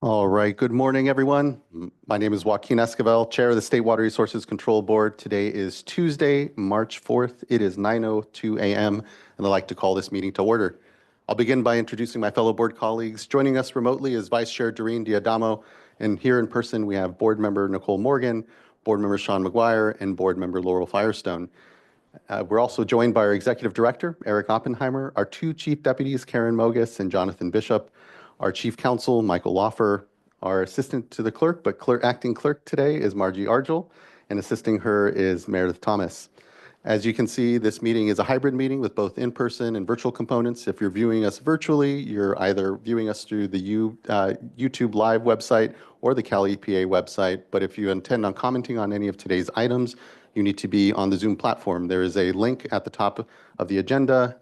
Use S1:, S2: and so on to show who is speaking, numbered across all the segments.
S1: All right, good morning, everyone. My name is Joaquin Esquivel, Chair of the State Water Resources Control Board. Today is Tuesday, March 4th. It is 9:02 a.m., and I'd like to call this meeting to order. I'll begin by introducing my fellow board colleagues. Joining us remotely is Vice Chair Doreen Diadamo, and here in person we have Board Member Nicole Morgan, Board Member Sean McGuire, and Board Member Laurel Firestone. We're also joined by our Executive Director, Eric Oppenheimer, our two Chief Deputies, Karen Mogus and Jonathan Bishop, our Chief Counsel, Michael Loffer, our Assistant to the Clerk, but acting clerk today is Margie Argel, and assisting her is Meredith Thomas. As you can see, this meeting is a hybrid meeting with both in-person and virtual components. If you're viewing us virtually, you're either viewing us through the YouTube Live website or the Cal EPA website. But if you intend on commenting on any of today's items, you need to be on the Zoom platform. There is a link at the top of the agenda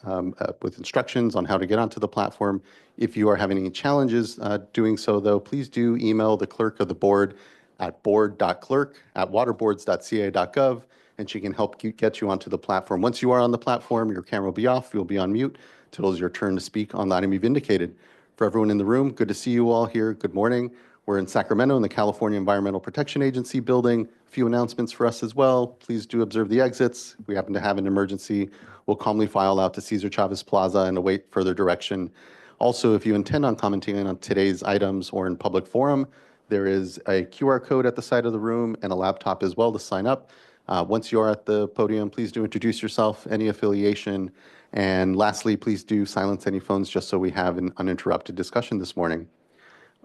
S1: with instructions on how to get onto the platform. If you are having any challenges doing so, though, please do email the clerk of the board at board.clerk@waterboards.ca.gov, and she can help get you onto the platform. Once you are on the platform, your camera will be off, you'll be on mute till it's your turn to speak on the item you've indicated. For everyone in the room, good to see you all here. Good morning. We're in Sacramento in the California Environmental Protection Agency building. A few announcements for us as well. Please do observe the exits. If we happen to have an emergency, we'll calmly file out to Cesar Chavez Plaza and await further direction. Also, if you intend on commenting on today's items or in public forum, there is a QR code at the side of the room and a laptop as well to sign up. Once you are at the podium, please do introduce yourself, any affiliation, and lastly, please do silence any phones just so we have an uninterrupted discussion this morning.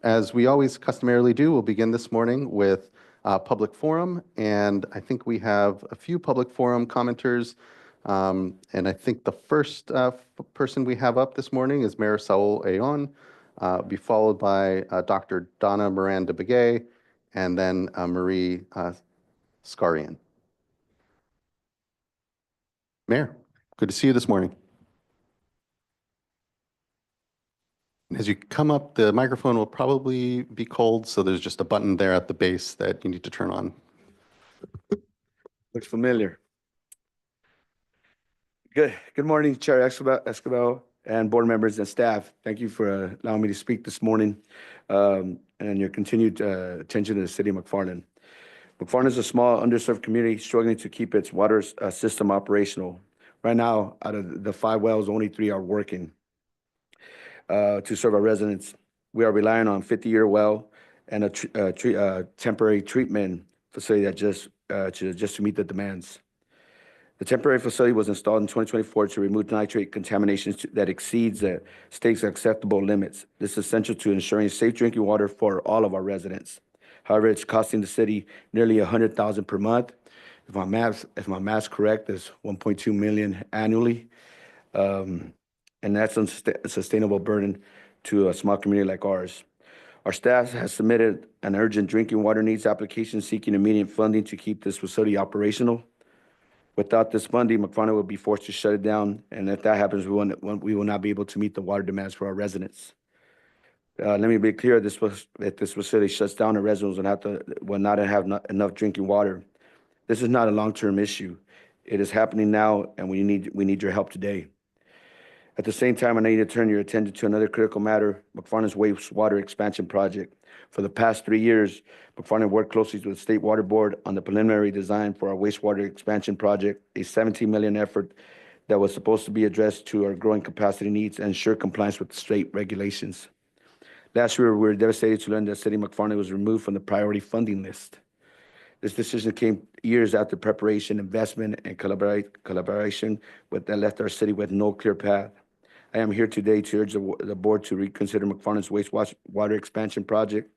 S1: As we always customarily do, we'll begin this morning with public forum, and I think we have a few public forum commenters, and I think the first person we have up this morning is Mayor Saul Ayon, be followed by Dr. Donna Miranda Begay, and then Marie Scarian. Mayor, good to see you this morning. As you come up, the microphone will probably be cold, so there's just a button there at the base that you need to turn on.
S2: Looks familiar. Good morning, Chair Esquivel and board members and staff. Thank you for allowing me to speak this morning and your continued attention to the city of McFarland. McFarland is a small, underserved community struggling to keep its water system operational. Right now, out of the 5 wells, only 3 are working. To serve our residents, we are relying on a 50-year well and a temporary treatment facility that just to meet the demands. The temporary facility was installed in 2024 to remove nitrate contamination that exceeds the state's acceptable limits. This is essential to ensuring safe drinking water for all of our residents. However, it's costing the city nearly $100,000 per month. If my math's correct, it's $1.2 million annually. And that's a sustainable burden to a small community like ours. Our staff has submitted an urgent drinking water needs application seeking immediate funding to keep this facility operational. Without this funding, McFarland will be forced to shut it down, and if that happens, we will not be able to meet the water demands for our residents. Let me be clear: if this facility shuts down, the residents will not have enough drinking water. This is not a long-term issue. It is happening now, and we need your help today. At the same time, I need to turn your attention to another critical matter, McFarland's wastewater expansion project. For the past 3 years, McFarland worked closely with the State Water Board on the preliminary design for our wastewater expansion project, a $17 million effort that was supposed to be addressed to our growing capacity needs and ensure compliance with state regulations. Last year, we were devastated to learn that City of McFarland was removed from the priority funding list. This decision came years after preparation, investment, and collaboration that left our city with no clear path. I am here today to urge the board to reconsider McFarland's wastewater expansion project.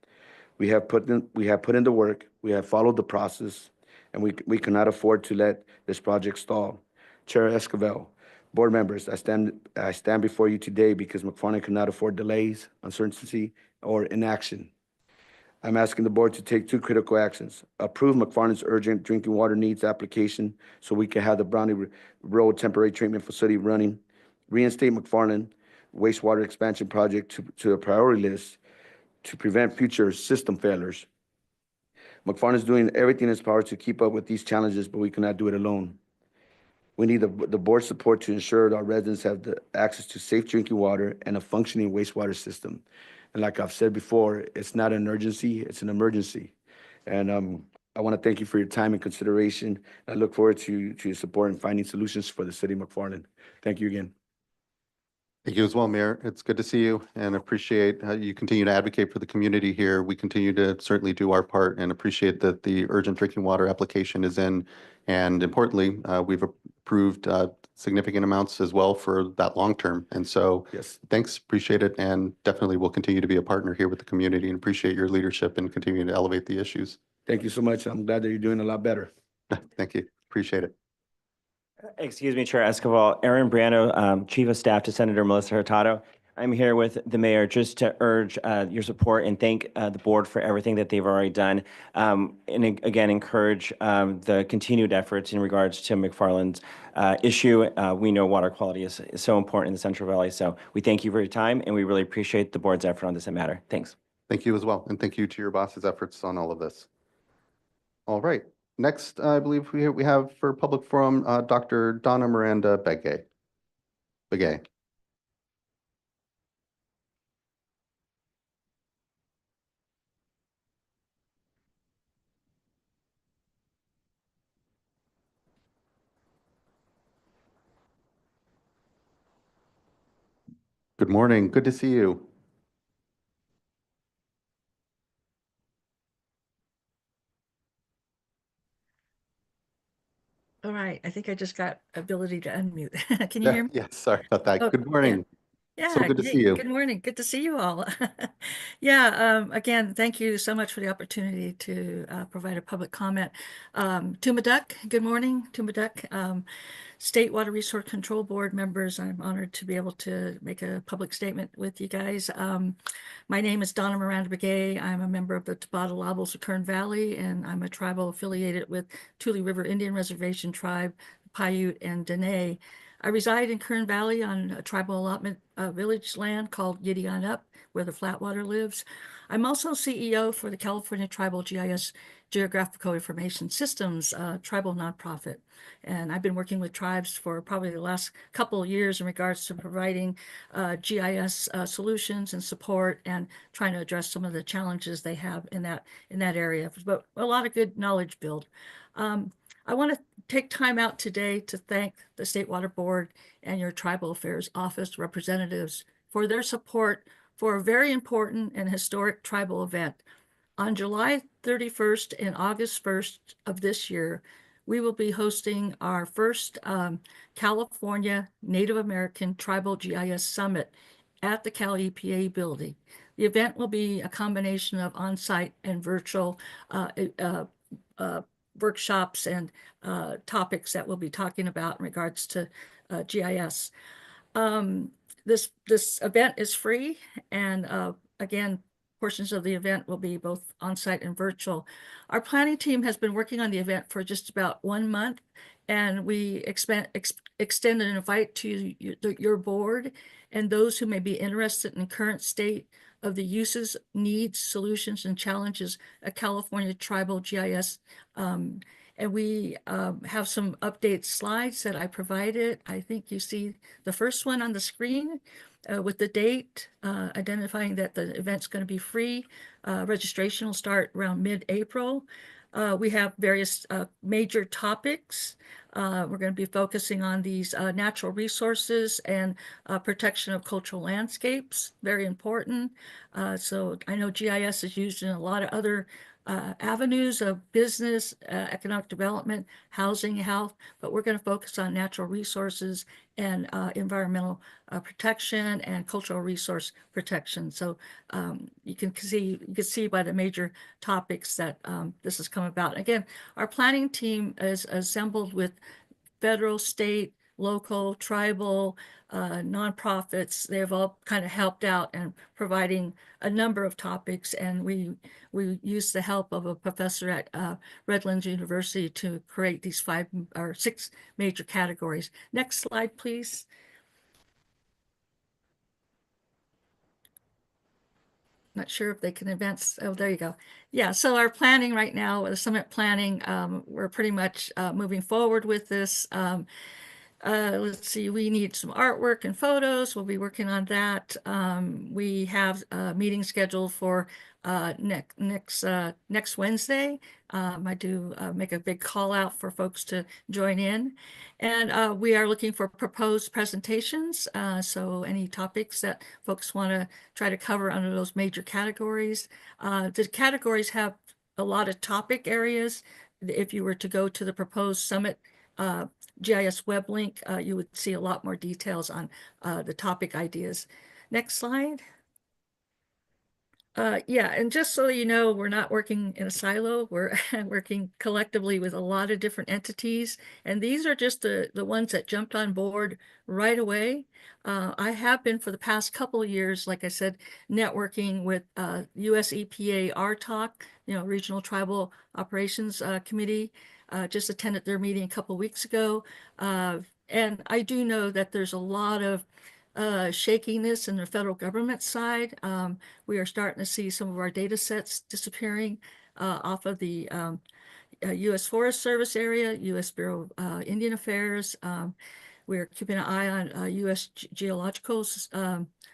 S2: We have put in the work, we have followed the process, and we cannot afford to let this project stall. Chair Esquivel, board members, I stand before you today because McFarland cannot afford delays, uncertainty, or inaction. I'm asking the board to take 2 critical actions. Approve McFarland's urgent drinking water needs application so we can have the Brownie Road temporary treatment facility running. Reinstate McFarland wastewater expansion project to a priority list to prevent future system failures. McFarland is doing everything in its power to keep up with these challenges, but we cannot do it alone. We need the board's support to ensure that our residents have the access to safe drinking water and a functioning wastewater system. And like I've said before, it's not an urgency, it's an emergency. And I want to thank you for your time and consideration. I look forward to your support and finding solutions for the city of McFarland. Thank you again.
S1: Thank you as well, Mayor. It's good to see you and appreciate how you continue to advocate for the community here. We continue to certainly do our part and appreciate that the urgent drinking water application is in. And importantly, we've approved significant amounts as well for that long term. And so
S2: Yes,
S1: thanks, appreciate it. And definitely will continue to be a partner here with the community and appreciate your leadership and continuing to elevate the issues.
S2: thank you so much. I'm glad that you're doing a lot better.
S1: Thank you. Appreciate it.
S3: Excuse me, Chair Escobar. Aaron Brando, Chief of Staff to Senator Melissa Hurtado. I'm here with the mayor just to urge your support and thank the board for everything that they've already done. And again, encourage the continued efforts in regards to McFarland's issue. We know water quality is so important in the Central Valley. So we thank you for your time and we really appreciate the board's effort on this matter. Thanks.
S1: Thank you as well. And thank you to your boss's efforts on all of this. All right. Next, I believe we have for public forum, Dr. Donna Miranda Begay. Begay. Good morning. Good to see you.
S4: All right, I think I just got ability to unmute. Can you hear me?
S1: Yes, sorry about that.
S4: Oh,
S1: Good morning.
S4: Yeah,
S1: So good to
S4: hey,
S1: see you.
S4: Good morning. Good to see you all. Yeah, again, thank you so much for the opportunity to provide a public comment. Tuma Duck, good morning, Tuma Duck. State Water Resource Control Board members, I'm honored to be able to make a public statement with you guys. My name is Donna Miranda Begay. I'm a member of the Tabata-Labos of Kern Valley, and I'm a tribal affiliated with Tule River Indian Reservation Tribe, Paiute, and Dene. I reside in Kern Valley on a tribal allotment village land called Gideon Up, where the Flatwater lives. I'm also CEO for the California Tribal GIS Geographical Information Systems tribal nonprofit. And I've been working with tribes for probably the last couple of years in regards to providing GIS solutions and support and trying to address some of the challenges they have in that area. But a lot of good knowledge build. I want to take time out today to thank the State Water Board and your Tribal Affairs Office representatives for their support for a very important and historic tribal event. On July 31st and August 1st of this year, we will be hosting our first California Native American Tribal GIS Summit at the Cal EPA building. The event will be a combination of on-site and virtual workshops and topics that we'll be talking about in regards to GIS. This event is free, and again, portions of the event will be both on-site and virtual. Our planning team has been working on the event for just about 1 month, and we extend an invite to your board and those who may be interested in the current state of the uses, needs, solutions, and challenges of California Tribal GIS. And we have some update slides that I provided. I think you see the first one on the screen with the date, identifying that the event's going to be free. Registration will start around mid-April. We have various major topics. We're going to be focusing on these natural resources and protection of cultural landscapes, very important. So I know GIS is used in a lot of other avenues of business, economic development, housing, health, but we're going to focus on natural resources and environmental protection and cultural resource protection. So you can see by the major topics that this has come about. Again, our planning team is assembled with federal, state, local, tribal, nonprofits. They've all kind of helped out and providing a number of topics, and we use the help of a professor at Redlands University to create these 5 or 6 major categories. Next slide, please. Not sure if they can advance. Oh, there you go. Yeah, so our planning right now, the summit planning, we're pretty much moving forward with this. Let's see, we need some artwork and photos. We'll be working on that. We have a meeting scheduled for next Wednesday. I do make a big call out for folks to join in. And we are looking for proposed presentations. So any topics that folks want to try to cover under those major categories. The categories have a lot of topic areas. If you were to go to the proposed summit GIS web link, you would see a lot more details on the topic ideas. Next slide. Yeah, and just so you know, we're not working in a silo. We're working collectively with a lot of different entities, and these are just the ones that jumped on board right away. I have been for the past couple of years, like I said, networking with US EPA RTOC, Regional Tribal Operations Committee. Just attended their meeting a couple of weeks ago, and I do know that there's a lot of shakiness in the federal government side. We are starting to see some of our data sets disappearing off of the U.S. Forest Service area, U.S. Bureau of Indian Affairs. We are keeping an eye on U.S. Geological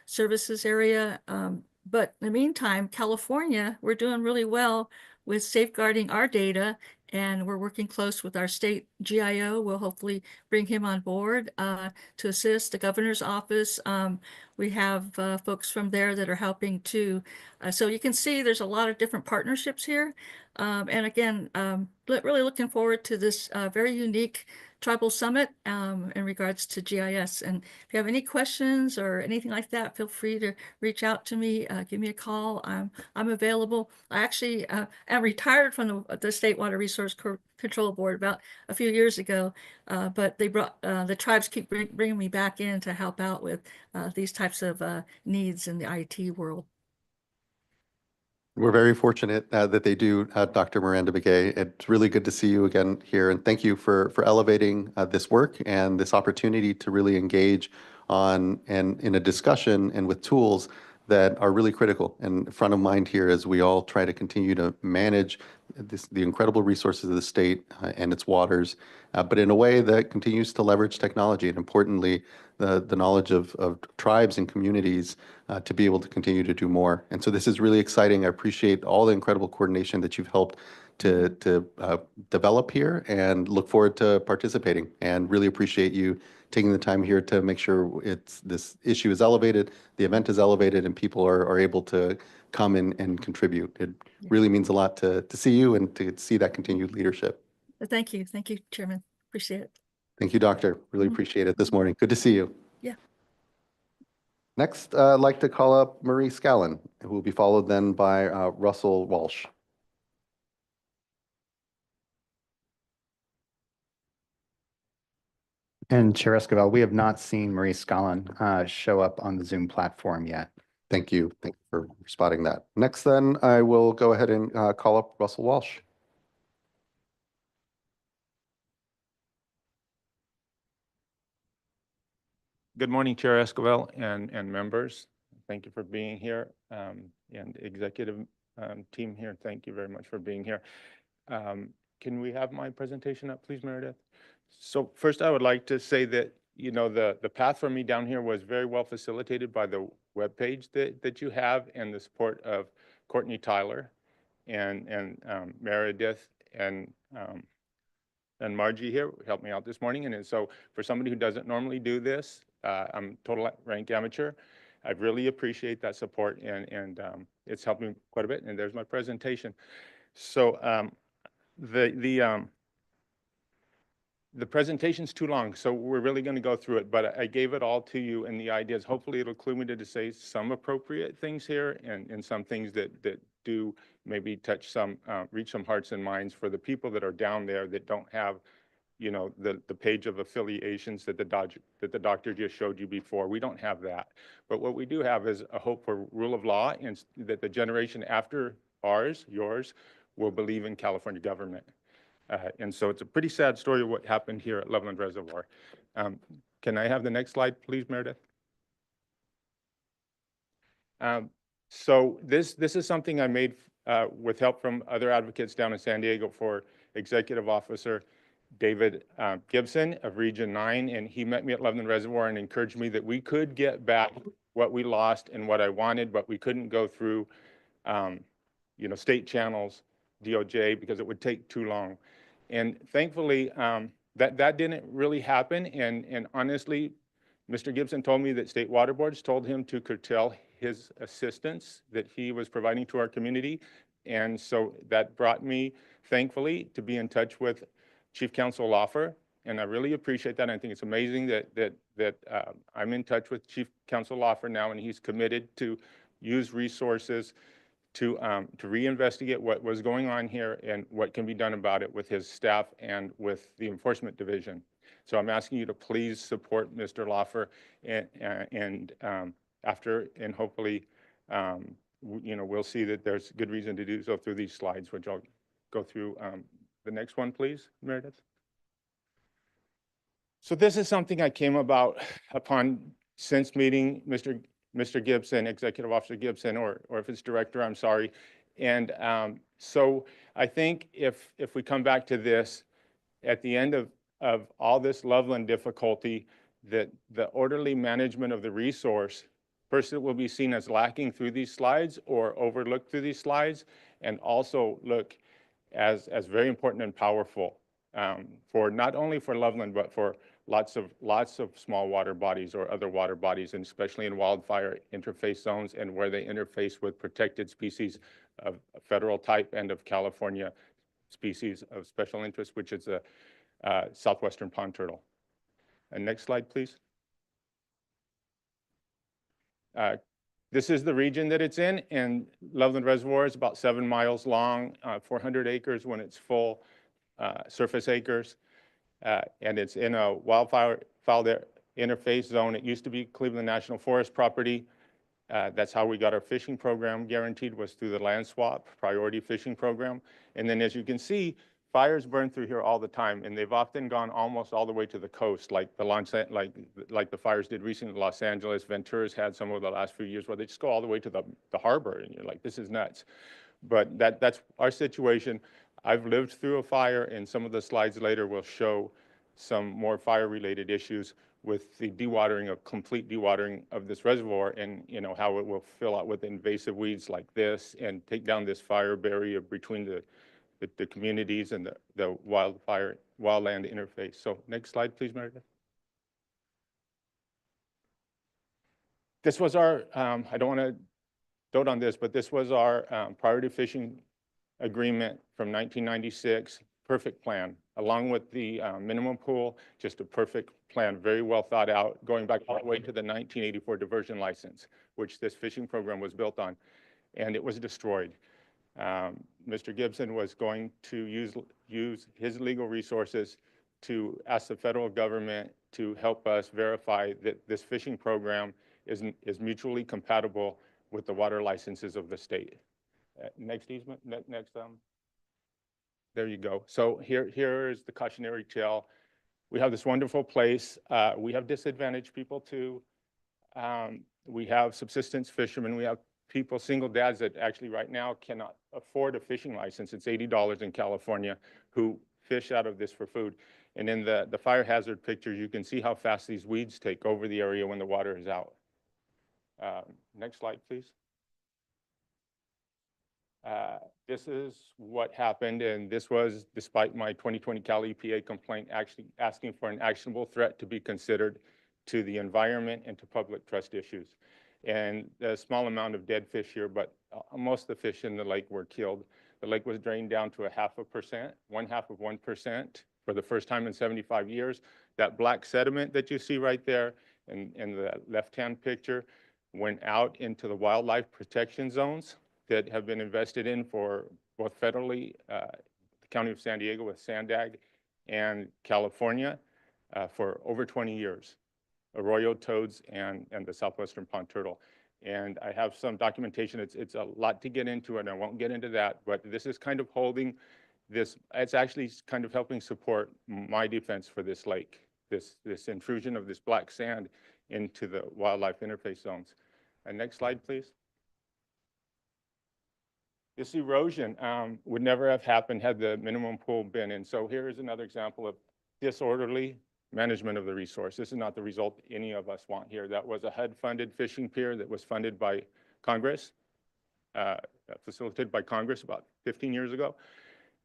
S4: Services area. But in the meantime, California, we're doing really well with safeguarding our data, and we're working close with our state GIO. We'll hopefully bring him on board to assist the governor's office. We have folks from there that are helping too. So you can see there's a lot of different partnerships here. And again, really looking forward to this very unique tribal summit in regards to GIS. And if you have any questions or anything like that, feel free to reach out to me, give me a call. I'm available. I actually am retired from the State Water Resource Control Board about a few years ago, but they brought the tribes keep bringing me back in to help out with these types of needs in the IT world.
S1: We're very fortunate that they do, Dr. Miranda Begay. It's really good to see you again here, and thank you for elevating this work and this opportunity to really engage on and in a discussion and with tools that are really critical and front of mind here as we all try to continue to manage the incredible resources of the state and its waters, but in a way that continues to leverage technology and importantly, the knowledge of tribes and communities to be able to continue to do more. And so this is really exciting. I appreciate all the incredible coordination that you've helped to develop here and look forward to participating, and really appreciate you taking the time here to make sure this issue is elevated, the event is elevated, and people are able to come in and contribute. It really means a lot to see you and to see that continued leadership.
S4: Thank you. Thank you, Chairman. Appreciate it.
S1: Thank you, Doctor. Really appreciate it this morning. Good to see you.
S4: Yeah.
S1: Next, I'd like to call up Marie Scallon, who will be followed then by Russell Walsh.
S5: And Chair Esquivel, we have not seen Marie Scallon show up on the Zoom platform yet.
S1: Thank you. Thank you for spotting that. Next, then, I will go ahead and call up Russell Walsh.
S6: Good morning, Chair Esquivel and members. Thank you for being here, and executive team here. Thank you very much for being here. Can we have my presentation up, please, Meredith? So first, I would like to say that, the path for me down here was very well facilitated by the webpage that you have and the support of Courtney Tyler and Meredith and Margie here helped me out this morning. And so for somebody who doesn't normally do this, I'm total rank amateur. I really appreciate that support, and it's helped me quite a bit. And there's my presentation. So the presentation's too long, so we're really going to go through it, but I gave it all to you, and the idea is hopefully it'll clue me to say some appropriate things here and some things that do maybe touch some, reach some hearts and minds for the people that are down there that don't have, the page of affiliations that the doctor just showed you before. We don't have that, but what we do have is a hope for rule of law, and that the generation after yours, will believe in California government. And so it's a pretty sad story of what happened here at Loveland Reservoir. Can I have the next slide, please, Meredith? So this is something I made with help from other advocates down in San Diego for executive officer. David Gibson of Region 9, and he met me at Loveland Reservoir and encouraged me that we could get back what we lost and what I wanted, but we couldn't go through, state channels, DOJ, because it would take too long. And thankfully, that didn't really happen. And honestly, Mr. Gibson told me that state water boards told him to curtail his assistance that he was providing to our community. And so that brought me, thankfully, to be in touch with Chief Counsel Lawfer, and I really appreciate that. I think it's amazing that I'm in touch with Chief Counsel Lawfer now, and he's committed to use resources to reinvestigate what was going on here and what can be done about it with his staff and with the Enforcement Division. So I'm asking you to please support Mr. Lawfer, and hopefully, we'll see that there's good reason to do so through these slides, which I'll go through. The next one, please, Meredith. So this is something I came about upon since meeting Mr. Gibson, Executive Officer Gibson, or if it's director, I'm sorry. And so I think if we come back to this, at the end of all this Loveland difficulty, that the orderly management of the resource, first it will be seen as lacking through these slides or overlooked through these slides, and also look as very important and powerful for not only for Loveland, but for lots of small water bodies or other water bodies, and especially in wildfire interface zones and where they interface with protected species of federal type and of California species of special interest, which is a southwestern pond turtle. And next slide, please. This is the region that it's in, and Loveland Reservoir is about 7 miles long, 400 acres when it's full surface acres, and it's in a wildfire interface zone. It used to be Cleveland National Forest property. That's how we got our fishing program guaranteed, was through the land swap priority fishing program. And then as you can see, fires burn through here all the time, and they've often gone almost all the way to the coast, like the fires did recently in Los Angeles. Ventura's had some over the last few years where they just go all the way to the harbor, and you're like, this is nuts. But that's our situation. I've lived through a fire, and some of the slides later will show some more fire-related issues with the complete dewatering of this reservoir, and how it will fill out with invasive weeds like this and take down this fire barrier between the communities and the wildland interface. So next slide, please, Meredith. This was our, I don't want to dote on this, but this was our priority fishing agreement from 1996, perfect plan, along with the minimum pool, just a perfect plan, very well thought out, going back all the way to the 1984 diversion license, which this fishing program was built on, and it was destroyed. Mr. Gibson was going to use his legal resources to ask the federal government to help us verify that this fishing program is mutually compatible with the water licenses of the state. Next easement, there you go. So here is the cautionary tale. We have this wonderful place. We have disadvantaged people too. We have subsistence fishermen. We have people, single dads that actually right now cannot afford a fishing license. It's $80 in California, who fish out of this for food. And in the fire hazard pictures, you can see how fast these weeds take over the area when the water is out. Next slide, please. This is what happened, and this was despite my 2020 Cal EPA complaint actually asking for an actionable threat to be considered to the environment and to public trust issues. And a small amount of dead fish here, but most of the fish in the lake were killed. The lake was drained down to 0.5%, 0.5% for the first time in 75 years. That black sediment that you see right there in the left-hand picture went out into the wildlife protection zones that have been invested in for both federally, the County of San Diego with Sandag, and California for over 20 years. Arroyo toads and the southwestern pond turtle. And I have some documentation. It's a lot to get into, and I won't get into that, but this is kind of holding this, it's actually kind of helping support my defense for this lake, this intrusion of this black sand into the wildlife interface zones. And next slide, please. This erosion would never have happened had the minimum pool been in. So here is another example of disorderly management of the resource. This is not the result any of us want here. That was a HUD-funded fishing pier that was funded by Congress, facilitated by Congress about 15 years ago.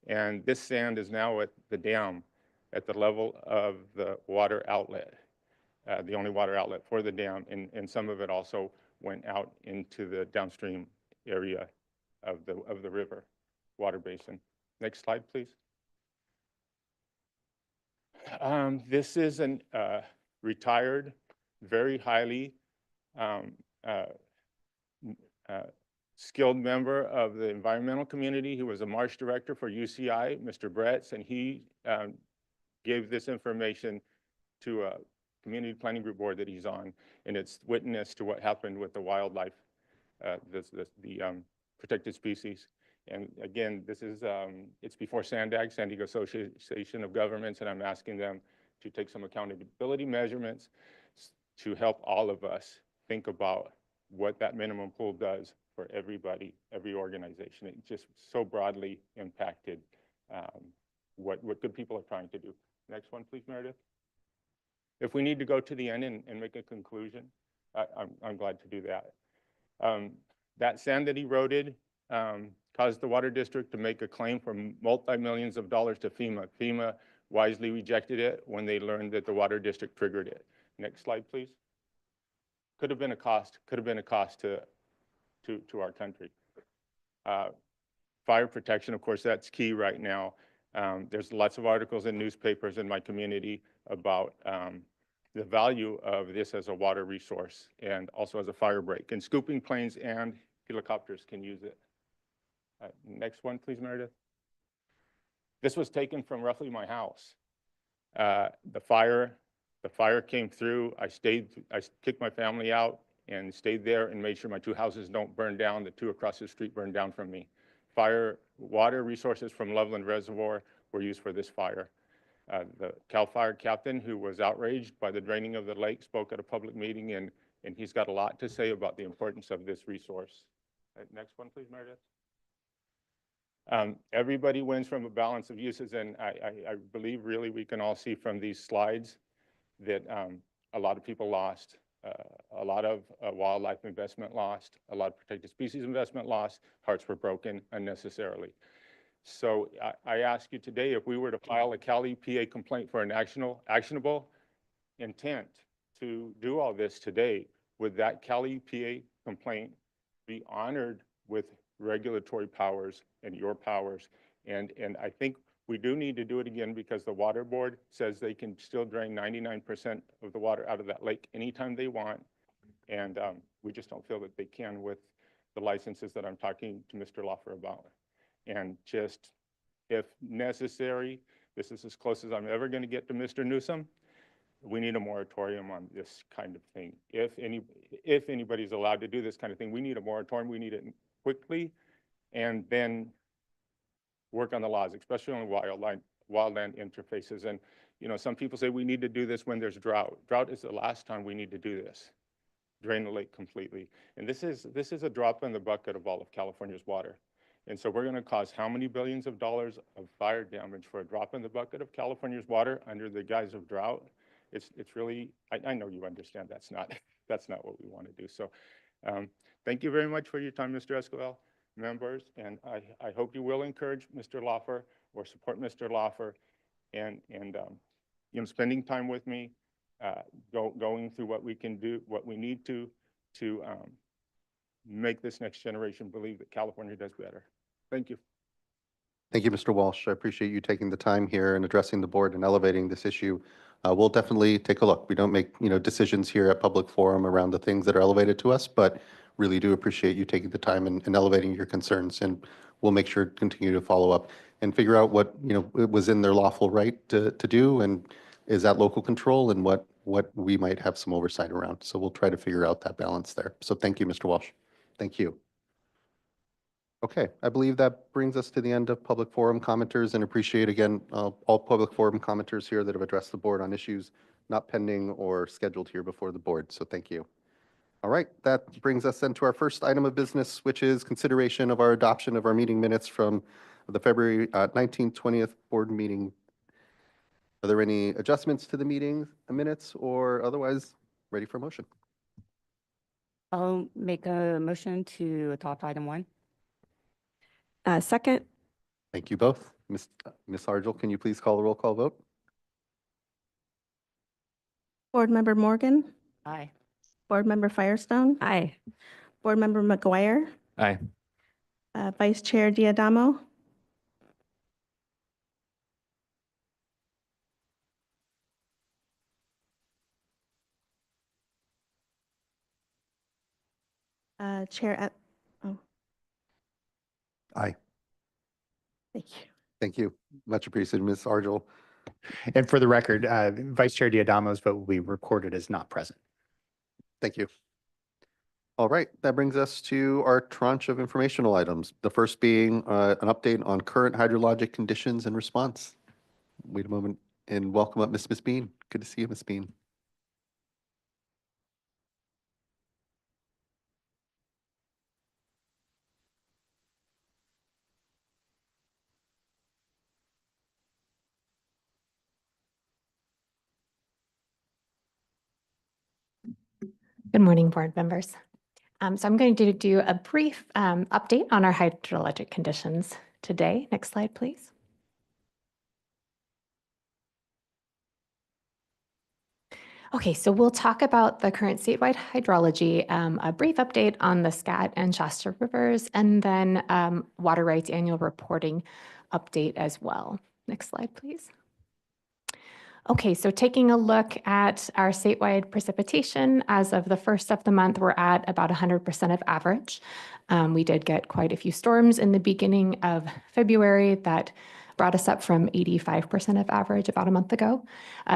S6: And this sand is now at the dam at the level of the water outlet, the only water outlet for the dam. And some of it also went out into the downstream area of the river water basin. Next slide, please. This is a retired, very highly skilled member of the environmental community. He was a marsh director for UCI, Mr. Bretz, and he gave this information to a community planning group board that he's on, and it's witness to what happened with the wildlife, the protected species. And again, this is, it's before SANDAG, San Diego Association of Governments, and I'm asking them to take some accountability measurements to help all of us think about what that minimum pool does for everybody, every organization. It just so broadly impacted what good people are trying to do. Next one, please, Meredith. If we need to go to the end and make a conclusion, I'm glad to do that. That sand that eroded caused the water district to make a claim for multi-millions of dollars to FEMA. FEMA wisely rejected it when they learned that the water district triggered it. Next slide, please. Could have been a cost to our country. Fire protection, of course, that's key right now. There's lots of articles in newspapers in my community about the value of this as a water resource and also as a fire break. And scooping planes and helicopters can use it. Next one, please, Meredith. This was taken from roughly my house. The fire came through. I kicked my family out and stayed there and made sure my two houses don't burn down. The two across the street burned down from me. Water resources from Loveland Reservoir were used for this fire. The CAL FIRE captain, who was outraged by the draining of the lake, spoke at a public meeting, and he's got a lot to say about the importance of this resource. Next one, please, Meredith. Everybody wins from a balance of uses, and I believe really we can all see from these slides that a lot of people lost, a lot of wildlife investment lost, a lot of protected species investment lost, hearts were broken unnecessarily. So I ask you today, if we were to file a Cal EPA complaint for an actionable intent to do all this today, would that Cal EPA complaint be honored with regulatory powers and your powers? And I think we do need to do it again because the water board says they can still drain 99% of the water out of that lake anytime they want. And we just don't feel that they can with the licenses that I'm talking to Mr. Loffer about. And just, if necessary, this is as close as I'm ever going to get to Mr. Newsom, we need a moratorium on this kind of thing. If anybody's allowed to do this kind of thing, we need a moratorium. We need it quickly, and then work on the laws, especially on wildland interfaces. And some people say we need to do this when there's drought. Drought is the last time we need to do this. Drain the lake completely. And this is a drop in the bucket of all of California's water. And so we're going to cause how many billions of dollars of fire damage for a drop in the bucket of California's water under the guise of drought? It's really, I know you understand that's not what we want to do. So thank you very much for your time, Mr. Esquivel, members, and I hope you will encourage Mr. Loffer or support Mr. Loffer and spending time with me, going through what we can do, what we need to make this next generation believe that California does better. Thank you.
S1: Thank you, Mr. Walsh. I appreciate you taking the time here and addressing the board and elevating this issue. We'll definitely take a look. We don't make decisions here at public forum around the things that are elevated to us, but really do appreciate you taking the time and elevating your concerns. And we'll make sure to continue to follow up and figure out what was in their lawful right to do, and is that local control, and what we might have some oversight around. So we'll try to figure out that balance there. So thank you, Mr. Walsh. Thank you. Okay, I believe that brings us to the end of public forum commenters, and appreciate again all public forum commenters here that have addressed the board on issues not pending or scheduled here before the board. So thank you. All right, that brings us then to our first item of business, which is consideration of our adoption of our meeting minutes from the February 19th, 20th board meeting. Are there any adjustments to the meeting minutes or otherwise ready for motion?
S7: I'll make a motion to adopt item 1.
S8: Second,
S1: Thank you both. Ms. Argel, can you please call the roll call vote?
S8: Board Member Morgan,
S7: Aye.
S8: Board Member Firestone,
S7: Aye.
S8: Board Member McGuire,
S6: Aye.
S8: Vice Chair Diadamo, Chair at, oh,
S1: Aye.
S8: thank you.
S1: Thank you. Much appreciated, Ms. Argel.
S5: And for the record, Vice Chair Diadamo's vote will be recorded as not present.
S1: Thank you. All right, that brings us to our tranche of informational items. The first being an update on current hydrologic conditions and response. Wait a moment and welcome up Miss Bean. Good to see you, Miss Bean.
S9: Good morning, board members. So I'm going to do a brief update on our hydrologic conditions today. Next slide, please. Okay, so we'll talk about the current statewide hydrology, a brief update on the Scat and Shasta rivers, and then water rights annual reporting update as well. Next slide, please. Okay, so taking a look at our statewide precipitation, as of the first of the month, we're at about 100% of average. We did get quite a few storms in the beginning of February that brought us up from 85% of average about a month ago.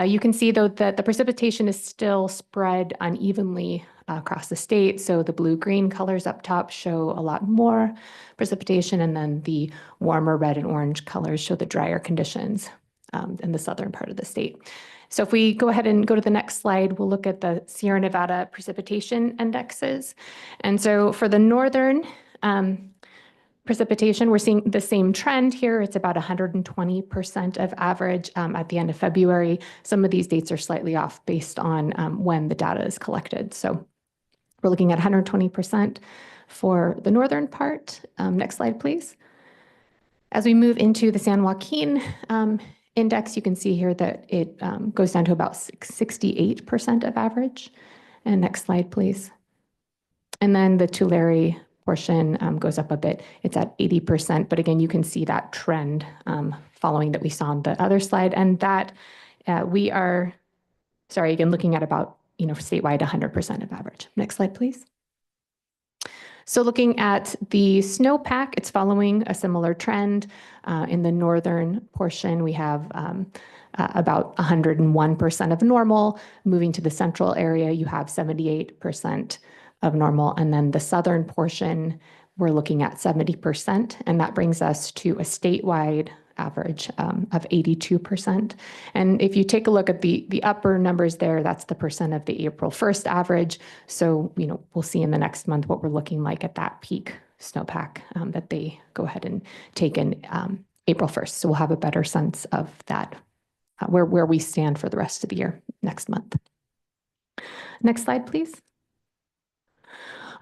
S9: You can see, though, that the precipitation is still spread unevenly across the state. So the blue-green colors up top show a lot more precipitation, and then the warmer red and orange colors show the drier conditions in the southern part of the state. So if we go ahead and go to the next slide, we'll look at the Sierra Nevada precipitation indexes. And so for the northern precipitation, we're seeing the same trend here. It's about 120% of average at the end of February. Some of these dates are slightly off based on when the data is collected. So we're looking at 120% for the northern part. Next slide, please. As we move into the San Joaquin index, you can see here that it goes down to about 68% of average. And next slide, please. And then the Tulare portion goes up a bit. It's at 80%, but again, you can see that trend following that we saw on the other slide. And that we are, sorry, again, looking at about, statewide 100% of average. Next slide, please. So looking at the snowpack, it's following a similar trend. In the northern portion, we have about 101% of normal. Moving to the central area, you have 78% of normal. And then the southern portion, we're looking at 70%. And that brings us to a statewide average of 82%. And if you take a look at the upper numbers there, that's the percent of the April 1st average. So, we'll see in the next month what we're looking like at that peak snowpack that they go ahead and take in April 1st. So we'll have a better sense of that, where we stand for the rest of the year next month. Next slide, please.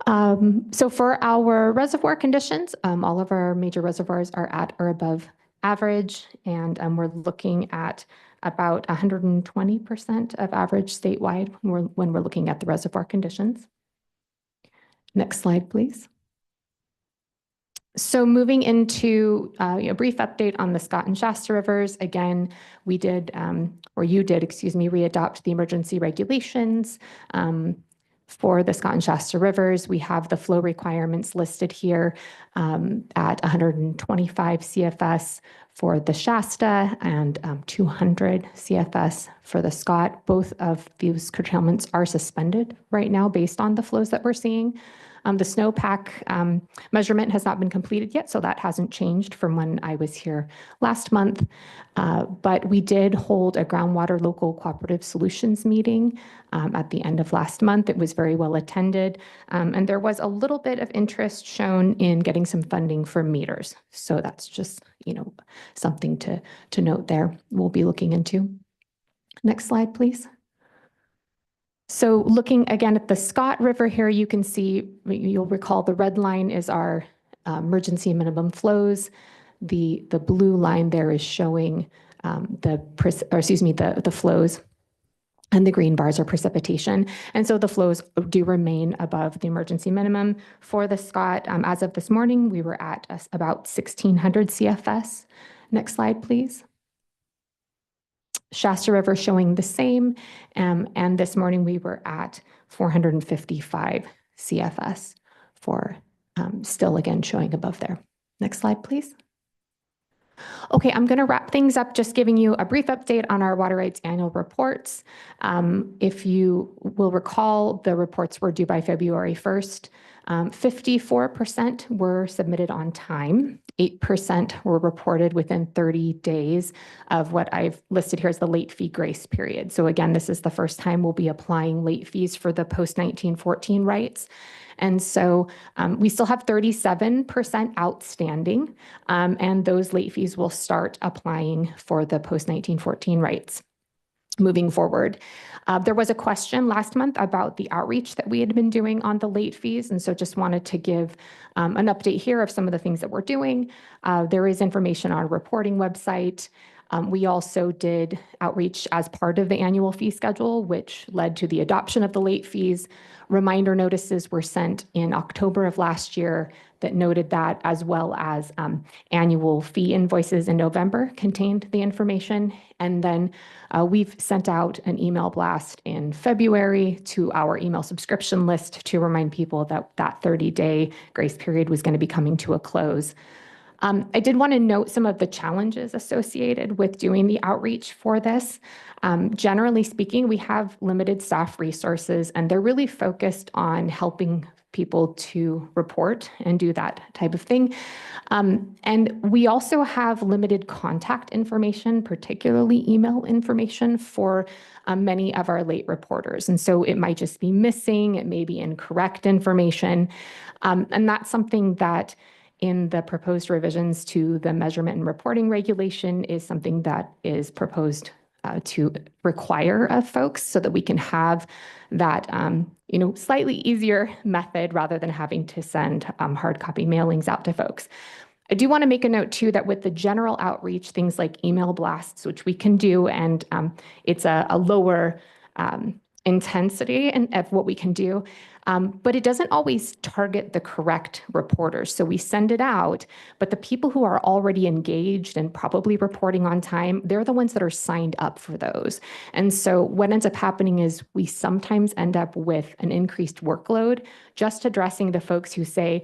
S9: So for our reservoir conditions, all of our major reservoirs are at or above average, and we're looking at about 120% of average statewide when we're looking at the reservoir conditions. Next slide, please. So moving into a brief update on the Scott and Shasta rivers. Again, we did, or you did, excuse me, readopt the emergency regulations for the Scott and Shasta rivers. We have the flow requirements listed here at 125 CFS for the Shasta and 200 CFS for the Scott. Both of these curtailments are suspended right now based on the flows that we're seeing. The snowpack measurement has not been completed yet, so that hasn't changed from when I was here last month. But we did hold a groundwater local cooperative solutions meeting at the end of last month. It was very well attended, and there was a little bit of interest shown in getting some funding for meters. So that's just, something to note there. We'll be looking into. Next slide, please. So looking again at the Scott River here, you can see, you'll recall the red line is our emergency minimum flows. The blue line there is showing the flows, and the green bars are precipitation. And so the flows do remain above the emergency minimum. For the Scott, as of this morning, we were at about 1,600 CFS. Next slide, please. Shasta River showing the same, and this morning we were at 455 CFS for still again showing above there. Next slide, please. Okay, I'm going to wrap things up just giving you a brief update on our water rights annual reports. If you will recall, the reports were due by February 1st. 54% were submitted on time. 8% were reported within 30 days of what I've listed here as the late fee grace period. So again, this is the first time we'll be applying late fees for the post-1914 rights. And so we still have 37% outstanding, and those late fees will start applying for the post-1914 rights moving forward. There was a question last month about the outreach that we had been doing on the late fees, and so just wanted to give an update here of some of the things that we're doing. There is information on our reporting website. We also did outreach as part of the annual fee schedule, which led to the adoption of the late fees. Reminder notices were sent in October of last year that noted that, as well as annual fee invoices in November contained the information. And then we've sent out an email blast in February to our email subscription list to remind people that that 30-day grace period was going to be coming to a close. I did want to note some of the challenges associated with doing the outreach for this. Generally speaking, we have limited staff resources, and they're really focused on helping people to report and do that type of thing. And we also have limited contact information, particularly email information for many of our late reporters. And so it might just be missing, it may be incorrect information. And that's something that in the proposed revisions to the measurement and reporting regulation is something that is proposed to require of folks so that we can have that slightly easier method rather than having to send hard copy mailings out to folks. I do want to make a note too that with the general outreach, things like email blasts, which we can do, and it's a lower intensity of what we can do, but it doesn't always target the correct reporters. So we send it out, but the people who are already engaged and probably reporting on time, they're the ones that are signed up for those. And so what ends up happening is we sometimes end up with an increased workload just addressing the folks who say,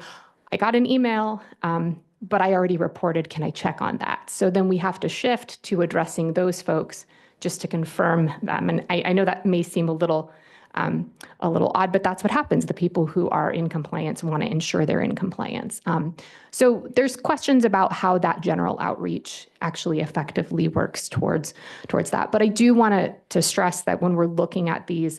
S9: I got an email, but I already reported, can I check on that? So then we have to shift to addressing those folks just to confirm them. And I know that may seem a little odd, but that's what happens. The people who are in compliance want to ensure they're in compliance. So there's questions about how that general outreach actually effectively works towards that. But I do want to stress that when we're looking at these,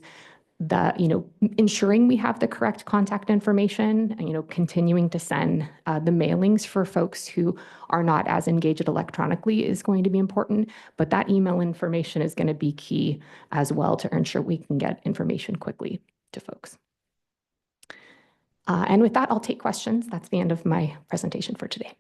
S9: ensuring we have the correct contact information, and, continuing to send the mailings for folks who are not as engaged electronically is going to be important, but that email information is going to be key as well to ensure we can get information quickly to folks. And with that, I'll take questions. That's the end of my presentation for today.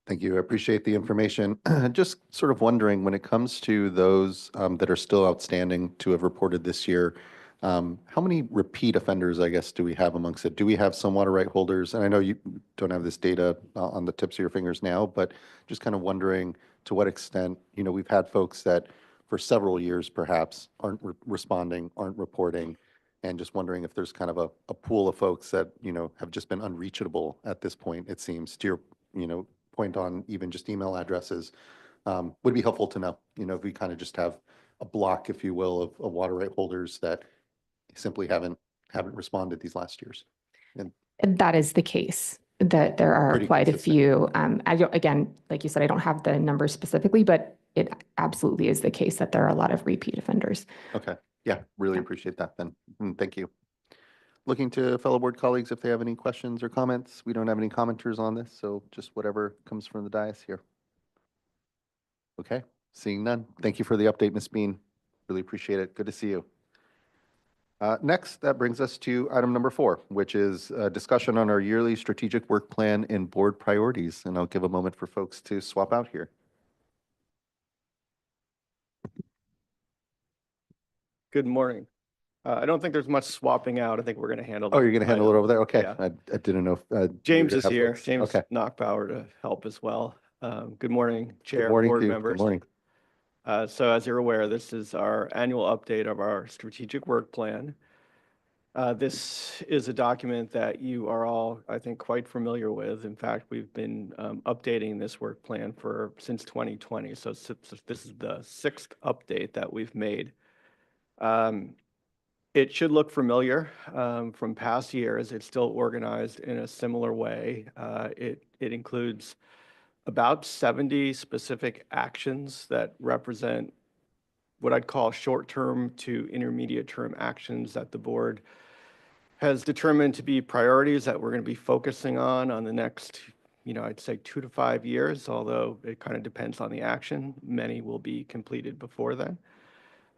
S1: Thank you. I appreciate the information. Just sort of wondering, when it comes to those that are still outstanding to have reported this year, how many repeat offenders, I guess, do we have amongst it? Do we have some water right holders? And I know you don't have this data on the tips of your fingers now, but just kind of wondering to what extent, we've had folks that for several years perhaps aren't responding, aren't reporting, and just wondering if there's kind of a pool of folks that, have just been unreachable at this point, it seems, to your, point on even just email addresses, would be helpful to know. If we kind of just have a block, if you will, of water right holders that simply haven't responded these last years.
S9: And that is the case, that there are
S1: Pretty
S9: quite a
S1: consistent.
S9: few. Again, like you said, I don't have the numbers specifically, but it absolutely is the case that there are a lot of repeat offenders.
S1: Okay. Yeah, really appreciate that then. Thank you. Looking to fellow board colleagues if they have any questions or comments. We don't have any commenters on this, so just whatever comes from the dais here. Okay, seeing none. Thank you for the update, Ms. Bean. Really appreciate it. Good to see you. Next, that brings us to item number 4, which is a discussion on our yearly strategic work plan and board priorities. And I'll give a moment for folks to swap out here.
S10: Good morning. I don't think there's much swapping out. I think we're going to handle that.
S1: Oh, you're going to handle it over there? Okay.
S10: Yeah.
S1: I didn't know. If, you were
S10: James
S1: gonna
S10: is
S1: have
S10: here.
S1: folks-
S10: James
S1: Okay.
S10: Knockbauer to help as well. Good morning, Chair,
S1: Good morning
S10: board
S1: to you.
S10: members.
S1: Good morning.
S10: So as you're aware, this is our annual update of our strategic work plan. This is a document that you are all, I think, quite familiar with. In fact, we've been updating this work plan since 2020. So this is the 6th update that we've made. It should look familiar from past years. It's still organized in a similar way. It includes about 70 specific actions that represent what I'd call short-term to intermediate-term actions that the board has determined to be priorities that we're going to be focusing on the next, I'd say 2 to 5 years, although it kind of depends on the action. Many will be completed before then.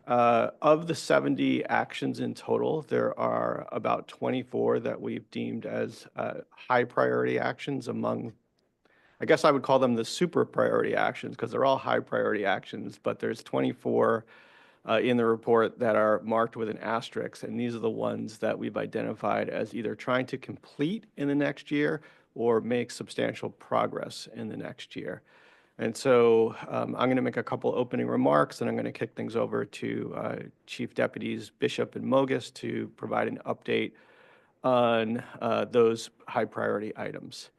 S10: Of the 70 actions in total, there are about 24 that we've deemed as high priority actions among, I guess I would call them the super priority actions because they're all high priority actions, but there's 24 in the report that are marked with an asterisk, and these are the ones that we've identified as either trying to complete in the next year or make substantial progress in the next year. And so I'm going to make a couple opening remarks, and I'm going to kick things over to Chief Deputies Bishop and Mogus to provide an update on those high priority items.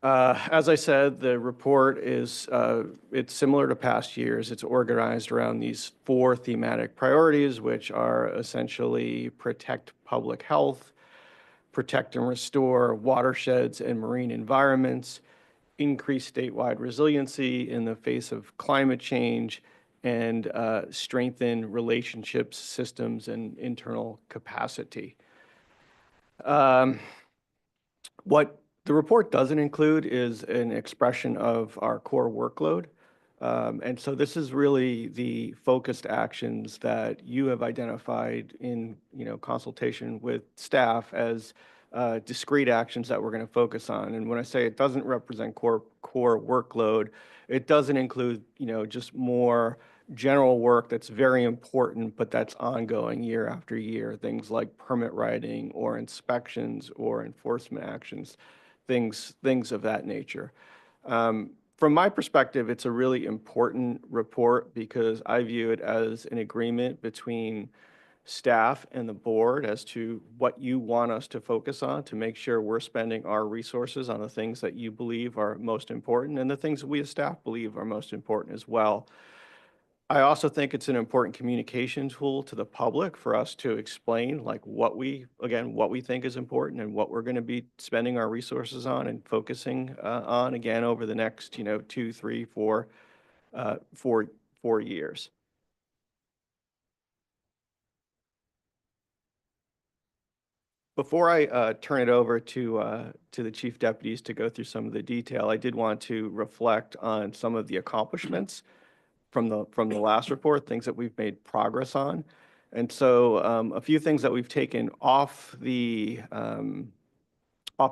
S10: As I said, the report is it's similar to past years. It's organized around these 4 thematic priorities, which are essentially protect public health, protect and restore watersheds and marine environments, increase statewide resiliency in the face of climate change, and strengthen relationships, systems, and internal capacity. What the report doesn't include is an expression of our core workload. And so this is really the focused actions that you have identified in consultation with staff as discrete actions that we're going to focus on. And when I say it doesn't represent core workload, it doesn't include just more general work that's very important, but that's ongoing year after year, things like permit writing or inspections or enforcement actions, things of that nature. From my perspective, it's a really important report because I view it as an agreement between staff and the board as to what you want us to focus on to make sure we're spending our resources on the things that you believe are most important and the things that we as staff believe are most important as well. I also think it's an important communication tool to the public for us to explain what we think is important and what we're going to be spending our resources on and focusing on again over the next 2, 3, 4 years. Before I turn it over to the chief deputies to go through some of the detail, I did want to reflect on some of the accomplishments from the last report, things that we've made progress on. And so a few things that we've taken off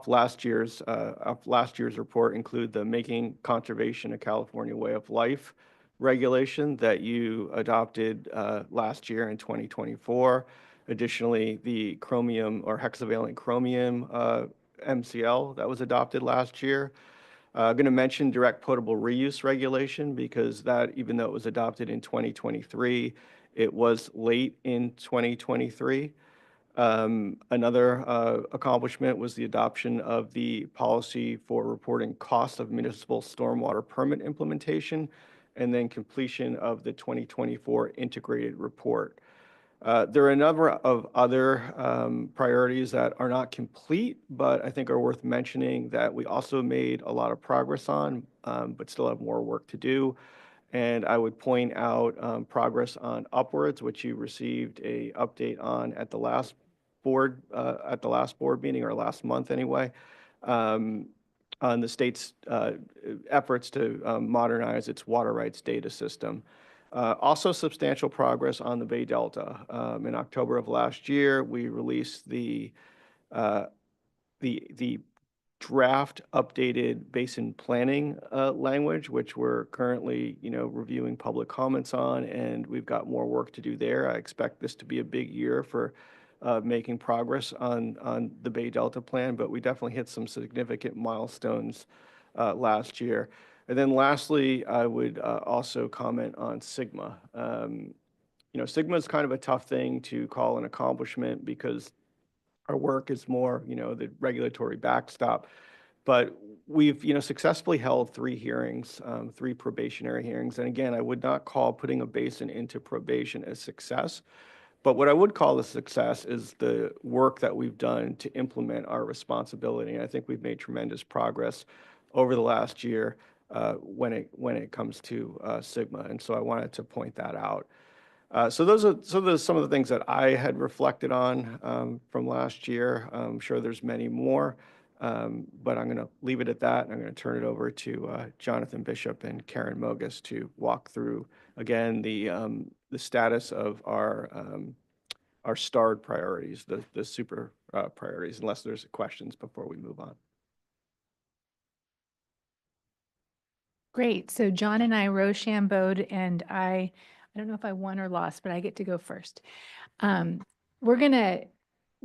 S10: last year's report include the Making Conservation a California Way of Life regulation that you adopted last year in 2024. Additionally, the chromium or hexavalent chromium MCL that was adopted last year. I'm going to mention direct potable reuse regulation because that, even though it was adopted in 2023, it was late in 2023. Another accomplishment was the adoption of the policy for reporting cost of municipal stormwater permit implementation, and then completion of the 2024 integrated report. There are a number of other priorities that are not complete, but I think are worth mentioning that we also made a lot of progress on, but still have more work to do. And I would point out progress on Upwards, which you received a update on at the last board meeting, or last month anyway, on the state's efforts to modernize its water rights data system. Also substantial progress on the Bay Delta. In October of last year, we released the draft updated basin planning language, which we're currently, reviewing public comments on, and we've got more work to do there. I expect this to be a big year for making progress on the Bay Delta plan, but we definitely hit some significant milestones last year. And then lastly, I would also comment on SGMA. SGMA is kind of a tough thing to call an accomplishment because our work is more, the regulatory backstop. But we've, successfully held 3 hearings, 3 probationary hearings. And again, I would not call putting a basin into probation a success. But what I would call a success is the work that we've done to implement our responsibility. And I think we've made tremendous progress over the last year when it comes to SGMA. And so I wanted to point that out. So those are some of the things that I had reflected on from last year. I'm sure there's many more, but I'm going to leave it at that. And I'm going to turn it over to Jonathan Bishop and Karen Mogus to walk through, again, the status of our starred priorities, the super priorities, unless there's questions before we move on.
S11: Great. So John and I rochambeaued, and I don't know if I won or lost, but I get to go first. We're going to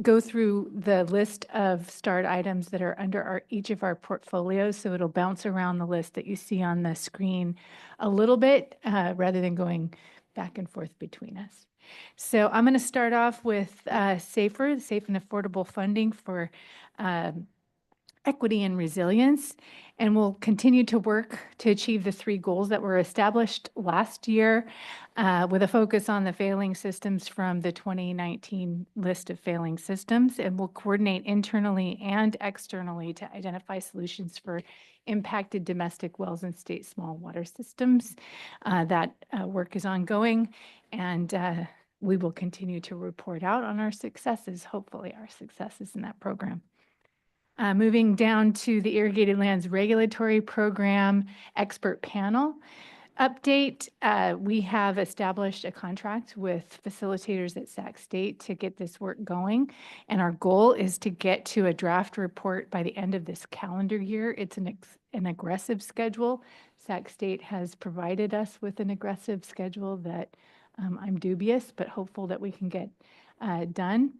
S11: go through the list of starred items that are under each of our portfolios. So it'll bounce around the list that you see on the screen a little bit rather than going back and forth between us. So I'm going to start off with safe and affordable funding for equity and resilience, and we'll continue to work to achieve the 3 goals that were established last year with a focus on the failing systems from the 2019 list of failing systems, and we'll coordinate internally and externally to identify solutions for impacted domestic wells and state small water systems. That work is ongoing, and we will continue to report out on our successes, hopefully our successes in that program. Moving down to the Irrigated Lands Regulatory Program Expert Panel update, we have established a contract with facilitators at Sac State to get this work going, and our goal is to get to a draft report by the end of this calendar year. It's an aggressive schedule. Sac State has provided us with an aggressive schedule that I'm dubious, but hopeful that we can get done.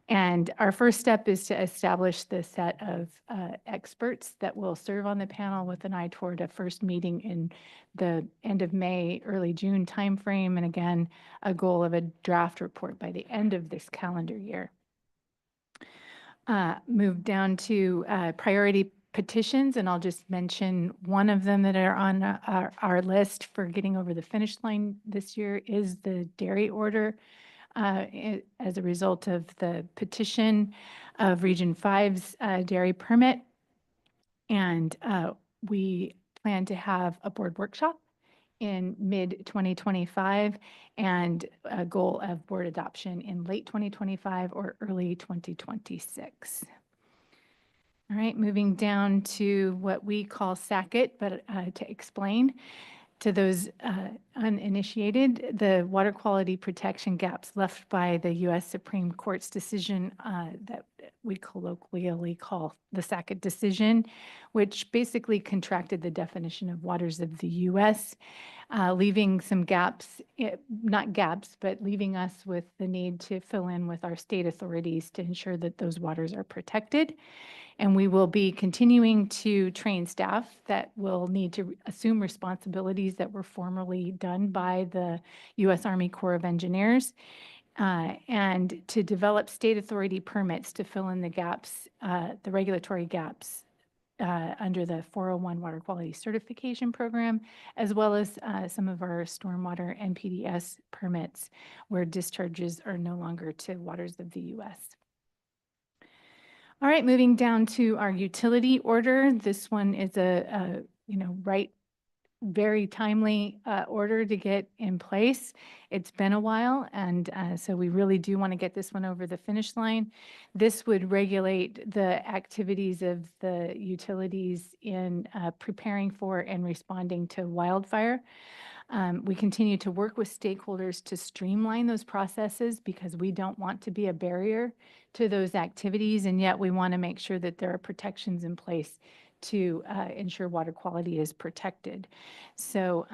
S11: And our first step is to establish the set of experts that will serve on the panel with an eye toward a first meeting in the end of May, early June timeframe. And again, a goal of a draft report by the end of this calendar year. Move down to priority petitions, and I'll just mention one of them that are on our list for getting over the finish line this year is the dairy order. As a result of the petition of Region 5's dairy permit. And we plan to have a board workshop in mid-2025 and a goal of board adoption in late 2025 or early 2026. All right, moving down to what we call SACIT, but to explain to those uninitiated, the water quality protection gaps left by the U.S. Supreme Court's decision that we colloquially call the SACIT decision, which basically contracted the definition of waters of the U.S., leaving some gaps, not gaps, but leaving us with the need to fill in with our state authorities to ensure that those waters are protected. And we will be continuing to train staff that will need to assume responsibilities that were formerly done by the U.S. Army Corps of Engineers. and to develop state authority permits to fill in the gaps, the regulatory gaps under the 401 Water Quality Certification Program, as well as some of our stormwater NPDES permits where discharges are no longer to waters of the U.S. All right, moving down to our utility order. This one is a very timely order to get in place. It's been a while, and so we really do want to get this one over the finish line. This would regulate the activities of the utilities in preparing for and responding to wildfire. We continue to work with stakeholders to streamline those processes because we don't want to be a barrier to those activities, and yet we want to make sure that there are protections in place to ensure water quality is protected. So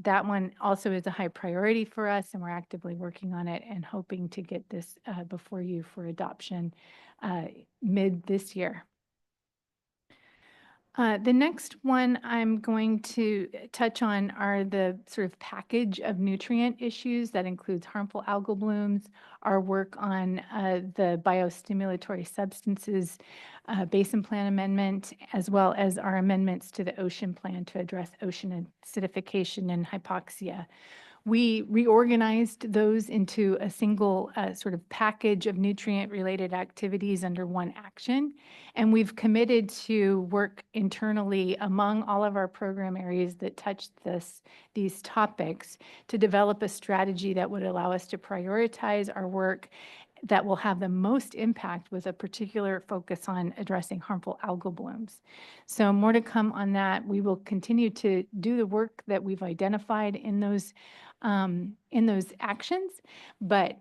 S11: that one also is a high priority for us, and we're actively working on it and hoping to get this before you for adoption mid this year. The next one I'm going to touch on are the sort of package of nutrient issues that includes harmful algal blooms, our work on the biostimulatory substances basin plan amendment, as well as our amendments to the ocean plan to address ocean acidification and hypoxia. We reorganized those into a single sort of package of nutrient-related activities under one action. And we've committed to work internally among all of our program areas that touch these topics to develop a strategy that would allow us to prioritize our work that will have the most impact with a particular focus on addressing harmful algal blooms. So more to come on that. We will continue to do the work that we've identified in those actions, but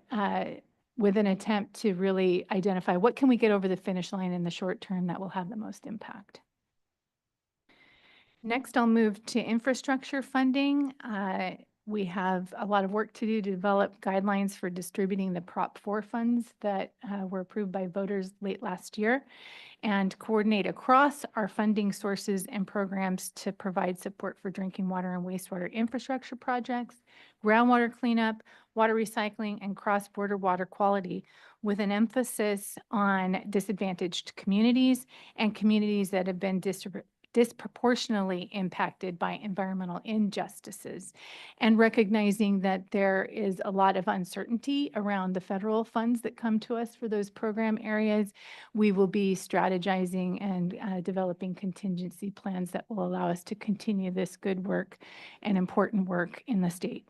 S11: with an attempt to really identify what can we get over the finish line in the short term that will have the most impact. Next, I'll move to infrastructure funding. We have a lot of work to do to develop guidelines for distributing the Prop 4 funds that were approved by voters late last year and coordinate across our funding sources and programs to provide support for drinking water and wastewater infrastructure projects, groundwater cleanup, water recycling, and cross-border water quality, with an emphasis on disadvantaged communities and communities that have been disproportionately impacted by environmental injustices, and recognizing that there is a lot of uncertainty around the federal funds that come to us for those program areas. We will be strategizing and developing contingency plans that will allow us to continue this good work and important work in the state.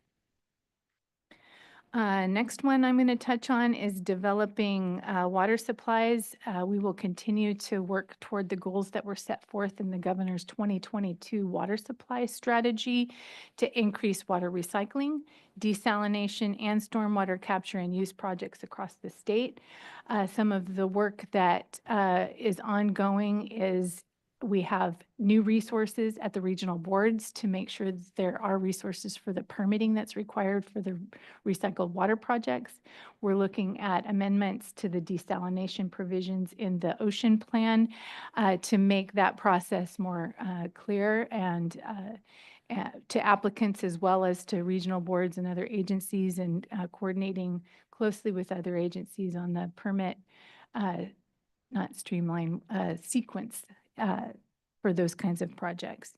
S11: Next one I'm going to touch on is developing water supplies. We will continue to work toward the goals that were set forth in the governor's 2022 water supply strategy to increase water recycling, desalination, and stormwater capture and use projects across the state. Some of the work that is ongoing is we have new resources at the regional boards to make sure that there are resources for the permitting that's required for the recycled water projects. We're looking at amendments to the desalination provisions in the ocean plan to make that process more clear and to applicants as well as to regional boards and other agencies, and coordinating closely with other agencies on the permit, not streamline, sequence for those kinds of projects.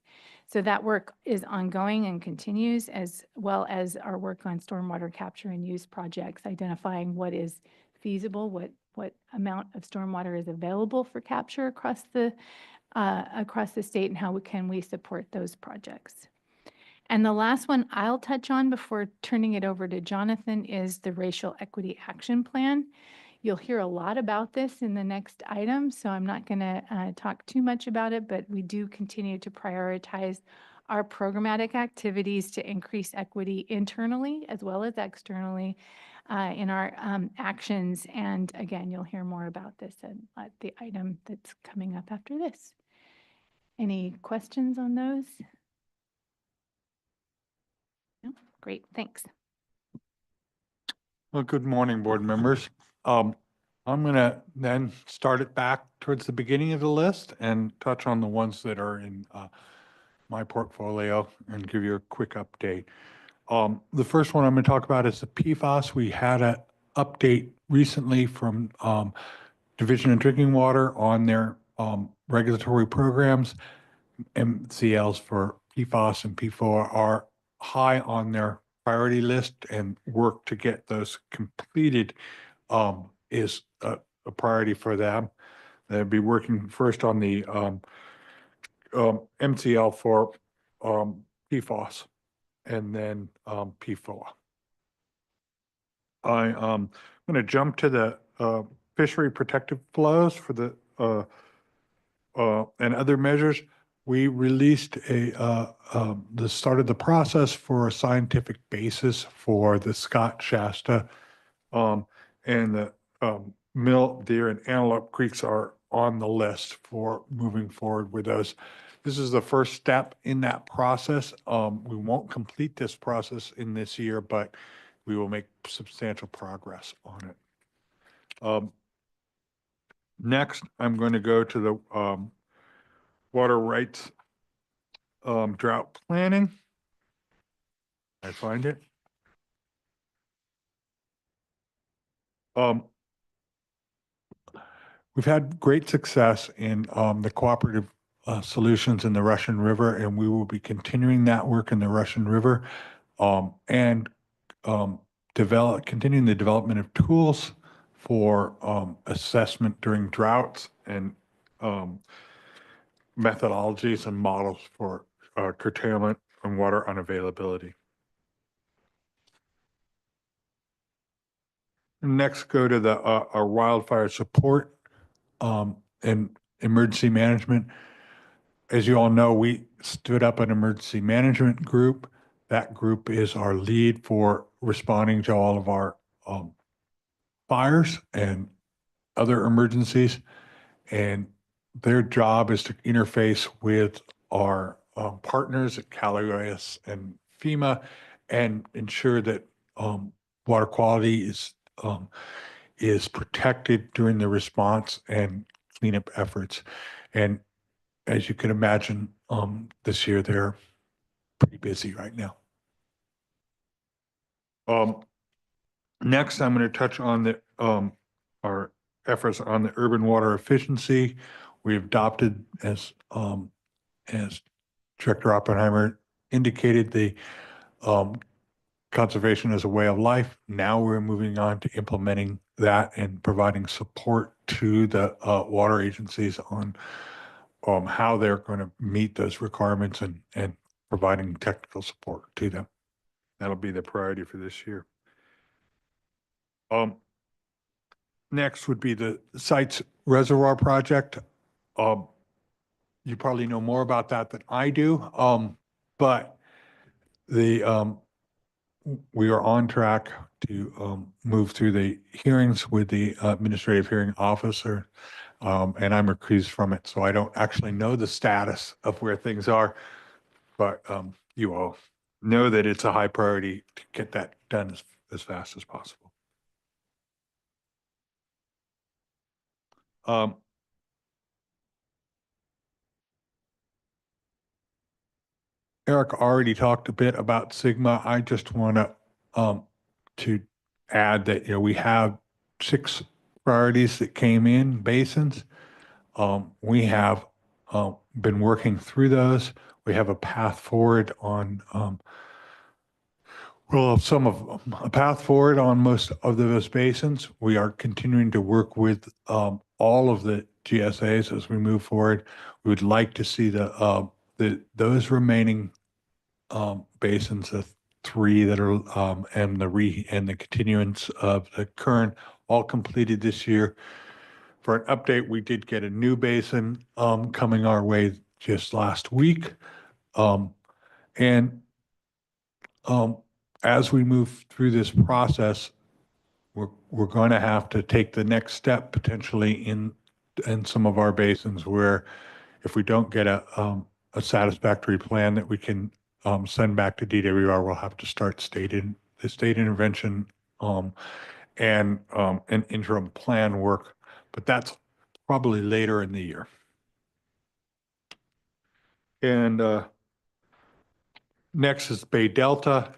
S11: So that work is ongoing and continues, as well as our work on stormwater capture and use projects, identifying what is feasible, what amount of stormwater is available for capture across the state, and how can we support those projects. And the last one I'll touch on before turning it over to Jonathan is the Racial Equity Action Plan. You'll hear a lot about this in the next item, so I'm not going to talk too much about it, but we do continue to prioritize our programmatic activities to increase equity internally as well as externally in our actions. And again, you'll hear more about this at the item that's coming up after this. Any questions on those? No? Great, thanks.
S12: Well, good morning, board members. I'm going to then start it back towards the beginning of the list and touch on the ones that are in my portfolio and give you a quick update. The first one I'm going to talk about is the PFAS. We had update recently from Division of Drinking Water on their regulatory programs. MCLs for PFAS and PFOA are high on their priority list, and work to get those completed is a priority for them. They'll be working first on the MCL for PFAS and then PFOA. I'm going to jump to the fishery protective flows for the and other measures. We released the start of the process for a scientific basis for the Scott Shasta and the Mill, Deer, and Antelope Creeks are on the list for moving forward with those. This is the first step in that process. We won't complete this process in this year, but we will make substantial progress on it. Next, I'm going to go to the water rights drought planning. I find it. We've had great success in the cooperative solutions in the Russian River, and we will be continuing that work in the Russian River and continuing the development of tools for assessment during droughts and methodologies and models for curtailment and water unavailability. Next, go to the our wildfire support and emergency management. As you all know, we stood up an emergency management group. That group is our lead for responding to all of our fires and other emergencies. And their job is to interface with our partners at Caligas and FEMA and ensure that water quality is protected during the response and cleanup efforts. And as you can imagine, this year they're pretty busy right now. Next, I'm going to touch on the our efforts on the urban water efficiency. We adopted, as Director Oppenheimer indicated, the conservation as a way of life. Now we're moving on to implementing that and providing support to the water agencies on how they're going to meet those requirements and providing technical support to them. That'll be the priority for this year. Next would be the Sites Reservoir Project. You probably know more about that than I do, but we are on track to move through the hearings with the administrative hearing officer, and I'm recused from it, so I don't actually know the status of where things are, but you all know that it's a high priority to get that done as fast as possible. Eric already talked a bit about Sigma. I just want to add that we have 6 priorities that came in basins. We have been working through those. We have a path forward on a path forward on most of those basins. We are continuing to work with all of the GSAs as we move forward. We would like to see those remaining basins, the 3 that are and the continuance of the current, all completed this year. For an update, we did get a new basin coming our way just last week, and as we move through this process, we're going to have to take the next step potentially in some of our basins where if we don't get a satisfactory plan that we can send back to DWR, we'll have to start the state intervention and an interim plan work, but that's probably later in the year. And next is Bay Delta.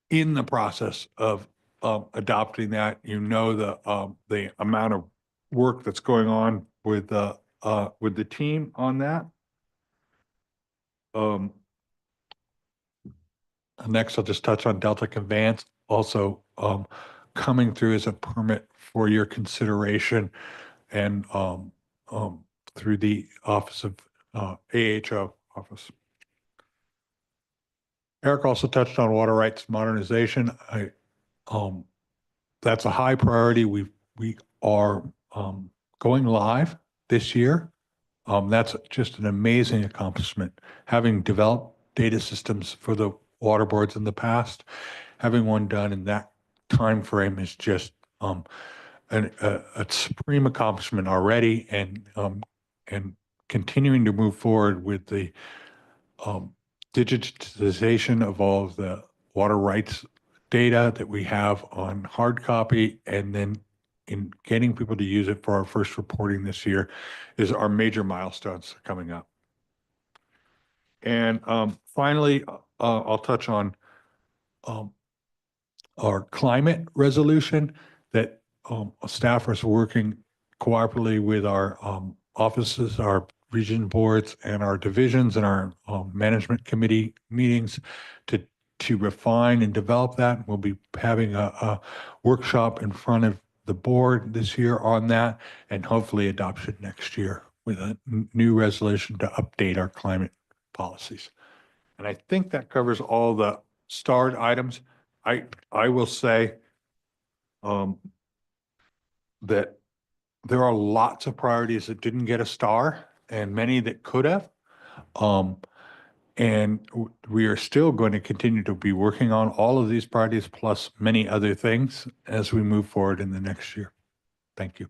S12: in the process of adopting that. You know the amount of work that's going on with the team on that. Next, I'll just touch on Delta Conveyance, also coming through as a permit for your consideration and through the Office of AHO office. Eric also touched on water rights modernization. That's a high priority. We are going live this year. That's just an amazing accomplishment. Having developed data systems for the water boards in the past, having one done in that time frame is just a supreme accomplishment already, and continuing to move forward with the digitization of all of the water rights data that we have on hard copy, and then in getting people to use it for our first reporting this year is our major milestones coming up. And finally, I'll touch on our climate resolution that staff is working cooperatively with our offices, our region boards, and our divisions and our management committee meetings to refine and develop that. We'll be having a workshop in front of the board this year on that, and hopefully adoption next year with a new resolution to update our climate policies. And I think that covers all the starred items. I will say that there are lots of priorities that didn't get a star and many that could have. And we are still going to continue to be working on all of these priorities plus many other things as we move forward in the next year. Thank you.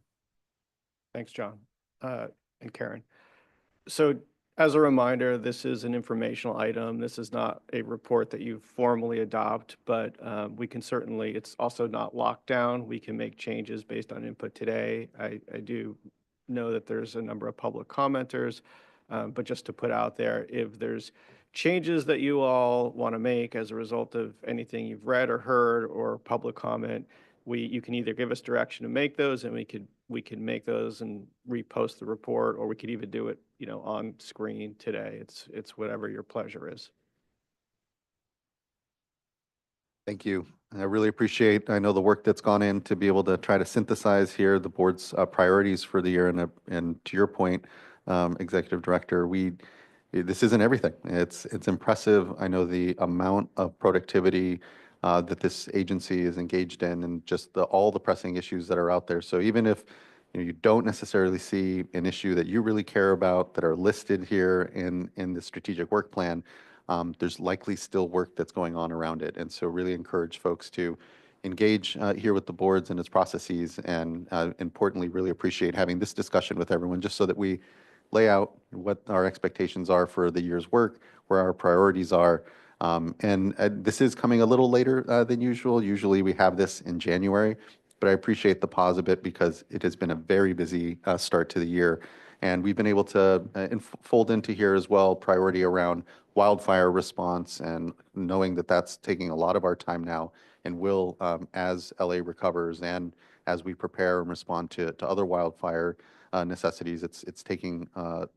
S10: Thanks, John and Karen. So as a reminder, this is an informational item. This is not a report that you formally adopt, but we can certainly, it's also not locked down. We can make changes based on input today. I do know that there's a number of public commenters, but just to put out there, if there's changes that you all want to make as a result of anything you've read or heard or public comment, you can either give us direction to make those, and we can make those and repost the report, or we could even do it, on screen today. It's whatever your pleasure is.
S1: Thank you. I really appreciate, I know the work that's gone in to be able to try to synthesize here the board's priorities for the year. And to your point, Executive Director, this isn't everything. It's impressive. I know the amount of productivity that this agency is engaged in, and just all the pressing issues that are out there. So even if you don't necessarily see an issue that you really care about that are listed here in the strategic work plan, there's likely still work that's going on around it. And so really encourage folks to engage here with the boards and its processes, and importantly, really appreciate having this discussion with everyone, just so that we lay out what our expectations are for the year's work, where our priorities are. And this is coming a little later than usual. Usually we have this in January, but I appreciate the pause a bit because it has been a very busy start to the year. And we've been able to fold into here as well priority around wildfire response, and knowing that that's taking a lot of our time now, and will as LA recovers and as we prepare and respond to other wildfire necessities. It's taking a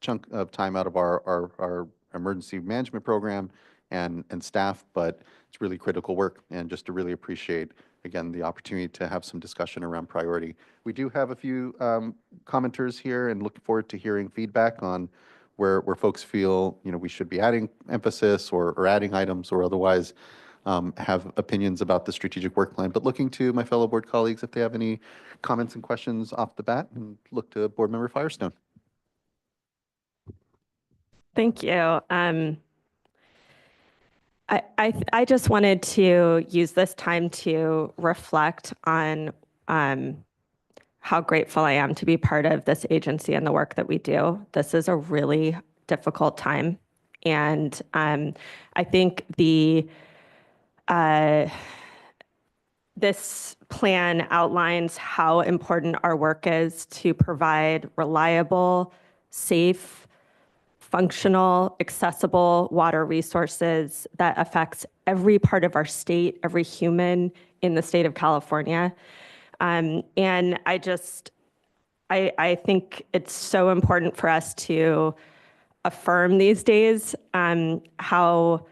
S1: chunk of time out of our emergency management program and staff, but it's really critical work. And just to really appreciate, again, the opportunity to have some discussion around priority. We do have a few commenters here, and looking forward to hearing feedback on where folks feel we should be adding emphasis or adding items, or otherwise have opinions about the strategic work plan. But looking to my fellow board colleagues if they have any comments and questions off the bat, and look to Board Member Firestone.
S13: Thank you. I just wanted to use this time to reflect on how grateful I am to be part of this agency and the work that we do. This is a really difficult time. And I think this plan outlines how important our work is to provide reliable, safe functional, accessible water resources that affects every part of our state, every human in the state of California. And I think it's so important for us to affirm these days how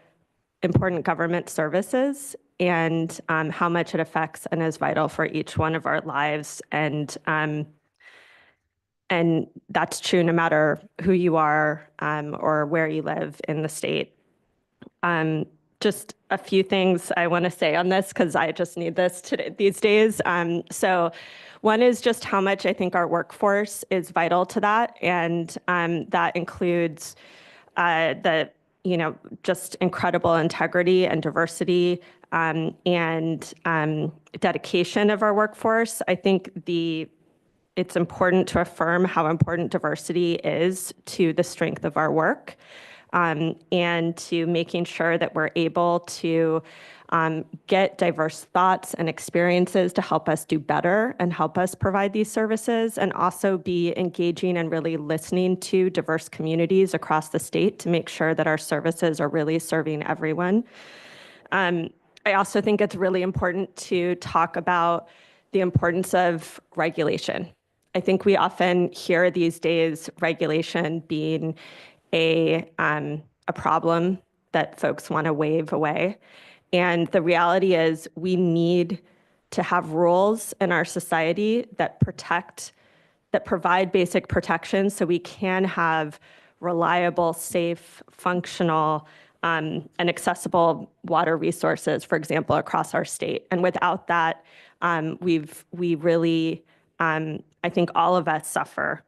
S13: important government service is and how much it affects and is vital for each one of our lives. And that's true no matter who you are or where you live in the state. Just a few things I want to say on this because I just need this these days. So one is just how much I think our workforce is vital to that. And that includes the just incredible integrity and diversity and dedication of our workforce. I think it's important to affirm how important diversity is to the strength of our work and to making sure that we're able to get diverse thoughts and experiences to help us do better and help us provide these services, and also be engaging and really listening to diverse communities across the state to make sure that our services are really serving everyone. I also think it's really important to talk about the importance of regulation. I think we often hear these days regulation being a problem that folks want to wave away. And the reality is we need to have rules in our society that provide basic protections so we can have reliable, safe, functional, and accessible water resources, for example, across our state. And without that, we really, I think all of us suffer.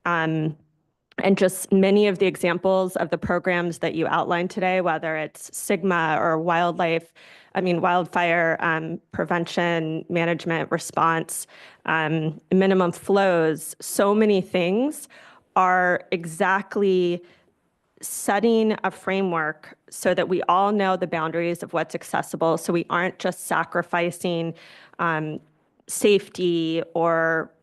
S13: And just many of the examples of the programs that you outlined today, whether it's SGMA or wildfire prevention, management, response, minimum flows, so many things are exactly setting a framework so that we all know the boundaries of what's accessible, so we aren't just sacrificing safety or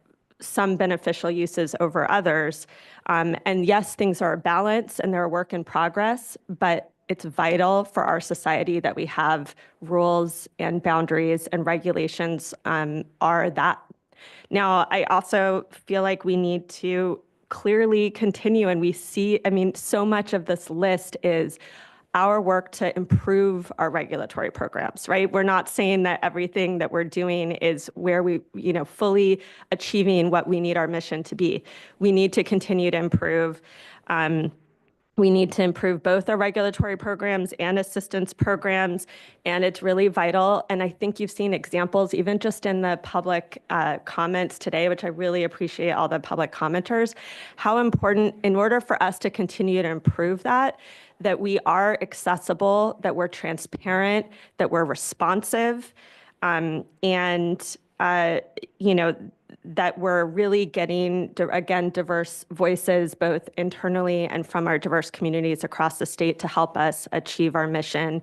S13: some beneficial uses over others. And yes, things are a balance and they're a work in progress, but it's vital for our society that we have rules and boundaries, and regulations are that. Now, I also feel like we need to clearly continue, and we see, so much of this list is our work to improve our regulatory programs, right? We're not saying that everything that we're doing is where we, fully achieving what we need our mission to be. We need to continue to improve. We need to improve both our regulatory programs and assistance programs, and it's really vital. And I think you've seen examples, even just in the public comments today, which I really appreciate all the public commenters, how important, in order for us to continue to improve that we are accessible, that we're transparent, that we're responsive, and that we're really getting, again, diverse voices, both internally and from our diverse communities across the state to help us achieve our mission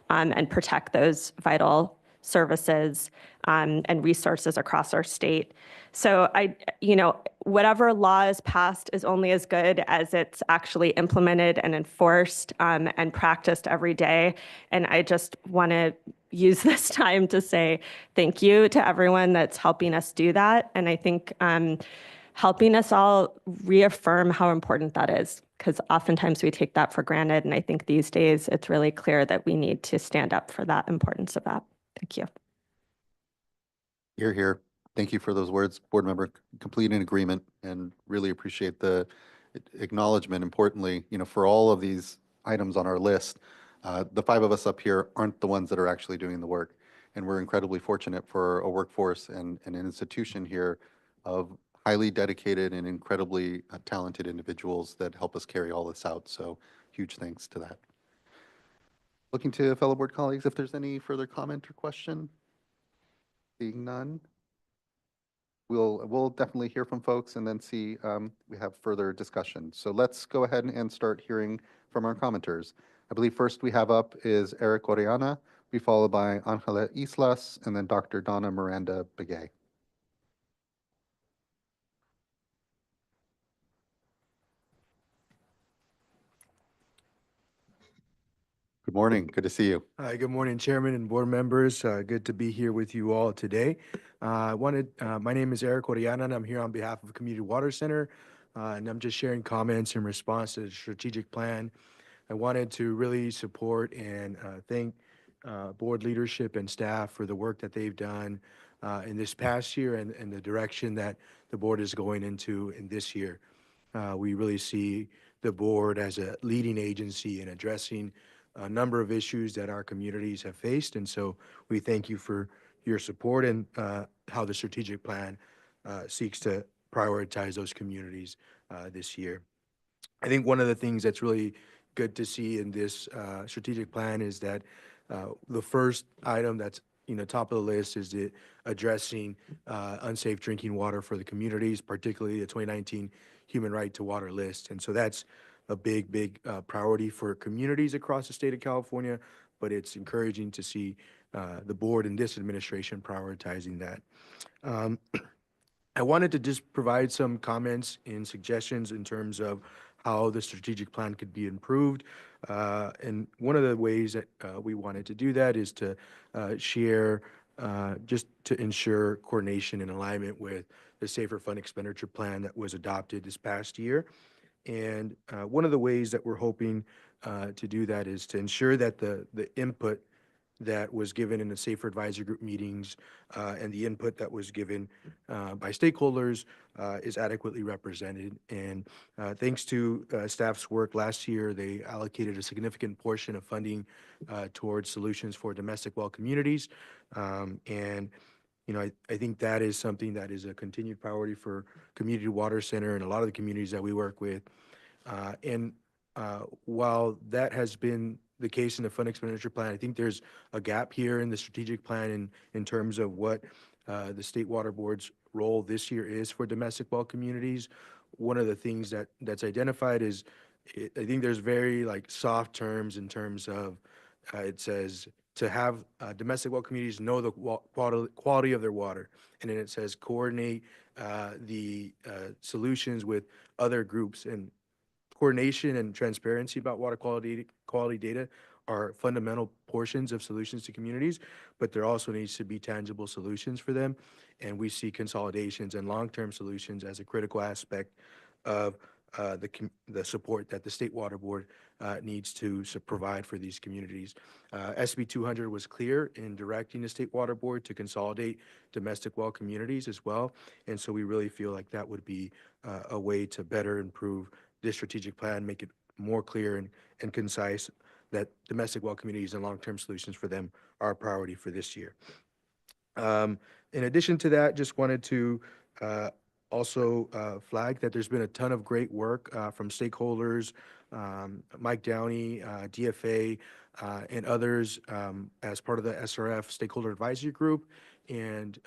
S13: and protect those vital services and resources across our state. So whatever law is passed is only as good as it's actually implemented and enforced and practiced every day. And I just want to use this time to say thank you to everyone that's helping us do that. And I think helping us all reaffirm how important that is, because oftentimes we take that for granted. And I think these days it's really clear that we need to stand up for that importance of that. Thank you.
S1: Hear, hear. Thank you for those words, board member. Complete in agreement, and really appreciate the acknowledgement. Importantly, for all of these items on our list, the five of us up here aren't the ones that are actually doing the work. And we're incredibly fortunate for a workforce and an institution here of highly dedicated and incredibly talented individuals that help us carry all this out. So huge thanks to that. Looking to fellow board colleagues, if there's any further comment or question. Seeing none. We'll definitely hear from folks and then see we have further discussion. So let's go ahead and start hearing from our commenters. I believe first we have up is Eric Oriana, be followed by Angela Islas, and then Dr. Donna Miranda Begay. Good morning. Good to see you.
S14: Hi, good morning, Chairman and board members. Good to be here with you all today. My name is Eric Oriana, and I'm here on behalf of Community Water Center, and I'm just sharing comments in response to the strategic plan. I wanted to really support and thank board leadership and staff for the work that they've done in this past year and the direction that the board is going into in this year. We really see the board as a leading agency in addressing a number of issues that our communities have faced. And so we thank you for your support and how the strategic plan seeks to prioritize those communities this year. I think one of the things that's really good to see in this strategic plan is that the first item that's top of the list is addressing unsafe drinking water for the communities, particularly the 2019 Human Right to Water list. And so that's a big priority for communities across the state of California, but it's encouraging to see the board and this administration prioritizing that. I wanted to just provide some comments and suggestions in terms of how the strategic plan could be improved. And one of the ways that we wanted to do that is to share, just to ensure coordination and alignment with the Safer Fund Expenditure Plan that was adopted this past year. And one of the ways that we're hoping to do that is to ensure that the input that was given in the Safer Advisory Group meetings and the input that was given by stakeholders is adequately represented. And thanks to staff's work last year, they allocated a significant portion of funding towards solutions for domestic well communities. And I think that is something that is a continued priority for Community Water Center and a lot of the communities that we work with. And while that has been the case in the fund expenditure plan, I think there's a gap here in the strategic plan in terms of what the State Water Board's role this year is for domestic well communities. One of the things that's identified is, I think there's very soft terms in terms of, it says to have domestic well communities know the quality of their water. And then it says coordinate the solutions with other groups. And coordination and transparency about water quality data are fundamental portions of solutions to communities, but there also needs to be tangible solutions for them. And we see consolidations and long-term solutions as a critical aspect of the support that the State Water Board needs to provide for these communities. SB 200 was clear in directing the State Water Board to consolidate domestic well communities as well. And so we really feel like that would be a way to better improve this strategic plan, make it more clear and concise that domestic well communities and long-term solutions for them are a priority for this year. In addition to that, just wanted to also flag that there's been a ton of great work from stakeholders, Mike Downey, DFA, and others as part of the SRF Stakeholder Advisory Group. And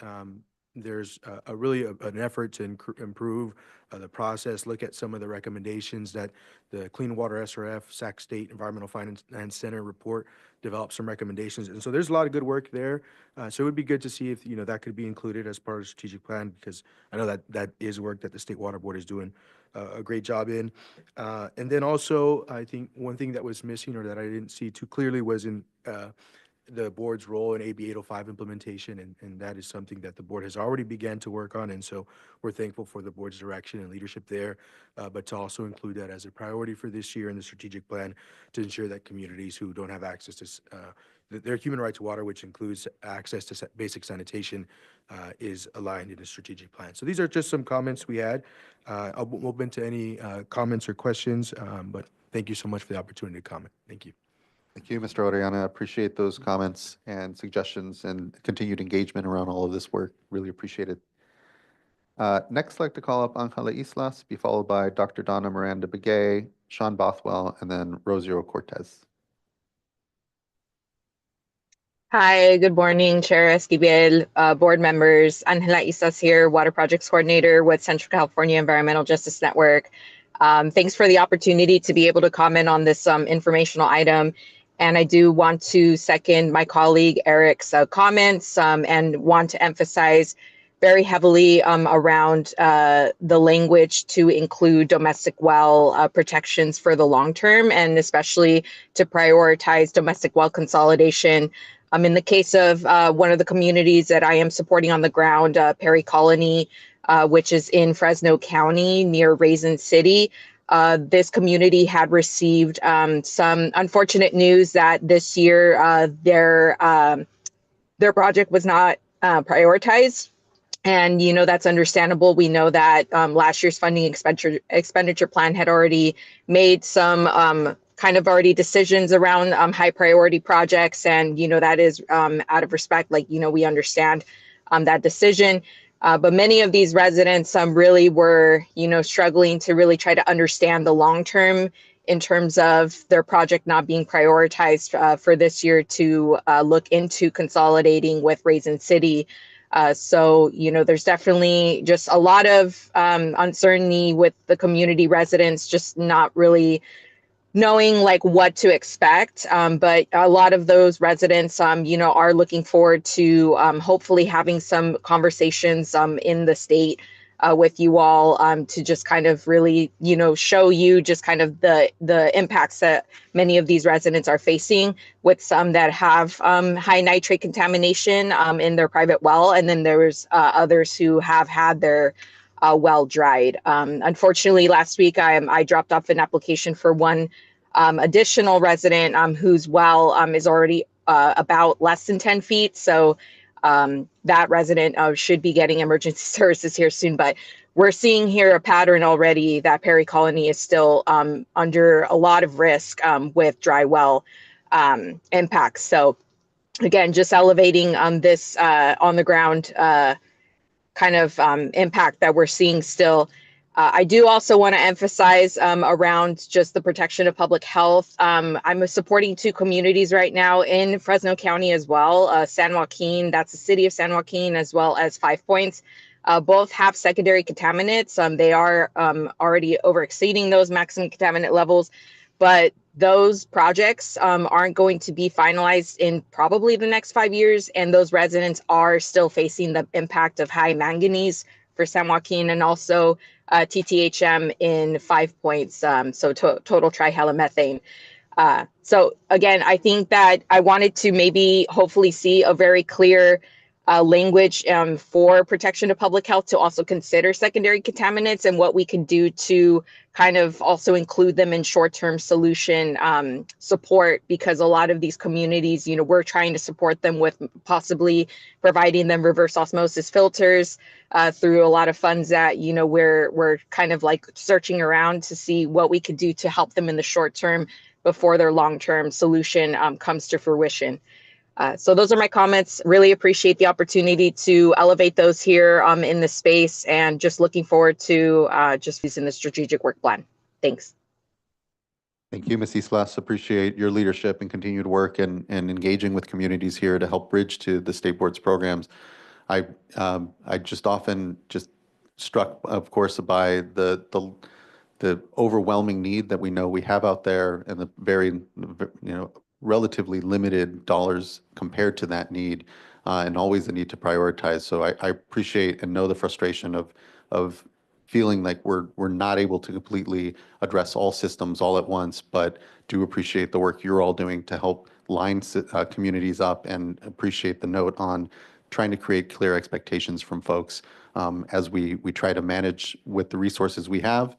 S14: there's really an effort to improve the process, look at some of the recommendations that the Clean Water SRF, Sac State Environmental Finance Center report developed some recommendations. And so there's a lot of good work there. So it would be good to see if, that could be included as part of the strategic plan, because I know that is work that the State Water Board is doing a great job in. And then also, I think one thing that was missing or that I didn't see too clearly was in the board's role in AB 805 implementation, and that is something that the board has already began to work on, and so we're thankful for the board's direction and leadership there, but to also include that as a priority for this year in the strategic plan to ensure that communities who don't have access to their human right to water, which includes access to basic sanitation, is aligned in the strategic plan. So these are just some comments we had. I'll open to any comments or questions, but thank you so much for the opportunity to comment. Thank you.
S1: Thank you, Mr. Oriana. I appreciate those comments and suggestions and continued engagement around all of this work. Really appreciate it. Next, I'd like to call up Angela Islas, be followed by Dr. Donna Miranda Begay, Sean Bothwell, and then Rosio Cortez.
S15: Hi, good morning, Chair Esquivel, board members. Angela Islas here, Water Projects Coordinator with Central California Environmental Justice Network. Thanks for the opportunity to be able to comment on this informational item. And I do want to second my colleague Eric's comments and want to emphasize very heavily around the language to include domestic well protections for the long term, and especially to prioritize domestic well consolidation. In the case of one of the communities that I am supporting on the ground, Perry Colony, which is in Fresno County near Raisin City, this community had received some unfortunate news that this year their project was not prioritized. And, you know, that's understandable. We know that last year's funding expenditure plan had already made some kind of already decisions around high priority projects. And, you know, that is out of respect, like, you know, we understand that decision. But many of these residents really were, you know, struggling to really try to understand the long term in terms of their project not being prioritized for this year to look into consolidating with Raisin City. So, you know, there's definitely just a lot of uncertainty with the community residents, just not really knowing like what to expect. But a lot of those residents, you know, are looking forward to hopefully having some conversations in the state with you all to just kind of really, you know, show you just kind of the impacts that many of these residents are facing, with some that have high nitrate contamination in their private well. And then there's others who have had their well dried. Unfortunately, last week I dropped off an application for one additional resident whose well is already about less than 10 feet. So that resident should be getting emergency services here soon. But we're seeing here a pattern already that Perry Colony is still under a lot of risk with dry well impacts. So again, just elevating this on the ground kind of impact that we're seeing still. I do also want to emphasize around just the protection of public health. I'm supporting two communities right now in Fresno County as well. San Joaquin, that's the city of San Joaquin, as well as Five Points. Both have secondary contaminants. They are already over exceeding those maximum contaminant levels, but those projects aren't going to be finalized in probably the next 5 years. And those residents are still facing the impact of high manganese for San Joaquin, and also TTHM in 5 Points, so total trihalomethane. So again, I think that I wanted to maybe hopefully see a very clear language for protection of public health to also consider secondary contaminants and what we can do to kind of also include them in short-term solution support, because a lot of these communities, you know, we're trying to support them with possibly providing them reverse osmosis filters through a lot of funds that, you know, we're kind of like searching around to see what we could do to help them in the short term before their long-term solution comes to fruition. So those are my comments. Really appreciate the opportunity to elevate those here in the space, and just looking forward to just using the strategic work plan. Thanks.
S1: Thank you, Ms. Islas. Appreciate your leadership and continued work and engaging with communities here to help bridge to the state board's programs. I just often just struck, of course, by the overwhelming need that we know we have out there, and the very, you know, relatively limited dollars compared to that need, and always the need to prioritize. So I appreciate and know the frustration of feeling like we're not able to completely address all systems all at once, but do appreciate the work you're all doing to help line communities up, and appreciate the note on trying to create clear expectations from folks as we try to manage with the resources we have,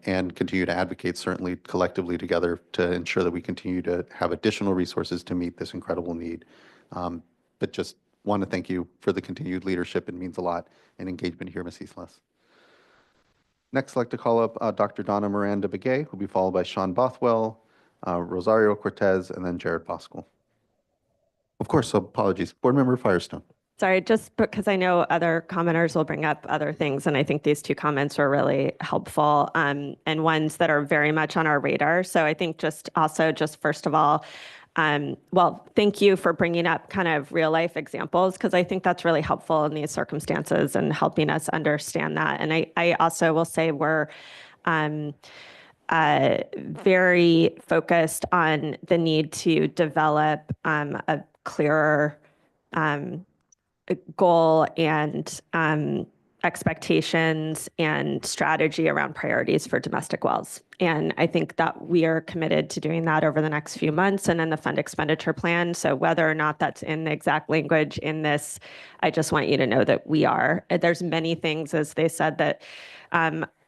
S1: and continue to advocate certainly collectively together to ensure that we continue to have additional resources to meet this incredible need. But just want to thank you for the continued leadership. It means a lot, and engagement here, Ms. Islas. Next, I'd like to call up Dr. Donna Miranda Begay, who will be followed by Sean Bothwell, Rosario Cortez, and then Jared Pascal. Of course, so apologies. Board Member Firestone.
S13: Sorry, just because I know other commenters will bring up other things, and I think these two comments were really helpful, and ones that are very much on our radar. So I think just first of all, well, thank you for bringing up kind of real life examples, because I think that's really helpful in these circumstances and helping us understand that. And I also will say we're very focused on the need to develop a clearer goal and expectations and strategy around priorities for domestic wells. And I think that we are committed to doing that over the next few months and in the fund expenditure plan. So whether or not that's in the exact language in this, I just want you to know that we are. There's many things, as they said, that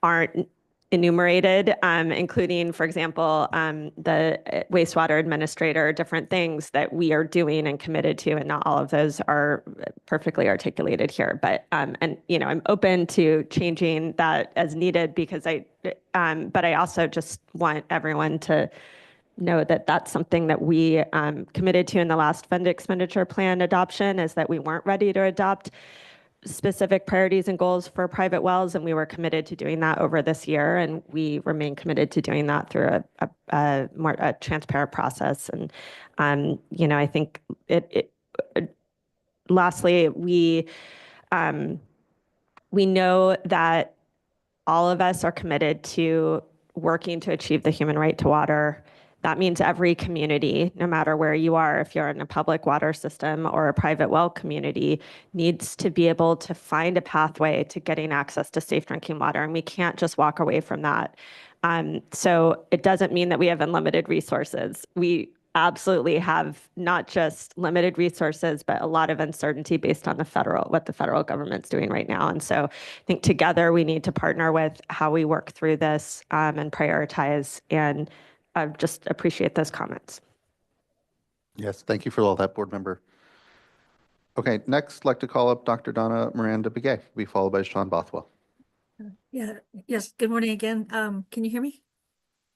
S13: aren't enumerated, including, for example, the wastewater administrator, different things that we are doing and committed to, and not all of those are perfectly articulated here. But and I'm open to changing that as needed because but I also just want everyone to know that that's something that we committed to in the last fund expenditure plan adoption, is that we weren't ready to adopt specific priorities and goals for private wells, and we were committed to doing that over this year, and we remain committed to doing that through a more transparent process. And I think lastly, we know that all of us are committed to working to achieve the human right to water. That means every community, no matter where you are, if you're in a public water system or a private well community, needs to be able to find a pathway to getting access to safe drinking water. And we can't just walk away from that. So it doesn't mean that we have unlimited resources. We absolutely have not just limited resources, but a lot of uncertainty based on what the federal government's doing right now. And so I think together we need to partner with how we work through this and prioritize. And I just appreciate those comments.
S1: Yes, thank you for all that, board member. Okay, next, I'd like to call up Dr. Donna Miranda Begay, be followed by Sean Bothwell.
S4: Yes, good morning again. Can you hear me?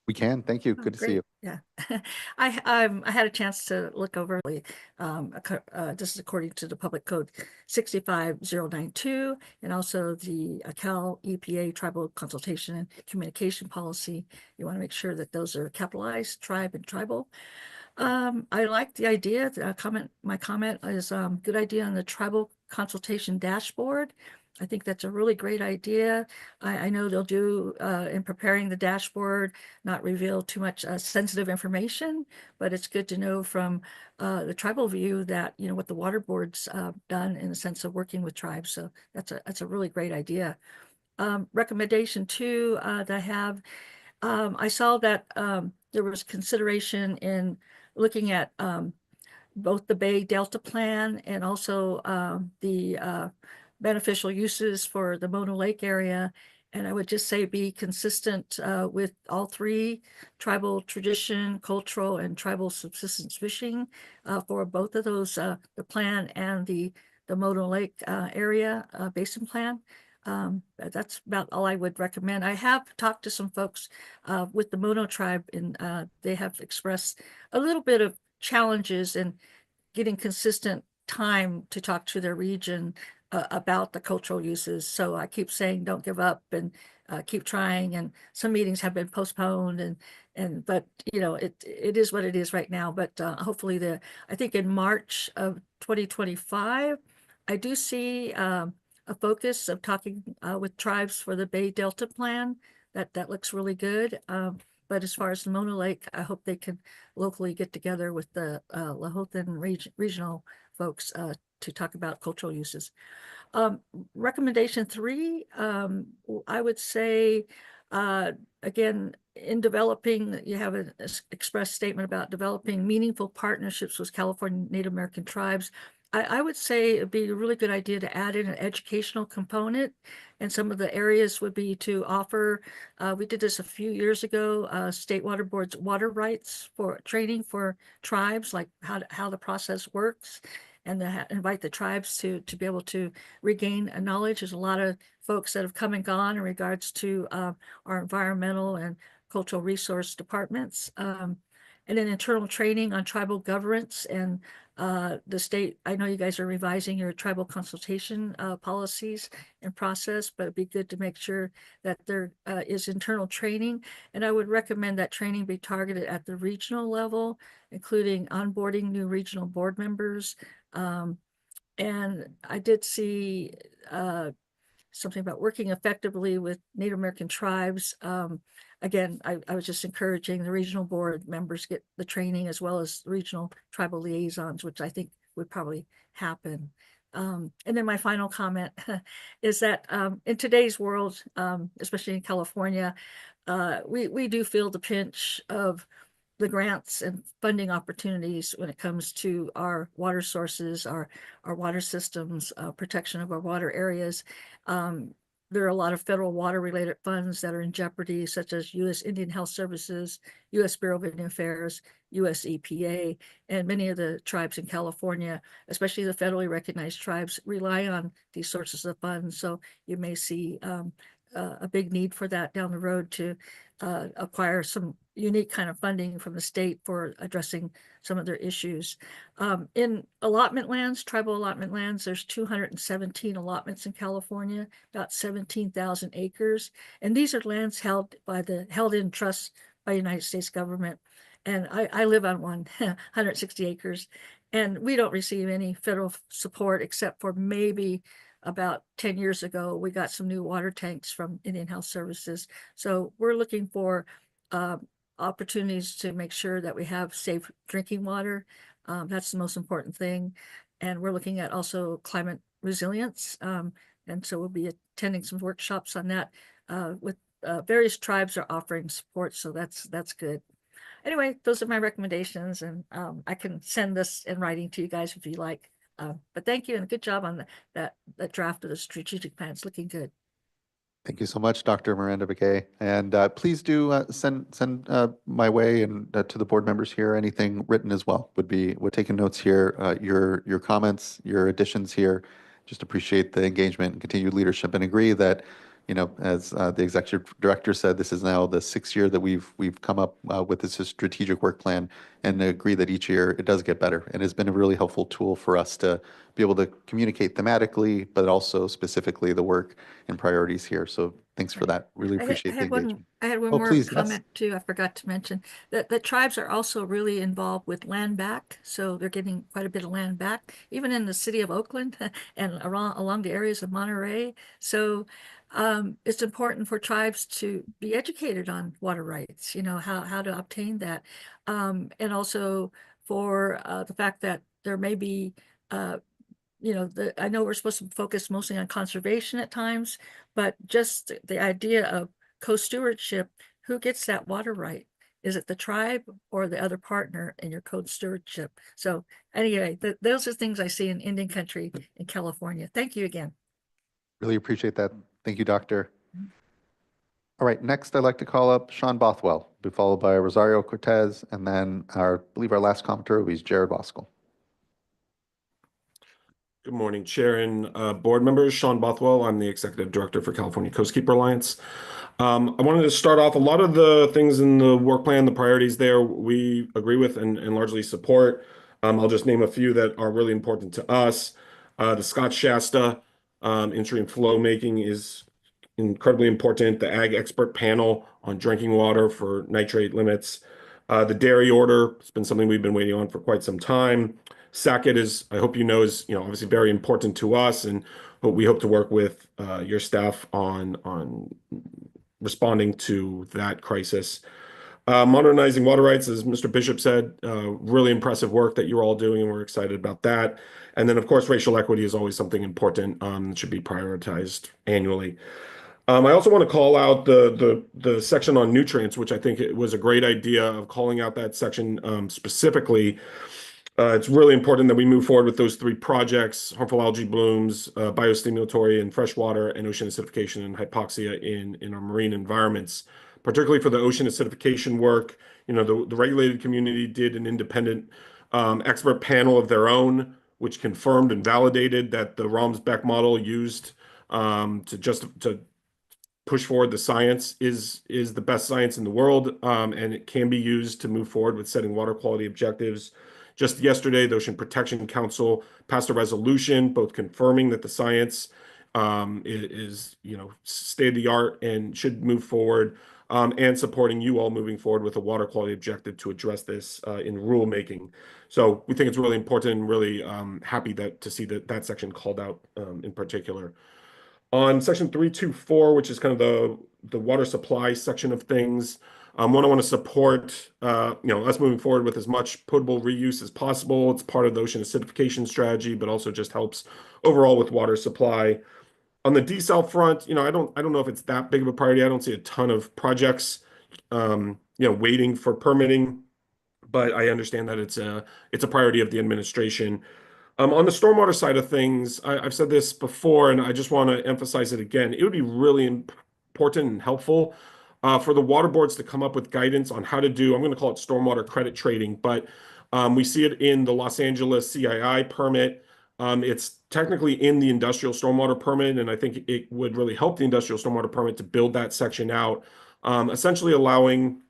S1: We can, thank you.
S4: Oh,
S1: Good to see
S4: great.
S1: you.
S4: Yeah, I had a chance to look over this is according to the Public Code 65092 and also the Cal EPA Tribal Consultation and Communication Policy. You want to make sure that those are capitalized, tribe and tribal. I like the idea. My comment is good idea on the tribal consultation dashboard. I think that's a really great idea. I know they'll do in preparing the dashboard, not reveal too much sensitive information, but it's good to know from the tribal view that, what the water board's done in the sense of working with tribes. So that's a really great idea. Recommendation 2 that I have, I saw that there was consideration in looking at both the Bay Delta Plan and also the beneficial uses for the Mono Lake area. And I would just say be consistent with all 3, tribal tradition, cultural, and tribal subsistence fishing for both of those, the plan and the Mono Lake area basin plan. That's about all I would recommend. I have talked to some folks with the Mono tribe, and they have expressed a little bit of challenges in getting consistent time to talk to their region about the cultural uses. So I keep saying, don't give up and keep trying. And some meetings have been postponed but it is what it is right now. But hopefully I think in March of 2025, I do see a focus of talking with tribes for the Bay Delta Plan. That looks really good. But as far as the Mono Lake, I hope they can locally get together with the Lahothan regional folks to talk about cultural uses. Recommendation 3, I would say, again, in developing, you have an express statement about developing meaningful partnerships with California Native American tribes. I would say it'd be a really good idea to add in an educational component, and some of the areas would be to offer, we did this a few years ago, State Water Board's water rights for training for tribes, like how the process works, and invite the tribes to be able to regain knowledge. There's a lot of folks that have come and gone in regards to our environmental and cultural resource departments. And then internal training on tribal governance and the state. I know you guys are revising your tribal consultation policies and process, but it'd be good to make sure that there is internal training. And I would recommend that training be targeted at the regional level, including onboarding new regional board members. And I did see something about working effectively with Native American tribes. Again, I was just encouraging the regional board members get the training as well as regional tribal liaisons, which I think would probably happen. And then my final comment is that in today's world, especially in California, we do feel the pinch of the grants and funding opportunities when it comes to our water sources, our water systems, protection of our water areas. There are a lot of federal water related funds that are in jeopardy, such as U.S. Indian Health Services, U.S. Bureau of Indian Affairs, U.S. EPA, and many of the tribes in California, especially the federally recognized tribes, rely on these sources of funds. So you may see a big need for that down the road to acquire some unique kind of funding from the state for addressing some of their issues. In allotment lands, tribal allotment lands, there's 217 allotments in California, about 17,000 acres. And these are lands held in trust by the United States government. And I live on one, 160 acres. And we don't receive any federal support except for maybe about 10 years ago, we got some new water tanks from Indian Health Services. So we're looking for opportunities to make sure that we have safe drinking water. That's the most important thing. And we're looking at also climate resilience. And so we'll be attending some workshops on that with various tribes are offering support. So that's good. Anyway, those are my recommendations, and I can send this in writing to you guys if you like. But thank you and good job on that draft of the strategic plan. It's looking good.
S1: Thank you so much, Dr. Miranda McKay. And please do send my way and to the board members here anything written as well. We're taking notes here. Your comments, your additions here. Just appreciate the engagement and continued leadership, and agree that, as the executive director said, this is now the 6th year that we've come up with this strategic work plan, and agree that each year it does get better, and has been a really helpful tool for us to be able to communicate thematically, but also specifically the work and priorities here. So thanks for that. Really appreciate the engagement.
S4: I had one
S1: Oh,
S4: more
S1: please, yes.
S4: comment too. I forgot to mention that the tribes are also really involved with land back. So they're getting quite a bit of land back, even in the city of Oakland and along the areas of Monterey. So it's important for tribes to be educated on water rights, how to obtain that. And also for the fact that there may be I know we're supposed to focus mostly on conservation at times, but just the idea of co-stewardship, who gets that water right? Is it the tribe or the other partner in your co-stewardship? So anyway, those are things I see in Indian country in California. Thank you again.
S1: Really appreciate that. Thank you, Doctor. All right, next I'd like to call up Sean Bothwell, be followed by Rosario Cortez, and then I believe our last commenter will be Jared Waskell.
S16: Good morning, Chair and board members. Sean Bothwell. I'm the Executive Director for California Coastkeeper Alliance. I wanted to start off, a lot of the things in the work plan, the priorities there, we agree with and largely support. I'll just name a few that are really important to us. The Scotch Shasta in-stream flow making is incredibly important. The Ag Expert Panel on drinking water for nitrate limits. The dairy order has been something we've been waiting on for quite some time. SACIT is, I hope is obviously very important to us, and we hope to work with your staff on responding to that crisis. Modernizing water rights, as Mr. Bishop said, really impressive work that you're all doing, and we're excited about that. And then, of course, racial equity is always something important that should be prioritized annually. I also want to call out the section on nutrients, which I think it was a great idea of calling out that section specifically. It's really important that we move forward with those 3 projects: harmful algae blooms, biostimulatory in freshwater, and ocean acidification and hypoxia in our marine environments. Particularly for the ocean acidification work, the regulated community did an independent expert panel of their own, which confirmed and validated that the Romsbeck model used to push forward the science is the best science in the world, and it can be used to move forward with setting water quality objectives. Just yesterday, the Ocean Protection Council passed a resolution, both confirming that the science is state of the art and should move forward, and supporting you all moving forward with a water quality objective to address this in rulemaking. So we think it's really important, and really happy to see that section called out in particular. On section 324, which is kind of the water supply section of things, One, I want to support, us moving forward with as much potable reuse as possible. It's part of the ocean acidification strategy, but also just helps overall with water supply. On the desal front, I don't know if it's that big of a priority. I don't see a ton of projects, waiting for permitting, but I understand that it's a priority of the administration. On the stormwater side of things, I've said this before, and I just want to emphasize it again. It would be really important and helpful for the water boards to come up with guidance on how to do, I'm going to call it stormwater credit trading, but we see it in the Los Angeles CII permit. It's technically in the industrial stormwater permit, and I think it would really help the industrial stormwater permit to build that section out, essentially allowing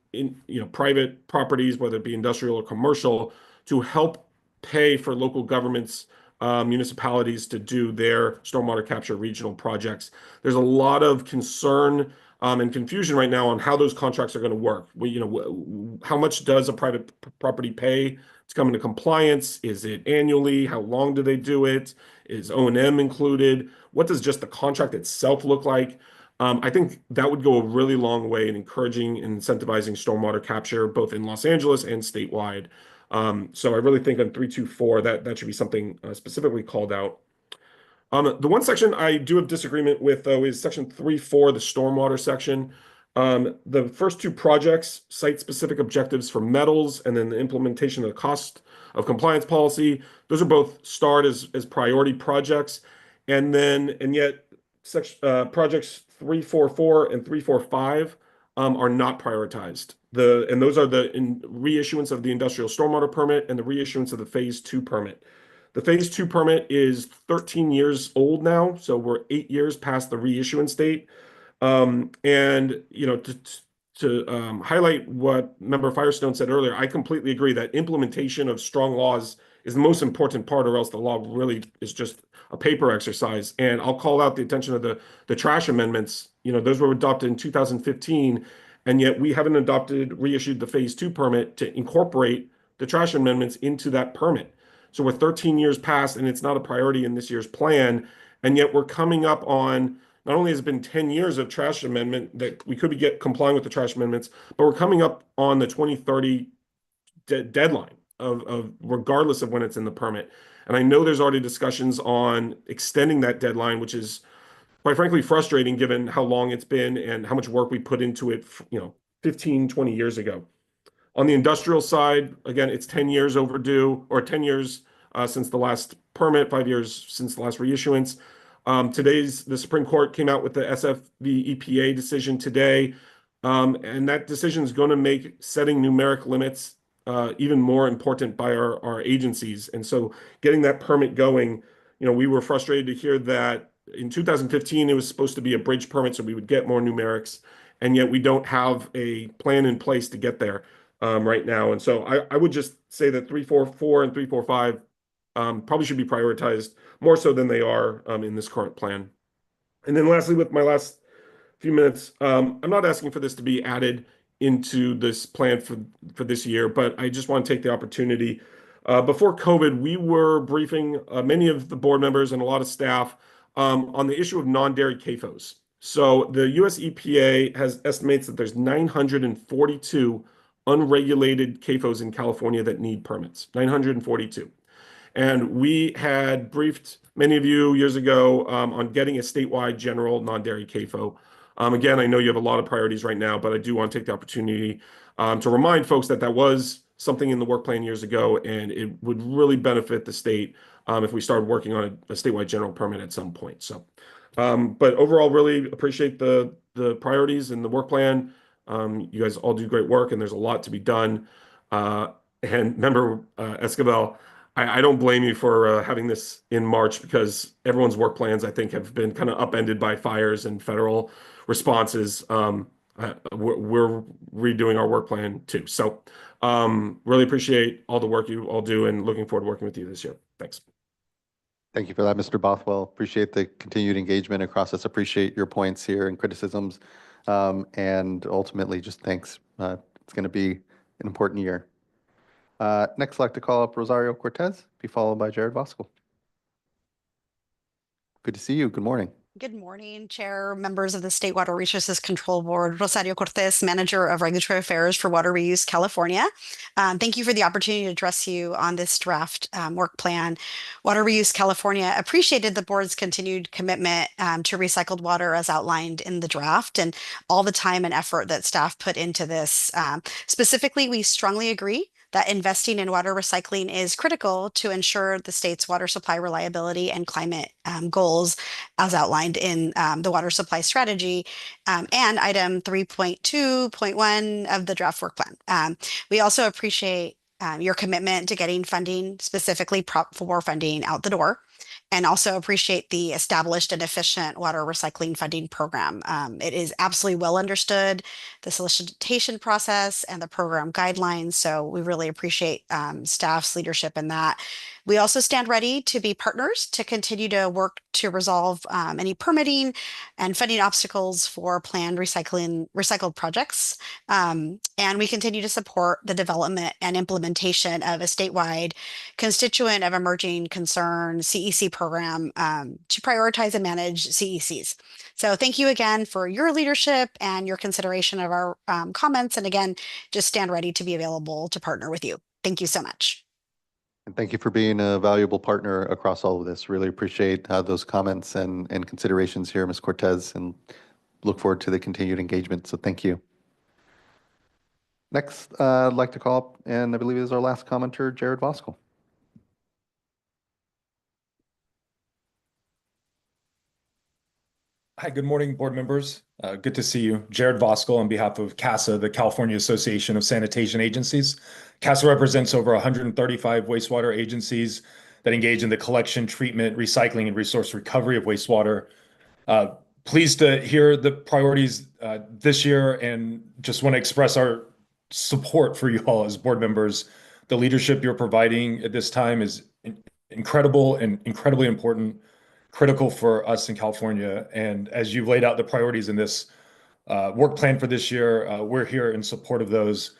S16: private properties, whether it be industrial or commercial, to help pay for local governments, municipalities to do their stormwater capture regional projects. There's a lot of concern and confusion right now on how those contracts are going to work. How much does a private property pay to come into compliance? Is it annually? How long do they do it? Is O&M included? What does just the contract itself look like? I think that would go a really long way in encouraging and incentivizing stormwater capture, both in Los Angeles and statewide. So I really think on 324, that should be something specifically called out. The one section I do have disagreement with, though, is section 3.4, the stormwater section. The first two projects, site-specific objectives for metals, and then the implementation of the cost of compliance policy, those are both starred as priority projects. And yet projects 3.4.4 and 3.4.5 are not prioritized. And those are the reissuance of the industrial stormwater permit and the reissuance of the phase 2 permit. The phase 2 permit is 13 years old now, so we're 8 years past the reissuance date. To highlight what Member Firestone said earlier, I completely agree that implementation of strong laws is the most important part, or else the law really is just a paper exercise. And I'll call out the attention of the trash amendments. Those were adopted in 2015, and yet we haven't reissued the phase 2 permit to incorporate the trash amendments into that permit. So we're 13 years past, and it's not a priority in this year's plan. And yet we're coming up on, not only has it been 10 years of trash amendment that we could be complying with the trash amendments, but we're coming up on the 2030 deadline of regardless of when it's in the permit. And I know there's already discussions on extending that deadline, which is quite frankly frustrating given how long it's been and how much work we put into it, 15, 20 years ago. On the industrial side, again, it's 10 years overdue, or 10 years since the last permit, 5 years since the last reissuance. The Supreme Court came out with the SFV EPA decision today, and that decision is going to make setting numeric limits even more important by our agencies. And so getting that permit going, we were frustrated to hear that in 2015, it was supposed to be a bridge permit, so we would get more numerics, and yet we don't have a plan in place to get there right now. And so I would just say that 3.4.4 and 3.4.5 probably should be prioritized more so than they are in this current plan. And then lastly, with my last few minutes, I'm not asking for this to be added into this plan for this year, but I just want to take the opportunity. Before COVID, we were briefing many of the board members and a lot of staff on the issue of non-dairy CAFOs. So the US EPA estimates that there's 942 unregulated CAFOs in California that need permits, 942. And we had briefed many of you years ago on getting a statewide general non-dairy CAFO. Again, I know you have a lot of priorities right now, but I do want to take the opportunity to remind folks that was something in the work plan years ago, and it would really benefit the state if we started working on a statewide general permit at some point. So, but overall, really appreciate the priorities and the work plan. You guys all do great work, and there's a lot to be done. And Member Esquivel, I don't blame you for having this in March, because everyone's work plans, I think, have been kind of upended by fires and federal responses. We're redoing our work plan too. So really appreciate all the work you all do, and looking forward to working with you this year. Thanks.
S1: Thank you for that, Mr. Bothwell. Appreciate the continued engagement across us. Appreciate your points here and criticisms. And ultimately, just thanks. It's going to be an important year. Next, I'd like to call up Rosario Cortez, be followed by Jared Voskel. Good to see you. Good morning.
S17: Good morning, Chair, members of the State Water Resources Control Board. Rosario Cortez, Manager of Regulatory Affairs for Water Reuse California. Thank you for the opportunity to address you on this draft work plan. Water Reuse California appreciated the board's continued commitment to recycled water as outlined in the draft and all the time and effort that staff put into this. Specifically, we strongly agree that investing in water recycling is critical to ensure the state's water supply reliability and climate goals as outlined in the water supply strategy and item 3.2.1 of the draft work plan. We also appreciate your commitment to getting funding, specifically Prop 4 funding, out the door, and also appreciate the established and efficient water recycling funding program. It is absolutely well understood, the solicitation process and the program guidelines. So we really appreciate staff's leadership in that. We also stand ready to be partners to continue to work to resolve any permitting and funding obstacles for planned recycled projects. And we continue to support the development and implementation of a statewide constituent of emerging concern CEC program to prioritize and manage CECs. So thank you again for your leadership and your consideration of our comments. And again, just stand ready to be available to partner with you. Thank you so much.
S1: And thank you for being a valuable partner across all of this. Really appreciate those comments and considerations here, Ms. Cortez, and look forward to the continued engagement. So thank you. Next, I'd like to call up, and I believe it is our last commenter, Jared Voskel.
S18: Hi, good morning, board members. Good to see you. Jared Voskel on behalf of CASA, the California Association of Sanitation Agencies. CASA represents over 135 wastewater agencies that engage in the collection, treatment, recycling, and resource recovery of wastewater. Pleased to hear the priorities this year and just want to express our support for you all as board members. The leadership you're providing at this time is incredible and incredibly important, critical for us in California. And as you've laid out the priorities in this work plan for this year, we're here in support of those.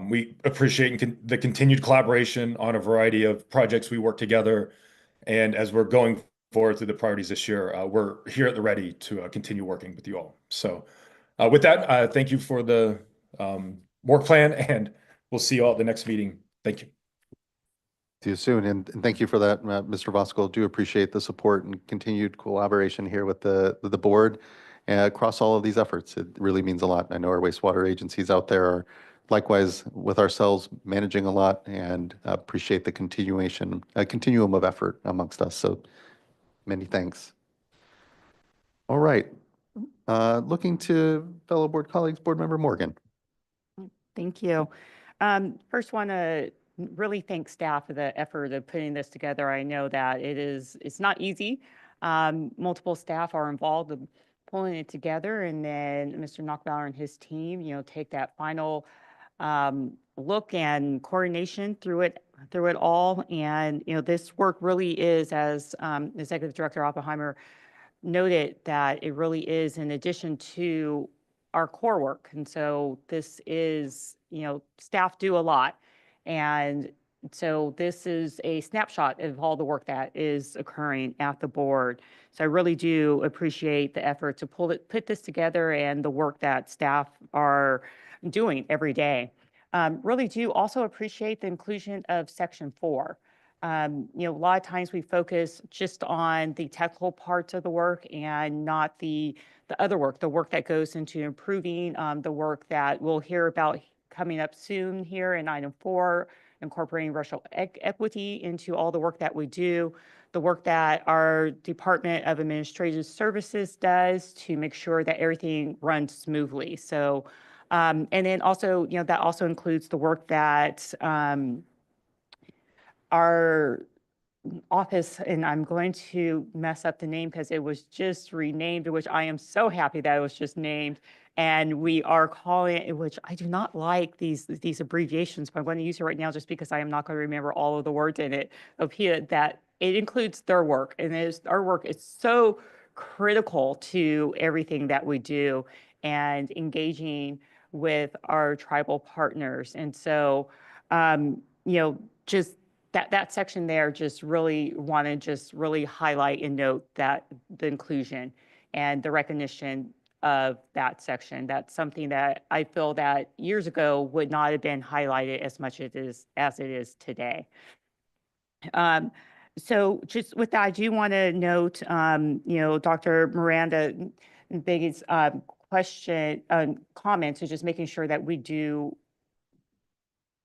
S18: We appreciate the continued collaboration on a variety of projects we work together. And as we're going forward through the priorities this year, we're here at the ready to continue working with you all. So with that, thank you for the work plan, and we'll see you all at the next meeting. Thank you.
S1: See you soon, and thank you for that, Mr. Voskel. Do appreciate the support and continued collaboration here with the board across all of these efforts. It really means a lot. I know our wastewater agencies out there are likewise with ourselves managing a lot, and appreciate the continuum of effort amongst us. So many thanks. All right, looking to fellow board colleagues, Board Member Morgan.
S7: Thank you. First, want to really thank staff for the effort of putting this together. I know that it's not easy. Multiple staff are involved in pulling it together, and then Mr. Knockbauer and his team, take that final look and coordination through it all. And this work really is, as Executive Director Oppenheimer noted, that it really is in addition to our core work. And so this is, staff do a lot. And so this is a snapshot of all the work that is occurring at the board. So I really do appreciate the effort to put this together and the work that staff are doing every day. Really do also appreciate the inclusion of Section 4. A lot of times we focus just on the technical parts of the work and not the other work, the work that goes into improving, the work that we'll hear about coming up soon here in item 4, incorporating racial equity into all the work that we do, the work that our Department of Administrative Services does to make sure that everything runs smoothly. So, and then also, that also includes the work that our office, and I'm going to mess up the name because it was just renamed, which I am so happy that it was just named. And we are calling it, which I do not like these abbreviations, but I'm going to use it right now just because I am not going to remember all of the words in it. That it includes their work, and our work is so critical to everything that we do and engaging with our tribal partners. And so, just that section there just really want to just really highlight and note that the inclusion and the recognition of that section. That's something that I feel that years ago would not have been highlighted as much as it is today. So just with that, I do want to note, Dr. Miranda Biggie's comments, so just making sure that we do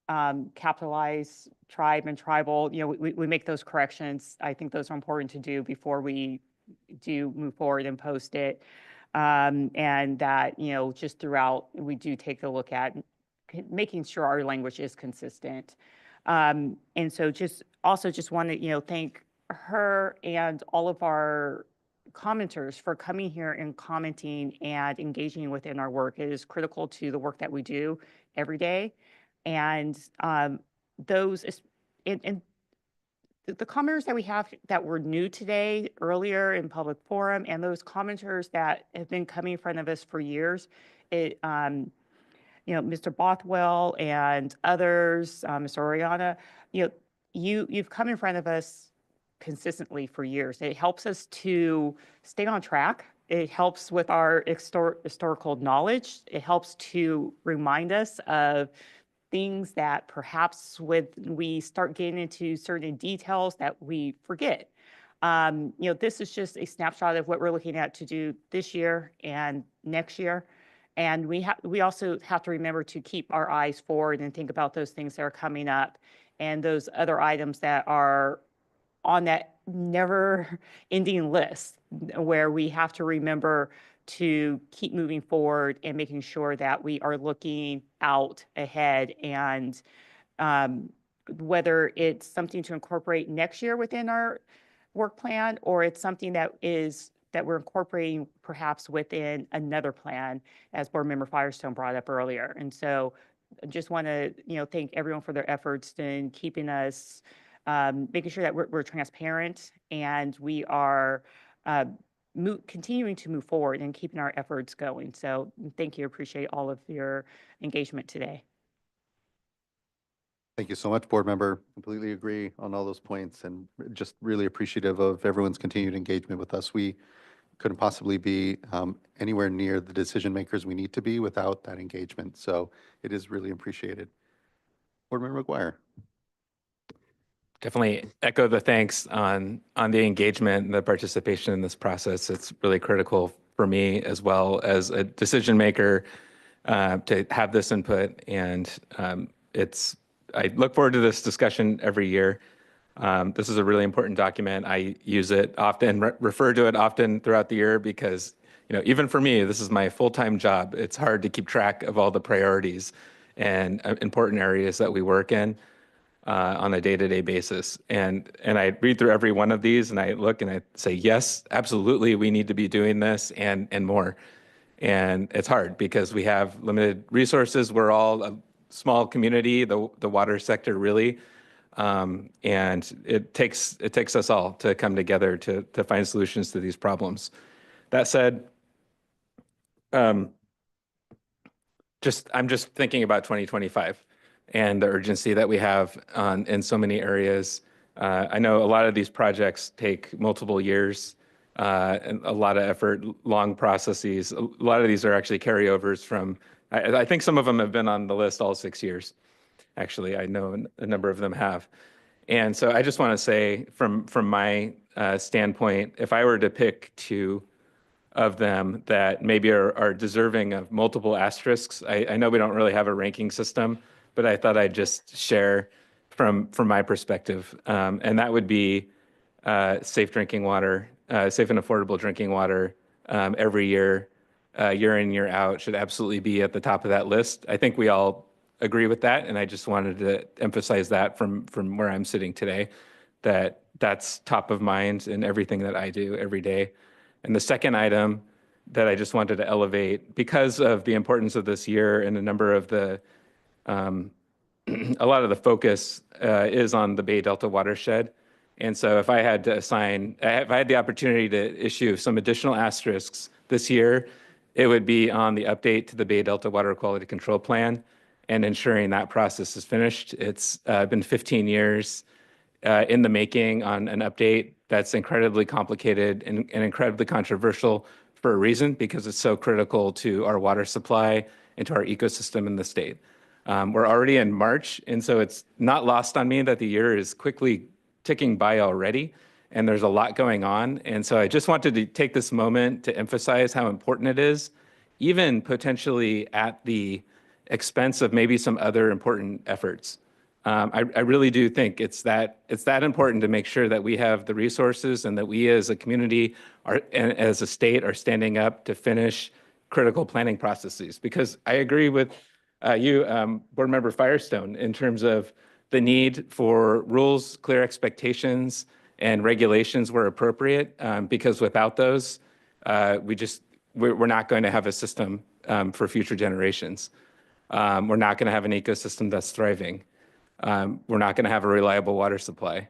S7: capitalize tribe and tribal, we make those corrections. I think those are important to do before we do move forward and post it. And that, just throughout, we do take a look at making sure our language is consistent. And so just want to, thank her and all of our commenters for coming here and commenting and engaging within our work. It is critical to the work that we do every day. And the commenters that we have that were new today, earlier in public forum, and those commenters that have been coming in front of us for years, Mr. Bothwell and others, Mr. Oriana, you've come in front of us consistently for years. It helps us to stay on track. It helps with our historical knowledge. It helps to remind us of things that perhaps when we start getting into certain details that we forget. This is just a snapshot of what we're looking at to do this year and next year. And we also have to remember to keep our eyes forward and think about those things that are coming up and those other items that are on that never ending list where we have to remember to keep moving forward and making sure that we are looking out ahead, and whether it's something to incorporate next year within our work plan, or it's something that we're incorporating perhaps within another plan, as Board Member Firestone brought up earlier. And so I just want to, thank everyone for their efforts in keeping us, making sure that we're transparent and we are continuing to move forward and keeping our efforts going. So thank you. Appreciate all of your engagement today.
S1: Thank you so much, board member. Completely agree on all those points and just really appreciative of everyone's continued engagement with us. We couldn't possibly be anywhere near the decision makers we need to be without that engagement. So it is really appreciated. Board member McGuire.
S19: Definitely echo the thanks on the engagement and the participation in this process. It's really critical for me as well as a decision maker to have this input. And I look forward to this discussion every year. This is a really important document. I use it often, refer to it often throughout the year because, even for me, this is my full-time job. It's hard to keep track of all the priorities and important areas that we work in on a day-to-day basis. And I read through every one of these and I look and I say, yes, absolutely, we need to be doing this and more. And it's hard because we have limited resources. We're all a small community, the water sector really. And it takes us all to come together to find solutions to these problems. That said, I'm just thinking about 2025 and the urgency that we have in so many areas. I know a lot of these projects take multiple years and a lot of effort, long processes. A lot of these are actually carryovers from, I think some of them have been on the list all 6 years. Actually, I know a number of them have. And so I just want to say from my standpoint, if I were to pick 2 of them that maybe are deserving of multiple asterisks, I know we don't really have a ranking system, but I thought I'd just share from my perspective. And that would be safe drinking water, safe and affordable drinking water every year, year in, year out, should absolutely be at the top of that list. I think we all agree with that. And I just wanted to emphasize that from where I'm sitting today, that's top of mind in everything that I do every day. And the second item that I just wanted to elevate, because of the importance of this year and a number of the, a lot of the focus is on the Bay Delta watershed. And so if I had to if I had the opportunity to issue some additional asterisks this year, it would be on the update to the Bay Delta Water Quality Control Plan and ensuring that process is finished. It's been 15 years in the making on an update that's incredibly complicated and incredibly controversial for a reason, because it's so critical to our water supply and to our ecosystem in the state. We're already in March, and so it's not lost on me that the year is quickly ticking by already, and there's a lot going on. And so I just wanted to take this moment to emphasize how important it is, even potentially at the expense of maybe some other important efforts. I really do think it's that important to make sure that we have the resources and that we as a community and as a state are standing up to finish critical planning processes. Because I agree with you, Board Member Firestone, in terms of the need for rules, clear expectations, and regulations where appropriate. Because without those, we're not going to have a system for future generations. We're not going to have an ecosystem that's thriving. We're not going to have a reliable water supply.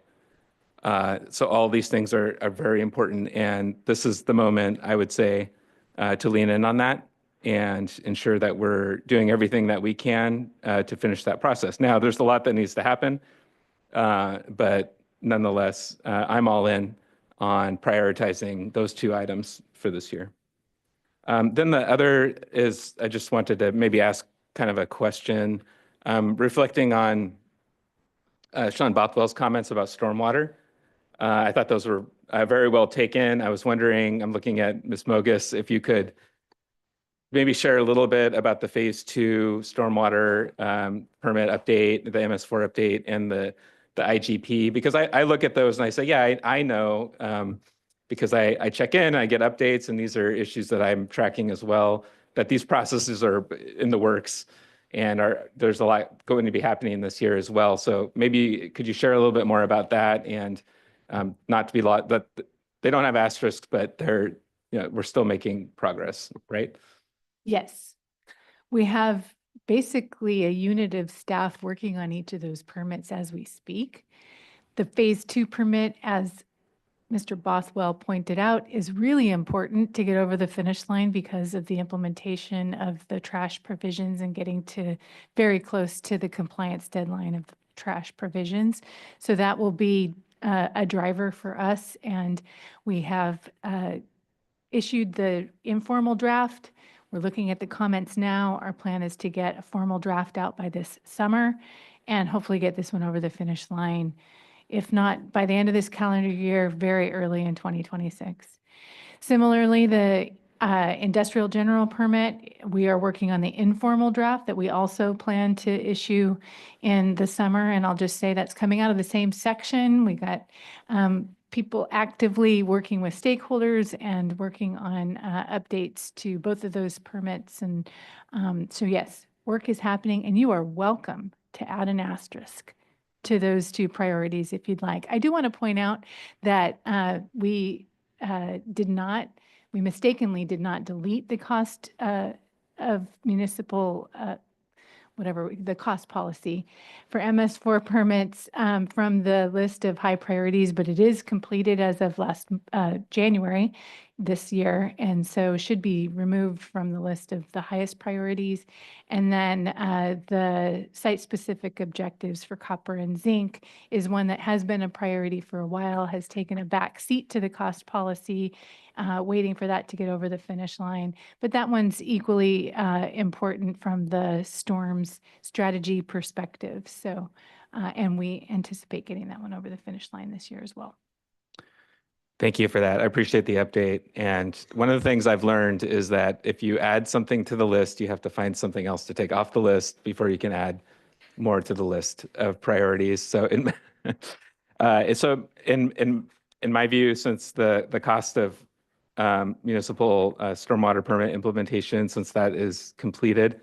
S19: So all these things are very important. And this is the moment, I would say, to lean in on that and ensure that we're doing everything that we can to finish that process. Now, there's a lot that needs to happen, but nonetheless, I'm all in on prioritizing those two items for this year. Then the other is, I just wanted to maybe ask kind of a question, reflecting on Sean Bothwell's comments about stormwater. I thought those were very well taken. I was wondering, I'm looking at Ms. Mogus, if you could maybe share a little bit about the phase 2 stormwater permit update, the MS4 update, and the IGP, because I look at those and I say, yeah, I know, because I check in, I get updates, and these are issues that I'm tracking as well, that these processes are in the works. And there's a lot going to be happening this year as well. So maybe could you share a little bit more about that, and not to be but they don't have asterisks, but we're still making progress, right?
S11: Yes. We have basically a unit of staff working on each of those permits as we speak. The phase 2 permit, as Mr. Bothwell pointed out, is really important to get over the finish line because of the implementation of the trash provisions and getting to very close to the compliance deadline of the trash provisions. So that will be a driver for us. And we have issued the informal draft. We're looking at the comments now. Our plan is to get a formal draft out by this summer and hopefully get this one over the finish line, if not by the end of this calendar year, very early in 2026. Similarly, the industrial general permit, we are working on the informal draft that we also plan to issue in the summer. And I'll just say that's coming out of the same section. We got people actively working with stakeholders and working on updates to both of those permits. And so yes, work is happening, and you are welcome to add an asterisk to those two priorities if you'd like. I do want to point out that we mistakenly did not delete the cost of municipal, the cost policy for MS4 permits from the list of high priorities, but it is completed as of last January this year, and so should be removed from the list of the highest priorities. And then the site-specific objectives for copper and zinc is one that has been a priority for a while, has taken a back seat to the cost policy, waiting for that to get over the finish line. But that one's equally important from the storms strategy perspective. So, and we anticipate getting that one over the finish line this year as well.
S19: Thank you for that. I appreciate the update. And one of the things I've learned is that if you add something to the list, you have to find something else to take off the list before you can add more to the list of priorities. So in my view, since the cost of municipal stormwater permit implementation, since that is completed,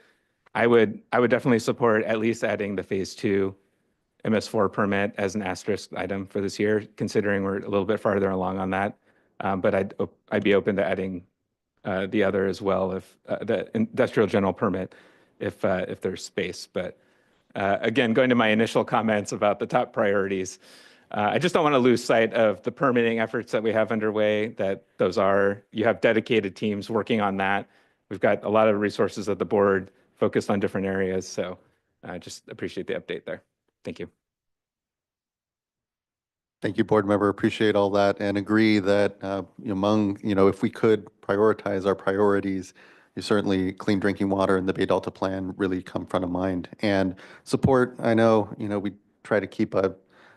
S19: I would definitely support at least adding the phase 2 MS4 permit as an asterisk item for this year, considering we're a little bit farther along on that. But I'd be open to adding the other as well, if the industrial general permit, if there's space. But again, going to my initial comments about the top priorities, I just don't want to lose sight of the permitting efforts that we have underway, you have dedicated teams working on that. We've got a lot of resources at the board focused on different areas. So I just appreciate the update there. Thank you.
S1: Thank you, board member. Appreciate all that and agree that among, if we could prioritize our priorities, certainly clean drinking water and the Bay Delta plan really come front of mind. And support, I know, we try to keep a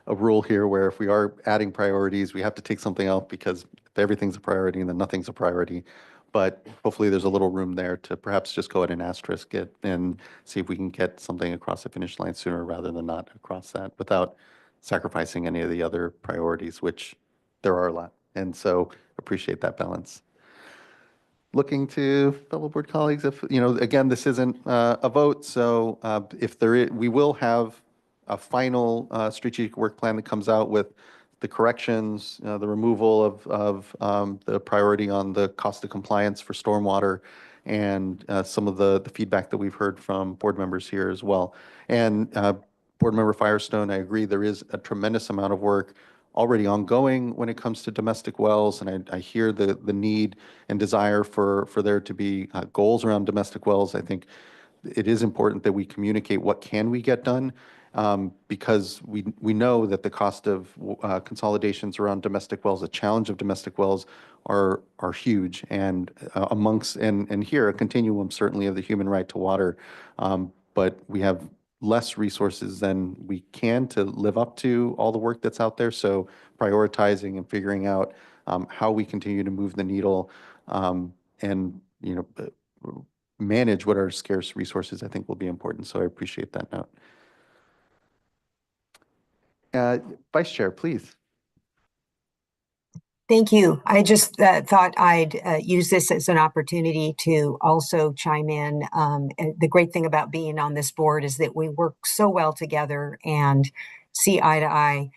S1: rule here where if we are adding priorities, we have to take something out because if everything's a priority, then nothing's a priority. But hopefully there's a little room there to perhaps just go ahead and asterisk it and see if we can get something across the finish line sooner rather than not across that without sacrificing any of the other priorities, which there are a lot. And so appreciate that balance. Looking to fellow board colleagues, if, again, this isn't a vote, so if there is, we will have a final strategic work plan that comes out with the corrections, the removal of the priority on the cost of compliance for stormwater, and some of the feedback that we've heard from board members here as well. And Board Member Firestone, I agree, there is a tremendous amount of work already ongoing when it comes to domestic wells, and I hear the need and desire for there to be goals around domestic wells. I think it is important that we communicate what can we get done, because we know that the cost of consolidations around domestic wells, the challenge of domestic wells are huge, and amongst and here a continuum certainly of the human right to water, but we have less resources than we can to live up to all the work that's out there. So prioritizing and figuring out how we continue to move the needle and manage what are scarce resources, I think will be important. So I appreciate that note. Vice Chair, please.
S20: Thank you. I just thought I'd use this as an opportunity to also chime in. The great thing about being on this board is that we work so well together and see eye to eye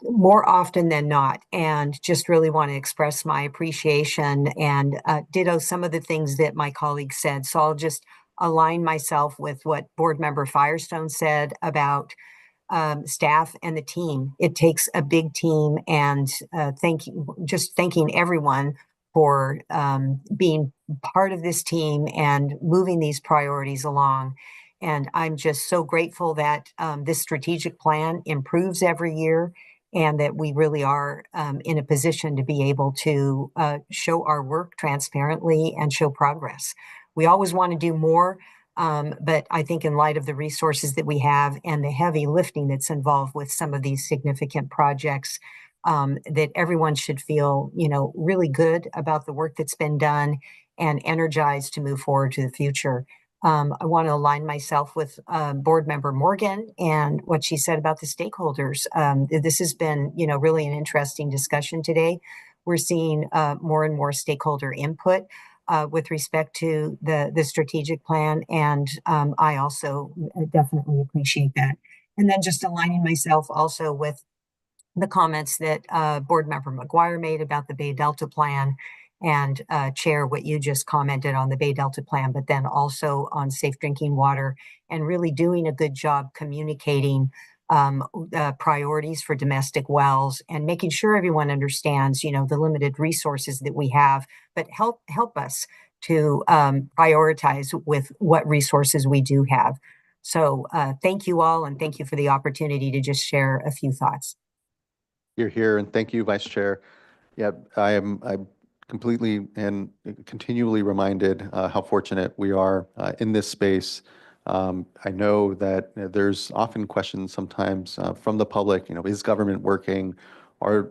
S20: more often than not, and just really want to express my appreciation and ditto some of the things that my colleagues said. So I'll just align myself with what Board Member Firestone said about staff and the team. It takes a big team, and thanking everyone for being part of this team and moving these priorities along. And I'm just so grateful that this strategic plan improves every year, and that we really are in a position to be able to show our work transparently and show progress. We always want to do more, but I think in light of the resources that we have and the heavy lifting that's involved with some of these significant projects, that everyone should feel, really good about the work that's been done and energized to move forward to the future. I want to align myself with Board Member Morgan and what she said about the stakeholders. This has been, really an interesting discussion today. We're seeing more and more stakeholder input with respect to the strategic plan, and I also definitely appreciate that. And then just aligning myself also with the comments that Board Member McGuire made about the Bay Delta plan, and Chair, what you just commented on the Bay Delta plan, but then also on safe drinking water, and really doing a good job communicating priorities for domestic wells and making sure everyone understands, the limited resources that we have, but help us to prioritize with what resources we do have. So thank you all, and thank you for the opportunity to just share a few thoughts.
S1: You're here, and thank you, Vice Chair. Yeah, I'm completely and continually reminded how fortunate we are in this space. I know that there's often questions sometimes from the public, is government working? Are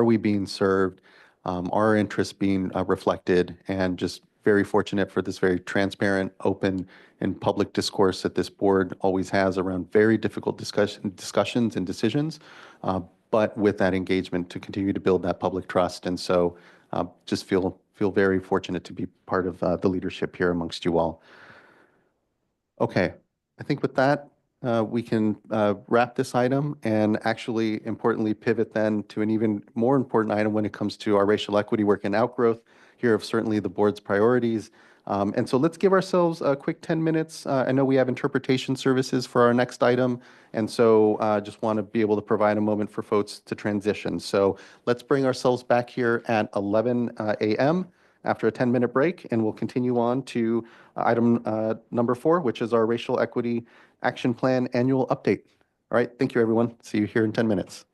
S1: we being served? Are our interests being reflected? And just very fortunate for this very transparent, open, and public discourse that this board always has around very difficult discussions and decisions, but with that engagement to continue to build that public trust. And so just feel very fortunate to be part of the leadership here amongst you all. Okay, I think with that, we can wrap this item and actually importantly pivot then to an even more important item when it comes to our racial equity work and outgrowth here of certainly the board's priorities. And so let's give ourselves a quick 10 minutes. I know we have interpretation services for our next item, and so just want to be able to provide a moment for folks to transition. So let's bring ourselves back here at 11 a.m. after a 10-minute break, and we'll continue on to item number 4, which is our Racial Equity Action Plan Annual Update. All right, thank you, everyone. See you here in 10 minutes.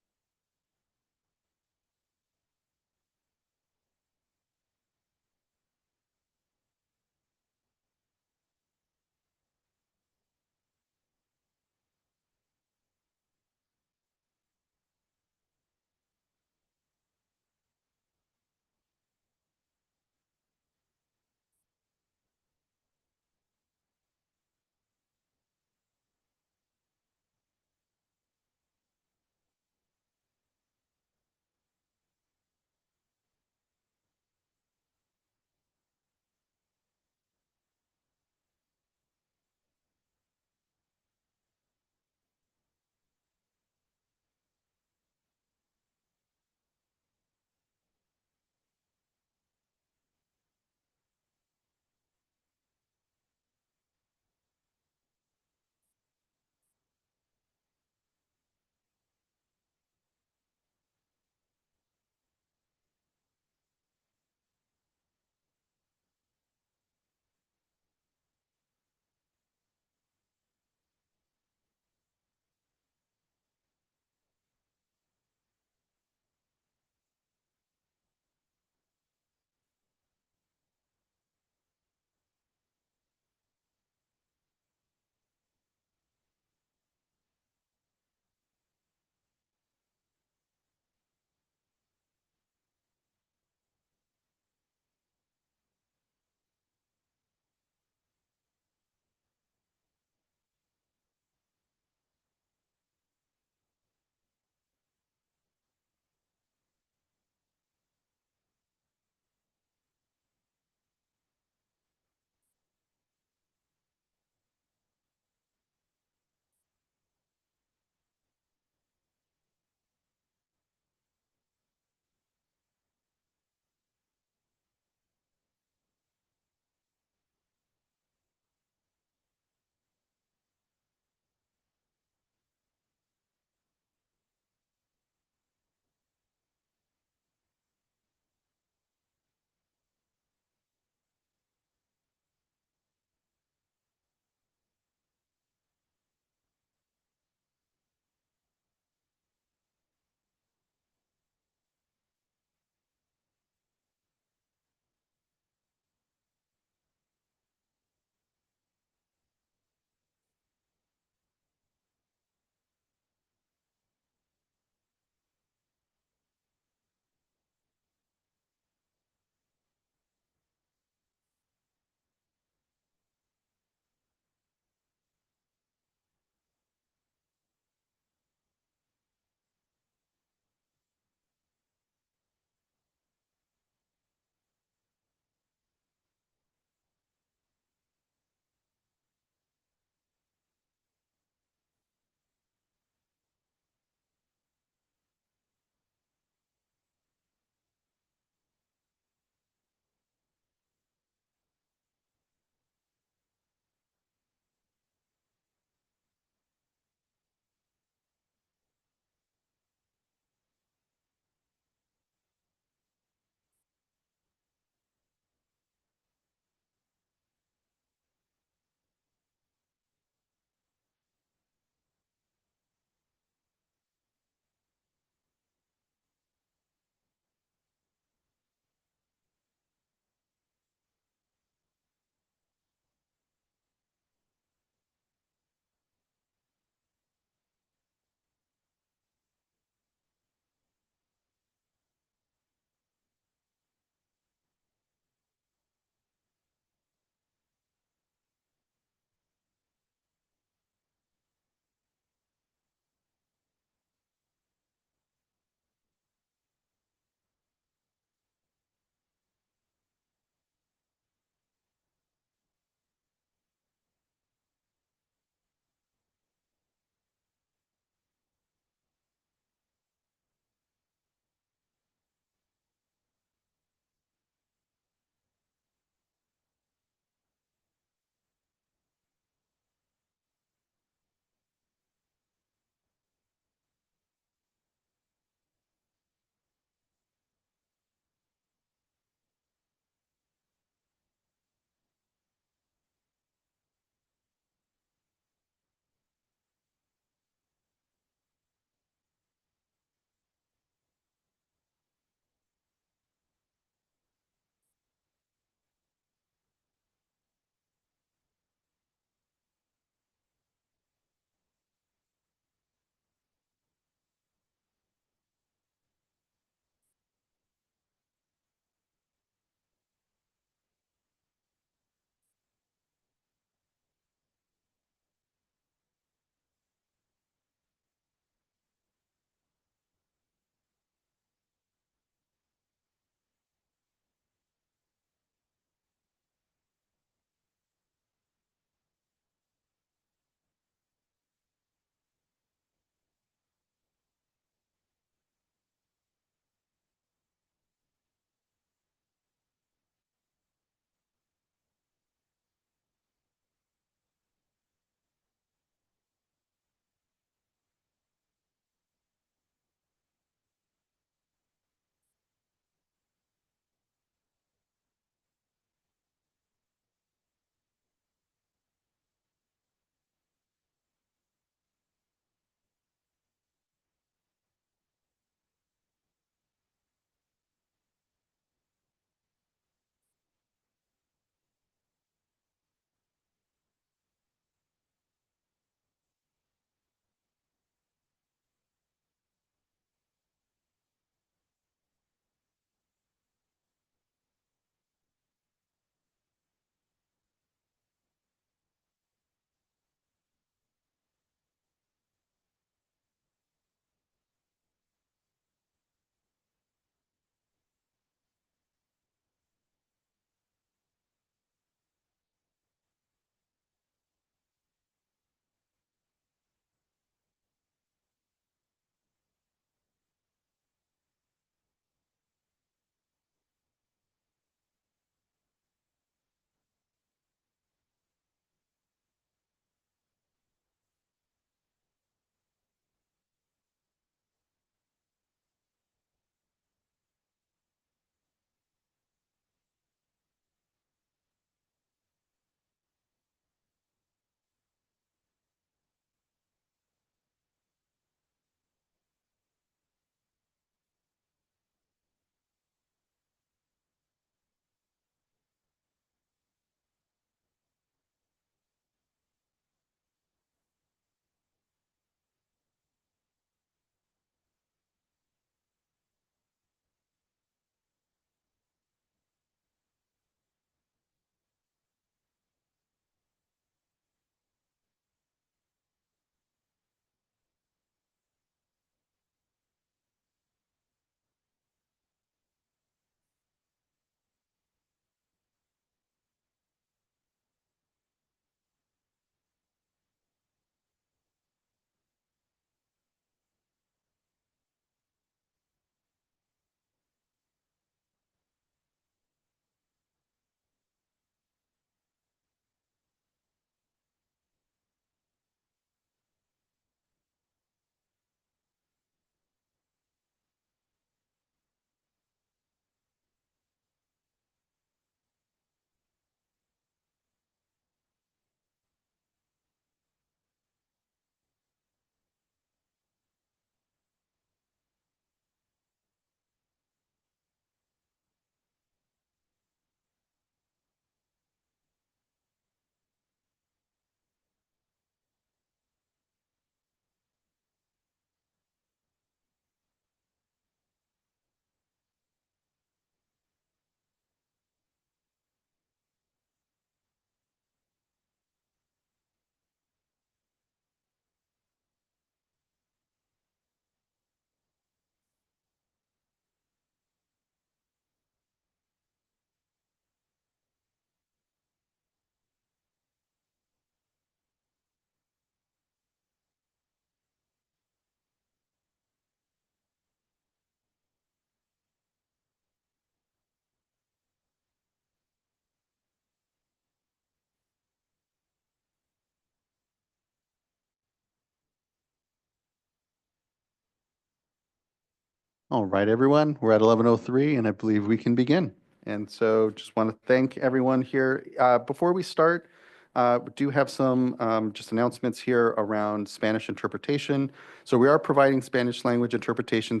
S1: All right, everyone, we're at 11:03 and I believe we can begin. And so just want to thank everyone here. Before we start, we do have some just announcements here around Spanish interpretation. So we are providing Spanish language interpretation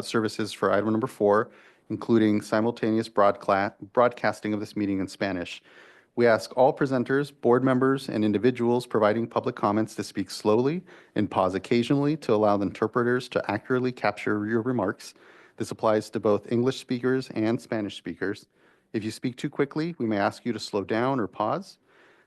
S1: services for item number 4, including simultaneous broadcasting of this meeting in Spanish. We ask all presenters, board members, and individuals providing public comments to speak slowly and pause occasionally to allow the interpreters to accurately capture your remarks. This applies to both English speakers and Spanish speakers. If you speak too quickly, we may ask you to slow down or pause.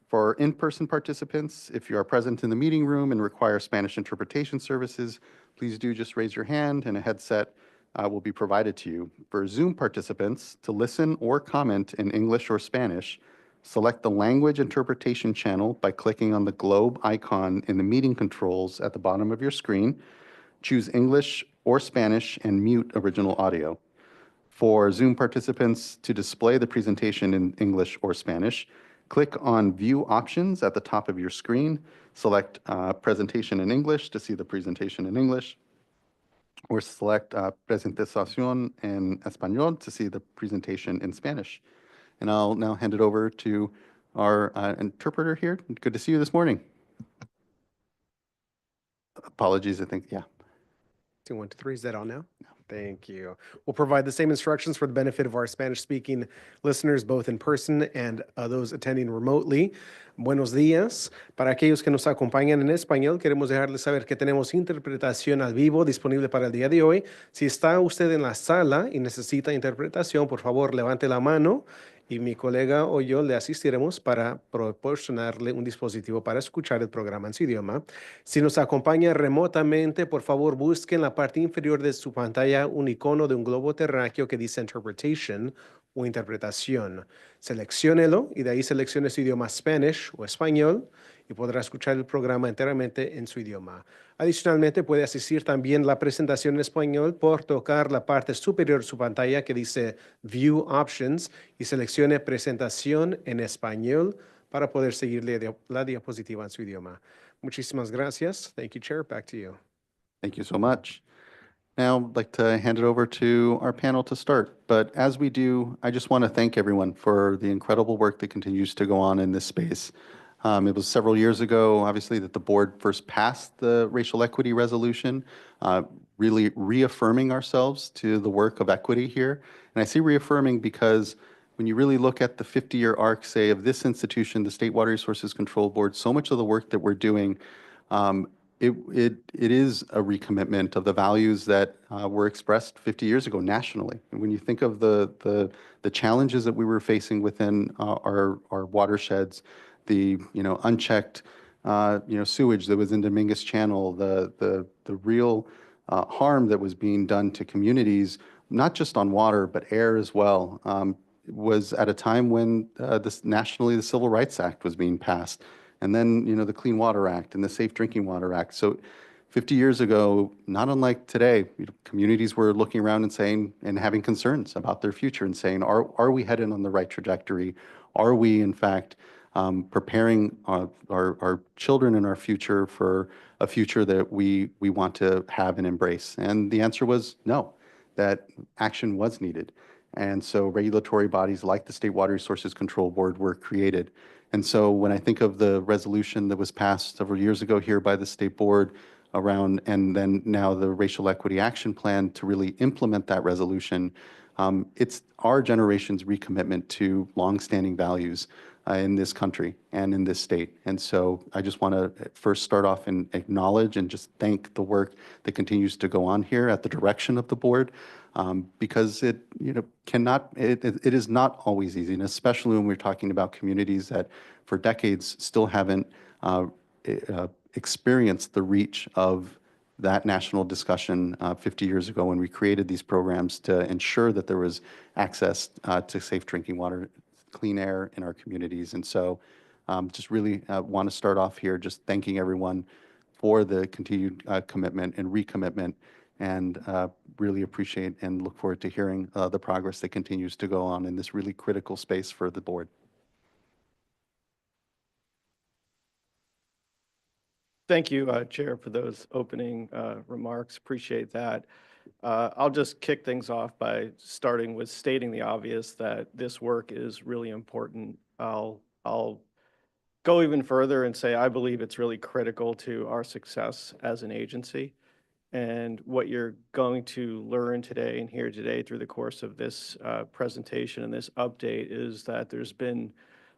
S1: For in-person participants, if you are present in the meeting room and require Spanish interpretation services, please do just raise your hand and a headset will be provided to you. For Zoom participants, to listen or comment in English or Spanish, select the language interpretation channel by clicking on the globe icon in the meeting controls at the bottom of your screen. Choose English or Spanish and mute original audio. For Zoom participants, to display the presentation in English or Spanish, click on View Options at the top of your screen. Select Presentation in English to see the presentation in English, or select Presentación en Español to see the presentation in Spanish. And I'll now hand it over to our interpreter here. Good to see you this morning. Apologies, I think, yeah.
S21: 2, 1, 2, 3, is that all now? Thank you. We'll provide the same instructions for the benefit of our Spanish-speaking listeners, both in person and those attending remotely. Buenos días. Para aquellos que nos acompañan en español, queremos dejarles saber que tenemos interpretación al vivo disponible para el día de hoy. Si está usted en la sala y necesita interpretación, por favor, levante la mano y mi colega o yo le asistiremos para proporcionarle un dispositivo para escuchar el programa en su idioma. Si nos acompaña remotamente, por favor, busque en la parte inferior de su pantalla un icono de un globo terráqueo que dice Interpretation o Interpretación. Selecciónelo y de ahí seleccione su idioma Spanish o español y podrá escuchar el programa enteramente en su idioma. Adicionalmente, puede asistir también la presentación en español por tocar la parte superior de su pantalla que dice View Options y seleccione Presentación en español para poder seguir la diapositiva en su idioma. Muchísimas gracias. Thank you, Chair. Back to you.
S1: Thank you so much. Now, I'd like to hand it over to our panel to start. But as we do, I just want to thank everyone for the incredible work that continues to go on in this space. It was several years ago, obviously, that the board first passed the racial equity resolution, really reaffirming ourselves to the work of equity here. And I say reaffirming because when you really look at the 50-year arc, say, of this institution, the State Water Resources Control Board, so much of the work that we're doing, it is a recommitment of the values that were expressed 50 years ago nationally. And when you think of the challenges that we were facing within our watersheds, the unchecked sewage that was in Dominguez Channel, the real harm that was being done to communities, not just on water but air as well, was at a time when nationally the Civil Rights Act was being passed, and then the Clean Water Act and the Safe Drinking Water Act. So 50 years ago, not unlike today, communities were looking around and saying and having concerns about their future and saying, are we headed on the right trajectory? Are we in fact preparing our children and our future for a future that we want to have and embrace? And the answer was no, that action was needed. And so regulatory bodies like the State Water Resources Control Board were created. And so when I think of the resolution that was passed several years ago here by the State Board around, and then now the Racial Equity Action Plan to really implement that resolution, it's our generation's recommitment to longstanding values in this country and in this state. And so I just want to first start off and acknowledge and just thank the work that continues to go on here at the direction of the board, because it is not always easy, and especially when we're talking about communities that for decades still haven't experienced the reach of that national discussion 50 years ago when we created these programs to ensure that there was access to safe drinking water, clean air in our communities. And so just really want to start off here just thanking everyone for the continued commitment and recommitment, and really appreciate and look forward to hearing the progress that continues to go on in this really critical space for the board.
S10: Thank you, Chair, for those opening remarks. Appreciate that. I'll just kick things off by starting with stating the obvious that this work is really important. I'll go even further and say I believe it's really critical to our success as an agency. And what you're going to learn today and hear today through the course of this presentation and this update is that there's been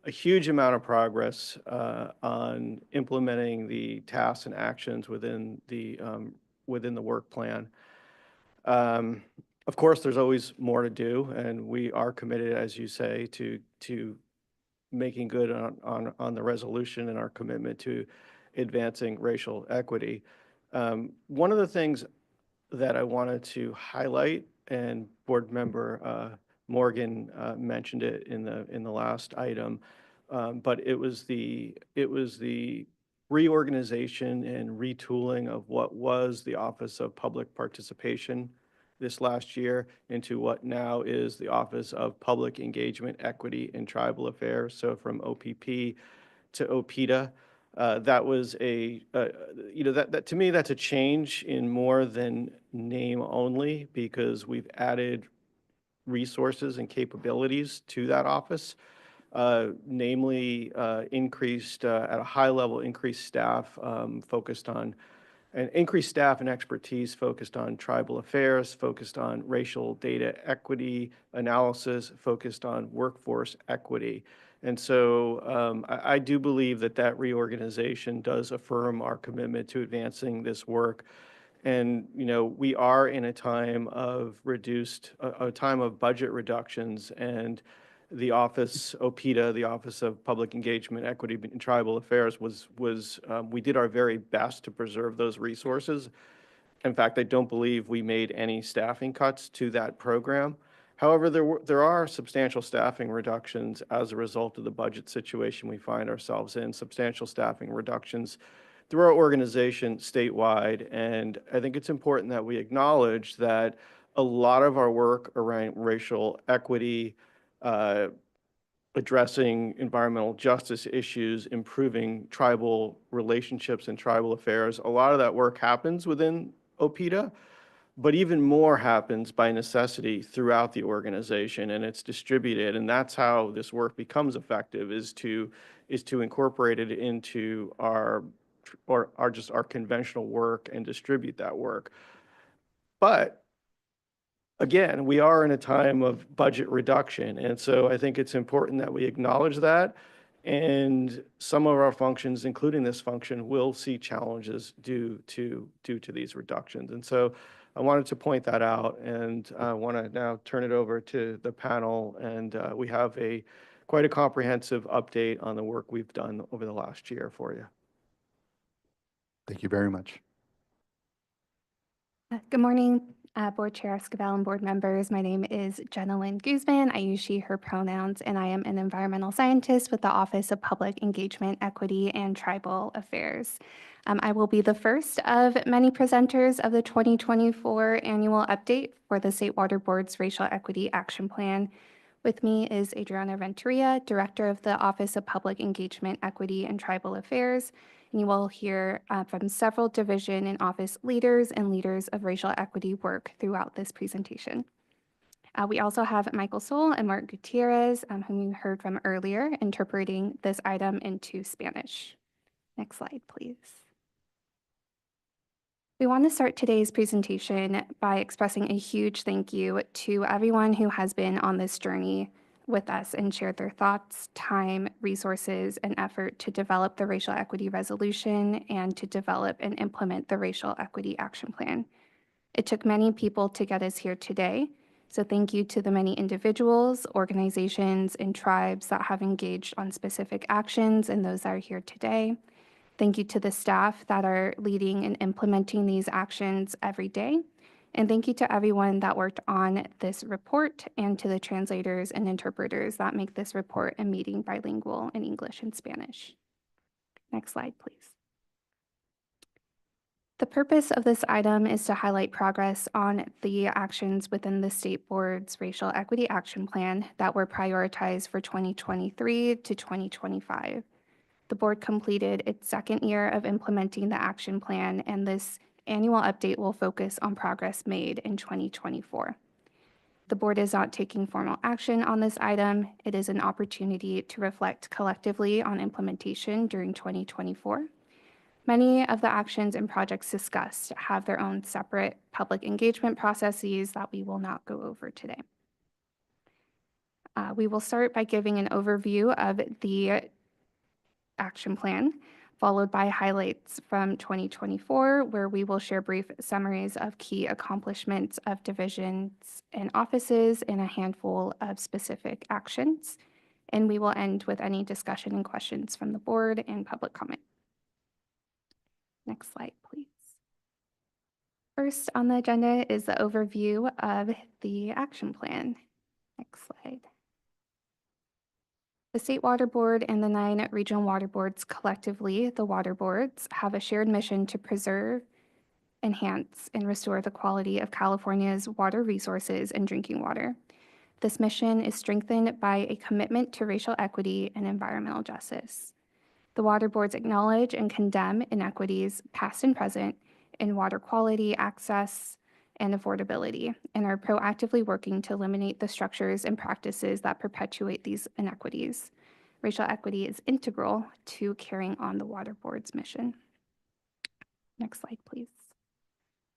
S10: a huge amount of progress on implementing the tasks and actions within the work plan. Of course, there's always more to do, and we are committed, as you say, to making good on the resolution and our commitment to advancing racial equity. One of the things that I wanted to highlight, and Board Member Morgan mentioned it in the last item, but it was the reorganization and retooling of what was the Office of Public Participation this last year into what now is the Office of Public Engagement, Equity, and Tribal Affairs. So from OPP to OPITA. That was that to me, that's a change in more than name only, because we've added resources and capabilities to that office, namely increased, at a high level, increased staff focused on and increased staff and expertise focused on tribal affairs, focused on racial data equity analysis, focused on workforce equity. And so I do believe that reorganization does affirm our commitment to advancing this work. And, we are in a time of a time of budget reductions, and the office, OPITA, the Office of Public Engagement, Equity, and Tribal Affairs, we did our very best to preserve those resources. In fact, I don't believe we made any staffing cuts to that program. However, there are substantial staffing reductions as a result of the budget situation we find ourselves in, substantial staffing reductions through our organization statewide. And I think it's important that we acknowledge that a lot of our work around racial equity, addressing environmental justice issues, improving tribal relationships and tribal affairs, a lot of that work happens within OPITA, but even more happens by necessity throughout the organization, and it's distributed. And that's how this work becomes effective, is to incorporate it into our conventional work and distribute that work. But again, we are in a time of budget reduction, and so I think it's important that we acknowledge that. And some of our functions, including this function, will see challenges due to these reductions. And so I wanted to point that out, and I want to now turn it over to the panel. And we have quite a comprehensive update on the work we've done over the last year for you.
S1: Thank you very much.
S2: Good morning, Board Chair Esquivel and board members. My name is Jenna Lynn Guzman. I use she, her pronouns, and I am an environmental scientist with the Office of Public Engagement, Equity, and Tribal Affairs. I will be the first of many presenters of the 2024 annual update for the State Water Board's Racial Equity Action Plan. With me is Adriana Renteria, Director of the Office of Public Engagement, Equity, and Tribal Affairs. And you will hear from several division and office leaders and leaders of racial equity work throughout this presentation. We also have Michael Soul and Mark Gutierrez, whom you heard from earlier, interpreting this item into Spanish. Next slide, please. We want to start today's presentation by expressing a huge thank you to everyone who has been on this journey with us and shared their thoughts, time, resources, and effort to develop the Racial Equity Resolution and to develop and implement the Racial Equity Action Plan. It took many people to get us here today, so thank you to the many individuals, organizations, and tribes that have engaged on specific actions and those that are here today. Thank you to the staff that are leading and implementing these actions every day. And thank you to everyone that worked on this report, and to the translators and interpreters that make this report and meeting bilingual in English and Spanish. Next slide, please. The purpose of this item is to highlight progress on the actions within the State Board's Racial Equity Action Plan that were prioritized for 2023 to 2025. The board completed its second year of implementing the action plan, and this annual update will focus on progress made in 2024. The board is not taking formal action on this item. It is an opportunity to reflect collectively on implementation during 2024. Many of the actions and projects discussed have their own separate public engagement processes that we will not go over today. We will start by giving an overview of the action plan, followed by highlights from 2024, where we will share brief summaries of key accomplishments of divisions and offices and a handful of specific actions. And we will end with any discussion and questions from the board and public comment. Next slide, please. First on the agenda is the overview of the action plan. Next slide. The State Water Board and the 9 regional water boards, collectively, the water boards, have a shared mission to preserve, enhance, and restore the quality of California's water resources and drinking water. This mission is strengthened by a commitment to racial equity and environmental justice. The water boards acknowledge and condemn inequities, past and present, in water quality, access, and affordability, and are proactively working to eliminate the structures and practices that perpetuate these inequities. Racial equity is integral to carrying on the water board's mission. Next slide, please.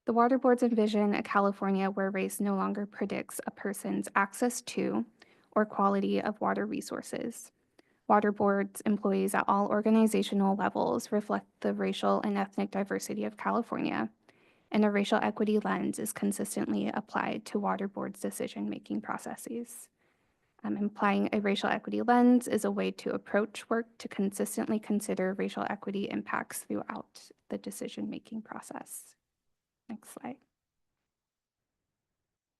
S2: The water boards envision a California where race no longer predicts a person's access to or quality of water resources. Water boards employees at all organizational levels reflect the racial and ethnic diversity of California, and a racial equity lens is consistently applied to water boards' decision-making processes. Implying a racial equity lens is a way to approach work to consistently consider racial equity impacts throughout the decision-making process. Next slide.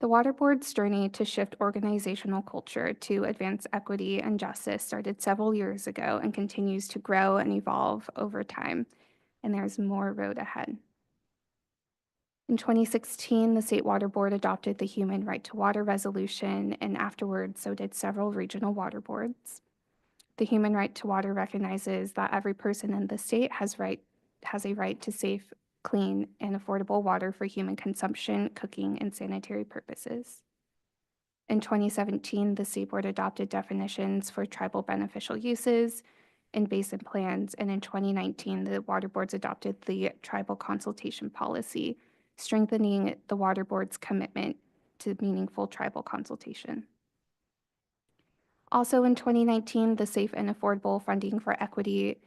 S2: The water board's journey to shift organizational culture to advance equity and justice started several years ago and continues to grow and evolve over time, and there's more road ahead. In 2016, the State Water Board adopted the Human Right to Water Resolution, and afterwards, so did several regional water boards. The Human Right to Water recognizes that every person in the state has a right to safe, clean, and affordable water for human consumption, cooking, and sanitary purposes. In 2017, the State Board adopted definitions for tribal beneficial uses and basin plans, and in 2019, the water boards adopted the Tribal Consultation Policy, strengthening the water board's commitment to meaningful tribal consultation. Also in 2019, the Safe and Affordable Funding for Equity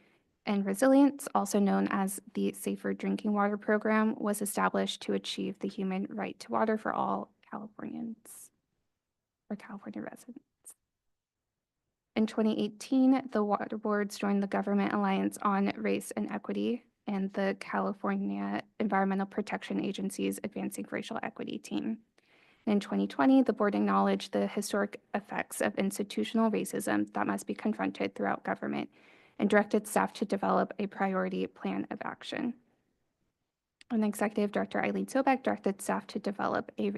S2: and Resilience, also known as the Safer Drinking Water Program, was established to achieve the human right to water for all Californians or California residents. In 2018, the water boards joined the Government Alliance on Race and Equity and the California Environmental Protection Agency's Advancing Racial Equity team. In 2020, the board acknowledged the historic effects of institutional racism that must be confronted throughout government and directed staff to develop a priority plan of action. And Executive Director Eileen Sobek directed staff to develop a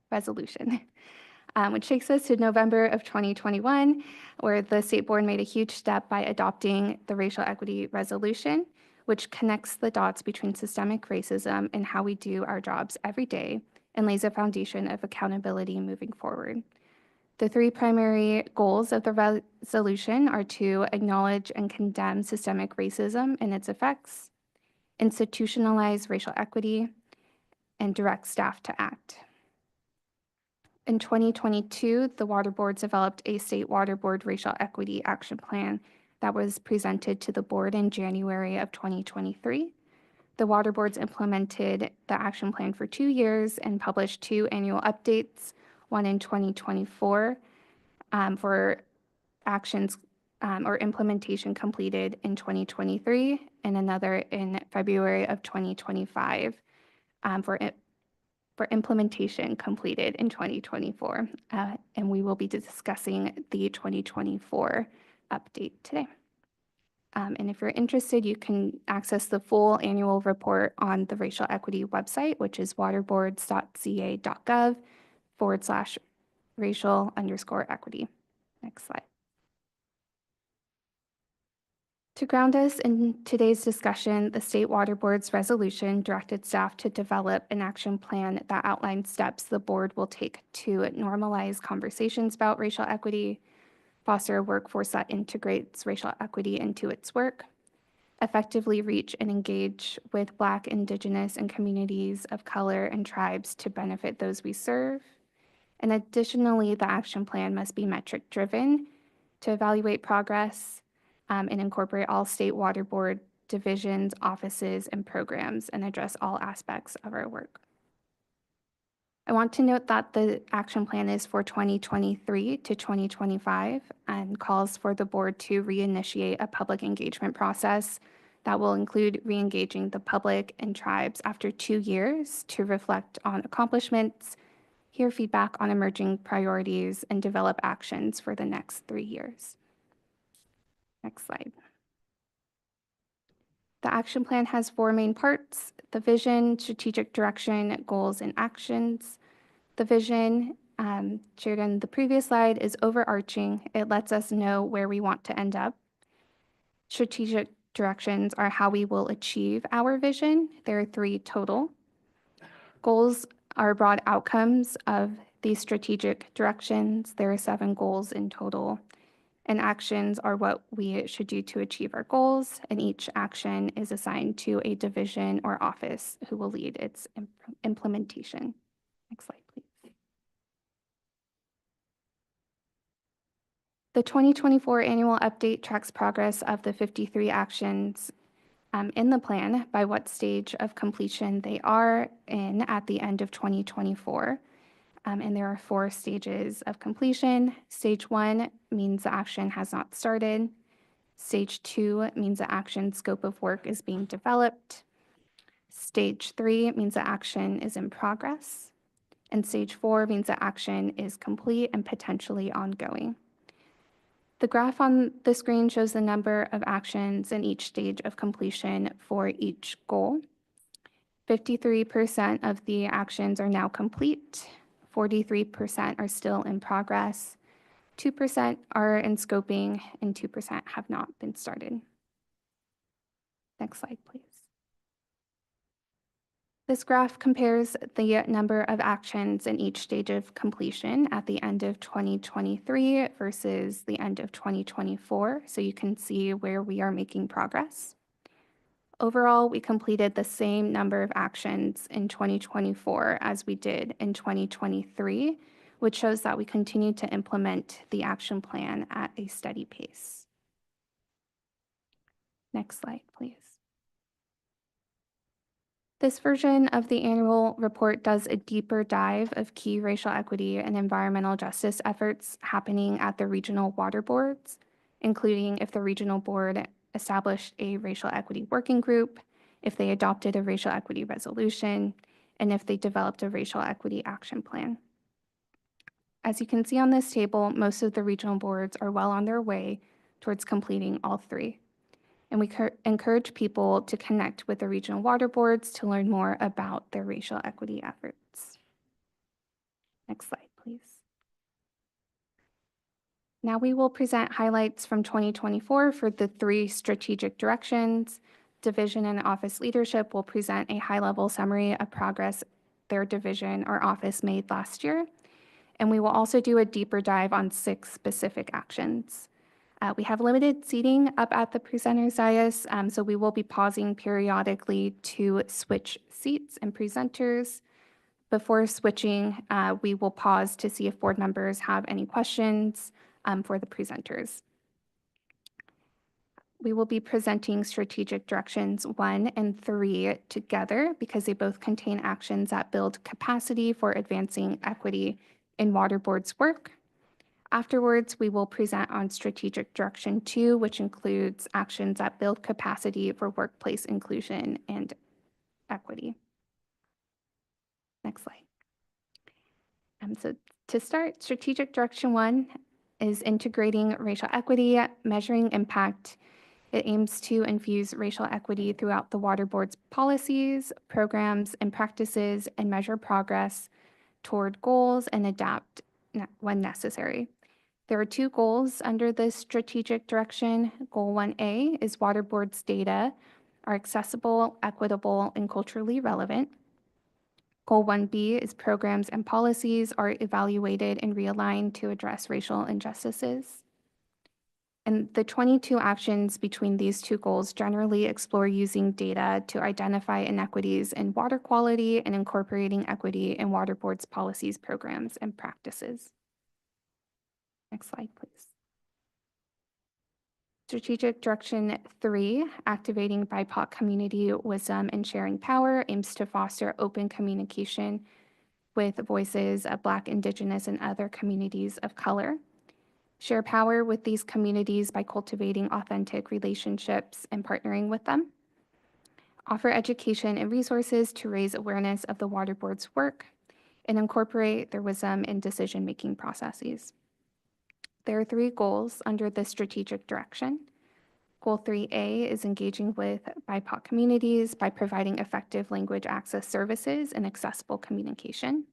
S2: resolution, which takes us to November of 2021, where the State Board made a huge step by adopting the Racial Equity Resolution, which connects the dots between systemic racism and how we do our jobs every day and lays a foundation of accountability moving forward. The 3 primary goals of the resolution are to acknowledge and condemn systemic racism and its effects, institutionalize racial equity, and direct staff to act. In 2022, the water boards developed a State Water Board Racial Equity Action Plan that was presented to the board in January of 2023. The water boards implemented the action plan for 2 years and published 2 annual updates, one in 2024 for actions or implementation completed in 2023, and another in February of 2025 for implementation completed in 2024. And we will be discussing the 2024 update today. And if you're interested, you can access the full annual report on the Racial Equity website, which is waterboards.ca.gov/racial_equity. Next slide. To ground us in today's discussion, the State Water Board's resolution directed staff to develop an action plan that outlines steps the board will take to normalize conversations about racial equity, foster a workforce that integrates racial equity into its work, effectively reach and engage with Black, Indigenous, and communities of color and tribes to benefit those we serve. And additionally, the action plan must be metric-driven to evaluate progress and incorporate all State Water Board divisions, offices, and programs, and address all aspects of our work. I want to note that the action plan is for 2023 to 2025 and calls for the board to reinitiate a public engagement process that will include reengaging the public and tribes after 2 years to reflect on accomplishments, hear feedback on emerging priorities, and develop actions for the next 3 years. Next slide. The action plan has 4 main parts: the vision, strategic direction, goals, and actions. The vision, shared on the previous slide, is overarching. It lets us know where we want to end up. Strategic directions are how we will achieve our vision. There are 3 total. Goals are broad outcomes of these strategic directions. There are 7 goals in total. And actions are what we should do to achieve our goals, and each action is assigned to a division or office who will lead its implementation. Next slide, please. The 2024 annual update tracks progress of the 53 actions in the plan by what stage of completion they are in at the end of 2024. And there are 4 stages of completion. Stage 1 means the action has not started. Stage 2 means the action scope of work is being developed. Stage 3 means the action is in progress. And stage 4 means the action is complete and potentially ongoing. The graph on the screen shows the number of actions in each stage of completion for each goal. 53% of the actions are now complete. 43% are still in progress, 2% are in scoping, and 2% have not been started. Next slide, please. This graph compares the number of actions in each stage of completion at the end of 2023 versus the end of 2024, so you can see where we are making progress. Overall, we completed the same number of actions in 2024 as we did in 2023, which shows that we continue to implement the action plan at a steady pace. Next slide, please. This version of the annual report does a deeper dive of key racial equity and environmental justice efforts happening at the regional water boards, including if the regional board established a racial equity working group, if they adopted a racial equity resolution, and if they developed a racial equity action plan. As you can see on this table, most of the regional boards are well on their way towards completing all 3. And we encourage people to connect with the regional water boards to learn more about their racial equity efforts. Next slide, please. Now we will present highlights from 2024 for the 3 strategic directions. Division and office leadership will present a high-level summary of progress their division or office made last year. And we will also do a deeper dive on 6 specific actions. We have limited seating up at the presenter's dais, so we will be pausing periodically to switch seats and presenters. Before switching, we will pause to see if board members have any questions for the presenters. We will be presenting strategic directions 1 and 3 together because they both contain actions that build capacity for advancing equity in water board's work. Afterwards, we will present on strategic direction 2, which includes actions that build capacity for workplace inclusion and equity. Next slide. So to start, strategic direction 1 is integrating racial equity, measuring impact. It aims to infuse racial equity throughout the water board's policies, programs, and practices, and measure progress toward goals and adapt when necessary. There are two goals under this strategic direction. Goal 1A is water boards data are accessible, equitable, and culturally relevant. Goal 1B is programs and policies are evaluated and realigned to address racial injustices. And the 22 actions between these two goals generally explore using data to identify inequities in water quality and incorporating equity in water boards' policies, programs, and practices. Next slide, please. Strategic Direction 3, Activating BIPOC Community Wisdom and Sharing Power, aims to foster open communication with voices of Black, Indigenous, and other communities of color. Share power with these communities by cultivating authentic relationships and partnering with them. Offer education and resources to raise awareness of the water board's work and incorporate their wisdom in decision-making processes. There are 3 goals under this strategic direction. Goal 3A is engaging with BIPOC communities by providing effective language access services and accessible communication.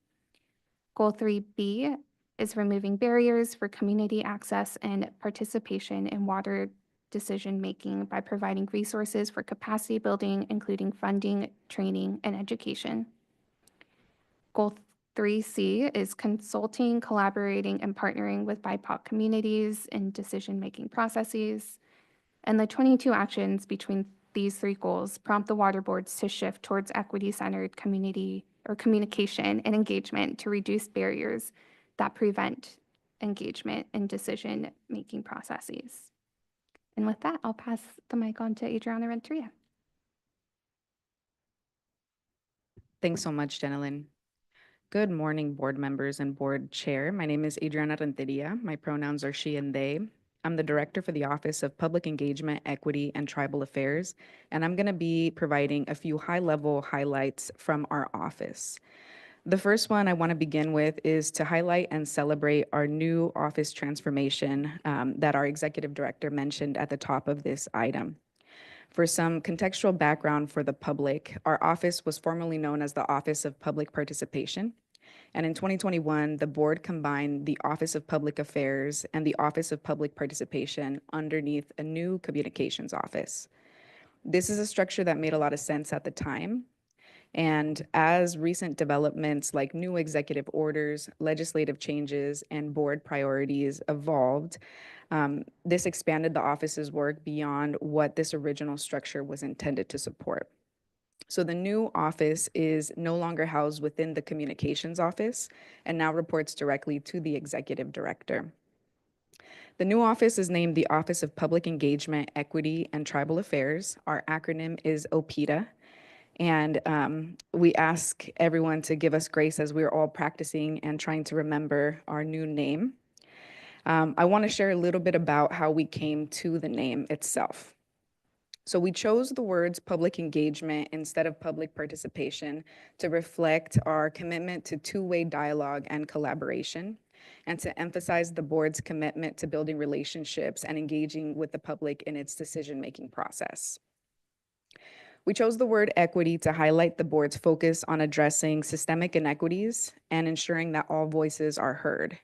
S2: Goal 3B is removing barriers for community access and participation in water decision-making by providing resources for capacity building, including funding, training, and education. Goal 3C is consulting, collaborating, and partnering with BIPOC communities in decision-making processes. And the 22 actions between these 3 goals prompt the water boards to shift towards equity-centered community or communication and engagement to reduce barriers that prevent engagement in decision-making processes. And with that, I'll pass the mic on to Adriana Renteria.
S3: Thanks so much, Jenilyn. Good morning, board members and board chair. My name is Adriana Renteria. My pronouns are she and they. I'm the director for the Office of Public Engagement, Equity, and Tribal Affairs, and I'm going to be providing a few high-level highlights from our office. The first one I want to begin with is to highlight and celebrate our new office transformation that our executive director mentioned at the top of this item. For some contextual background for the public, our office was formerly known as the Office of Public Participation. And in 2021, the board combined the Office of Public Affairs and the Office of Public Participation underneath a new communications office. This is a structure that made a lot of sense at the time. And as recent developments like new executive orders, legislative changes, and board priorities evolved, this expanded the office's work beyond what this original structure was intended to support. So the new office is no longer housed within the communications office and now reports directly to the executive director. The new office is named the Office of Public Engagement, Equity, and Tribal Affairs. Our acronym is OPETA. And we ask everyone to give us grace as we're all practicing and trying to remember our new name. I want to share a little bit about how we came to the name itself. So we chose the words public engagement instead of public participation to reflect our commitment to two-way dialogue and collaboration, and to emphasize the board's commitment to building relationships and engaging with the public in its decision-making process. We chose the word equity to highlight the board's focus on addressing systemic inequities and ensuring that all voices are heard.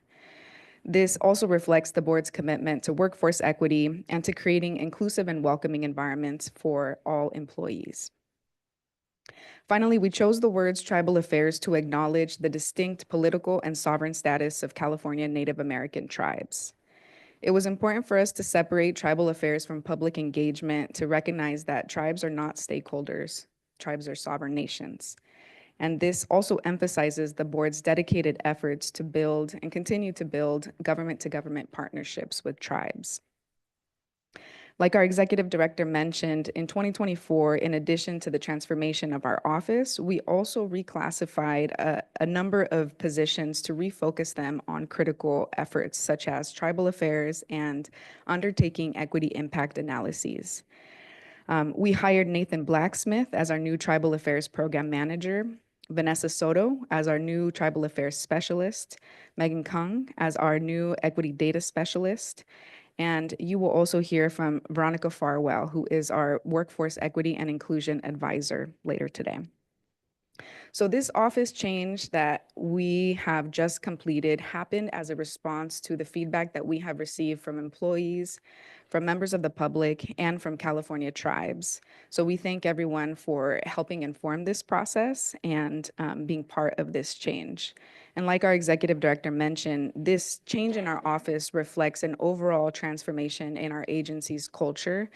S3: This also reflects the board's commitment to workforce equity and to creating inclusive and welcoming environments for all employees. Finally, we chose the words tribal affairs to acknowledge the distinct political and sovereign status of California Native American tribes. It was important for us to separate tribal affairs from public engagement to recognize that tribes are not stakeholders, tribes are sovereign nations. And this also emphasizes the board's dedicated efforts to build and continue to build government-to-government partnerships with tribes. Like our executive director mentioned, in 2024, in addition to the transformation of our office, we also reclassified a number of positions to refocus them on critical efforts such as tribal affairs and undertaking equity impact analyses. We hired Nathan Blacksmith as our new Tribal Affairs Program Manager, Vanessa Soto as our new Tribal Affairs Specialist, Megan Kung as our new Equity Data Specialist, and you will also hear from Veronica Farwell, who is our Workforce Equity and Inclusion Advisor later today. So this office change that we have just completed happened as a response to the feedback that we have received from employees, from members of the public, and from California tribes. So we thank everyone for helping inform this process and being part of this change. And like our executive director mentioned, this change in our office reflects an overall transformation in our agency's culture,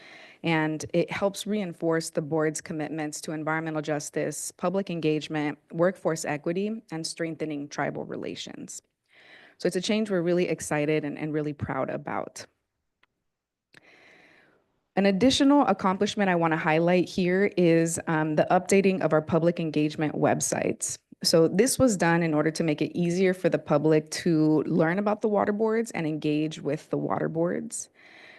S3: and it helps reinforce the board's commitments to environmental justice, public engagement, workforce equity, and strengthening tribal relations. So it's a change we're really excited and really proud about. An additional accomplishment I want to highlight here is the updating of our public engagement websites. So this was done in order to make it easier for the public to learn about the water boards and engage with the water boards.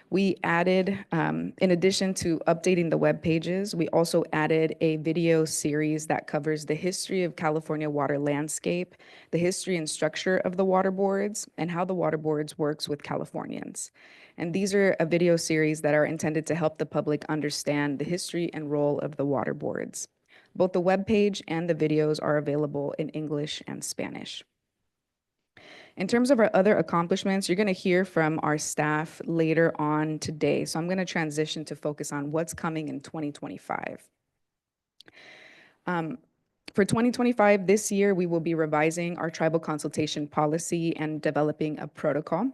S3: We added, in addition to updating the web pages, we also added a video series that covers the history of California water landscape, the history and structure of the water boards, and how the water boards works with Californians. And these are a video series that are intended to help the public understand the history and role of the water boards. Both the web page and the videos are available in English and Spanish. In terms of our other accomplishments, you're going to hear from our staff later on today. So I'm going to transition to focus on what's coming in 2025. For 2025, this year, we will be revising our tribal consultation policy and developing a protocol.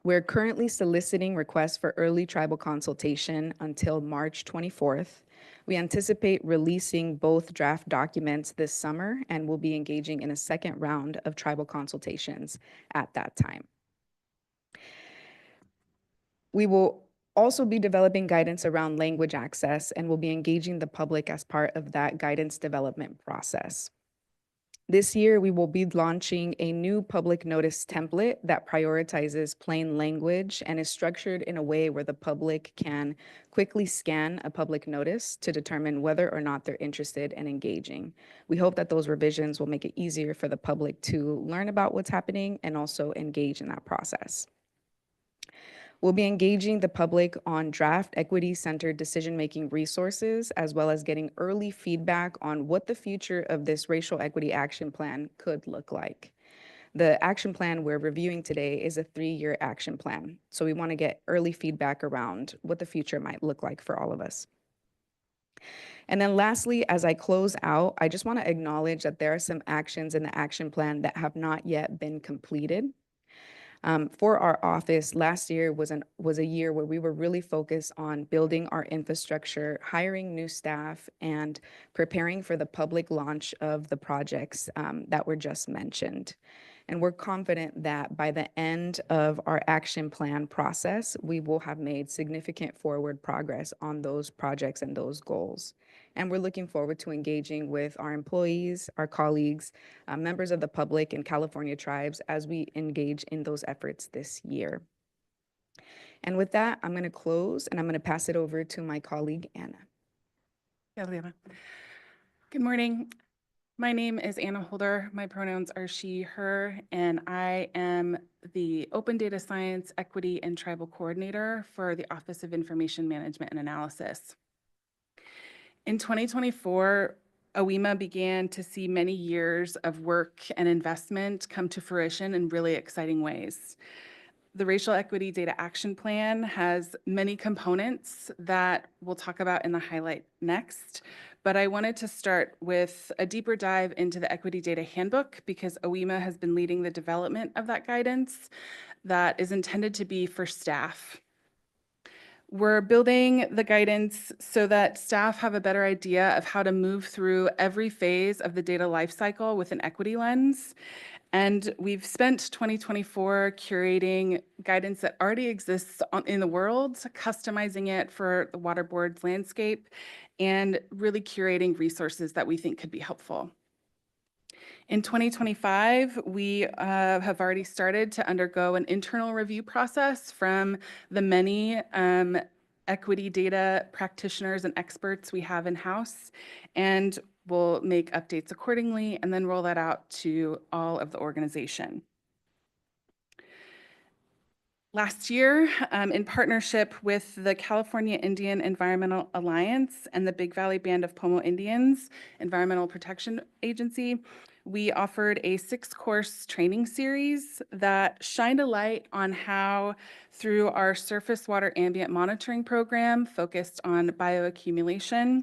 S3: We're currently soliciting requests for early tribal consultation until March 24th. We anticipate releasing both draft documents this summer and will be engaging in a second round of tribal consultations at that time. We will also be developing guidance around language access and will be engaging the public as part of that guidance development process. This year, we will be launching a new public notice template that prioritizes plain language and is structured in a way where the public can quickly scan a public notice to determine whether or not they're interested in engaging. We hope that those revisions will make it easier for the public to learn about what's happening and also engage in that process. We'll be engaging the public on draft equity-centered decision-making resources, as well as getting early feedback on what the future of this racial equity action plan could look like. The action plan we're reviewing today is a 3-year action plan. So we want to get early feedback around what the future might look like for all of us. And then lastly, as I close out, I just want to acknowledge that there are some actions in the action plan that have not yet been completed. For our office, last year was a year where we were really focused on building our infrastructure, hiring new staff, and preparing for the public launch of the projects that were just mentioned. And we're confident that by the end of our action plan process, we will have made significant forward progress on those projects and those goals. And we're looking forward to engaging with our employees, our colleagues, members of the public, and California tribes as we engage in those efforts this year. And with that, I'm going to close and I'm going to pass it over to my colleague, Anna.
S6: Gabriela. Good morning. My name is Anna Holder. My pronouns are she, her, and I am the Open Data Science, Equity, and Tribal Coordinator for the Office of Information Management and Analysis. In 2024, OWIMA began to see many years of work and investment come to fruition in really exciting ways. The Racial Equity Data Action Plan has many components that we'll talk about in the highlight next, but I wanted to start with a deeper dive into the Equity Data Handbook because OWIMA has been leading the development of that guidance that is intended to be for staff. We're building the guidance so that staff have a better idea of how to move through every phase of the data lifecycle with an equity lens. And we've spent 2024 curating guidance that already exists in the world, customizing it for the water board's landscape, and really curating resources that we think could be helpful. In 2025, we have already started to undergo an internal review process from the many equity data practitioners and experts we have in-house, and we'll make updates accordingly and then roll that out to all of the organization. Last year, in partnership with the California Indian Environmental Alliance and the Big Valley Band of Pomo Indians Environmental Protection Agency, we offered a 6-course training series that shined a light on how, through our surface water ambient monitoring program focused on bioaccumulation,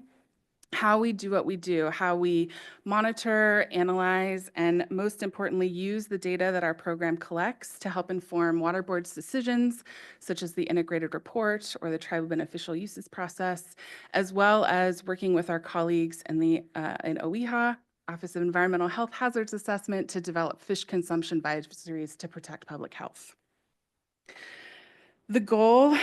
S6: how we do what we do, how we monitor, analyze, and most importantly, use the data that our program collects to help inform water board's decisions, such as the integrated report or the tribal beneficial uses process, as well as working with our colleagues in in OEHA, Office of Environmental Health Hazards Assessment, to develop fish consumption advisories to protect public health. The goal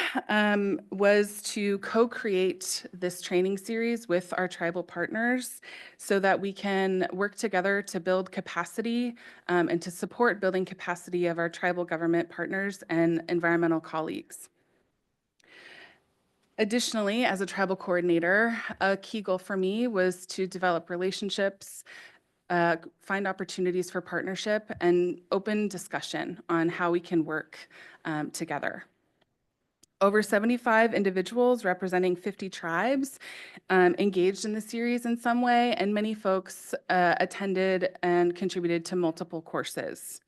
S6: was to co-create this training series with our tribal partners so that we can work together to build capacity and to support building capacity of our tribal government partners and environmental colleagues. Additionally, as a tribal coordinator, a key goal for me was to develop relationships, find opportunities for partnership, and open discussion on how we can work together. Over 75 individuals representing 50 tribes engaged in the series in some way, and many folks attended and contributed to multiple courses.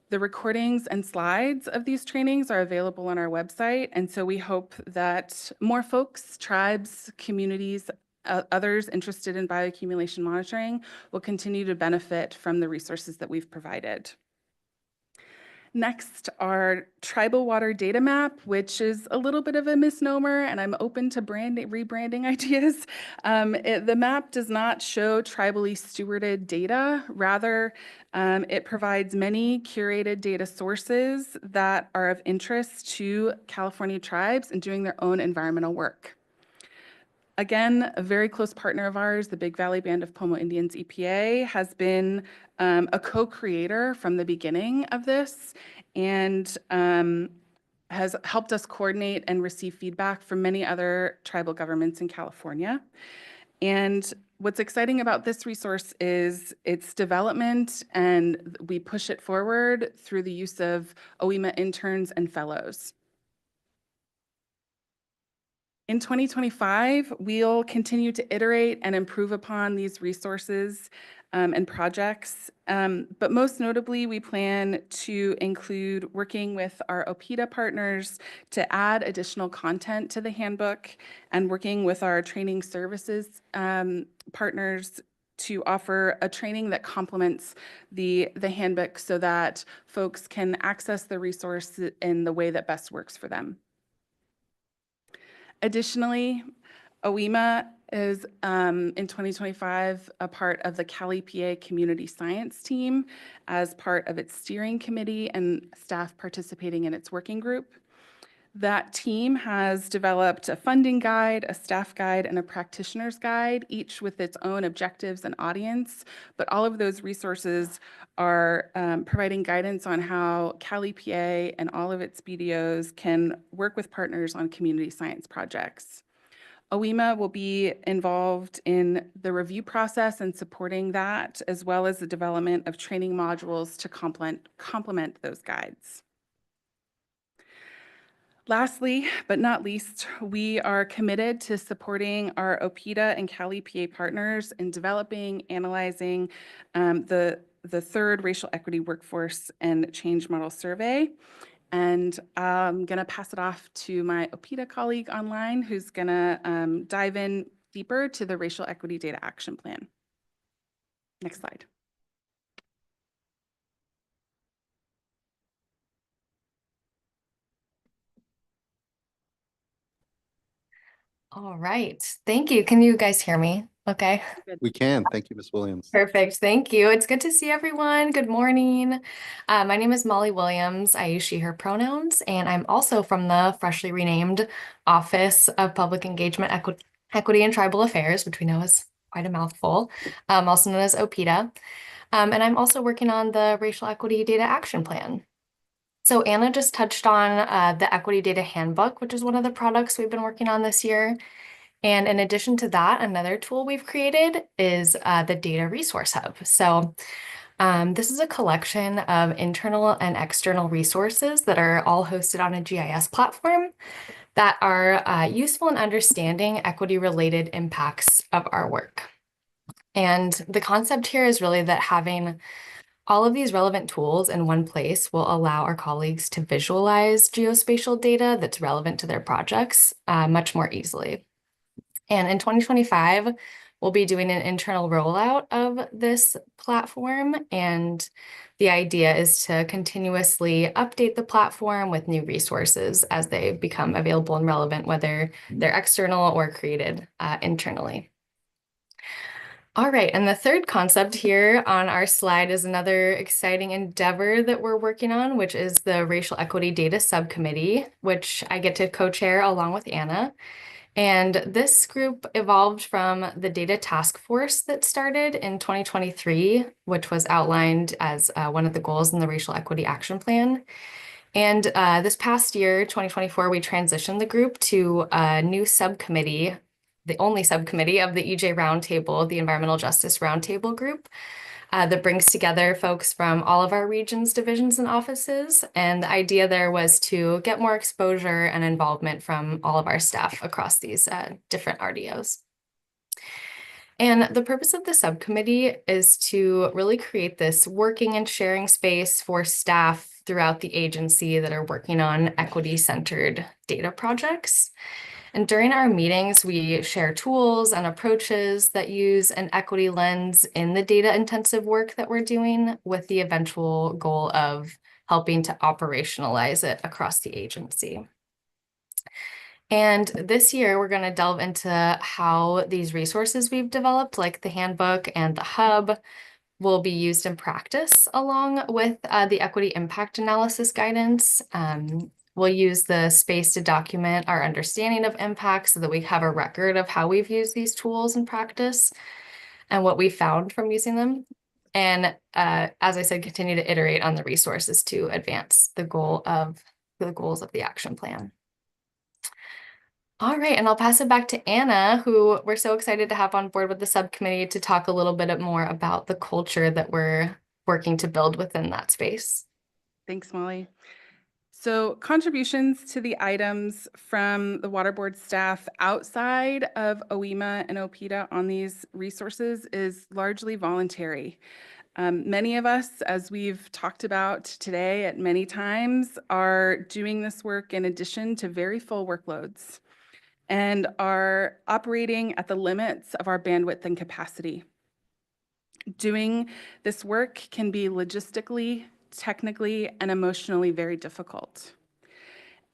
S6: The recordings and slides of these trainings are available on our website, and so we hope that more folks, tribes, communities, others interested in bioaccumulation monitoring will continue to benefit from the resources that we've provided. Next, our tribal water data map, which is a little bit of a misnomer, and I'm open to rebranding ideas. The map does not show tribally stewarded data. Rather, it provides many curated data sources that are of interest to California tribes in doing their own environmental work. Again, a very close partner of ours, the Big Valley Band of Pomo Indians EPA, has been a co-creator from the beginning of this and has helped us coordinate and receive feedback from many other tribal governments in California. And what's exciting about this resource is its development, and we push it forward through the use of OEMA interns and fellows. In 2025, we'll continue to iterate and improve upon these resources and projects, but most notably, we plan to include working with our OPITA partners to add additional content to the handbook and working with our training services partners to offer a training that complements the handbook so that folks can access the resource in the way that best works for them. Additionally, OEMA is in 2025 a part of the Cali PA Community Science Team as part of its steering committee and staff participating in its working group. That team has developed a funding guide, a staff guide, and a practitioner's guide, each with its own objectives and audience, but all of those resources are providing guidance on how Cali PA and all of its BDOs can work with partners on community science projects. OEMA will be involved in the review process and supporting that, as well as the development of training modules to complement those guides. Lastly, but not least, we are committed to supporting our OPITA and Cali PA partners in developing, analyzing the third racial equity workforce and change model survey. And I'm going to pass it off to my OPITA colleague online, who's going to dive in deeper to the Racial Equity Data Action Plan. Next slide.
S8: All right. Thank you. Can you guys hear me? Okay.
S1: We can. Thank you, Ms. Williams.
S8: Perfect. Thank you. It's good to see everyone. Good morning. My name is Molly Williams. I use she, her pronouns, and I'm also from the freshly renamed Office of Public Engagement, Equity and Tribal Affairs, which we know is quite a mouthful, also known as OPITA. And I'm also working on the Racial Equity Data Action Plan. So Anna just touched on the Equity Data Handbook, which is one of the products we've been working on this year. And in addition to that, another tool we've created is the Data Resource Hub. So This is a collection of internal and external resources that are all hosted on a GIS platform that are useful in understanding equity-related impacts of our work. And the concept here is really that having all of these relevant tools in one place will allow our colleagues to visualize geospatial data that's relevant to their projects much more easily. And in 2025, we'll be doing an internal rollout of this platform, and the idea is to continuously update the platform with new resources as they become available and relevant, whether they're external or created internally. All right, and the third concept here on our slide is another exciting endeavor that we're working on, which is the Racial Equity Data Subcommittee, which I get to co-chair along with Anna. And this group evolved from the data task force that started in 2023, which was outlined as one of the goals in the Racial Equity Action Plan. And this past year, 2024, we transitioned the group to a new subcommittee, the only subcommittee of the EJ Roundtable, the Environmental Justice Roundtable group, that brings together folks from all of our regions, divisions, and offices. And the idea there was to get more exposure and involvement from all of our staff across these different RDOs. And the purpose of the subcommittee is to really create this working and sharing space for staff throughout the agency that are working on equity-centered data projects. And during our meetings, we share tools and approaches that use an equity lens in the data-intensive work that we're doing, with the eventual goal of helping to operationalize it across the agency. And this year, we're going to delve into how these resources we've developed, like the handbook and the hub, will be used in practice along with the equity impact analysis guidance. We'll use the space to document our understanding of impact so that we have a record of how we've used these tools in practice and what we found from using them. And as I said, continue to iterate on the resources to advance the goals of the action plan. All right, and I'll pass it back to Anna, who we're so excited to have on board with the subcommittee to talk a little bit more about the culture that we're working to build within that space.
S6: Thanks, Molly. So contributions to the items from the Water Board staff outside of OEMA and OPIDA on these resources is largely voluntary. Many of us, as we've talked about today at many times, are doing this work in addition to very full workloads and are operating at the limits of our bandwidth and capacity. Doing this work can be logistically, technically, and emotionally very difficult.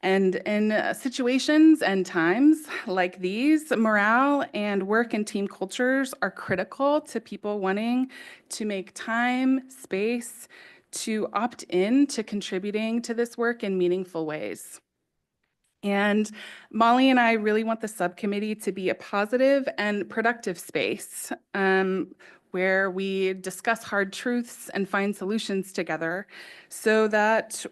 S6: And in situations and times like these, morale and work and team cultures are critical to people wanting to make time, space, to opt in to contributing to this work in meaningful ways. And Molly and I really want the subcommittee to be a positive and productive space where we discuss hard truths and find solutions together, so that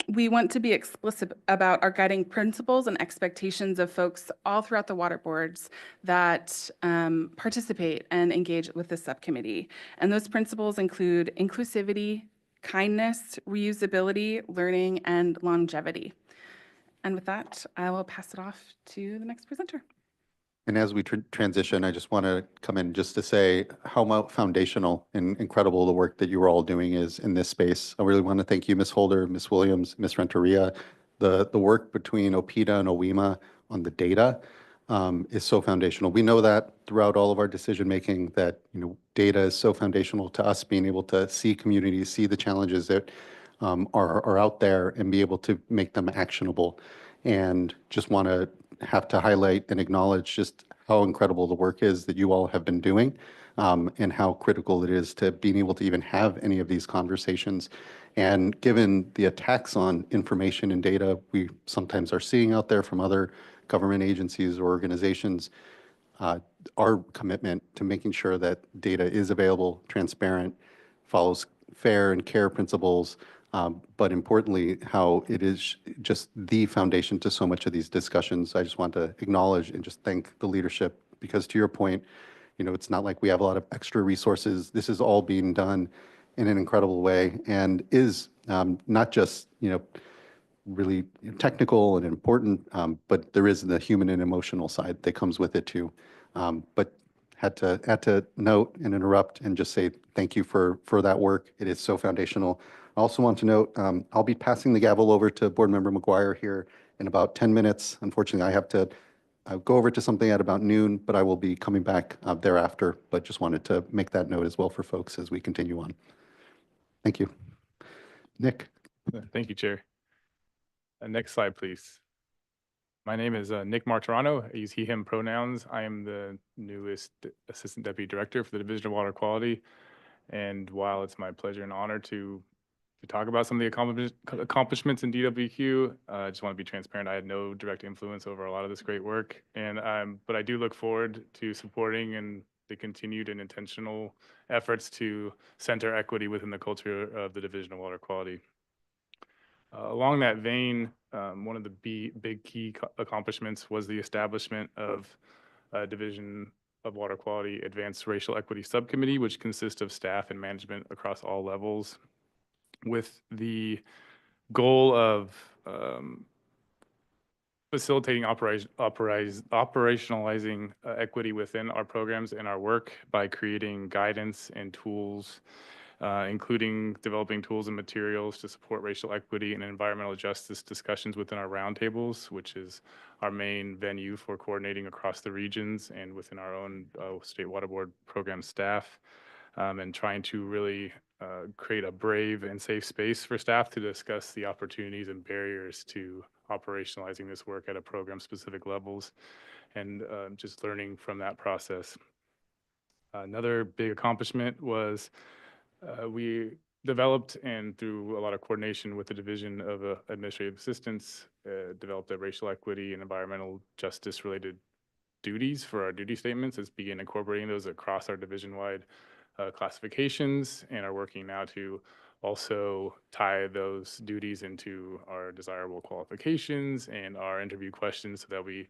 S6: we want to be explicit about our guiding principles and expectations of folks all throughout the water boards that participate and engage with the subcommittee. And those principles include inclusivity, kindness, reusability, learning, and longevity. And with that, I will pass it off to the next presenter.
S1: And as we transition, I just want to come in just to say how foundational and incredible the work that you are all doing is in this space. I really want to thank you, Ms. Holder, Ms. Williams, Ms. Renteria. The work between OPIDA and OEMA on the data is so foundational. We know that throughout all of our decision-making, that data is so foundational to us being able to see communities, see the challenges that are out there, and be able to make them actionable. And just want to have to highlight and acknowledge just how incredible the work is that you all have been doing, and how critical it is to being able to even have any of these conversations. And given the attacks on information and data we sometimes are seeing out there from other government agencies or organizations, our commitment to making sure that data is available, transparent, follows fair and care principles, but importantly, how it is just the foundation to so much of these discussions. I just want to acknowledge and just thank the leadership, because to your point, It's not like we have a lot of extra resources. This is all being done in an incredible way and is not just, really technical and important, but there is the human and emotional side that comes with it too. But had to note and interrupt and just say thank you for that work. It is so foundational. I also want to note, I'll be passing the gavel over to Board Member McGuire here in about 10 minutes. Unfortunately, I have to go over to something at about noon, but I will be coming back thereafter. But just wanted to make that note as well for folks as we continue on. Thank you. Nick.
S5: Thank you, Chair. Next slide, please. My name is Nick Martirano. I use he, him pronouns. I am the newest Assistant Deputy Director for the Division of Water Quality. And while it's my pleasure and honor to talk about some of the accomplishments in DWQ, I just want to be transparent. I had no direct influence over a lot of this great work. But I do look forward to supporting and the continued and intentional efforts to center equity within the culture of the Division of Water Quality. Along that vein, one of the big key accomplishments was the establishment of a Division of Water Quality Advanced Racial Equity Subcommittee, which consists of staff and management across all levels, with the goal of facilitating operationalizing equity within our programs and our work by creating guidance and tools, including developing tools and materials to support racial equity and environmental justice discussions within our roundtables, which is our main venue for coordinating across the regions and within our own State Water Board program staff, and trying to really create a brave and safe space for staff to discuss the opportunities and barriers to operationalizing this work at a program-specific levels, and just learning from that process. Another big accomplishment was we developed, and through a lot of coordination with the Division of Administrative Assistance, developed a racial equity and environmental justice related duties for our duty statements. Let's begin incorporating those across our division-wide classifications, and are working now to also tie those duties into our desirable qualifications and our interview questions so that we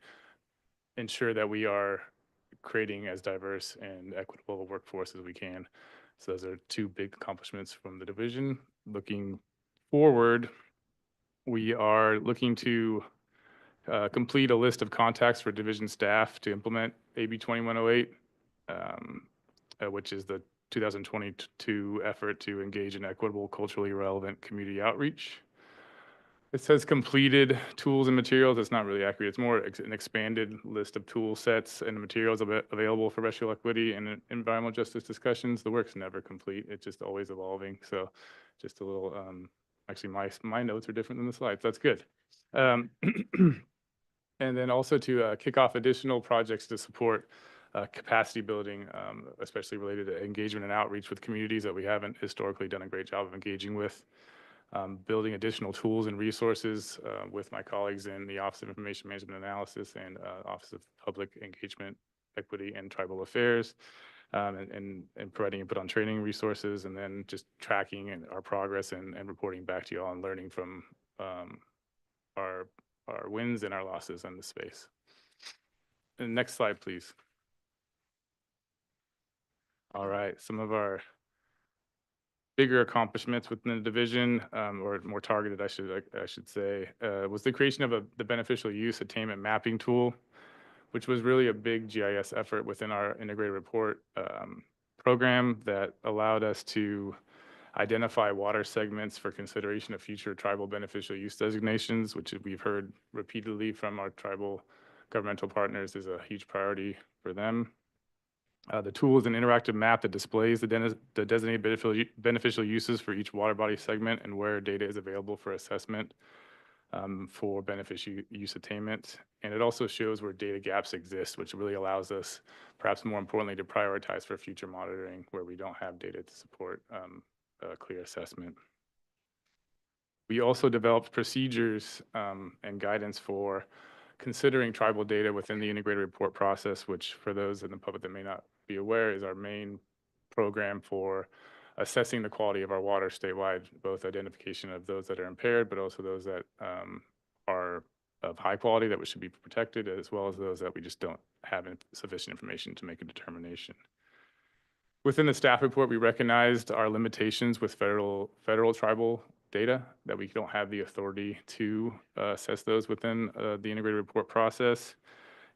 S5: ensure that we are creating as diverse and equitable a workforce as we can. So those are two big accomplishments from the division. Looking forward, we are looking to complete a list of contacts for division staff to implement AB 2108, which is the 2022 effort to engage in equitable, culturally relevant community outreach. It says completed tools and materials. It's not really accurate. It's more an expanded list of tool sets and materials available for racial equity and environmental justice discussions. The work's never complete. It's just always evolving. So just a little, actually my notes are different than the slides. That's good. And then also to kick off additional projects to support capacity building, especially related to engagement and outreach with communities that we haven't historically done a great job of engaging with. Building additional tools and resources with my colleagues in the Office of Information Management Analysis and Office of Public Engagement, Equity, and Tribal Affairs, and providing input on training resources, and then just tracking our progress and reporting back to you all and learning from our wins and our losses in the space. And next slide, please. All right, some of our bigger accomplishments within the division, or more targeted, I should say, was the creation of the beneficial use attainment mapping tool, which was really a big GIS effort within our integrated report program that allowed us to identify water segments for consideration of future tribal beneficial use designations, which we've heard repeatedly from our tribal governmental partners is a huge priority for them. The tool is an interactive map that displays the designated beneficial uses for each water body segment and where data is available for assessment for beneficial use attainment. And it also shows where data gaps exist, which really allows us, perhaps more importantly, to prioritize for future monitoring where we don't have data to support a clear assessment. We also developed procedures and guidance for considering tribal data within the integrated report process, which for those in the public that may not be aware is our main program for assessing the quality of our water statewide, both identification of those that are impaired, but also those that are of high quality that should be protected, as well as those that we just don't have sufficient information to make a determination. Within the staff report, we recognized our limitations with federal tribal data, that we don't have the authority to assess those within the integrated report process.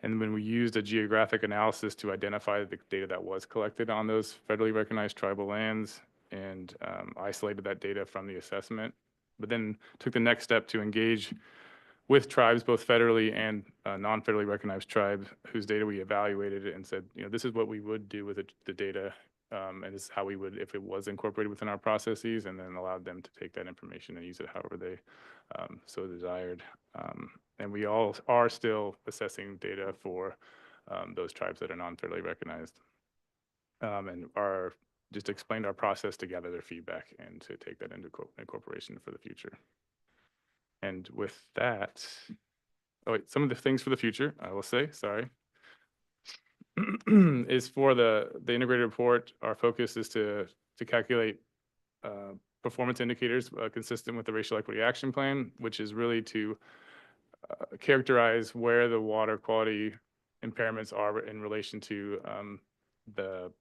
S5: And when we used a geographic analysis to identify the data that was collected on those federally recognized tribal lands and isolated that data from the assessment, but then took the next step to engage with tribes, both federally and non-federally recognized tribes, whose data we evaluated and said, this is what we would do with the data, and this is how we would, if it was incorporated within our processes, and then allowed them to take that information and use it however they so desired. And we all are still assessing data for those tribes that are non-federally recognized, and just explained our process to gather their feedback and to take that into incorporation for the future. And with that, some of the things for the future, I will say, sorry, is for the integrated report, our focus is to calculate performance indicators consistent with the Racial Equity Action Plan, which is really to characterize where the water quality impairments are in relation to the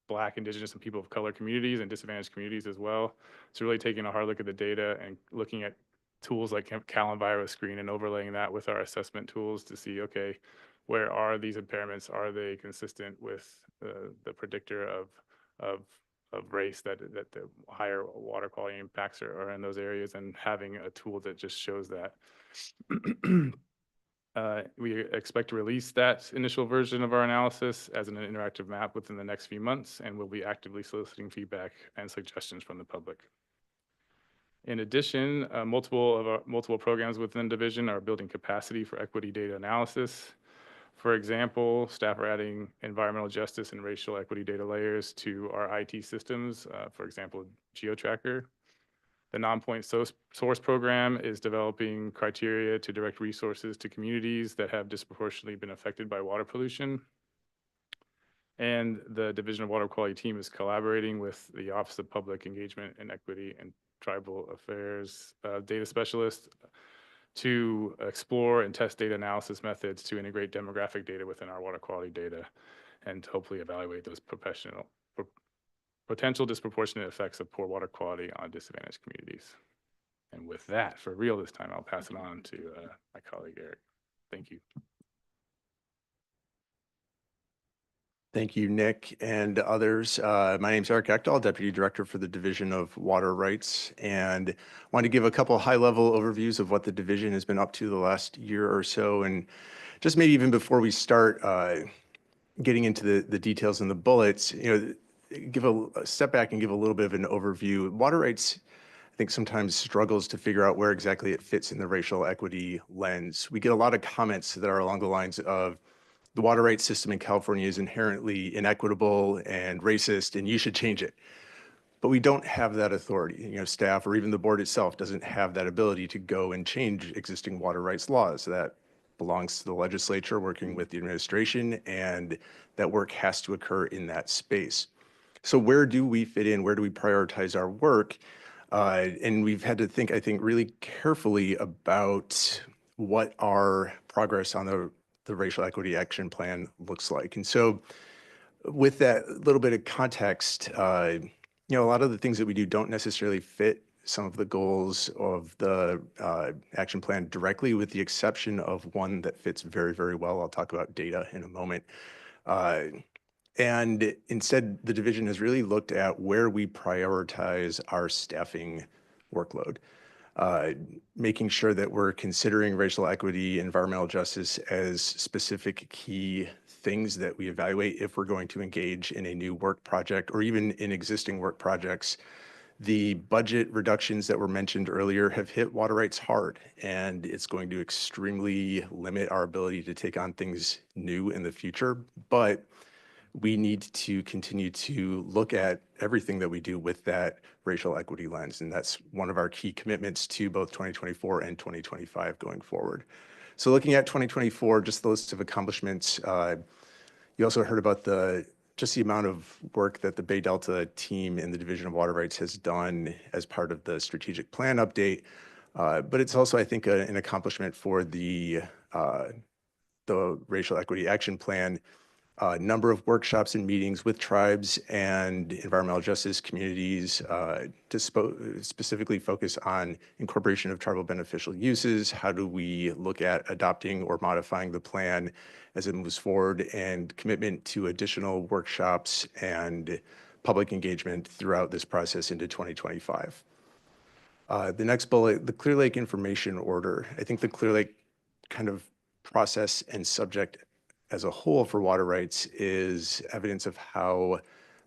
S5: Black, Indigenous, and people of color communities and disadvantaged communities as well. So really taking a hard look at the data and looking at tools like CalEnviro and overlaying that with our assessment tools to see, okay, where are these impairments? Are they consistent with the predictor of race that the higher water quality impacts are in those areas, and having a tool that just shows that. We expect to release that initial version of our analysis as an interactive map within the next few months, and we'll be actively soliciting feedback and suggestions from the public. In addition, multiple programs within the division are building capacity for equity data analysis. For example, staff are adding environmental justice and racial equity data layers to our IT systems, for example, GeoTracker. The non-point source program is developing criteria to direct resources to communities that have disproportionately been affected by water pollution. And the Division of Water Quality team is collaborating with the Office of Public Engagement and Equity and Tribal Affairs data specialists to explore and test data analysis methods to integrate demographic data within our water quality data, and hopefully evaluate those potential disproportionate effects of poor water quality on disadvantaged communities. And with that, for real this time, I'll pass it on to my colleague, Eric. Thank you.
S14: Thank you, Nick and others. My name is Eric Ekdahl, Deputy Director for the Division of Water Rights, and I want to give a couple high-level overviews of what the division has been up to the last year or so. And just maybe even before we start getting into the details and the bullets, give a step back and give a little bit of an overview. Water rights, I think, sometimes struggles to figure out where exactly it fits in the racial equity lens. We get a lot of comments that are along the lines of, the water rights system in California is inherently inequitable and racist, and you should change it. But we don't have that authority. Staff or even the board itself doesn't have that ability to go and change existing water rights laws. That belongs to the legislature working with the administration, and that work has to occur in that space. So where do we fit in? Where do we prioritize our work? And we've had to think, I think, really carefully about what our progress on the Racial Equity Action Plan looks like. And so with that little bit of context, a lot of the things that we do don't necessarily fit some of the goals of the action plan directly, with the exception of one that fits very, very well. I'll talk about data in a moment. And instead, the division has really looked at where we prioritize our staffing workload. Making sure that we're considering racial equity, environmental justice as specific key things that we evaluate if we're going to engage in a new work project or even in existing work projects. The budget reductions that were mentioned earlier have hit water rights hard, and it's going to extremely limit our ability to take on things new in the future. But we need to continue to look at everything that we do with that racial equity lens. And that's one of our key commitments to both 2024 and 2025 going forward. So looking at 2024, just the list of accomplishments, you also heard about just the amount of work that the Bay Delta team in the Division of Water Rights has done as part of the strategic plan update. But it's also, I think, an accomplishment for the Racial Equity Action Plan. A number of workshops and meetings with tribes and environmental justice communities to specifically focus on incorporation of tribal beneficial uses. How do we look at adopting or modifying the plan as it moves forward, and commitment to additional workshops and public engagement throughout this process into 2025. The next bullet, the Clear Lake Information Order. I think the Clear Lake kind of process and subject as a whole for water rights is evidence of how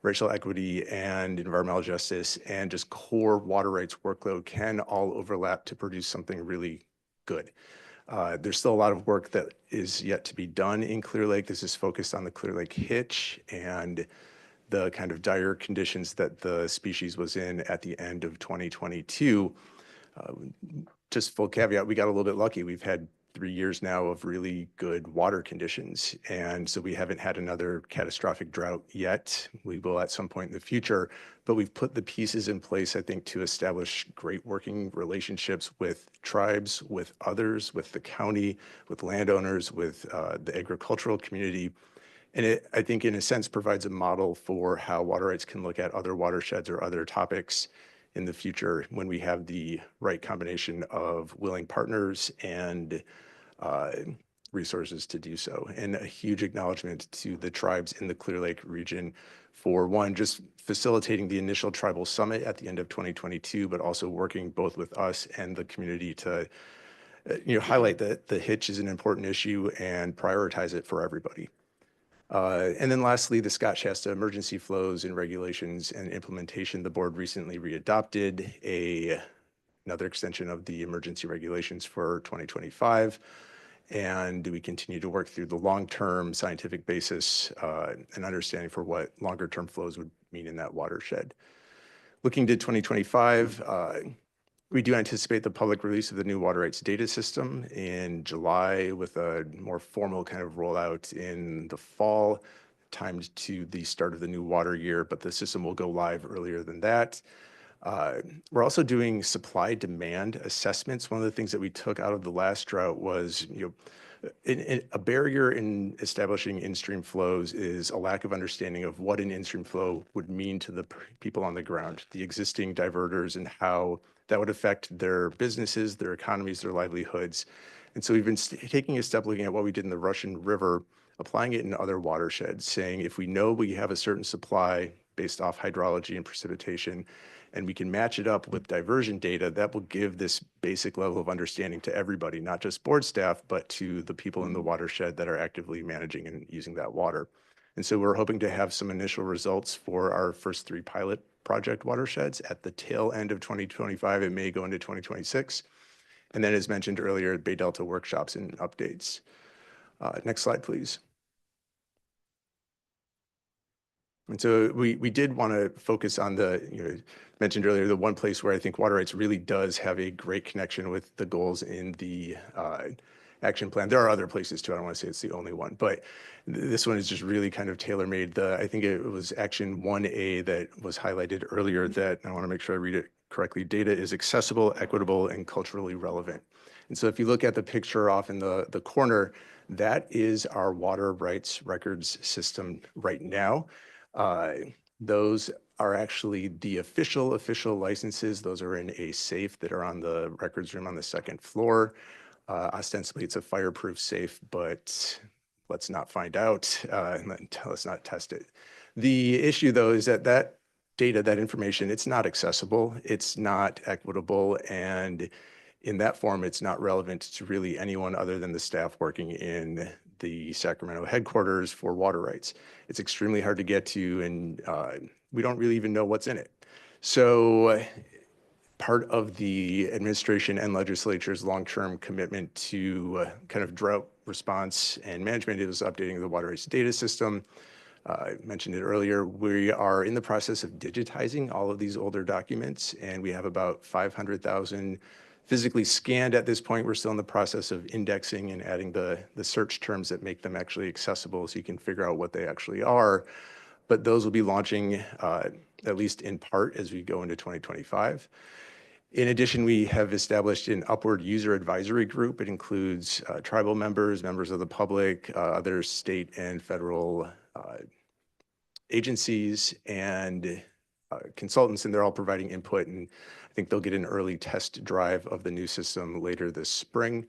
S14: racial equity and environmental justice and just core water rights workload can all overlap to produce something really good. There's still a lot of work that is yet to be done in Clear Lake. This is focused on the Clear Lake hitch and the kind of dire conditions that the species was in at the end of 2022. Just full caveat, we got a little bit lucky. We've had 3 years now of really good water conditions. And so we haven't had another catastrophic drought yet. We will at some point in the future, but we've put the pieces in place, I think, to establish great working relationships with tribes, with others, with the county, with landowners, with the agricultural community. And it, I think, in a sense, provides a model for how water rights can look at other watersheds or other topics in the future when we have the right combination of willing partners and resources to do so. And a huge acknowledgement to the tribes in the Clear Lake region for, one, just facilitating the initial tribal summit at the end of 2022, but also working both with us and the community to highlight that the hitch is an important issue and prioritize it for everybody. And then lastly, the Scott Shasta emergency flows and regulations and implementation. The board recently readopted another extension of the emergency regulations for 2025. And we continue to work through the long-term scientific basis and understanding for what longer-term flows would mean in that watershed. Looking to 2025, we do anticipate the public release of the new water rights data system in July, with a more formal kind of rollout in the fall, timed to the start of the new water year, but the system will go live earlier than that. We're also doing supply demand assessments. One of the things that we took out of the last drought was, a barrier in establishing in-stream flows is a lack of understanding of what an in-stream flow would mean to the people on the ground, the existing diverters, and how that would affect their businesses, their economies, their livelihoods. And so we've been taking a step looking at what we did in the Russian River, applying it in other watersheds, saying if we know we have a certain supply based off hydrology and precipitation, and we can match it up with diversion data, that will give this basic level of understanding to everybody, not just board staff, but to the people in the watershed that are actively managing and using that water. And so we're hoping to have some initial results for our first 3 pilot project watersheds at the tail end of 2025. It may go into 2026. And then, as mentioned earlier, Bay Delta workshops and updates. Next slide, please. And so we did want to focus on the, mentioned earlier, the one place where I think water rights really does have a great connection with the goals in the action plan. There are other places too. I don't want to say it's the only one, but this one is just really kind of tailor-made. I think it was action 1A that was highlighted earlier that, I want to make sure I read it correctly, data is accessible, equitable, and culturally relevant. And so if you look at the picture off in the corner, that is our water rights records system right now. Those are actually the official licenses. Those are in a safe that are on the records room on the 2nd floor. Ostensibly, it's a fireproof safe, but let's not find out. Let's not test it. The issue, though, is that data, that information, it's not accessible, it's not equitable, and in that form, it's not relevant to really anyone other than the staff working in the Sacramento headquarters for water rights. It's extremely hard to get to, and we don't really even know what's in it. So part of the administration and legislature's long-term commitment to kind of drought response and management is updating the water rights data system. I mentioned it earlier, we are in the process of digitizing all of these older documents, and we have about 500,000 physically scanned at this point. We're still in the process of indexing and adding the search terms that make them actually accessible so you can figure out what they actually are. But those will be launching at least in part as we go into 2025. In addition, we have established an upward user advisory group. It includes tribal members, members of the public, other state and federal agencies, and consultants, and they're all providing input. And I think they'll get an early test drive of the new system later this spring.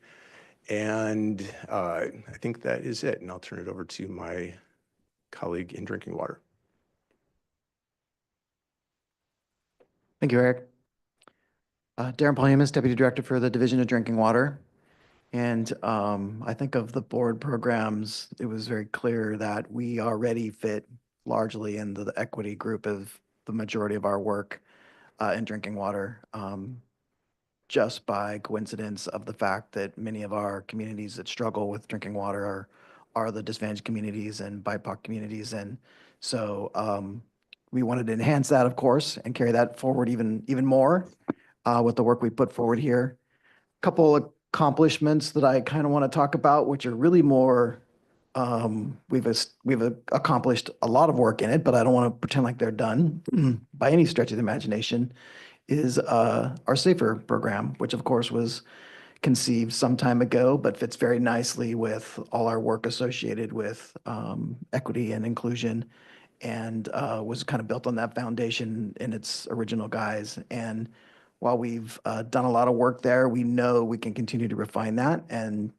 S14: And I think that is it. And I'll turn it over to my colleague in drinking water.
S9: Thank you, Eric. Darren Polyamus, Deputy Director for the Division of Drinking Water. And I think of the board programs, it was very clear that we already fit largely into the equity group of the majority of our work in drinking water, just by coincidence of the fact that many of our communities that struggle with drinking water are the disadvantaged communities and BIPOC communities. And so we wanted to enhance that, of course, and carry that forward even more with the work we put forward here. A couple accomplishments that I kind of want to talk about, which are really more, we've accomplished a lot of work in it, but I don't want to pretend like they're done by any stretch of the imagination, is our SAFER program, which of course was conceived some time ago, but fits very nicely with all our work associated with equity and inclusion, and was kind of built on that foundation in its original guise. And while we've done a lot of work there, we know we can continue to refine that, and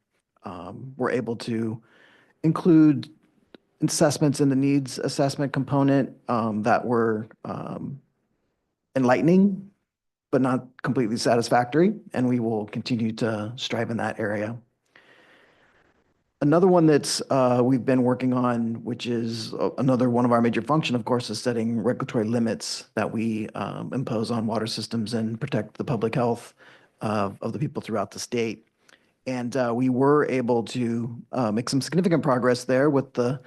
S9: we're able to include assessments in the needs assessment component that were enlightening, but not completely satisfactory, and we will continue to strive in that area. Another one that's we've been working on, which is another one of our major function, of course, is setting regulatory limits that we impose on water systems and protect the public health of the people throughout the state. And we were able to make some significant progress there with the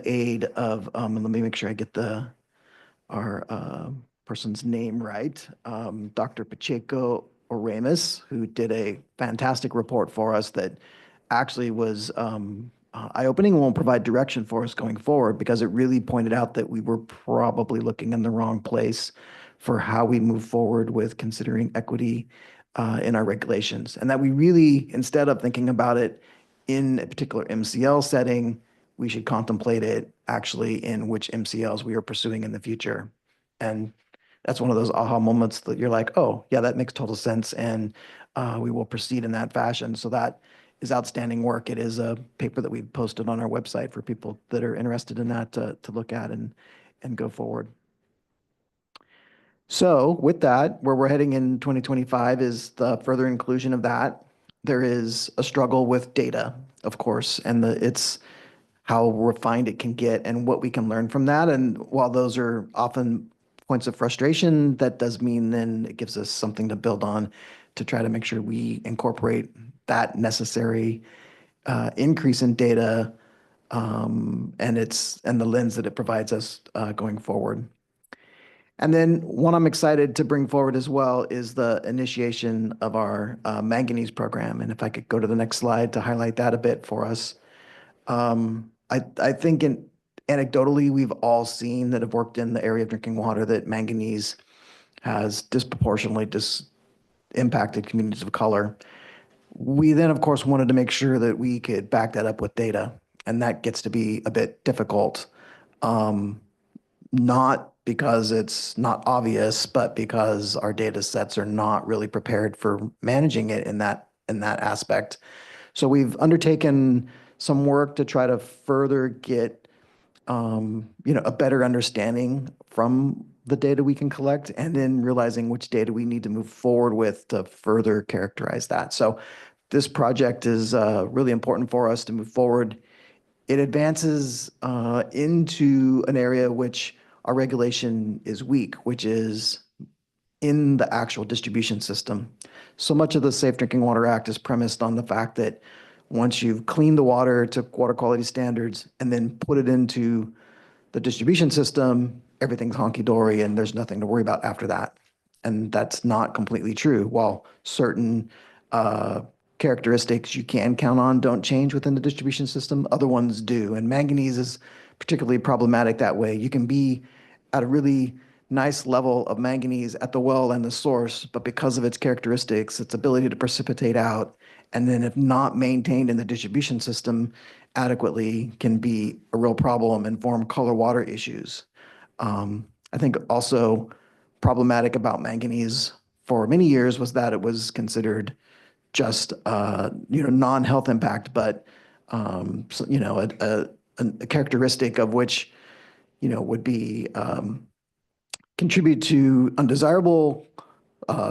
S9: aid of, let me make sure I get our person's name right, Dr. Pacheco Oremus, who did a fantastic report for us that actually was eye-opening and will provide direction for us going forward, because it really pointed out that we were probably looking in the wrong place for how we move forward with considering equity in our regulations. And that we really, instead of thinking about it in a particular MCL setting, we should contemplate it actually in which MCLs we are pursuing in the future. And that's one of those aha moments that you're like, oh, yeah, that makes total sense. And we will proceed in that fashion. So that is outstanding work. It is a paper that we've posted on our website for people that are interested in that to look at and go forward. So with that, where we're heading in 2025 is the further inclusion of that. There is a struggle with data, of course, and it's how refined it can get and what we can learn from that. And while those are often points of frustration, that does mean then it gives us something to build on to try to make sure we incorporate that necessary increase in data and the lens that it provides us going forward. And then one I'm excited to bring forward as well is the initiation of our manganese program. And if I could go to the next slide to highlight that a bit for us. I think anecdotally, we've all seen that have worked in the area of drinking water that manganese has disproportionately impacted communities of color. We then, of course, wanted to make sure that we could back that up with data, and that gets to be a bit difficult, not because it's not obvious, but because our data sets are not really prepared for managing it in that aspect. So we've undertaken some work to try to further get a better understanding from the data we can collect, and then realizing which data we need to move forward with to further characterize that. So this project is really important for us to move forward. It advances into an area which our regulation is weak, which is in the actual distribution system. So much of the Safe Drinking Water Act is premised on the fact that once you've cleaned the water to water quality standards and then put it into the distribution system, everything's honky-dory and there's nothing to worry about after that. And that's not completely true. While certain characteristics you can count on don't change within the distribution system, other ones do. And manganese is particularly problematic that way. You can be at a really nice level of manganese at the well and the source, but because of its characteristics, its ability to precipitate out, and then if not maintained in the distribution system adequately, can be a real problem and form color water issues. I think also problematic about manganese for many years was that it was considered just non-health impact, but a characteristic of which would be contribute to undesirable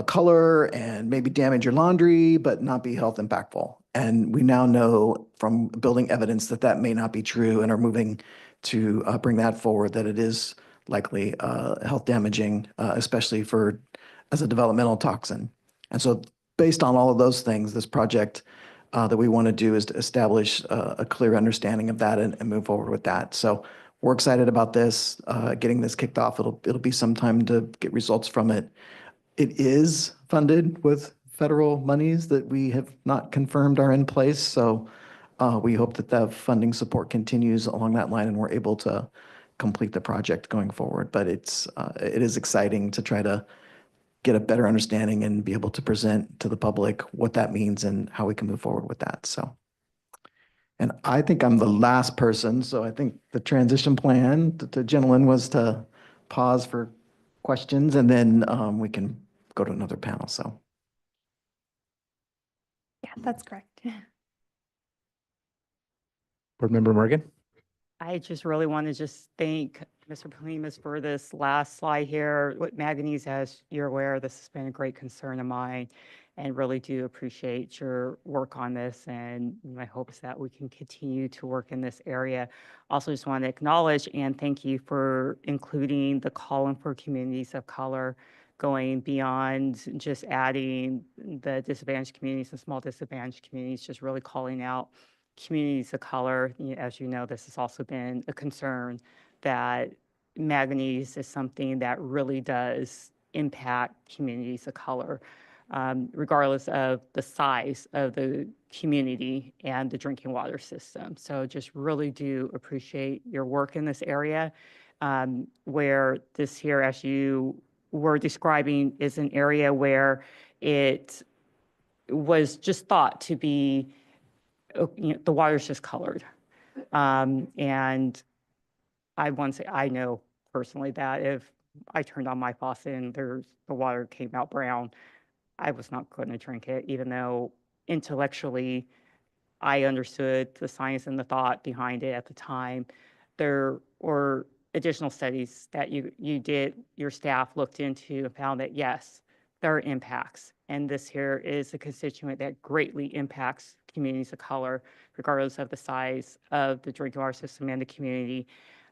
S9: color and maybe damage your laundry, but not be health impactful. And we now know from building evidence that that may not be true, and are moving to bring that forward, that it is likely health damaging, especially as a developmental toxin. And so based on all of those things, this project that we want to do is to establish a clear understanding of that and move forward with that. So we're excited about this, getting this kicked off. It'll be some time to get results from it. It is funded with federal monies that we have not confirmed are in place. So we hope that the funding support continues along that line and we're able to complete the project going forward. But it is exciting to try to get a better understanding and be able to present to the public what that means and how we can move forward with that. So, and I think I'm the last person, so I think the transition plan to gentlemen was to pause for questions, and then we can go to another panel. So,
S2: Yeah, that's correct.
S18: Board Member Morgan.
S7: I just really want to just thank Mr. Palimas for this last slide here. With manganese, as you're aware, this has been a great concern of mine, and really do appreciate your work on this. And my hope is that we can continue to work in this area. Also, just want to acknowledge and thank you for including the calling for communities of color, going beyond just adding the disadvantaged communities and small disadvantaged communities, just really calling out communities of color. As you know, this has also been a concern, that manganese is something that really does impact communities of color, regardless of the size of the community and the drinking water system. So just really do appreciate your work in this area, where this here, as you were describing, is an area where it was just thought to be, the water's just colored. And I want to say, I know personally that if I turned on my faucet and the water came out brown, I was not going to drink it, even though intellectually I understood the science and the thought behind it at the time. There were additional studies that your staff looked into and found that yes, there are impacts. And this here is a constituent that greatly impacts communities of color, regardless of the size of the drinking water system and the community.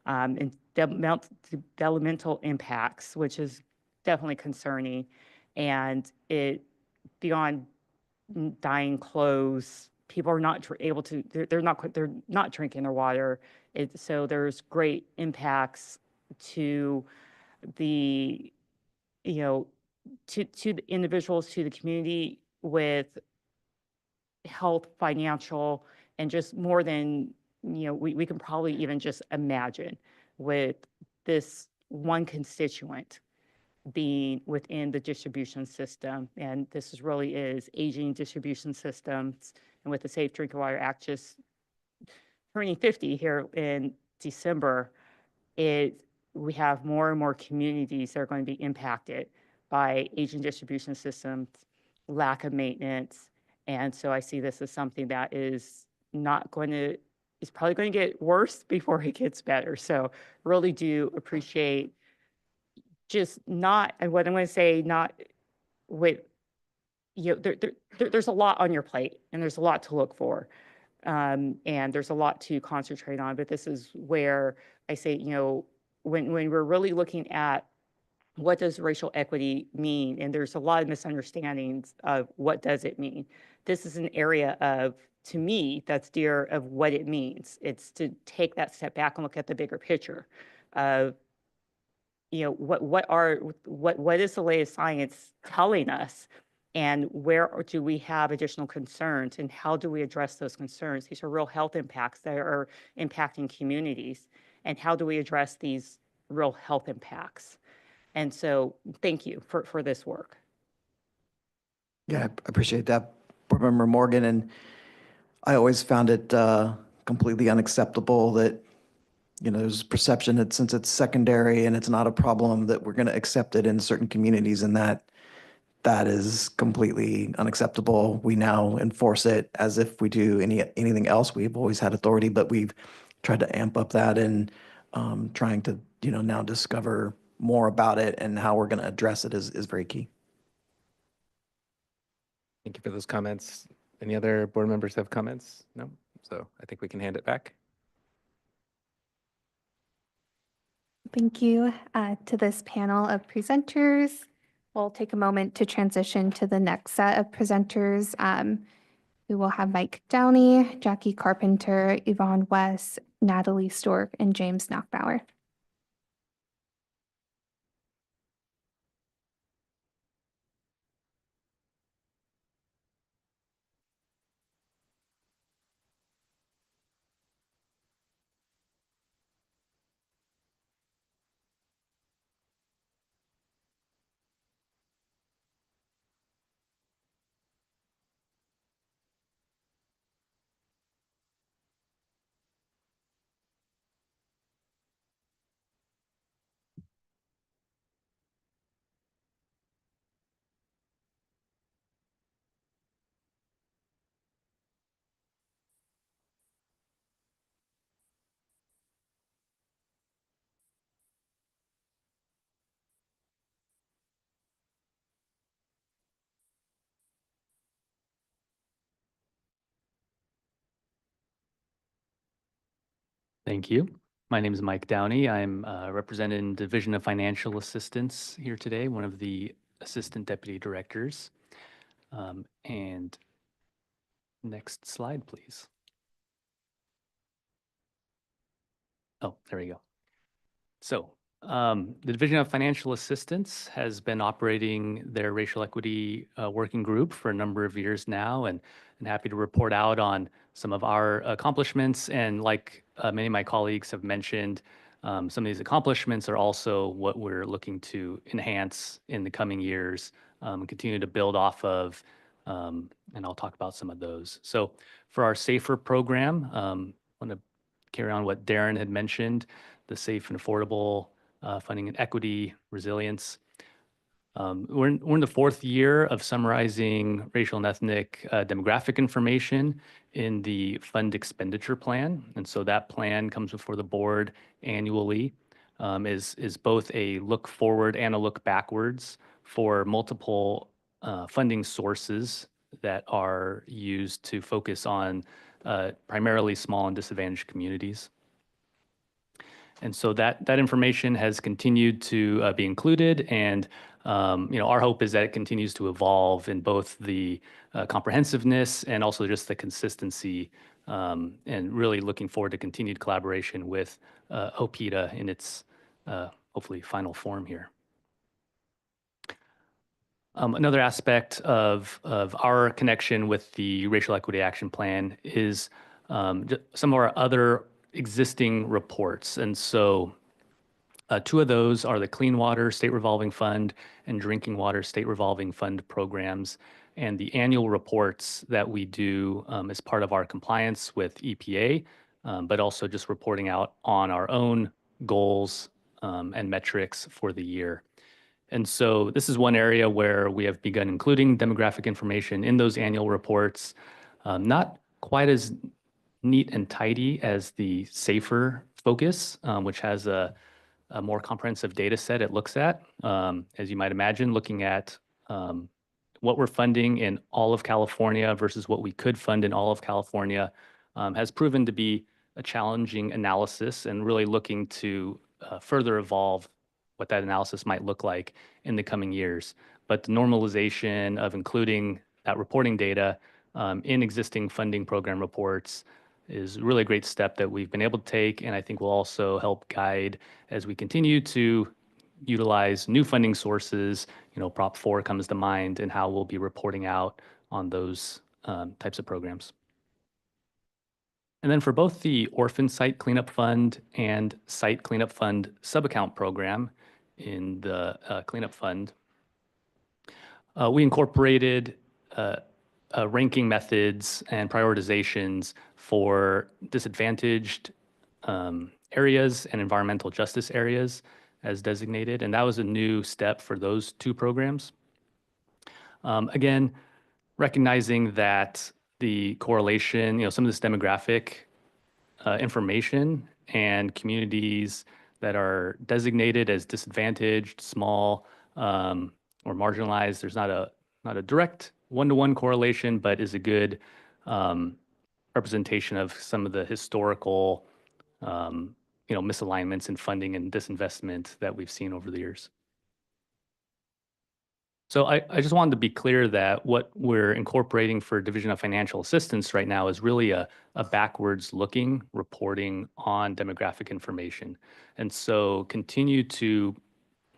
S7: And developmental impacts, which is definitely concerning. And it, beyond dyeing clothes, people are not able to, they're not drinking their water. So there's great impacts to the, to the individuals, to the community, with health, financial, and just more than, we can probably even just imagine, with this one constituent being within the distribution system. And this really is aging distribution systems. And with the Safe Drinking Water Act just turning 50 here in December, we have more and more communities that are going to be impacted by aging distribution systems, lack of maintenance. And so I see this as something that is probably going to get worse before it gets better. So really do appreciate just not, and what I'm going to say, not with, there's a lot on your plate and there's a lot to look for. And there's a lot to concentrate on, but this is where I say, when we're really looking at what does racial equity mean, and there's a lot of misunderstandings of what does it mean. This is an area of, to me, that's dear of what it means. It's to take that step back and look at the bigger picture of, what is the latest science telling us, and where do we have additional concerns, and how do we address those concerns? These are real health impacts that are impacting communities, and how do we address these real health impacts? And so thank you for this work.
S9: Yeah, I appreciate that, Board Member Morgan. And I always found it completely unacceptable that, there's perception that since it's secondary and it's not a problem, that we're going to accept it in certain communities, and that is completely unacceptable. We now enforce it as if we do anything else. We've always had authority, but we've tried to amp up that and trying to, now discover more about it and how we're going to address it is very key.
S19: Thank you for those comments. Any other board members have comments? No? So I think we can hand it back.
S2: Thank you to this panel of presenters. We'll take a moment to transition to the next set of presenters. We will have Mike Downey, Jackie Carpenter, Yvonne West, Natalie Stork, and James Knockbauer.
S12: Thank you. My name is Mike Downey. I'm representing Division of Financial Assistance here today, one of the Assistant Deputy Directors. And next slide, please. Oh, there we go. So the Division of Financial Assistance has been operating their racial equity working group for a number of years now, and happy to report out on some of our accomplishments. And like many of my colleagues have mentioned, some of these accomplishments are also what we're looking to enhance in the coming years and continue to build off of. And I'll talk about some of those. So for our SAFER program, I want to carry on what Darren had mentioned, the safe and affordable funding and equity resilience. We're in the fourth year of summarizing racial and ethnic demographic information in the fund expenditure plan. And so that plan comes before the board annually, is both a look forward and a look backwards for multiple funding sources that are used to focus on primarily small and disadvantaged communities. And so that information has continued to be included, and our hope is that it continues to evolve in both the comprehensiveness and also just the consistency, and really looking forward to continued collaboration with OPEDA in its hopefully final form here. Another aspect of our connection with the Racial Equity Action Plan is some of our other existing reports. And so two of those are the Clean Water State Revolving Fund and Drinking Water State Revolving Fund programs, and the annual reports that we do as part of our compliance with EPA, but also just reporting out on our own goals and metrics for the year. And so this is one area where we have begun including demographic information in those annual reports, not quite as neat and tidy as the SAFER focus, which has a more comprehensive data set it looks at. As you might imagine, looking at what we're funding in all of California versus what we could fund in all of California has proven to be a challenging analysis, and really looking to further evolve what that analysis might look like in the coming years. But the normalization of including that reporting data in existing funding program reports is really a great step that we've been able to take, and I think will also help guide as we continue to utilize new funding sources. Prop 4 comes to mind, and how we'll be reporting out on those types of programs. And then for both the Orphan Site Cleanup Fund and Site Cleanup Fund subaccount program, in the cleanup fund. We incorporated ranking methods and prioritizations for disadvantaged areas and environmental justice areas as designated, and that was a new step for those two programs. Again, recognizing that the correlation, some of this demographic information and communities that are designated as disadvantaged, small, or marginalized, there's not a direct one-to-one correlation, but is a good representation of some of the historical misalignments in funding and disinvestment that we've seen over the years. So I just wanted to be clear that what we're incorporating for Division of Financial Assistance right now is really a backwards looking reporting on demographic information. And so continue to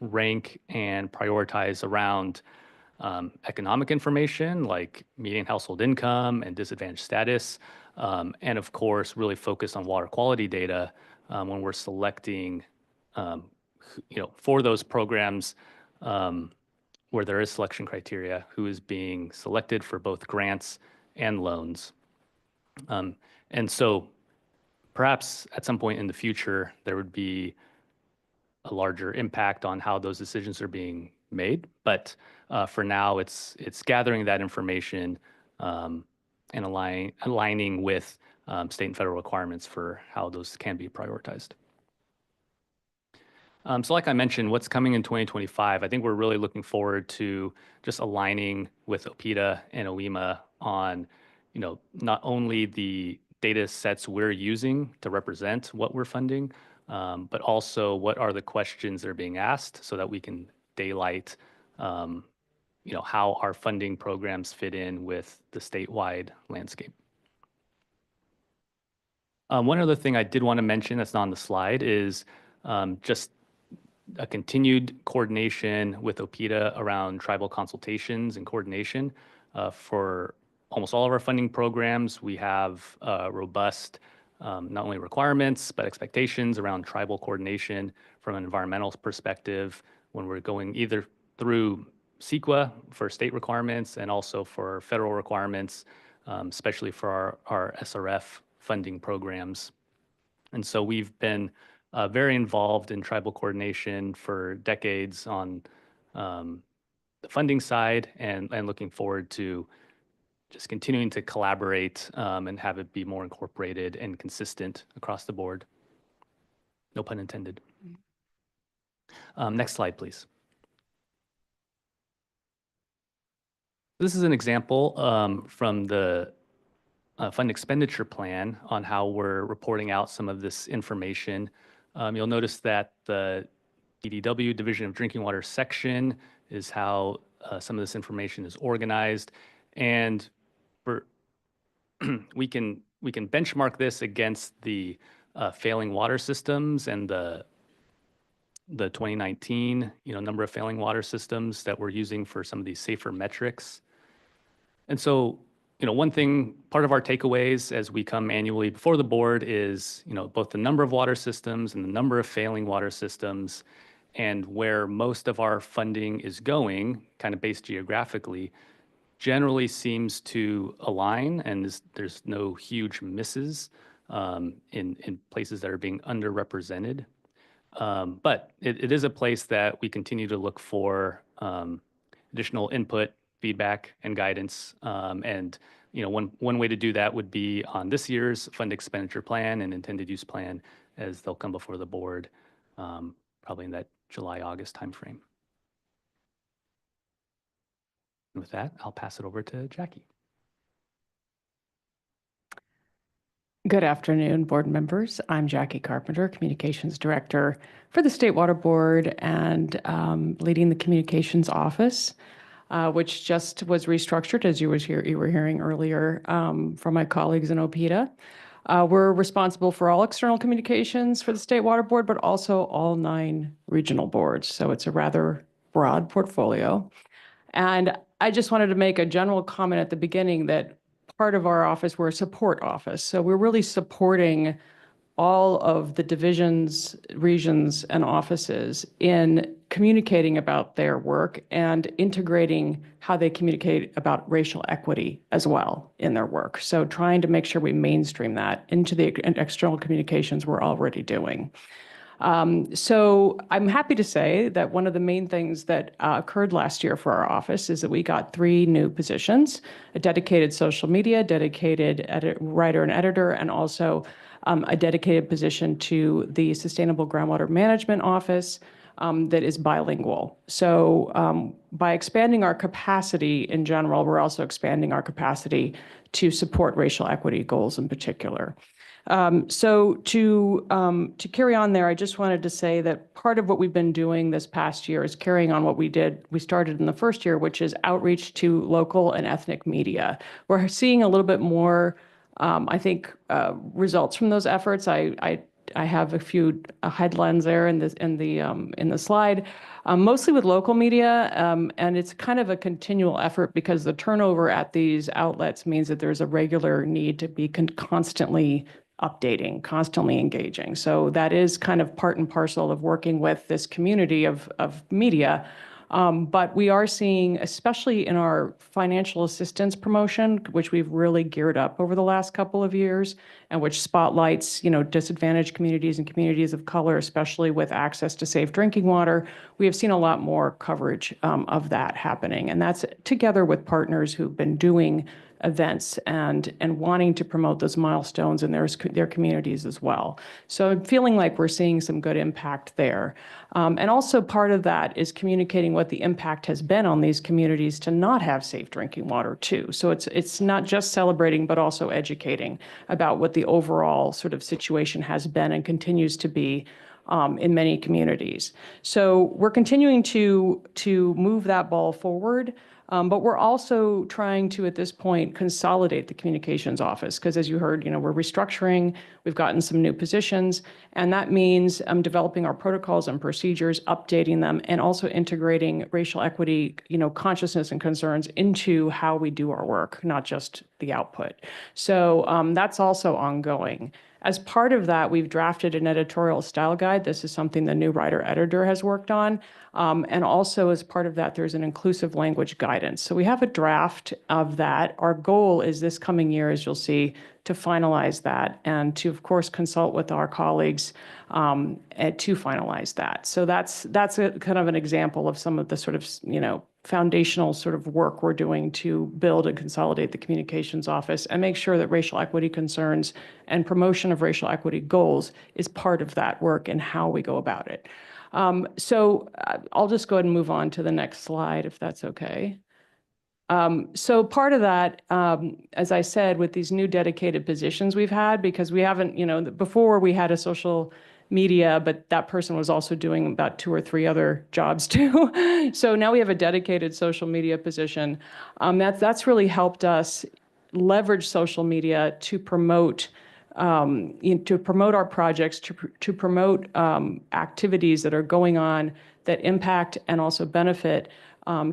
S12: rank and prioritize around economic information like median household income and disadvantaged status. And of course, really focus on water quality data when we're selecting, for those programs where there is selection criteria, who is being selected for both grants and loans. And so perhaps at some point in the future, there would be a larger impact on how those decisions are being made. But for now, it's gathering that information and aligning with state and federal requirements for how those can be prioritized. So like I mentioned, what's coming in 2025, I think we're really looking forward to just aligning with OPITA and OEMA on, not only the data sets we're using to represent what we're funding, but also what are the questions that are being asked so that we can daylight, how our funding programs fit in with the statewide landscape. One other thing I did want to mention that's not on the slide is just a continued coordination with OPITA around tribal consultations and coordination. For almost all of our funding programs, we have robust not only requirements, but expectations around tribal coordination from an environmental perspective when we're going either through CEQA for state requirements and also for federal requirements, especially for our SRF funding programs. And so we've been very involved in tribal coordination for decades on the funding side and looking forward to just continuing to collaborate and have it be more incorporated and consistent across the board. No pun intended. Next slide, please. This is an example from the fund expenditure plan on how we're reporting out some of this information. You'll notice that the DDW, Division of Drinking Water section, is how some of this information is organized. And we can benchmark this against the failing water systems and the 2019 number of failing water systems that we're using for some of these safer metrics. And so one thing, part of our takeaways as we come annually before the board is, both the number of water systems and the number of failing water systems, and where most of our funding is going, kind of based geographically, generally seems to align, and there's no huge misses in places that are being underrepresented. But it is a place that we continue to look for additional input, feedback, and guidance. And one way to do that would be on this year's fund expenditure plan and intended use plan, as they'll come before the board probably in that July, August timeframe. And with that, I'll pass it over to Jackie.
S15: Good afternoon, board members. I'm Jackie Carpenter, Communications Director for the State Water Board and leading the Communications Office, which just was restructured, as you were hearing earlier from my colleagues in OPITA. We're responsible for all external communications for the State Water Board, but also all 9 regional boards. So it's a rather broad portfolio. And I just wanted to make a general comment at the beginning that part of our office, we're a support office. So we're really supporting all of the divisions, regions, and offices in communicating about their work and integrating how they communicate about racial equity as well in their work. So trying to make sure we mainstream that into the external communications we're already doing. So I'm happy to say that one of the main things that occurred last year for our office is that we got 3 new positions: a dedicated social media, dedicated writer and editor, and also a dedicated position to the Sustainable Groundwater Management Office that is bilingual. So by expanding our capacity in general, we're also expanding our capacity to support racial equity goals in particular. So to carry on there, I just wanted to say that part of what we've been doing this past year is carrying on what we started in the first year, which is outreach to local and ethnic media. We're seeing a little bit more, I think, results from those efforts. I have a few headlines there in the slide, mostly with local media, and it's kind of a continual effort because the turnover at these outlets means that there's a regular need to be constantly updating, constantly engaging. So that is kind of part and parcel of working with this community of media. But we are seeing, especially in our financial assistance promotion, which we've really geared up over the last couple of years, and which spotlights, disadvantaged communities and communities of color, especially with access to safe drinking water. We have seen a lot more coverage of that happening. And that's together with partners who've been doing events and wanting to promote those milestones in their communities as well. So I'm feeling like we're seeing some good impact there. And also part of that is communicating what the impact has been on these communities to not have safe drinking water too. So it's not just celebrating, but also educating about what the overall sort of situation has been and continues to be in many communities. So we're continuing to move that ball forward. But we're also trying to, at this point, consolidate the communications office because, as you heard, we're restructuring, we've gotten some new positions, and that means developing our protocols and procedures, updating them, and also integrating racial equity, consciousness and concerns into how we do our work, not just the output. So that's also ongoing. As part of that, we've drafted an editorial style guide. This is something the new writer-editor has worked on. And also as part of that, there's an inclusive language guidance. So we have a draft of that. Our goal is this coming year, as you'll see, to finalize that and to, of course, consult with our colleagues to finalize that. So that's a kind of an example of some of the sort of, foundational sort of work we're doing to build and consolidate the communications office and make sure that racial equity concerns and promotion of racial equity goals is part of that work and how we go about it. So I'll just go ahead and move on to the next slide, if that's okay. So part of that, as I said, with these new dedicated positions we've had, because we haven't, before we had a social media, but that person was also doing about 2 or 3 other jobs too. So now we have a dedicated social media position. That's really helped us leverage social media to promote our projects, to promote activities that are going on that impact and also benefit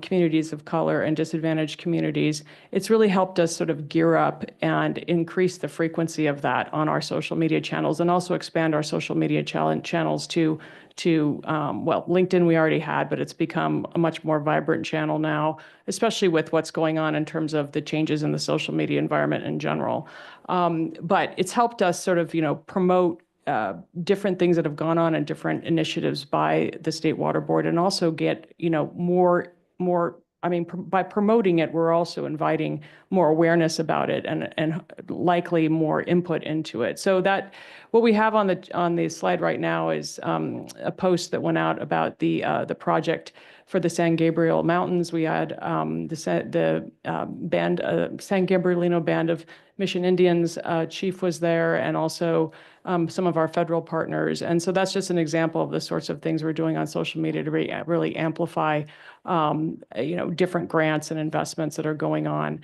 S15: communities of color and disadvantaged communities. It's really helped us sort of gear up and increase the frequency of that on our social media channels and also expand our social media channels to LinkedIn we already had, but it's become a much more vibrant channel now, especially with what's going on in terms of the changes in the social media environment in general. But it's helped us sort of, promote different things that have gone on and different initiatives by the State Water Board and also get, by promoting it, we're also inviting more awareness about it and likely more input into it. So that what we have on the slide right now is a post that went out about the project for the San Gabriel Mountains. We had the San Gabrielino Band of Mission Indians chief was there, and also some of our federal partners. And so that's just an example of the sorts of things we're doing on social media to really amplify, different grants and investments that are going on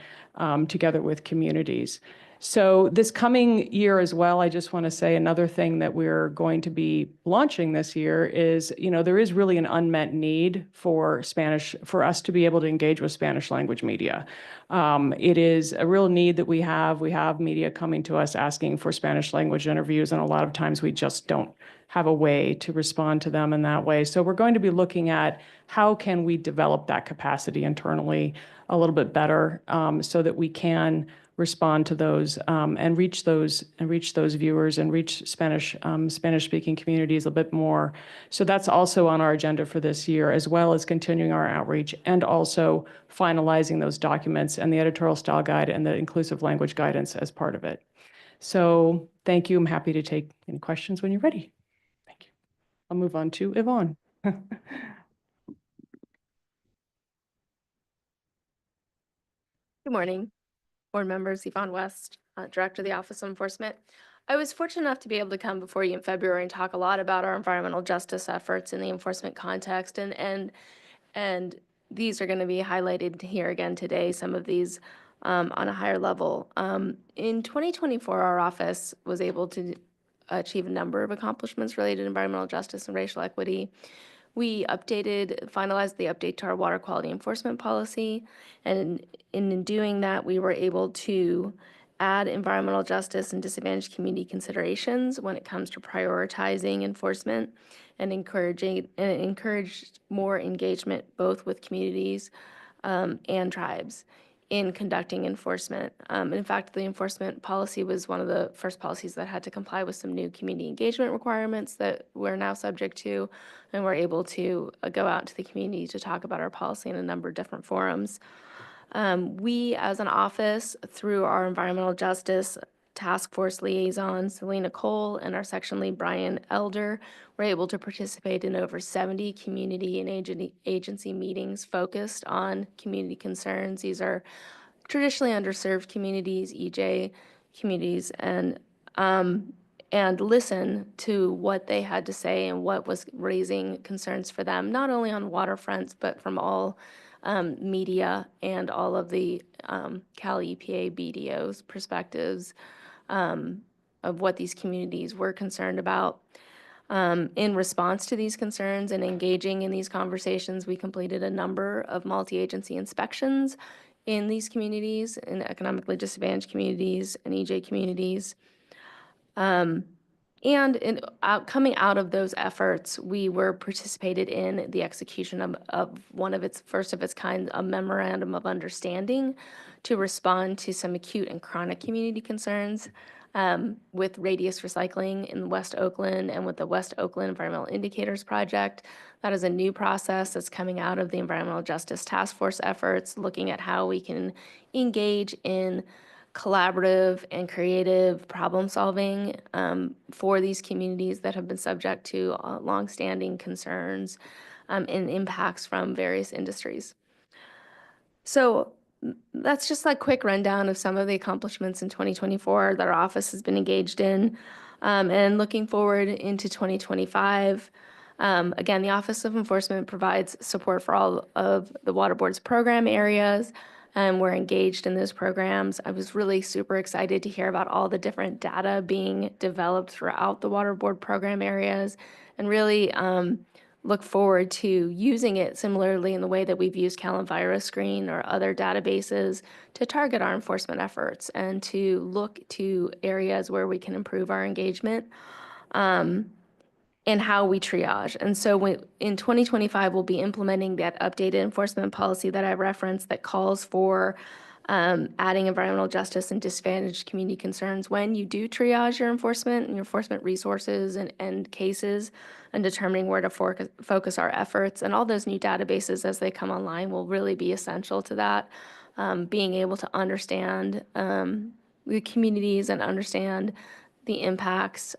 S15: together with communities. So this coming year as well, I just want to say another thing that we're going to be launching this year is, there is really an unmet need for Spanish, for us to be able to engage with Spanish language media. It is a real need that we have. We have media coming to us asking for Spanish language interviews, and a lot of times we just don't have a way to respond to them in that way. So we're going to be looking at how can we develop that capacity internally a little bit better, so that we can respond to those and reach those viewers and reach Spanish-speaking communities a bit more. So that's also on our agenda for this year, as well as continuing our outreach and also finalizing those documents and the editorial style guide and the inclusive language guidance as part of it. So thank you. I'm happy to take any questions when you're ready. Thank you. I'll move on to Yvonne.
S13: Good morning, board members. Yvonne West, Director of the Office of Enforcement. I was fortunate enough to be able to come before you in February and talk a lot about our environmental justice efforts in the enforcement context, and these are going to be highlighted here again today, some of these on a higher level. In 2024, our office was able to achieve a number of accomplishments related to environmental justice and racial equity. We finalized the update to our water quality enforcement policy, and in doing that, we were able to add environmental justice and disadvantaged community considerations when it comes to prioritizing enforcement and encouraged more engagement both with communities and tribes in conducting enforcement. In fact, the enforcement policy was one of the first policies that had to comply with some new community engagement requirements that we're now subject to, and we're able to go out to the community to talk about our policy in a number of different forums. We, as an office, through our environmental justice task force liaison, Selena Cole, and our section lead, Brian Elder, were able to participate in over 70 community and agency meetings focused on community concerns. These are traditionally underserved communities, EJ communities, and listen to what they had to say and what was raising concerns for them, not only on waterfronts, but from all media and all of the Cal EPA BDO's perspectives of what these communities were concerned about. In response to these concerns and engaging in these conversations, we completed a number of multi-agency inspections in these communities, in economically disadvantaged communities and EJ communities. Coming out of those efforts, we were participated in the execution of one of its first of its kind, a memorandum of understanding to respond to some acute and chronic community concerns with radius recycling in West Oakland and with the West Oakland Environmental Indicators Project. That is a new process that's coming out of the Environmental Justice Task Force efforts, looking at how we can engage in collaborative and creative problem solving for these communities that have been subject to longstanding concerns and impacts from various industries. So that's just a quick rundown of some of the accomplishments in 2024 that our office has been engaged in. And looking forward into 2025, again, the Office of Enforcement provides support for all of the Water Board's program areas, and we're engaged in those programs. I was really super excited to hear about all the different data being developed throughout the Water Board program areas, and really look forward to using it similarly in the way that we've used Cal EnviroScreen or other databases to target our enforcement efforts and to look to areas where we can improve our engagement and how we triage. And so in 2025, we'll be implementing that updated enforcement policy that I referenced that calls for adding environmental justice and disadvantaged community concerns when you do triage your enforcement and your enforcement resources and cases, and determining where to focus our efforts. And all those new databases as they come online will really be essential to that. Being able to understand the communities and understand the impacts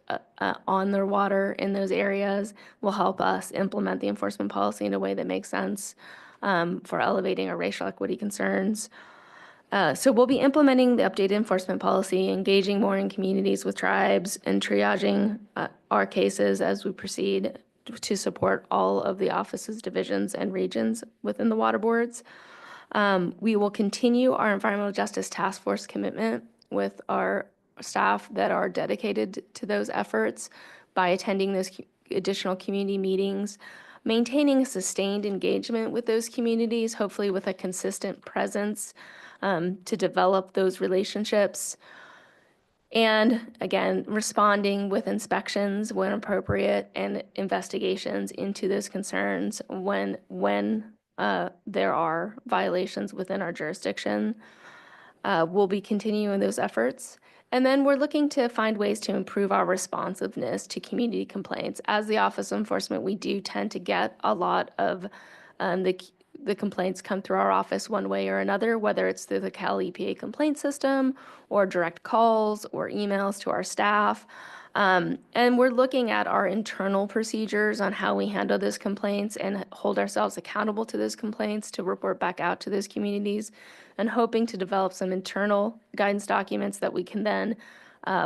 S13: on their water in those areas will help us implement the enforcement policy in a way that makes sense for elevating our racial equity concerns. So we'll be implementing the updated enforcement policy, engaging more in communities with tribes, and triaging our cases as we proceed to support all of the office's divisions and regions within the water boards. We will continue our environmental justice task force commitment with our staff that are dedicated to those efforts by attending those additional community meetings, maintaining a sustained engagement with those communities, hopefully with a consistent presence to develop those relationships. And again, responding with inspections when appropriate and investigations into those concerns when there are violations within our jurisdiction. We'll be continuing those efforts. And then we're looking to find ways to improve our responsiveness to community complaints. As the Office of Enforcement, we do tend to get a lot of the complaints come through our office one way or another, whether it's through the Cal EPA complaint system or direct calls or emails to our staff. And we're looking at our internal procedures on how we handle those complaints and hold ourselves accountable to those complaints to report back out to those communities, and hoping to develop some internal guidance documents that we can then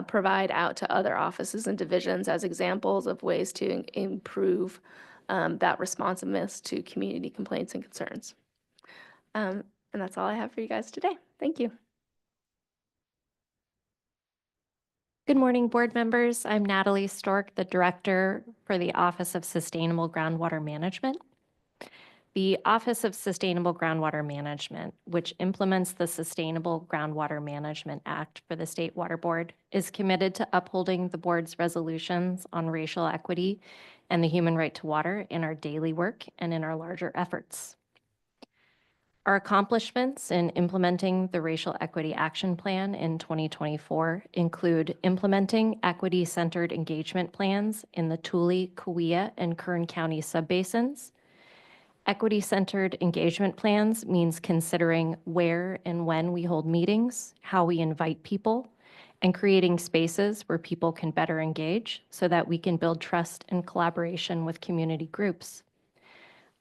S13: provide out to other offices and divisions as examples of ways to improve that responsiveness to community complaints and concerns. And that's all I have for you guys today. Thank you.
S4: Good morning, board members. I'm Natalie Stork, the Director for the Office of Sustainable Groundwater Management. The Office of Sustainable Groundwater Management, which implements the Sustainable Groundwater Management Act for the State Water Board, is committed to upholding the board's resolutions on racial equity and the human right to water in our daily work and in our larger efforts. Our accomplishments in implementing the Racial Equity Action Plan in 2024 include implementing equity-centered engagement plans in the Tule, Kauai, and Kern County subbasins. Equity-centered engagement plans means considering where and when we hold meetings, how we invite people, and creating spaces where people can better engage so that we can build trust and collaboration with community groups.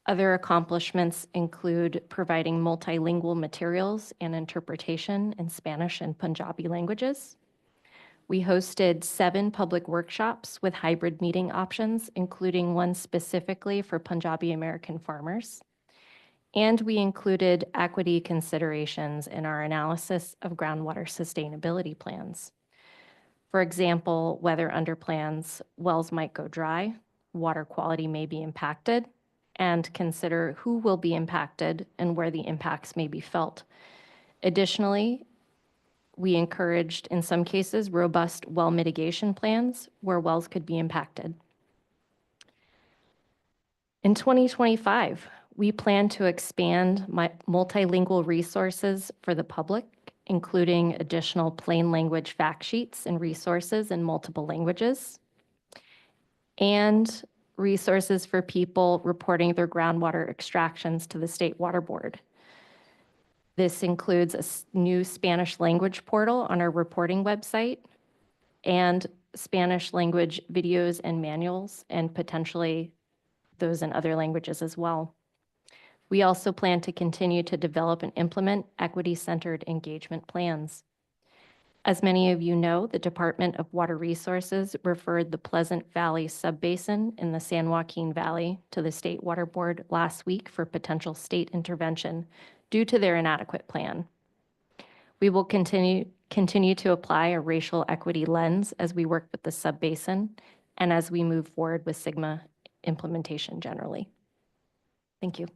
S4: Other accomplishments include providing multilingual materials and interpretation in Spanish and Punjabi languages. We hosted 7 public workshops with hybrid meeting options, including one specifically for Punjabi American farmers. And we included equity considerations in our analysis of groundwater sustainability plans. For example, whether under plans, wells might go dry, water quality may be impacted, and consider who will be impacted and where the impacts may be felt. Additionally, we encouraged, in some cases, robust well mitigation plans where wells could be impacted. In 2025, we plan to expand multilingual resources for the public, including additional plain language fact sheets and resources in multiple languages, and resources for people reporting their groundwater extractions to the State Water Board. This includes a new Spanish language portal on our reporting website and Spanish language videos and manuals, and potentially those in other languages as well. We also plan to continue to develop and implement equity-centered engagement plans. As many of you know, the Department of Water Resources referred the Pleasant Valley Subbasin in the San Joaquin Valley to the State Water Board last week for potential state intervention due to their inadequate plan. We will continue to apply a racial equity lens as we work with the subbasin and as we move forward with SGMA implementation generally. Thank you.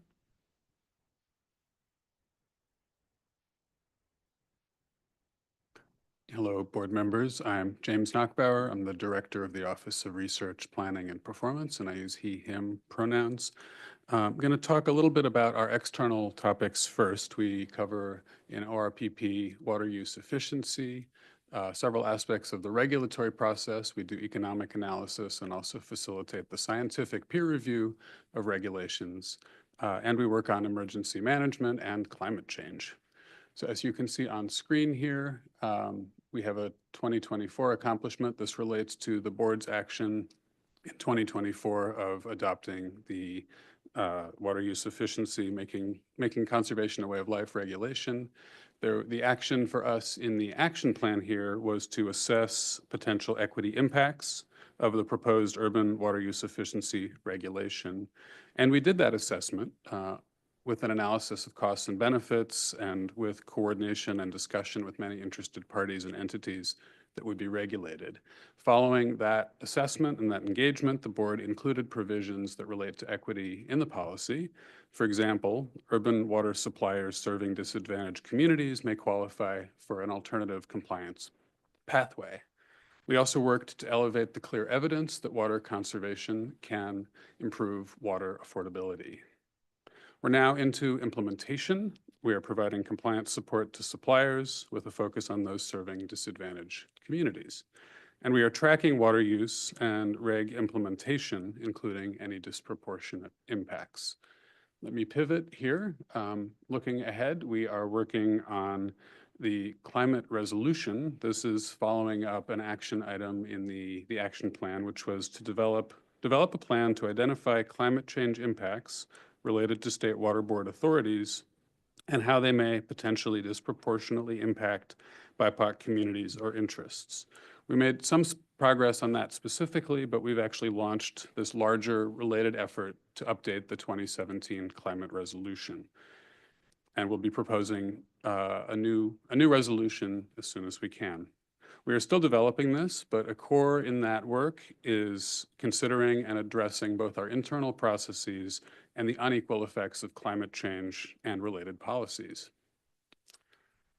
S22: Hello, board members. I'm James Knockbauer. I'm the Director of the Office of Research, Planning, and Performance, and I use he, him pronouns. I'm going to talk a little bit about our external topics first. We cover in ORPP water use efficiency, several aspects of the regulatory process. We do economic analysis and also facilitate the scientific peer review of regulations. And we work on emergency management and climate change. So as you can see on screen here, we have a 2024 accomplishment. This relates to the board's action in 2024 of adopting the water use efficiency, making conservation a way of life regulation. The action for us in the action plan here was to assess potential equity impacts of the proposed urban water use efficiency regulation. And we did that assessment. with an analysis of costs and benefits and with coordination and discussion with many interested parties and entities that would be regulated. Following that assessment and that engagement, the board included provisions that relate to equity in the policy. For example, urban water suppliers serving disadvantaged communities may qualify for an alternative compliance pathway. We also worked to elevate the clear evidence that water conservation can improve water affordability. We're now into implementation. We are providing compliance support to suppliers with a focus on those serving disadvantaged communities. And we are tracking water use and reg implementation, including any disproportionate impacts. Let me pivot here. Looking ahead, we are working on the climate resolution. This is following up an action item in the action plan, which was to develop a plan to identify climate change impacts related to state water board authorities and how they may potentially disproportionately impact BIPOC communities or interests. We made some progress on that specifically, but we've actually launched this larger related effort to update the 2017 climate resolution. And we'll be proposing a new resolution as soon as we can. We are still developing this, but a core in that work is considering and addressing both our internal processes and the unequal effects of climate change and related policies.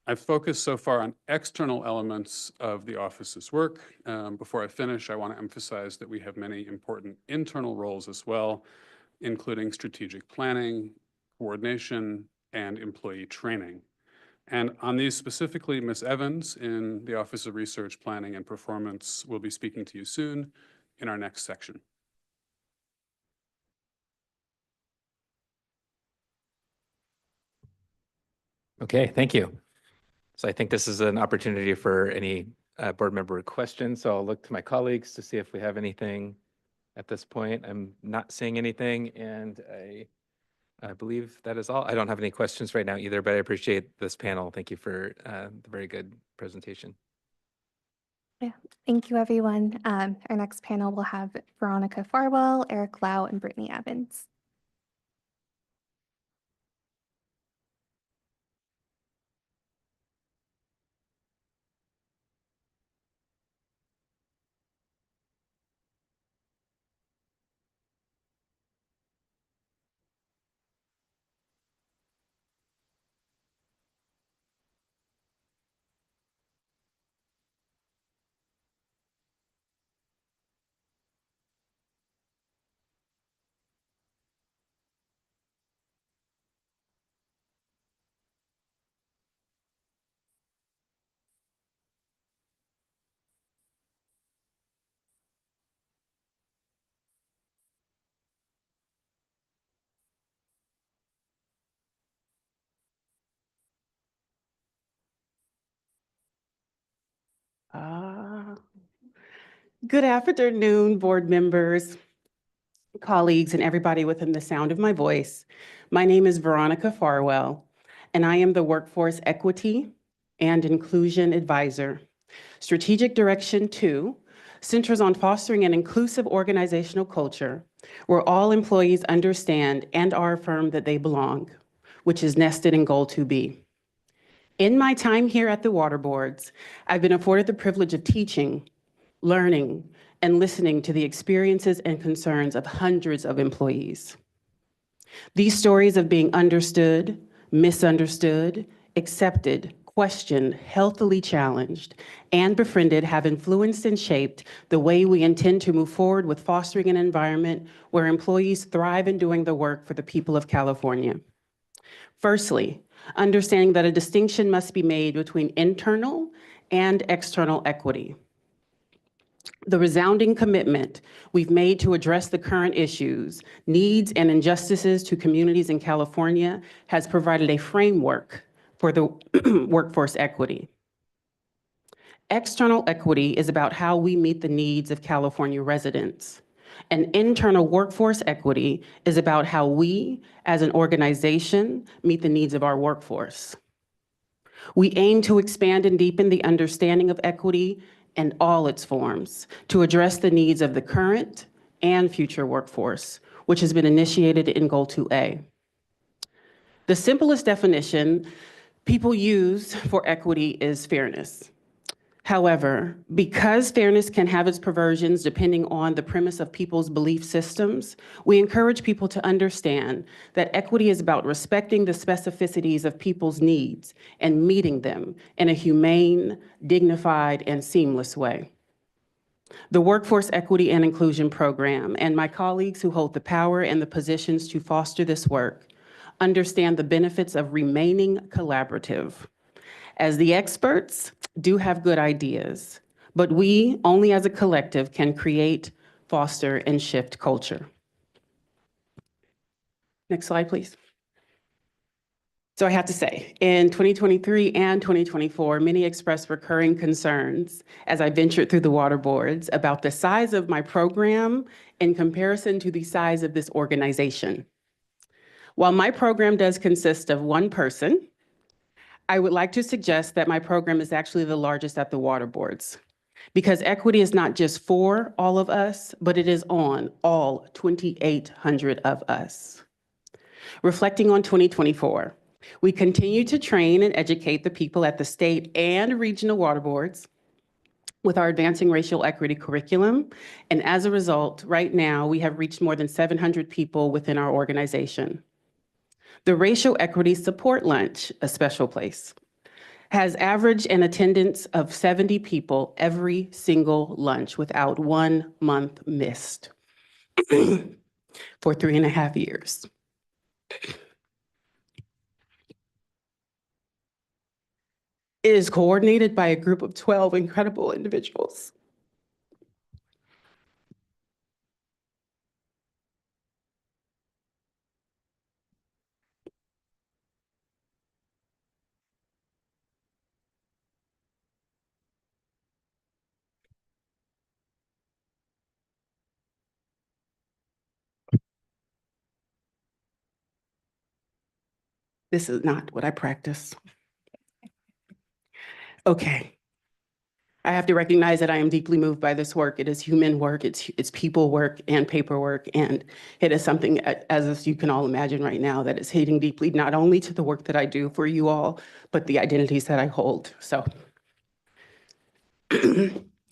S22: I've focused so far on external elements of the office's work. Before I finish, I want to emphasize that we have many important internal roles as well, including strategic planning, coordination, and employee training. And on these specifically, Ms. Evans in the Office of Research, Planning, and Performance will be speaking to you soon in our next section.
S19: Okay, thank you. So I think this is an opportunity for any board member questions. So I'll look to my colleagues to see if we have anything at this point. I'm not seeing anything, and I believe that is all. I don't have any questions right now either, but I appreciate this panel. Thank you for the very good presentation.
S2: Yeah, thank you, everyone. Our next panel will have Veronica Farwell, Eric Lau, and Brittany Evans.
S16: Good afternoon, board members, colleagues, and everybody within the sound of my voice. My name is Veronica Farwell, and I am the Workforce Equity and Inclusion Advisor. Strategic Direction 2 centers on fostering an inclusive organizational culture where all employees understand and are affirmed that they belong, which is nested in Goal 2B. In my time here at the Water Boards, I've been afforded the privilege of teaching, learning, and listening to the experiences and concerns of hundreds of employees. These stories of being understood, misunderstood, accepted, questioned, healthily challenged, and befriended have influenced and shaped the way we intend to move forward with fostering an environment where employees thrive in doing the work for the people of California. Firstly, understanding that a distinction must be made between internal and external equity. The resounding commitment we've made to address the current issues, needs, and injustices to communities in California has provided a framework for the workforce equity. External equity is about how we meet the needs of California residents. And internal workforce equity is about how we, as an organization, meet the needs of our workforce. We aim to expand and deepen the understanding of equity in all its forms to address the needs of the current and future workforce, which has been initiated in Goal 2A. The simplest definition people use for equity is fairness. However, because fairness can have its perversions depending on the premise of people's belief systems, we encourage people to understand that equity is about respecting the specificities of people's needs and meeting them in a humane, dignified, and seamless way. The Workforce Equity and Inclusion Program and my colleagues who hold the power and the positions to foster this work understand the benefits of remaining collaborative. As the experts do have good ideas, but we, only as a collective, can create, foster, and shift culture. Next slide, please. So I have to say, in 2023 and 2024, many expressed recurring concerns as I ventured through the water boards about the size of my program in comparison to the size of this organization. While my program does consist of one person, I would like to suggest that my program is actually the largest at the water boards, because equity is not just for all of us, but it is on all 2,800 of us. Reflecting on 2024, we continue to train and educate the people at the state and regional water boards with our Advancing Racial Equity curriculum. And as a result, right now, we have reached more than 700 people within our organization. The Racial Equity Support Lunch, a special place, has averaged an attendance of 70 people every single lunch without 1 month missed for 3.5 years. It is coordinated by a group of 12 incredible individuals. This is not what I practice. Okay. I have to recognize that I am deeply moved by this work. It is human work, it's people work and paperwork, and it is something, as you can all imagine right now, that is hitting deeply, not only to the work that I do for you all, but the identities that I hold. So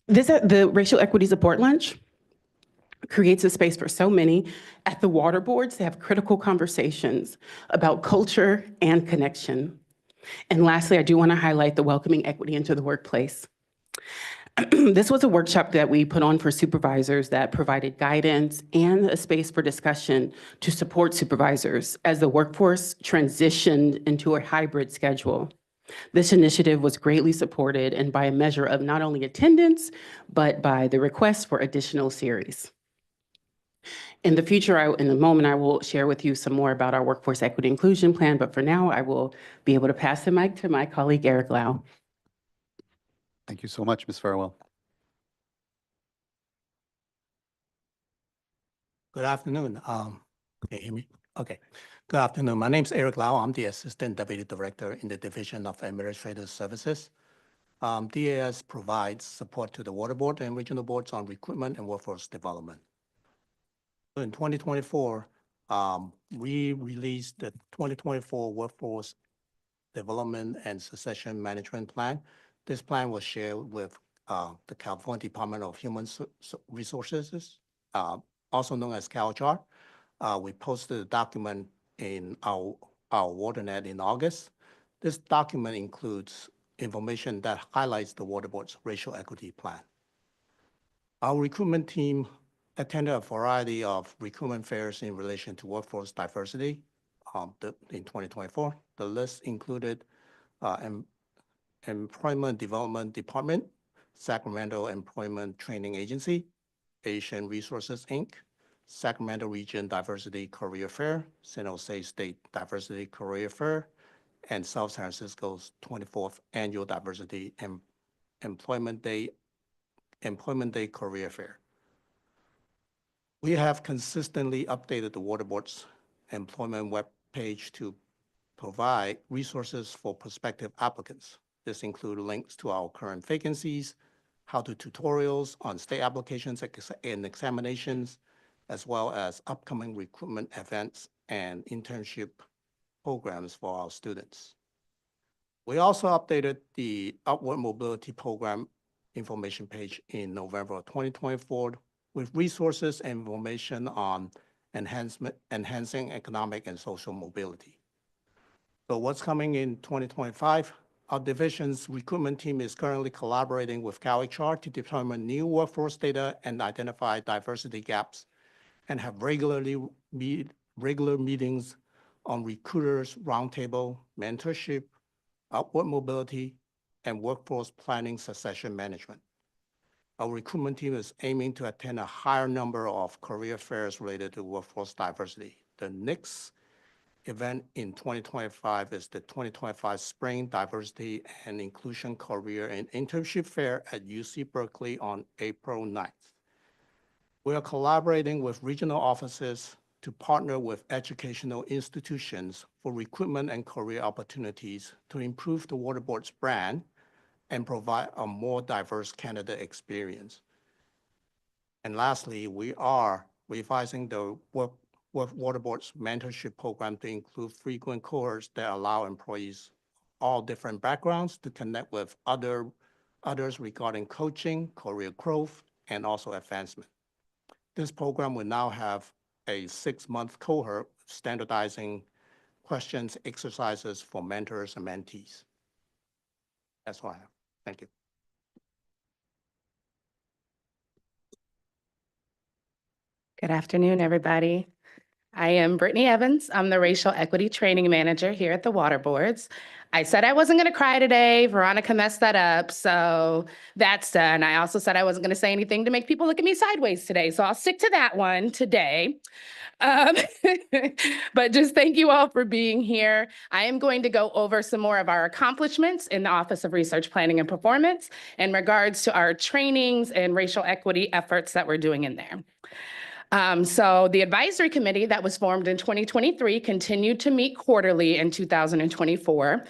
S16: the Racial Equity Support Lunch creates a space for so many at the water boards to have critical conversations about culture and connection. And lastly, I do want to highlight the welcoming equity into the workplace. This was a workshop that we put on for supervisors that provided guidance and a space for discussion to support supervisors as the workforce transitioned into a hybrid schedule. This initiative was greatly supported and by a measure of not only attendance, but by the request for additional series. In the future, in a moment, I will share with you some more about our Workforce Equity Inclusion Plan, but for now, I will be able to pass the mic to my colleague, Eric Lau.
S1: Thank you so much, Ms. Farwell.
S11: Good afternoon. Can you hear me? Okay. Good afternoon. My name is Eric Lau. I'm the Assistant Deputy Director in the Division of Administrative Services. DAS provides support to the Water Board and regional boards on recruitment and workforce development. In 2024, we released the 2024 Workforce Development and Succession Management Plan. This plan was shared with the California Department of Human Resources, also known as CalCHAR. We posted a document in our WaterNet in August. This document includes information that highlights the Water Board's racial equity plan. Our recruitment team attended a variety of recruitment fairs in relation to workforce diversity in 2024. The list included Employment Development Department, Sacramento Employment Training Agency, Asian Resources, Inc., Sacramento Region Diversity Career Fair, San Jose State Diversity Career Fair, and South San Francisco's 24th Annual Diversity and Employment Day Career Fair. We have consistently updated the Water Board's employment webpage to provide resources for prospective applicants. This includes links to our current vacancies, how-to tutorials on state applications and examinations, as well as upcoming recruitment events and internship programs for our students. We also updated the Upward Mobility Program information page in November of 2024 with resources and information on enhancing economic and social mobility. So what's coming in 2025? Our division's recruitment team is currently collaborating with CalHR to determine new workforce data and identify diversity gaps, and have regular meetings on recruiters roundtable, mentorship, upward mobility, and workforce planning succession management. Our recruitment team is aiming to attend a higher number of career fairs related to workforce diversity. The next event in 2025 is the 2025 Spring Diversity and Inclusion Career and Internship Fair at UC Berkeley on April 9th. We are collaborating with regional offices to partner with educational institutions for recruitment and career opportunities to improve the Water Board's brand and provide a more diverse candidate experience. And lastly, we are revising the Water Board's mentorship program to include frequent cohorts that allow employees all different backgrounds to connect with others regarding coaching, career growth, and also advancement. This program will now have a 6-month cohort standardizing questions, exercises for mentors and mentees. That's all I have. Thank you.
S17: Good afternoon, everybody. I am Brittany Evans. I'm the Racial Equity Training Manager here at the Water Boards. I said I wasn't going to cry today. Veronica messed that up, so that's done. I also said I wasn't going to say anything to make people look at me sideways today, so I'll stick to that one today. But just thank you all for being here. I am going to go over some more of our accomplishments in the Office of Research Planning and Performance in regards to our trainings and racial equity efforts that we're doing in there. So the advisory committee that was formed in 2023 continued to meet quarterly in 2024.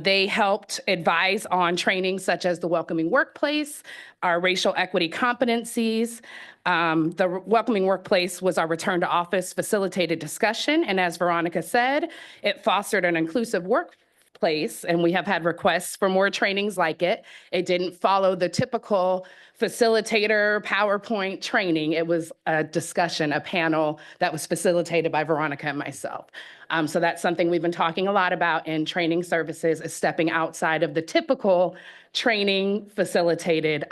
S17: They helped advise on trainings such as the welcoming workplace, our racial equity competencies. The welcoming workplace was our return to office facilitated discussion. And as Veronica said, it fostered an inclusive workplace, and we have had requests for more trainings like it. It didn't follow the typical facilitator PowerPoint training. It was a discussion, a panel that was facilitated by Veronica and myself. So that's something we've been talking a lot about in training services, is stepping outside of the typical training facilitated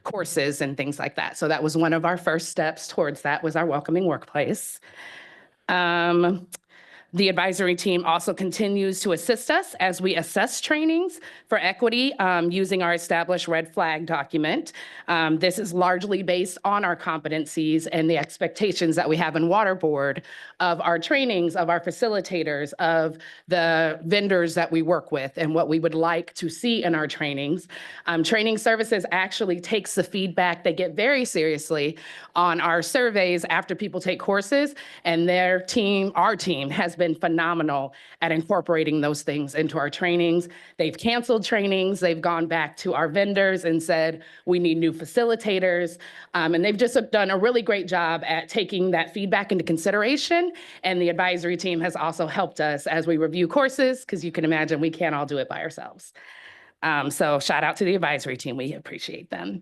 S17: courses and things like that. So that was one of our first steps towards that, was our welcoming workplace. The advisory team also continues to assist us as we assess trainings for equity using our established red flag document. This is largely based on our competencies and the expectations that we have in Water Board of our trainings, of our facilitators, of the vendors that we work with, and what we would like to see in our trainings. Training services actually takes the feedback they get very seriously on our surveys after people take courses, and their team, our team, has been phenomenal at incorporating those things into our trainings. They've canceled trainings. They've gone back to our vendors and said, we need new facilitators. And they've just done a really great job at taking that feedback into consideration. And the advisory team has also helped us as we review courses, because you can imagine we can't all do it by ourselves. So shout out to the advisory team. We appreciate them.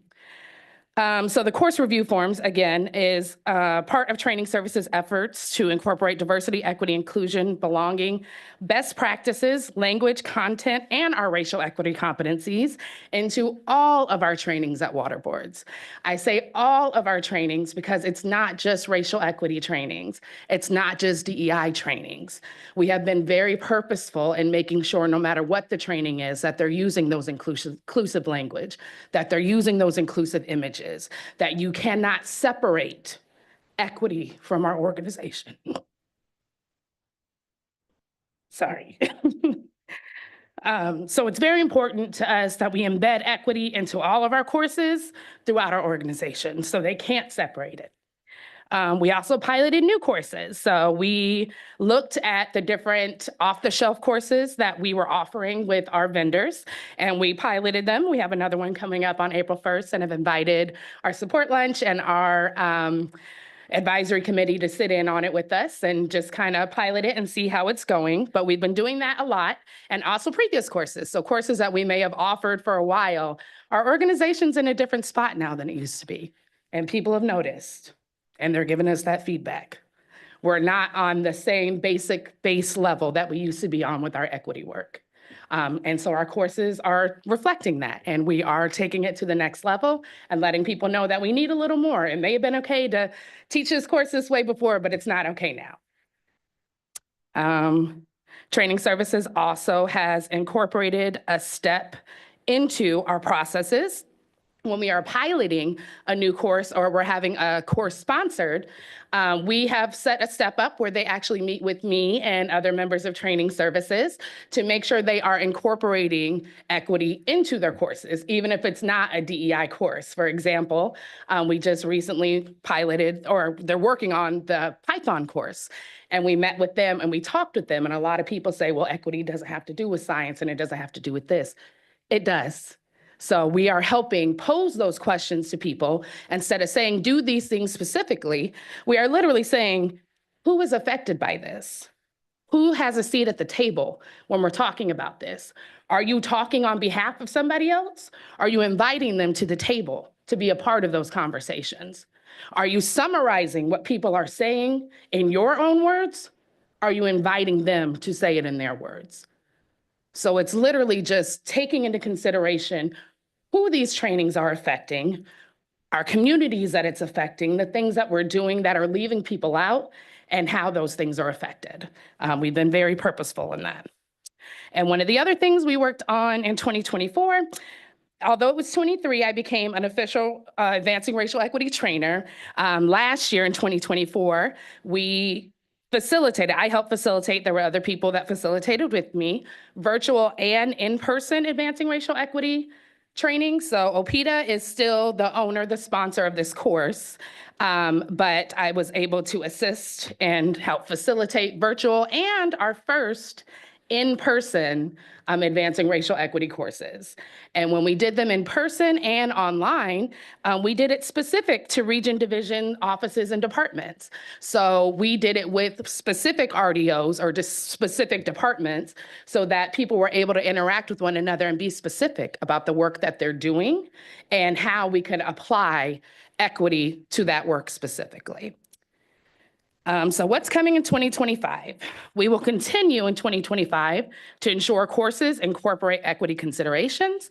S17: So the course review forms, again, is part of training services efforts to incorporate diversity, equity, inclusion, belonging, best practices, language, content, and our racial equity competencies into all of our trainings at Water Boards. I say all of our trainings because it's not just racial equity trainings. It's not just DEI trainings. We have been very purposeful in making sure, no matter what the training is, that they're using those inclusive language, that they're using those inclusive images, that you cannot separate equity from our organization. Sorry. So it's very important to us that we embed equity into all of our courses throughout our organization, so they can't separate it. We also piloted new courses. So we looked at the different off-the-shelf courses that we were offering with our vendors, and we piloted them. We have another one coming up on April 1st and have invited our support lunch and our advisory committee to sit in on it with us and just kind of pilot it and see how it's going. But we've been doing that a lot, and also previous courses. So courses that we may have offered for a while, our organization's in a different spot now than it used to be. And people have noticed, and they're giving us that feedback. We're not on the same base level that we used to be on with our equity work. And so our courses are reflecting that, and we are taking it to the next level and letting people know that we need a little more. It may have been okay to teach this course this way before, but it's not okay now. Training Services also has incorporated a step into our processes. When we are piloting a new course or we're having a course sponsored, we have set a step up where they actually meet with me and other members of Training Services to make sure they are incorporating equity into their courses, even if it's not a DEI course. For example, we just recently piloted, or they're working on the Python course. And we met with them and we talked with them. And a lot of people say, well, equity doesn't have to do with science and it doesn't have to do with this. It does. So we are helping pose those questions to people. Instead of saying, do these things specifically, we are literally saying, who is affected by this? Who has a seat at the table when we're talking about this? Are you talking on behalf of somebody else? Are you inviting them to the table to be a part of those conversations? Are you summarizing what people are saying in your own words? Are you inviting them to say it in their words? So it's literally just taking into consideration who these trainings are affecting, our communities that it's affecting, the things that we're doing that are leaving people out, and how those things are affected. We've been very purposeful in that. And one of the other things we worked on in 2024, although it was 23, I became an official Advancing Racial Equity trainer. Last year in 2024, I helped facilitate, there were other people that facilitated with me, virtual and in-person Advancing Racial Equity training. So OPEDA is still the owner, the sponsor of this course, but I was able to assist and help facilitate virtual and our first in-person Advancing Racial Equity courses. And when we did them in person and online, we did it specific to region division offices and departments. So we did it with specific RDOs or just specific departments so that people were able to interact with one another and be specific about the work that they're doing and how we can apply equity to that work specifically. So what's coming in 2025? We will continue in 2025 to ensure courses incorporate equity considerations.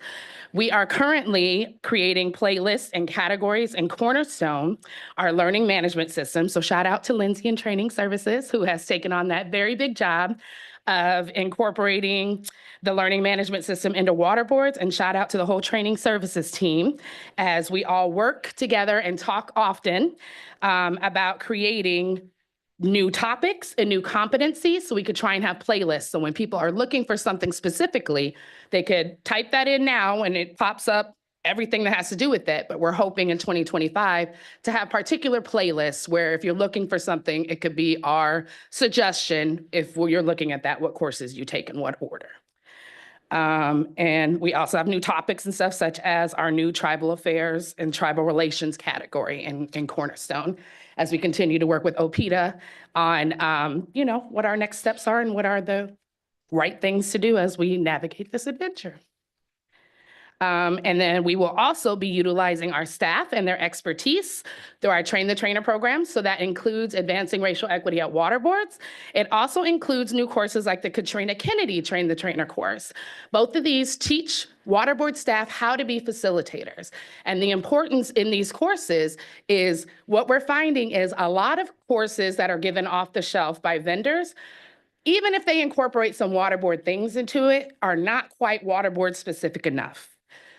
S17: We are currently creating playlists and categories in Cornerstone, our learning management system. So shout out to Lindsay and Training Services, who has taken on that very big job of incorporating the learning management system into water boards, and shout out to the whole Training Services team as we all work together and talk often about creating new topics and new competencies so we could try and have playlists. So when people are looking for something specifically, they could type that in now and it pops up everything that has to do with it. But we're hoping in 2025 to have particular playlists where if you're looking for something, it could be our suggestion if you're looking at that, what courses you take in what order. And we also have new topics and stuff such as our new tribal affairs and tribal relations category in Cornerstone as we continue to work with OPEDA on, what our next steps are and what are the right things to do as we navigate this adventure. And then we will also be utilizing our staff and their expertise through our Train the Trainer program. So that includes advancing racial equity at water boards. It also includes new courses like the Katrina Kennedy Train the Trainer course. Both of these teach water board staff how to be facilitators. And the importance in these courses is what we're finding is a lot of courses that are given off the shelf by vendors, even if they incorporate some water board things into it, are not quite water board specific enough.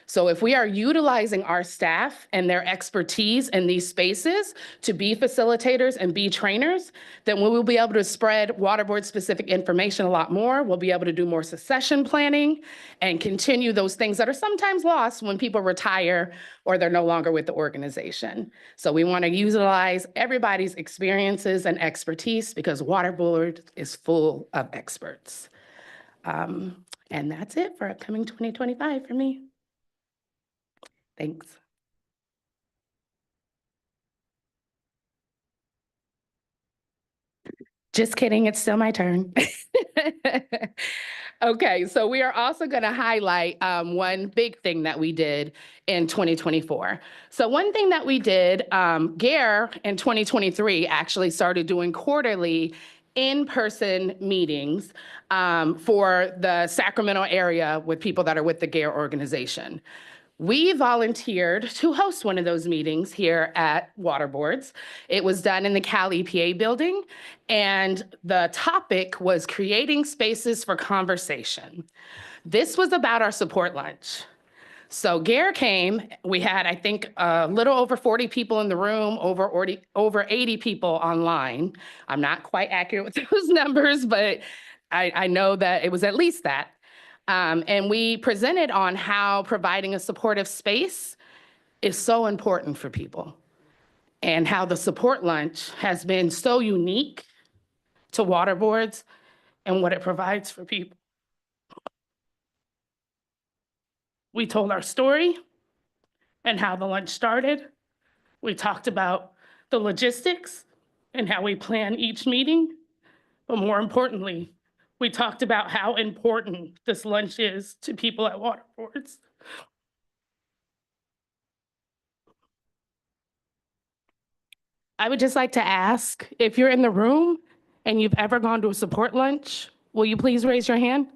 S17: So if we are utilizing our staff and their expertise in these spaces to be facilitators and be trainers, then we will be able to spread waterboard specific information a lot more. We'll be able to do more succession planning and continue those things that are sometimes lost when people retire or they're no longer with the organization. So we want to utilize everybody's experiences and expertise because waterboard is full of experts. And that's it for upcoming 2025 for me. Thanks. Just kidding, it's still my turn. Okay, so we are also going to highlight one big thing that we did in 2024. So one thing that we did, GARE in 2023 actually started doing quarterly in-person meetings for the Sacramento area with people that are with the GARE organization. We volunteered to host one of those meetings here at Waterboards. It was done in the Cal EPA building, and the topic was creating spaces for conversation. This was about our support lunch. So GARE came, we had, I think, a little over 40 people in the room, over 80 people online. I'm not quite accurate with those numbers, but I know that it was at least that. And we presented on how providing a supportive space is so important for people and how the support lunch has been so unique to Waterboards and what it provides for people. We told our story and how the lunch started. We talked about the logistics and how we plan each meeting. But more importantly, we talked about how important this lunch is to people at Waterboards. I would just like to ask, if you're in the room and you've ever gone to a support lunch, will you please raise your hand?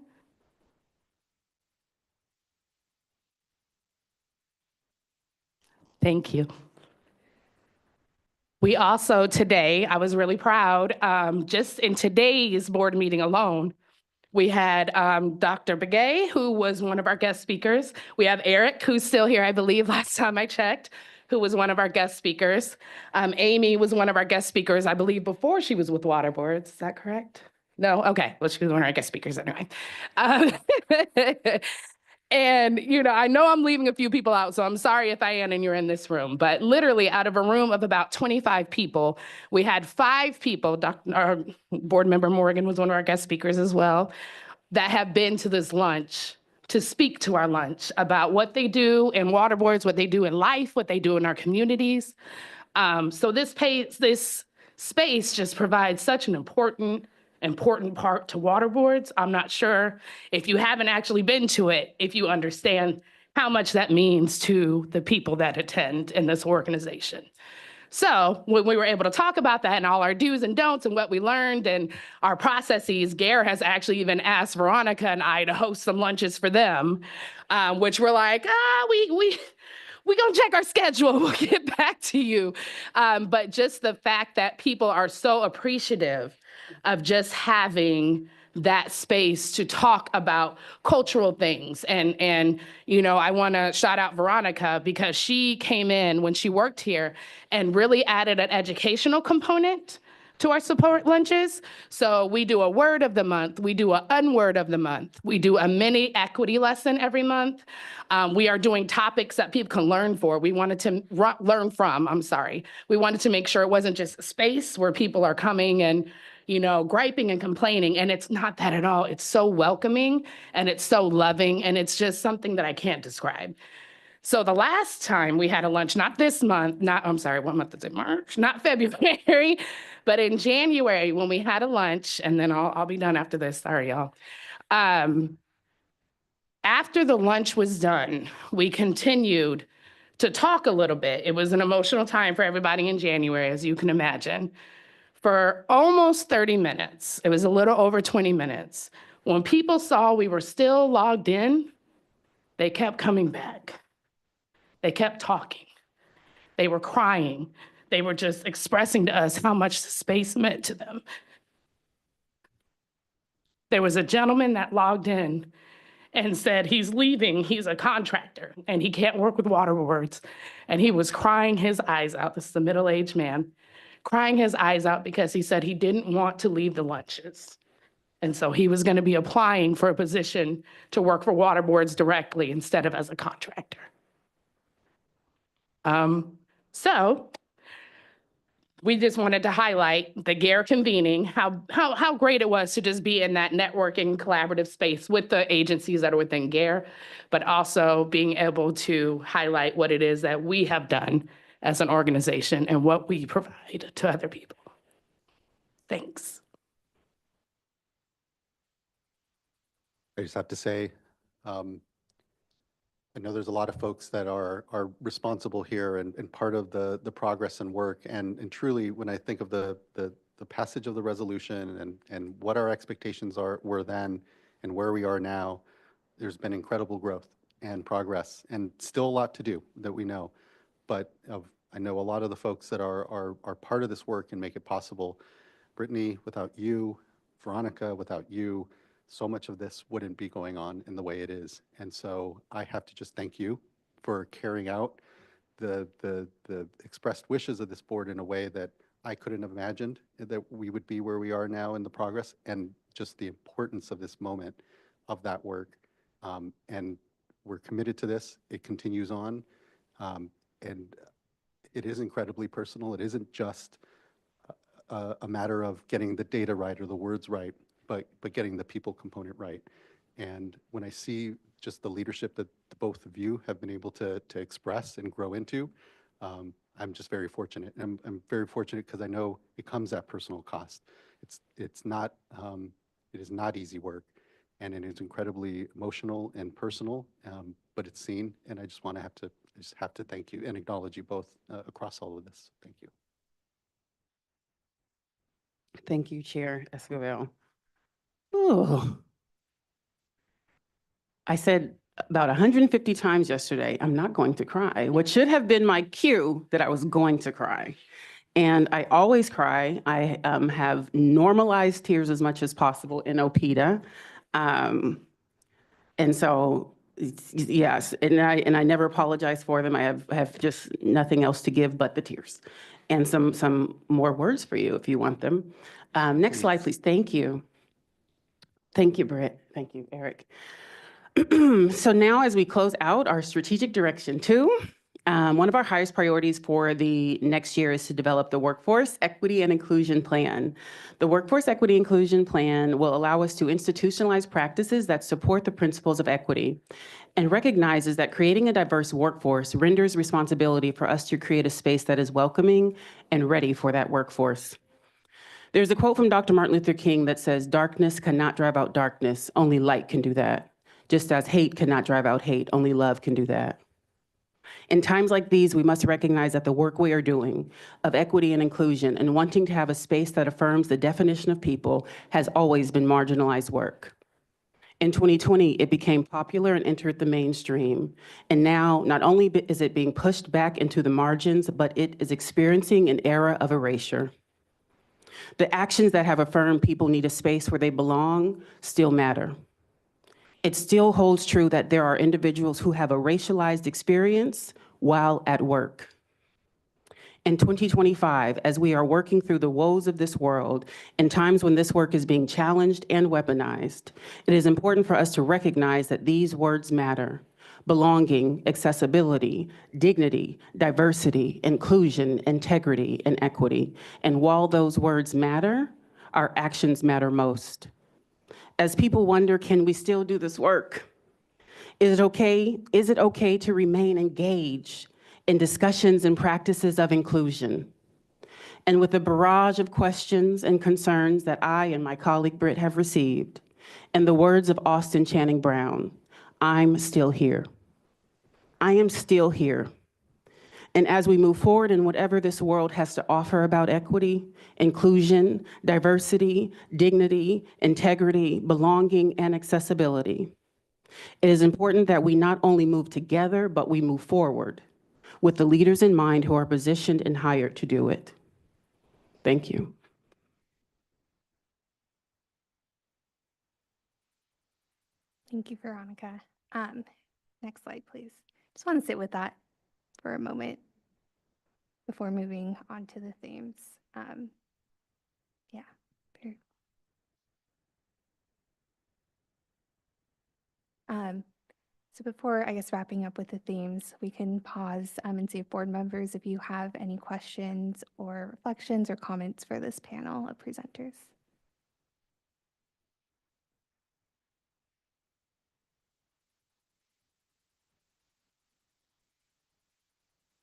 S17: Thank you. We also today, I was really proud, just in today's board meeting alone, we had Dr. Begay, who was one of our guest speakers. We have Eric, who's still here, I believe, last time I checked, who was one of our guest speakers. Amy was one of our guest speakers, I believe, before she was with Waterboards. Is that correct? No? Okay. Well, she was one of our guest speakers anyway. And, you know, I know I'm leaving a few people out, so I'm sorry if I am and you're in this room, but literally out of a room of about 25 people, we had 5 people, our board member Morgan was one of our guest speakers as well, that have been to this lunch to speak to our lunch about what they do in Waterboards, what they do in life, what they do in our communities. So this space just provides such an important part to Waterboards. I'm not sure if you haven't actually been to it, if you understand how much that means to the people that attend in this organization. So when we were able to talk about that and all our do's and don'ts and what we learned and our processes, GARE has actually even asked Veronica and I to host some lunches for them, which we're like, we're gonna check our schedule, we'll get back to you. But just the fact that people are so appreciative of just having that space to talk about cultural things. And you know, I wanna shout out Veronica because she came in when she worked here and really added an educational component to our support lunches. So we do a word of the month, we do an unword of the month, we do a mini equity lesson every month. We are doing topics that people can learn for. We wanted to learn from, I'm sorry. We wanted to make sure it wasn't just a space where people are coming and, you know, griping and complaining, and it's not that at all. It's so welcoming and it's so loving and it's just something that I can't describe. So the last time we had a lunch, not this month, I'm sorry, what month is it, March? Not February, but in January when we had a lunch, and then I'll be done after this, sorry y'all. After the lunch was done, we continued to talk a little bit. It was an emotional time for everybody in January, as you can imagine. For almost 30 minutes, it was a little over 20 minutes. When people saw we were still logged in, they kept coming back. They kept talking. They were crying. They were just expressing to us how much the space meant to them. There was a gentleman that logged in and said he's leaving, he's a contractor, and he can't work with Waterboards. And he was crying his eyes out. This is a middle-aged man, crying his eyes out because he said he didn't want to leave the lunches. And so he was gonna be applying for a position to work for Waterboards directly instead of as a contractor. So we just wanted to highlight the GARE convening, how great it was to just be in that networking collaborative space with the agencies that are within GARE, but also being able to highlight what it is that we have done as an organization and what we provide to other people. Thanks.
S1: I just have to say, um, I know there's a lot of folks that are responsible here and part of the progress and work. And truly, when I think of the passage of the resolution and what our expectations were then and where we are now, there's been incredible growth and progress and still a lot to do that we know. But I know a lot of the folks that are part of this work and make it possible. Brittany, without you, Veronica, without you, so much of this wouldn't be going on in the way it is. And so I have to just thank you for carrying out the expressed wishes of this board in a way that I couldn't have imagined that we would be where we are now in the progress, and just the importance of this moment of that work. And we're committed to this. It continues on. And it is incredibly personal. It isn't just a matter of getting the data right or the words right, but getting the people component right. And when I see just the leadership that both of you have been able to express and grow into, I'm just very fortunate. And I'm very fortunate because I know it comes at personal cost. It's not it is not easy work, and it is incredibly emotional and personal, but it's seen. And I just have to thank you and acknowledge you both across all of this. Thank you.
S16: Thank you, Chair Esquivel. Oh, I said about 150 times yesterday, I'm not going to cry, which should have been my cue that I was going to cry. And I always cry. I have normalized tears as much as possible in OPEDA. And so, yes, and I never apologize for them. I have just nothing else to give but the tears. And some more words for you if you want them. Next slide, please. Thank you. Thank you, Britt. Thank you, Eric. So now as we close out our strategic direction 2, one of our highest priorities for the next year is to develop the Workforce Equity and Inclusion Plan. The Workforce Equity Inclusion Plan will allow us to institutionalize practices that support the principles of equity and recognizes that creating a diverse workforce renders responsibility for us to create a space that is welcoming and ready for that workforce. There's a quote from Dr. Martin Luther King that says, "Darkness cannot drive out darkness, only light can do that. Just as hate cannot drive out hate, only love can do that." In times like these, we must recognize that the work we are doing of equity and inclusion and wanting to have a space that affirms the definition of people has always been marginalized work. In 2020, it became popular and entered the mainstream. And now, not only is it being pushed back into the margins, but it is experiencing an era of erasure. The actions that have affirmed people need a space where they belong still matter. It still holds true that there are individuals who have a racialized experience while at work. In 2025, as we are working through the woes of this world, in times when this work is being challenged and weaponized, it is important for us to recognize that these words matter: belonging, accessibility, dignity, diversity, inclusion, integrity, and equity. And while those words matter, our actions matter most. As people wonder, can we still do this work? Is it okay to remain engaged in discussions and practices of inclusion? And with the barrage of questions and concerns that I and my colleague Britt have received, in the words of Austin Channing Brown, I'm still here. I am still here. And as we move forward in whatever this world has to offer about equity, inclusion, diversity, dignity, integrity, belonging, and accessibility, it is important that we not only move together, but we move forward with the leaders in mind who are positioned and hired to do it. Thank you.
S2: Thank you, Veronica. Next slide, please. Just want to sit with that for a moment before moving on to the themes. Yeah. So before, I guess, wrapping up with the themes, we can pause and see if board members, if you have any questions or reflections or comments for this panel of presenters.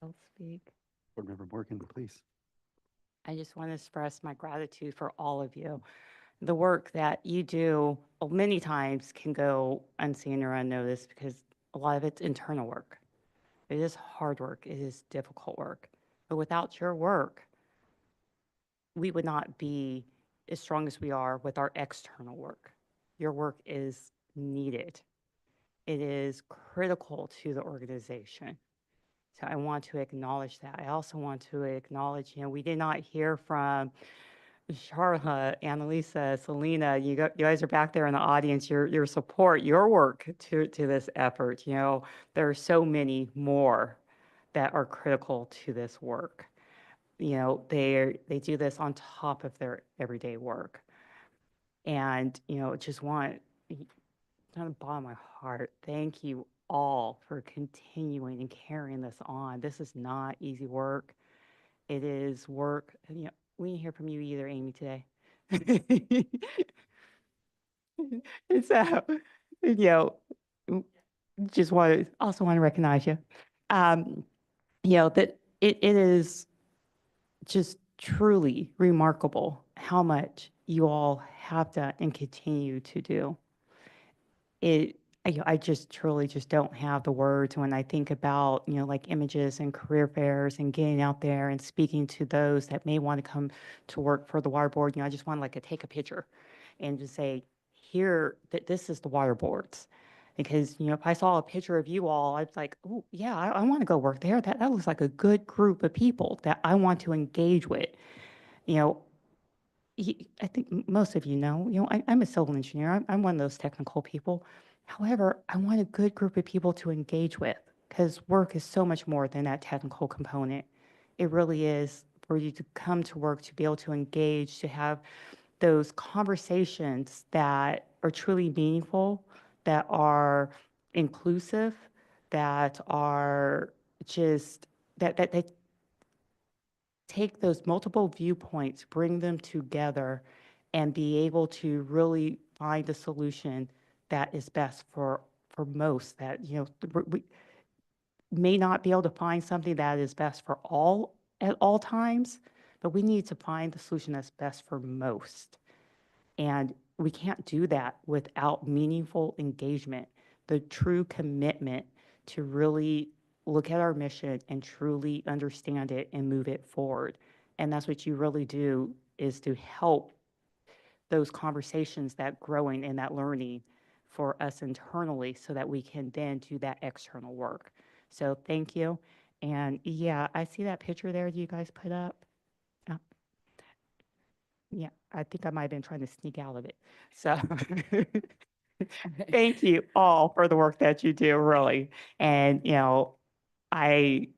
S7: I'll speak.
S1: Board Member Morgan, please.
S7: I just want to express my gratitude for all of you. The work that you do many times can go unseen or unnoticed because a lot of it's internal work. It is hard work. It is difficult work. But without your work, we would not be as strong as we are with our external work. Your work is needed. It is critical to the organization. So I want to acknowledge that. I also want to acknowledge, we did not hear from Charlotte, Annalisa, Selena, you guys are back there in the audience, your support, your work to this effort. There are so many more that are critical to this work. They do this on top of their everyday work. And, just want, from the bottom of my heart, thank you all for continuing and carrying this on. This is not easy work. It is work, we didn't hear from you either, Amy, today. And so, also want to recognize you. That it is just truly remarkable how much you all have done and continue to do. I just truly just don't have the words when I think about, like images and career fairs and getting out there and speaking to those that may want to come to work for the water board. I just want to like take a picture and just say, here, that this is the water boards. Because, if I saw a picture of you all, I'd be like, oh, yeah, I want to go work there. That looks like a good group of people that I want to engage with. I think most of I'm a civil engineer. I'm one of those technical people. However, I want a good group of people to engage with because work is so much more than that technical component. It really is for you to come to work, to be able to engage, to have those conversations that are truly meaningful, that are inclusive, that are just, that take those multiple viewpoints, bring them together, and be able to really find a solution that is best for most. That we may not be able to find something that is best for all at all times, but we need to find the solution that's best for most. And we can't do that without meaningful engagement, the true commitment to really look at our mission and truly understand it and move it forward. And that's what you really do, is to help those conversations, that growing and that learning for us internally so that we can then do that external work. So thank you. And yeah, I see that picture there you guys put up. Yeah, I think I might have been trying to sneak out of it. So thank you all for the work that you do, really. And, I'm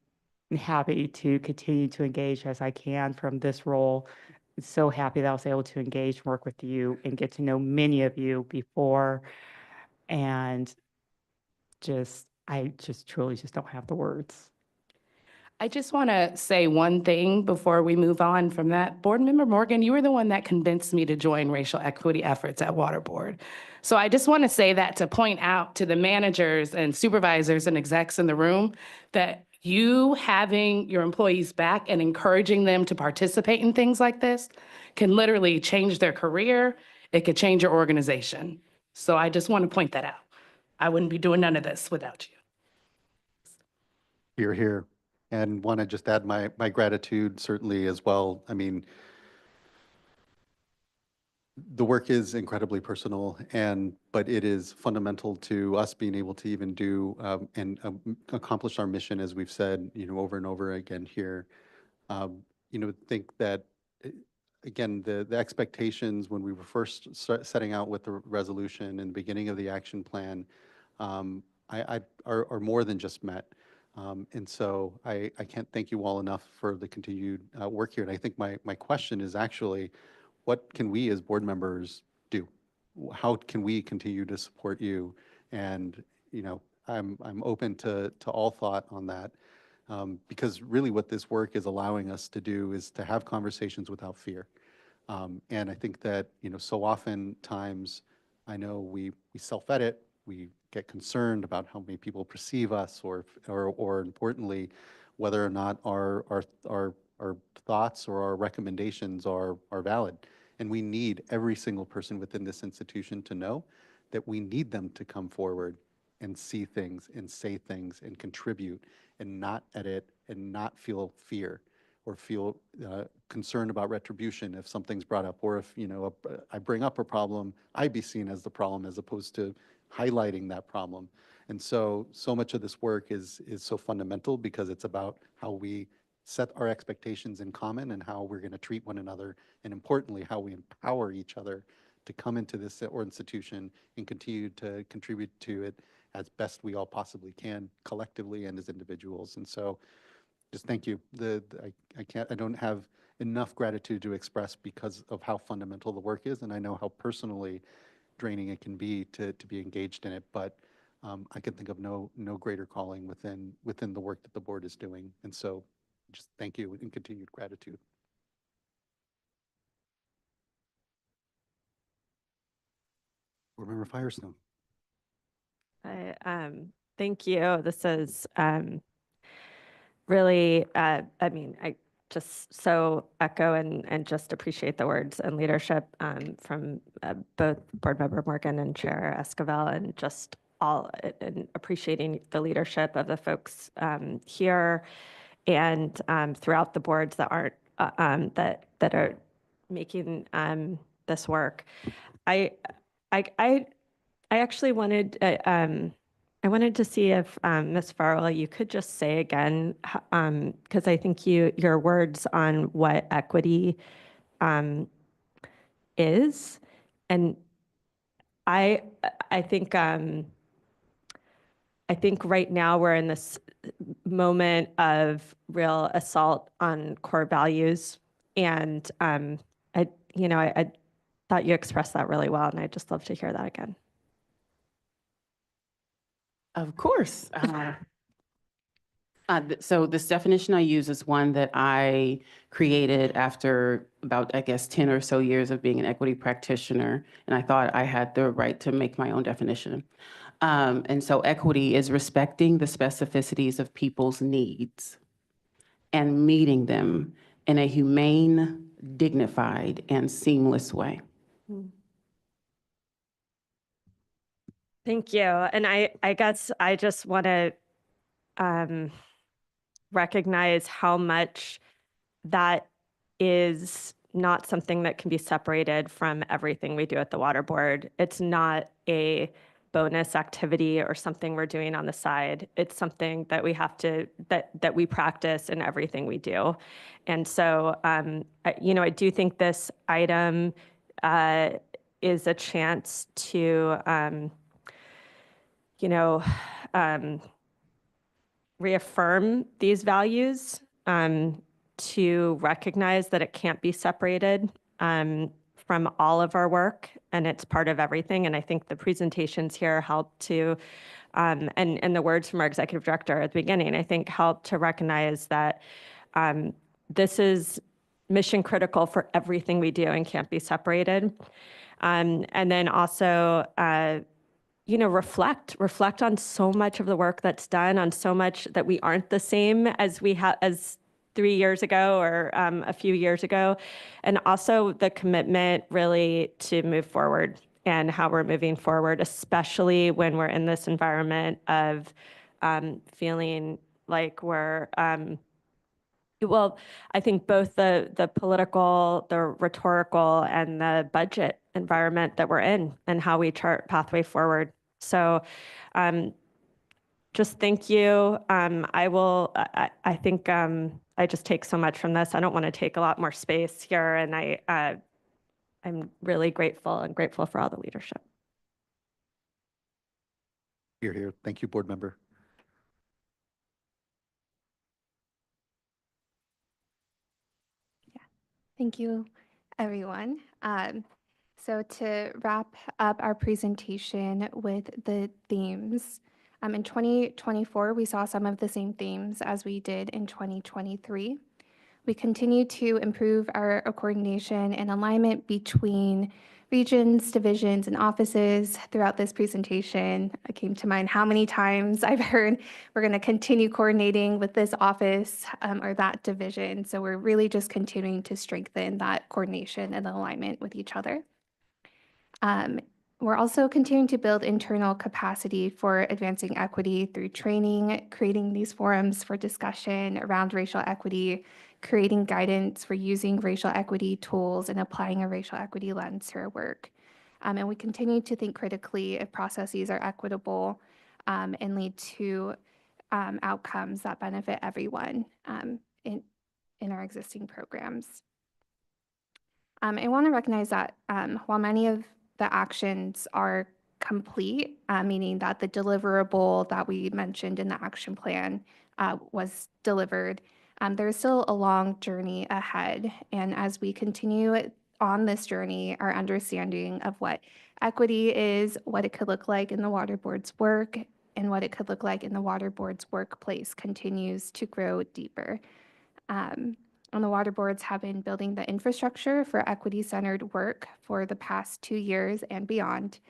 S7: happy to continue to engage as I can from this role. So happy that I was able to engage, work with you, and get to know many of you before. And I just truly just don't have the words.
S17: I just want to say one thing before we move on from that. Board Member Morgan, you were the one that convinced me to join racial equity efforts at Water Board. So I just want to say that to point out to the managers and supervisors and execs in the room that you having your employees back and encouraging them to participate in things like this can literally change their career. It could change your organization. So I just want to point that out. I wouldn't be doing none of this without you.
S1: You're here. And want to just add my gratitude certainly as well. I mean, the work is incredibly personal, but it is fundamental to us being able to even do and accomplish our mission, as we've said, over and over again here. Think that, again, the expectations when we were first setting out with the resolution and the beginning of the action plan are more than just met. And so I can't thank you all enough for the continued work here. And I think my question is actually, what can we as board members do? How can we continue to support you? And I'm open to all thought on that, because really what this work is allowing us to do is to have conversations without fear. And I think that so oftentimes I know we self-edit, we get concerned about how many people perceive us, or importantly, whether or not our thoughts or our recommendations are valid. And we need every single person within this institution to know that we need them to come forward and see things and say things and contribute and not edit and not feel fear or feel concerned about retribution if something's brought up, or if, you know, I bring up a problem, I be seen as the problem as opposed to highlighting that problem. And so much of this work is so fundamental because it's about how we set our expectations in common and how we're going to treat one another, and importantly, how we empower each other to come into this or institution and continue to contribute to it as best we all possibly can, collectively and as individuals. And so just thank you. I don't have enough gratitude to express because of how fundamental the work is, and I know how personally draining it can be to be engaged in it. But I can think of no greater calling within the work that the board is doing. And so just thank you and continued gratitude. Board Member Firestone.
S4: Thank you. This is really, I mean, I just so echo and just appreciate the words and leadership from both Board Member Morgan and Chair Esquivel, and just all, and appreciating the leadership of the folks here and throughout the boards that aren't, that are making this work. I actually wanted, I wanted to see if, Ms. Farrell, you could just say again, because I think your words on what equity is, and I think right now we're in this moment of real assault on core values, and I thought you expressed that really well, and I'd just love to hear that again.
S16: Of course. So this definition I use is one that I created after about, I guess, 10 or so years of being an equity practitioner, and I thought I had the right to make my own definition. And so equity is respecting the specificities of people's needs and meeting them in a humane, dignified, and seamless way.
S4: Thank you. And I guess I just want to recognize how much that is not something that can be separated from everything we do at the Water Board. It's not a bonus activity or something we're doing on the side. It's something that we have to, that we practice in everything we do. And so, I do think this item is a chance to, reaffirm these values, to recognize that it can't be separated from all of our work, and it's part of everything. And I think the presentations here help to, and the words from our executive director at the beginning, I think help to recognize that this is mission critical for everything we do and can't be separated. And then also, reflect on so much of the work that's done, on so much that we aren't the same as we have as 3 years ago or a few years ago, and also the commitment really to move forward and how we're moving forward, especially when we're in this environment of feeling like we're well, I think both the political, the rhetorical, and the budget environment that we're in, and how we chart pathway forward. So just thank you. I think I just take so much from this. I don't want to take a lot more space here, and I'm really grateful for all the leadership.
S1: Here. Thank you, board member.
S2: Thank you, everyone. So to wrap up our presentation with the themes, in 2024, we saw some of the same themes as we did in 2023. We continue to improve our coordination and alignment between regions, divisions, and offices throughout this presentation. It came to mind how many times I've heard we're going to continue coordinating with this office or that division. So we're really just continuing to strengthen that coordination and alignment with each other. We're also continuing to build internal capacity for advancing equity through training, creating these forums for discussion around racial equity, creating guidance for using racial equity tools and applying a racial equity lens to our work. And we continue to think critically if processes are equitable and lead to outcomes that benefit everyone in our existing programs. I want to recognize that while many of the actions are complete, meaning that the deliverable that we mentioned in the action plan was delivered, there is still a long journey ahead. And as we continue on this journey, our understanding of what equity is, what it could look like in the Water Board's work, and what it could look like in the Water Board's workplace continues to grow deeper. And the water boards have been building the infrastructure for equity-centered work for the past 2 years and beyond,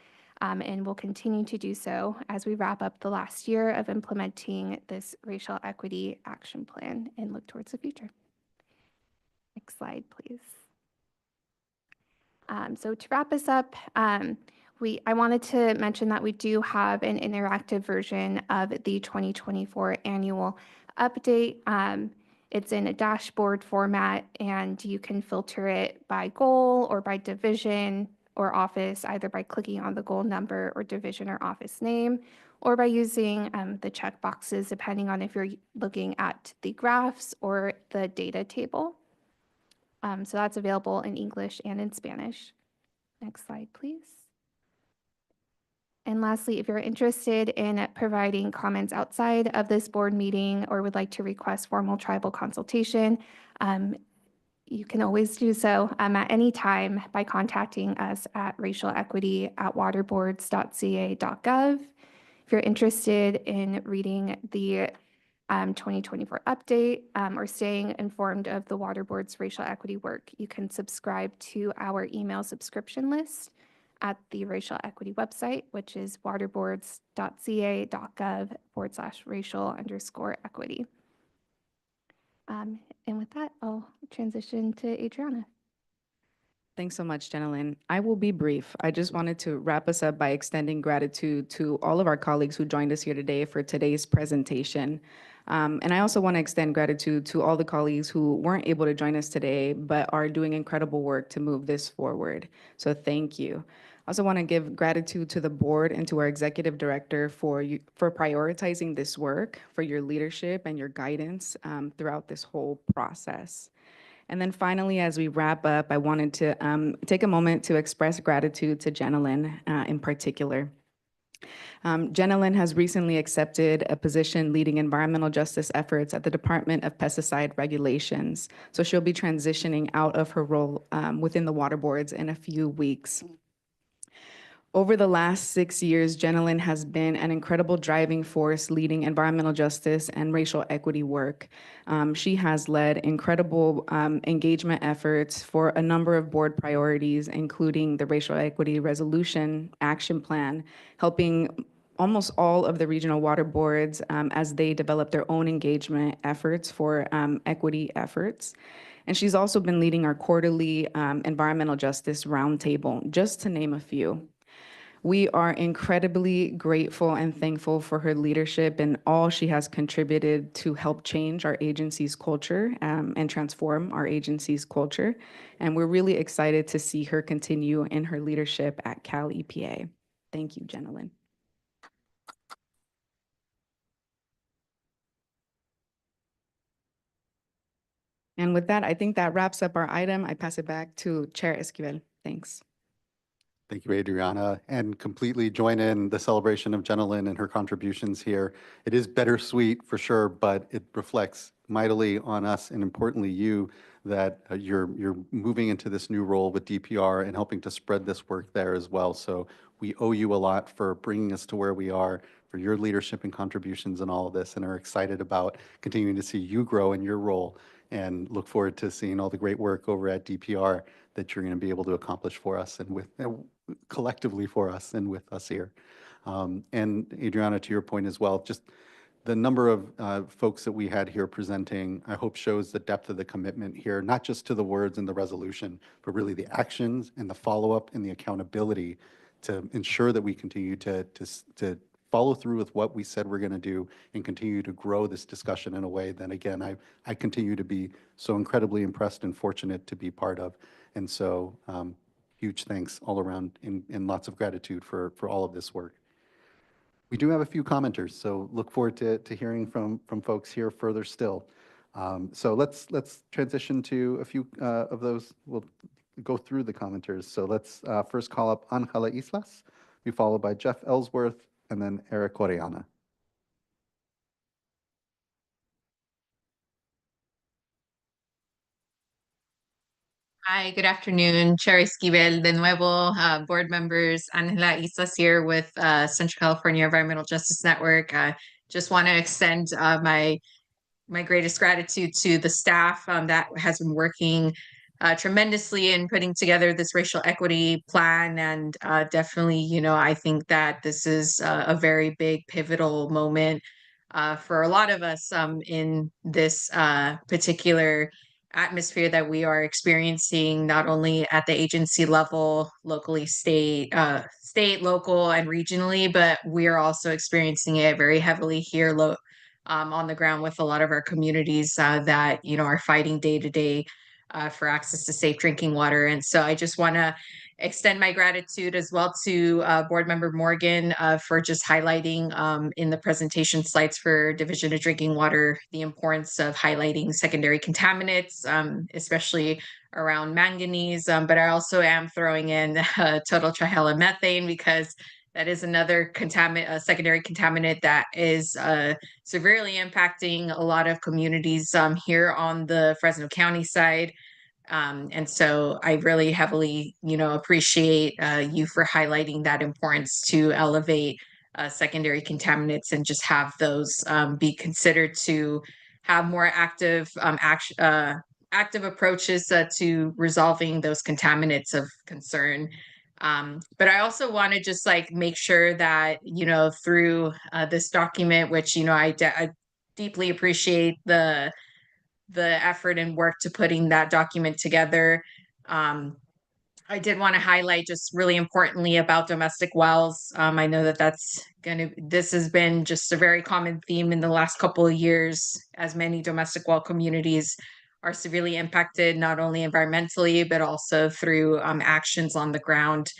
S2: and will continue to do so as we wrap up the last year of implementing this racial equity action plan and look towards the future. Next slide, please. So to wrap us up, I wanted to mention that we do have an interactive version of the 2024 annual update. It's in a dashboard format, and you can filter it by goal or by division or office, either by clicking on the goal number or division or office name, or by using the check boxes, depending on if you're looking at the graphs or the data table. So that's available in English and in Spanish. Next slide, please. And lastly, if you're interested in providing comments outside of this board meeting or would like to request formal tribal consultation, you can always do so at any time by contacting us at racialequity@waterboards.ca.gov. If you're interested in reading the 2024 update or staying informed of the Water Board's racial equity work, you can subscribe to our email subscription list at the racial equity website, which is waterboards.ca.gov/racial_equity. And with that, I'll transition to Adriana.
S3: Thanks so much, Jenilyn. I will be brief. I just wanted to wrap us up by extending gratitude to all of our colleagues who joined us here today for today's presentation. And I also want to extend gratitude to all the colleagues who weren't able to join us today, but are doing incredible work to move this forward. So thank you. I also want to give gratitude to the board and to our executive director for prioritizing this work, for your leadership and your guidance throughout this whole process. And then finally, as we wrap up, I wanted to take a moment to express gratitude to Jenilyn in particular. Jenilyn has recently accepted a position leading environmental justice efforts at the Department of Pesticide Regulations. So she'll be transitioning out of her role within the water boards in a few weeks. Over the last 6 years, Jenilyn has been an incredible driving force leading environmental justice and racial equity work. She has led incredible engagement efforts for a number of board priorities, including the Racial Equity Resolution Action Plan, helping almost all of the regional water boards as they develop their own engagement efforts for equity efforts. And she's also been leading our quarterly environmental justice roundtable, just to name a few. We are incredibly grateful and thankful for her leadership and all she has contributed to help change our agency's culture and transform our agency's culture. And we're really excited to see her continue in her leadership at Cal EPA. Thank you, Jenilyn. And with that, I think that wraps up our item. I pass it back to Chair Esquivel. Thanks.
S1: Thank you, Adriana, and completely join in the celebration of Jenilyn and her contributions here. It is bittersweet for sure, but it reflects mightily on us and importantly you that you're moving into this new role with DPR and helping to spread this work there as well. So we owe you a lot for bringing us to where we are, for your leadership and contributions in all of this, and are excited about continuing to see you grow in your role and look forward to seeing all the great work over at DPR that you're going to be able to accomplish for us and with collectively for us and with us here. And Adriana, to your point as well, just the number of folks that we had here presenting, I hope shows the depth of the commitment here, not just to the words in the resolution, but really the actions and the follow-up and the accountability to ensure that we continue to follow through with what we said we're going to do and continue to grow this discussion in a way that, again, I continue to be so incredibly impressed and fortunate to be part of. And so huge thanks all around and lots of gratitude for all of this work. We do have a few commenters, so look forward to hearing from folks here further still. So let's transition to a few of those. We'll go through the commenters. So let's first call up Angela Islas, be followed by Jeff Ellsworth, and then Eric Oriana.
S20: Hi, good afternoon. Chair Esquivel de nuevo, board members. Angela Islas here with Central California Environmental Justice Network. Just want to extend my greatest gratitude to the staff that has been working tremendously in putting together this racial equity plan. And definitely, you know, I think that this is a very big pivotal moment for a lot of us in this particular atmosphere that we are experiencing, not only at the agency level, locally, state, local, and regionally, but we are also experiencing it very heavily here on the ground with a lot of our communities that, you know, are fighting day to day for access to safe drinking water. And so I just want to extend my gratitude as well to Board Member Morgan for just highlighting in the presentation slides for Division of Drinking Water the importance of highlighting secondary contaminants, especially around manganese. But I also am throwing in total trihalomethane because that is another secondary contaminant that is severely impacting a lot of communities here on the Fresno County side. And so I really heavily, you know, appreciate you for highlighting that importance to elevate secondary contaminants and just have those be considered to have more active active approaches to resolving those contaminants of concern. But I also want to just like make sure that, you know, through this document, which, you know, I deeply appreciate the effort and work to putting that document together. I did want to highlight just really importantly about domestic wells. I know that this has been just a very common theme in the last couple of years, as many domestic well communities are severely impacted, not only environmentally, but also through actions on the ground.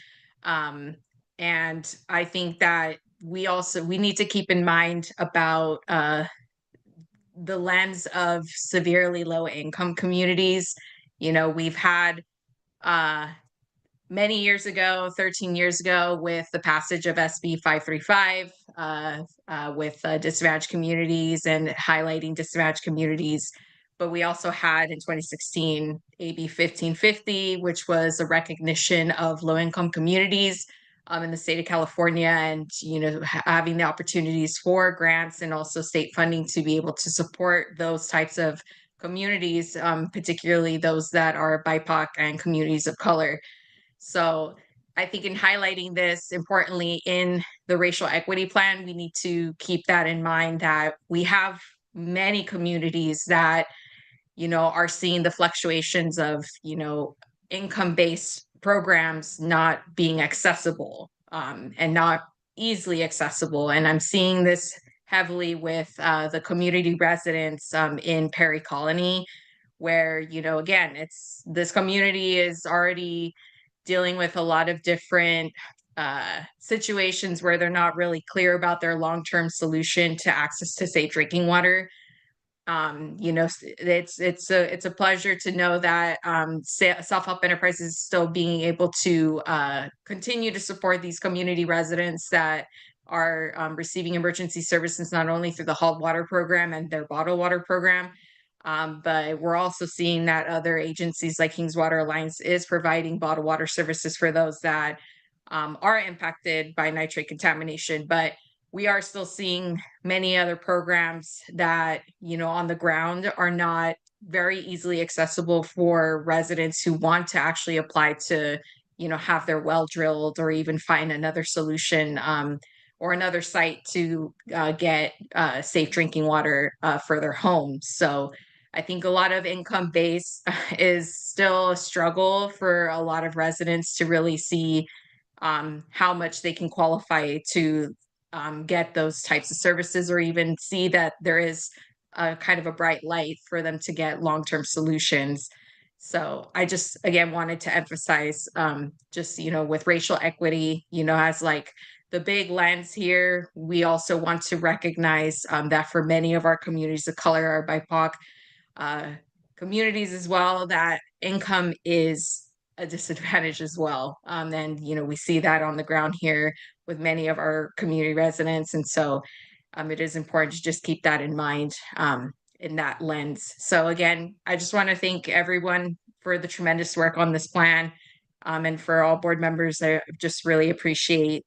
S20: And I think that we need to keep in mind about the lens of severely low income communities. You know, we've had many years ago, 13 years ago, with the passage of SB 535 with disadvantaged communities and highlighting disadvantaged communities. But we also had in 2016 AB 1550, which was a recognition of low income communities in the state of California, and, you know, having the opportunities for grants and also state funding to be able to support those types of communities, particularly those that are BIPOC and communities of color. So I think in highlighting this, importantly, in the racial equity plan, we need to keep that in mind, that we have many communities that, you know, are seeing the fluctuations of, you know, income-based programs not being accessible and not easily accessible. And I'm seeing this heavily with the community residents in Perry Colony, where, you know, again, this community is already dealing with a lot of different situations where they're not really clear about their long-term solution to access to safe drinking water. You know, it's a pleasure to know that Self-Help Enterprises is still being able to continue to support these community residents that are receiving emergency services, not only through the hauled water program and their bottled water program, but we're also seeing that other agencies like Kings Water Alliance is providing bottled water services for those that are impacted by nitrate contamination. But we are still seeing many other programs that, you know, on the ground are not
S10: very easily accessible for residents who want to actually apply to, have their well drilled or even find another solution or another site to get safe drinking water for their homes. So I think a lot of income base is still a struggle for a lot of residents to really see how much they can qualify to get those types of services, or even see that there is a kind of a bright light for them to get long-term solutions. So I just, again, wanted to emphasize just, with racial equity, as like the big lens here, we also want to recognize that for many of our communities of color, our BIPOC communities as well, that income is a disadvantage as well. And, we see that on the ground here with many of our community residents. And so it is important to just keep that in mind in that lens. So again, I just want to thank everyone for the tremendous work on this plan. And for all board members, I just really appreciate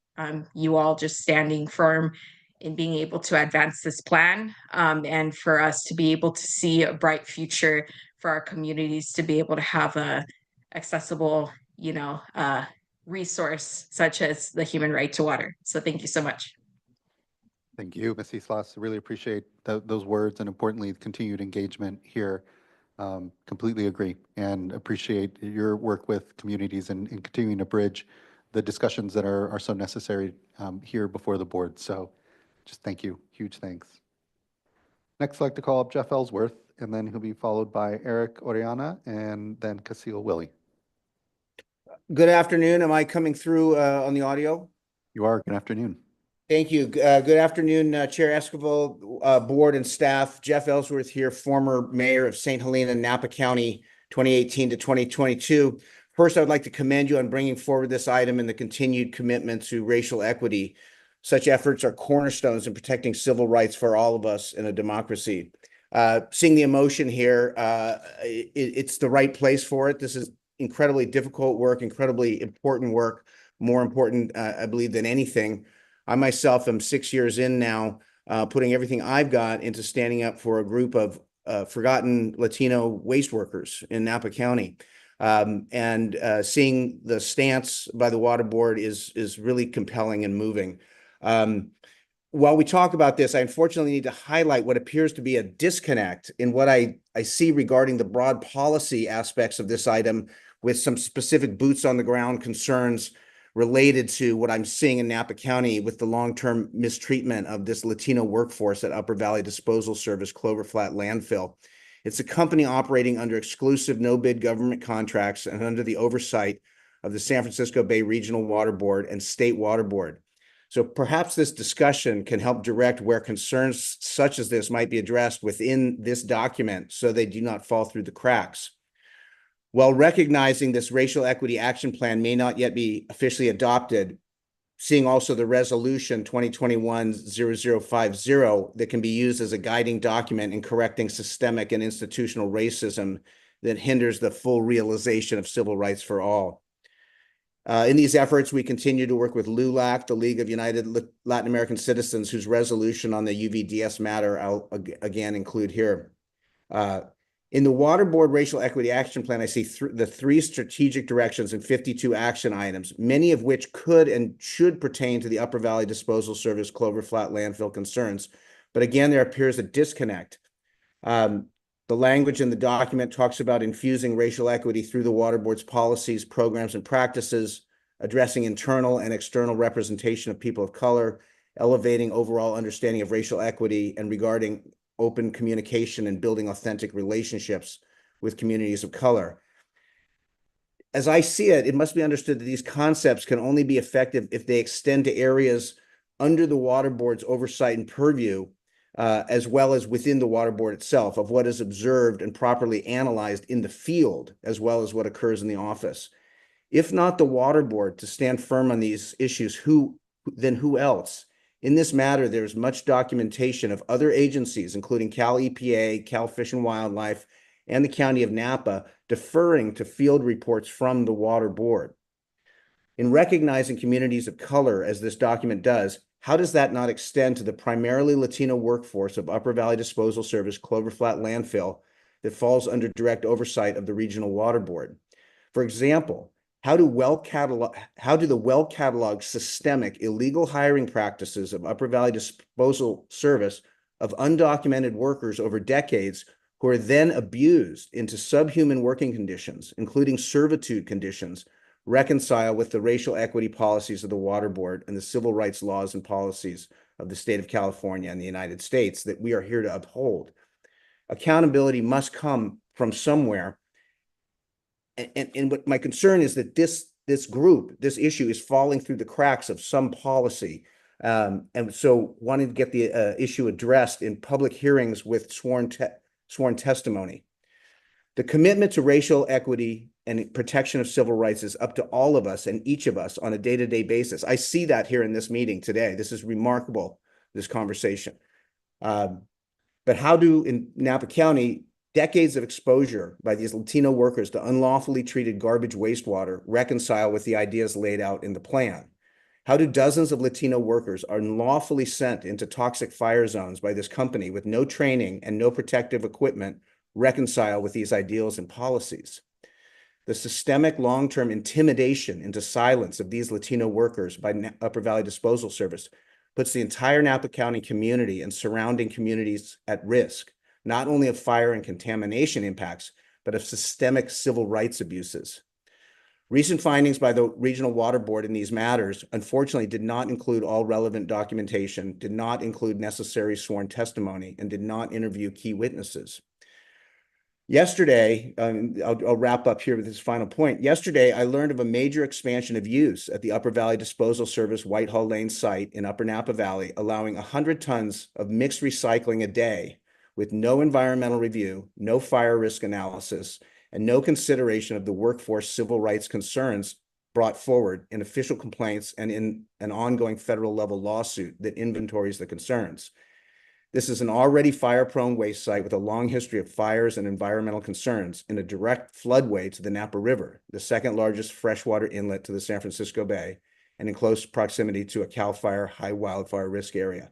S10: you all just standing firm in being able to advance this plan, and for us to be able to see a bright future for our communities to be able to have a accessible, resource such as the human right to water. So thank you so much.
S1: Thank you, Ms. Islas. Really appreciate those words, and importantly, continued engagement here. Completely agree and appreciate your work with communities and continuing to bridge the discussions that are so necessary here before the board. So just thank you. Huge thanks. Next, I'd like to call up Jeff Ellsworth, and then he'll be followed by Eric Oriana and then Cecile Willie.
S21: Good afternoon. Am I coming through on the audio?
S1: You are. Good afternoon.
S21: Thank you. Good afternoon, Chair Esquivel, board and staff. Jeff Ellsworth here, former mayor of St. Helena, Napa County, 2018 to 2022. First, I would like to commend you on bringing forward this item and the continued commitment to racial equity. Such efforts are cornerstones in protecting civil rights for all of us in a democracy. Seeing the emotion here, it's the right place for it. This is incredibly difficult work, incredibly important work, more important, I believe, than anything. I myself am 6 years in now, putting everything I've got into standing up for a group of forgotten Latino waste workers in Napa County. And seeing the stance by the Water Board is really compelling and moving. While we talk about this, I unfortunately need to highlight what appears to be a disconnect in what I see regarding the broad policy aspects of this item, with some specific boots on the ground concerns related to what I'm seeing in Napa County with the long-term mistreatment of this Latino workforce at Upper Valley Disposal Service Clover Flat Landfill. It's a company operating under exclusive no-bid government contracts and under the oversight of the San Francisco Bay Regional Water Board and State Water Board. So perhaps this discussion can help direct where concerns such as this might be addressed within this document so they do not fall through the cracks. While recognizing this racial equity action plan may not yet be officially adopted, seeing also the resolution 2021-0050 that can be used as a guiding document in correcting systemic and institutional racism that hinders the full realization of civil rights for all. In these efforts, we continue to work with LULAC, the League of United Latin American Citizens, whose resolution on the UVDS matter I'll again include here. In the Water Board Racial Equity Action Plan, I see the 3 strategic directions and 52 action items, many of which could and should pertain to the Upper Valley Disposal Service Clover Flat landfill concerns. But again, there appears a disconnect. The language in the document talks about infusing racial equity through the Water Board's policies, programs, and practices, addressing internal and external representation of people of color, elevating overall understanding of racial equity, and regarding open communication and building authentic relationships with communities of color. As I see it, it must be understood that these concepts can only be effective if they extend to areas under the Water Board's oversight and purview, as well as within the Water Board itself, of what is observed and properly analyzed in the field, as well as what occurs in the office. If not the Water Board to stand firm on these issues, then who else? In this matter, there is much documentation of other agencies, including Cal EPA, Cal Fish and Wildlife, and the County of Napa, deferring to field reports from the Water Board. In recognizing communities of color, as this document does, how does that not extend to the primarily Latino workforce of Upper Valley Disposal Service Clover Flat Landfill that falls under direct oversight of the Regional Water Board. For example, how do the well-cataloged systemic illegal hiring practices of Upper Valley Disposal Service of undocumented workers over decades who are then abused into subhuman working conditions, including servitude conditions, reconcile with the racial equity policies of the Water Board and the civil rights laws and policies of the state of California and the United States that we are here to uphold? Accountability must come from somewhere. And what my concern is that this issue is falling through the cracks of some policy. And so wanted to get the issue addressed in public hearings with sworn testimony. The commitment to racial equity and protection of civil rights is up to all of us and each of us on a day-to-day basis. I see that here in this meeting today. This is remarkable, this conversation. But how do, in Napa County, decades of exposure by these Latino workers to unlawfully treated garbage wastewater reconcile with the ideas laid out in the plan? How do dozens of Latino workers are unlawfully sent into toxic fire zones by this company with no training and no protective equipment reconcile with these ideals and policies? The systemic long-term intimidation into silence of these Latino workers by Upper Valley Disposal Service puts the entire Napa County community and surrounding communities at risk, not only of fire and contamination impacts, but of systemic civil rights abuses. Recent findings by the Regional Water Board in these matters, unfortunately, did not include all relevant documentation, did not include necessary sworn testimony, and did not interview key witnesses. Yesterday, I'll wrap up here with this final point. Yesterday, I learned of a major expansion of use at the Upper Valley Disposal Service Whitehall Lane site in Upper Napa Valley, allowing 100 tons of mixed recycling a day with no environmental review, no fire risk analysis, and no consideration of the workforce civil rights concerns brought forward in official complaints and in an ongoing federal level lawsuit that inventories the concerns. This is an already fire-prone waste site with a long history of fires and environmental concerns in a direct floodway to the Napa River, the second largest freshwater inlet to the San Francisco Bay, and in close proximity to a CAL FIRE high wildfire risk area.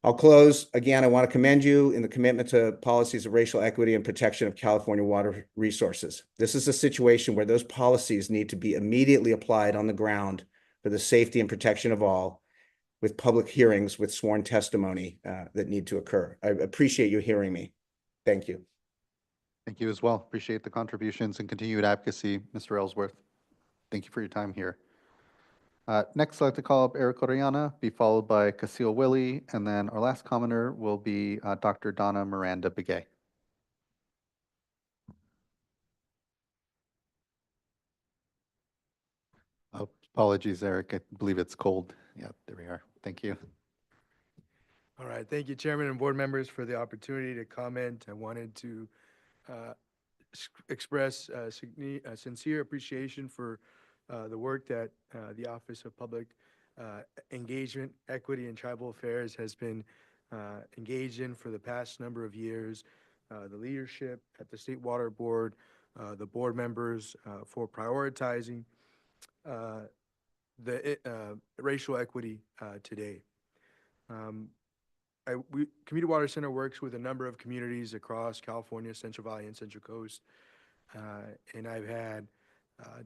S21: I'll close. Again, I want to commend you in the commitment to policies of racial equity and protection of California water resources. This is a situation where those policies need to be immediately applied on the ground for the safety and protection of all, with public hearings with sworn testimony that need to occur. I appreciate you hearing me. Thank you.
S1: Thank you as well. Appreciate the contributions and continued advocacy, Mr. Ellsworth. Thank you for your time here. Next, I'd like to call up Eric Oriana, be followed by Casil Willie, and then our last commenter will be Dr. Donna Miranda Begay. Oh, apologies, Eric. I believe it's cold. Yeah, there we are. Thank you.
S14: All right. Thank you, Chairman and board members, for the opportunity to comment. I wanted to express sincere appreciation for the work that the Office of Public Engagement, Equity, and Tribal Affairs has been engaged in for the past number of years. The leadership at the State Water Board, the board members for prioritizing the racial equity today. Community Water Center works with a number of communities across California, Central Valley, and Central Coast. And I've had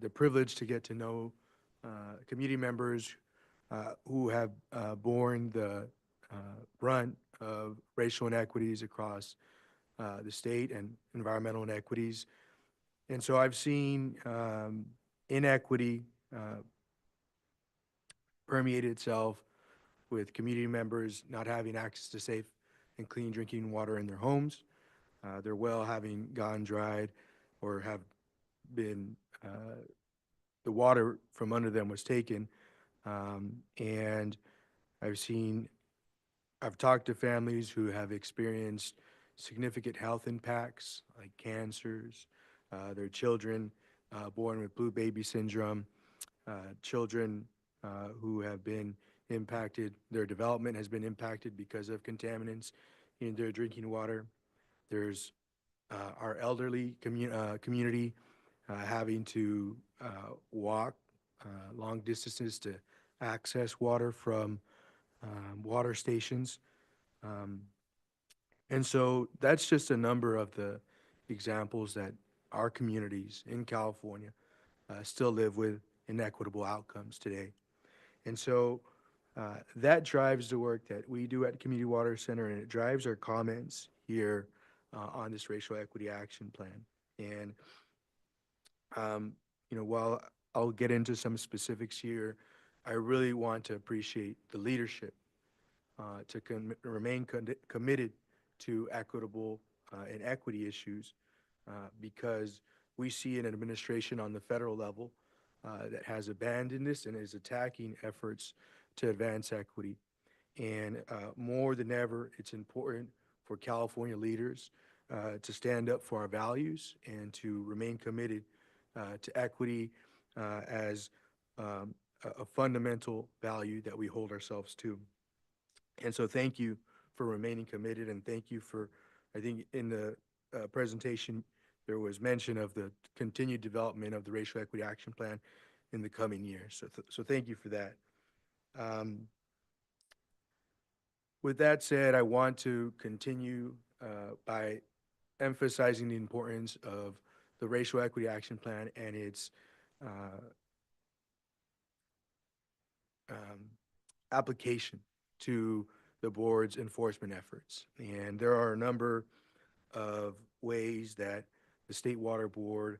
S14: the privilege to get to know community members who have borne the brunt of racial inequities across the state and environmental inequities. And so I've seen inequity permeate itself with community members not having access to safe and clean drinking water in their homes, their well having gone dried or have been, the water from under them was taken. And I've talked to families who have experienced significant health impacts like cancers, their children born with blue baby syndrome, children who have been impacted, their development has been impacted because of contaminants in their drinking water. There's our elderly community having to walk long distances to access water from water stations. And so that's just a number of the examples that our communities in California still live with inequitable outcomes today. And so that drives the work that we do at the Community Water Center, and it drives our comments here on this racial equity action plan. And, while I'll get into some specifics here, I really want to appreciate the leadership to remain committed to equitable and equity issues because we see an administration on the federal level that has abandoned this and is attacking efforts to advance equity. And more than ever, it's important for California leaders to stand up for our values and to remain committed to equity as a fundamental value that we hold ourselves to. And so thank you for remaining committed, and thank you for, I think in the presentation, there was mention of the continued development of the Racial Equity Action Plan in the coming years. So thank you for that. With that said, I want to continue by emphasizing the importance of the Racial Equity Action Plan and its application to the board's enforcement efforts. And there are a number of ways that the State Water Board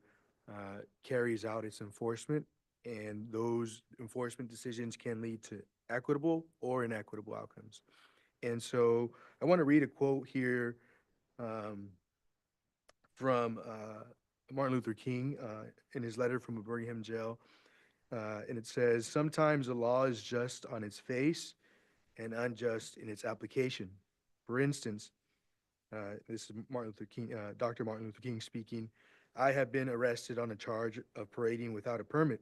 S14: carries out its enforcement, and those enforcement decisions can lead to equitable or inequitable outcomes. And so I want to read a quote here from Martin Luther King in his letter from a Birmingham jail. And it says, "Sometimes the law is just on its face and unjust in its application. For instance," this is Martin Luther King, Dr. Martin Luther King speaking, "I have been arrested on a charge of parading without a permit.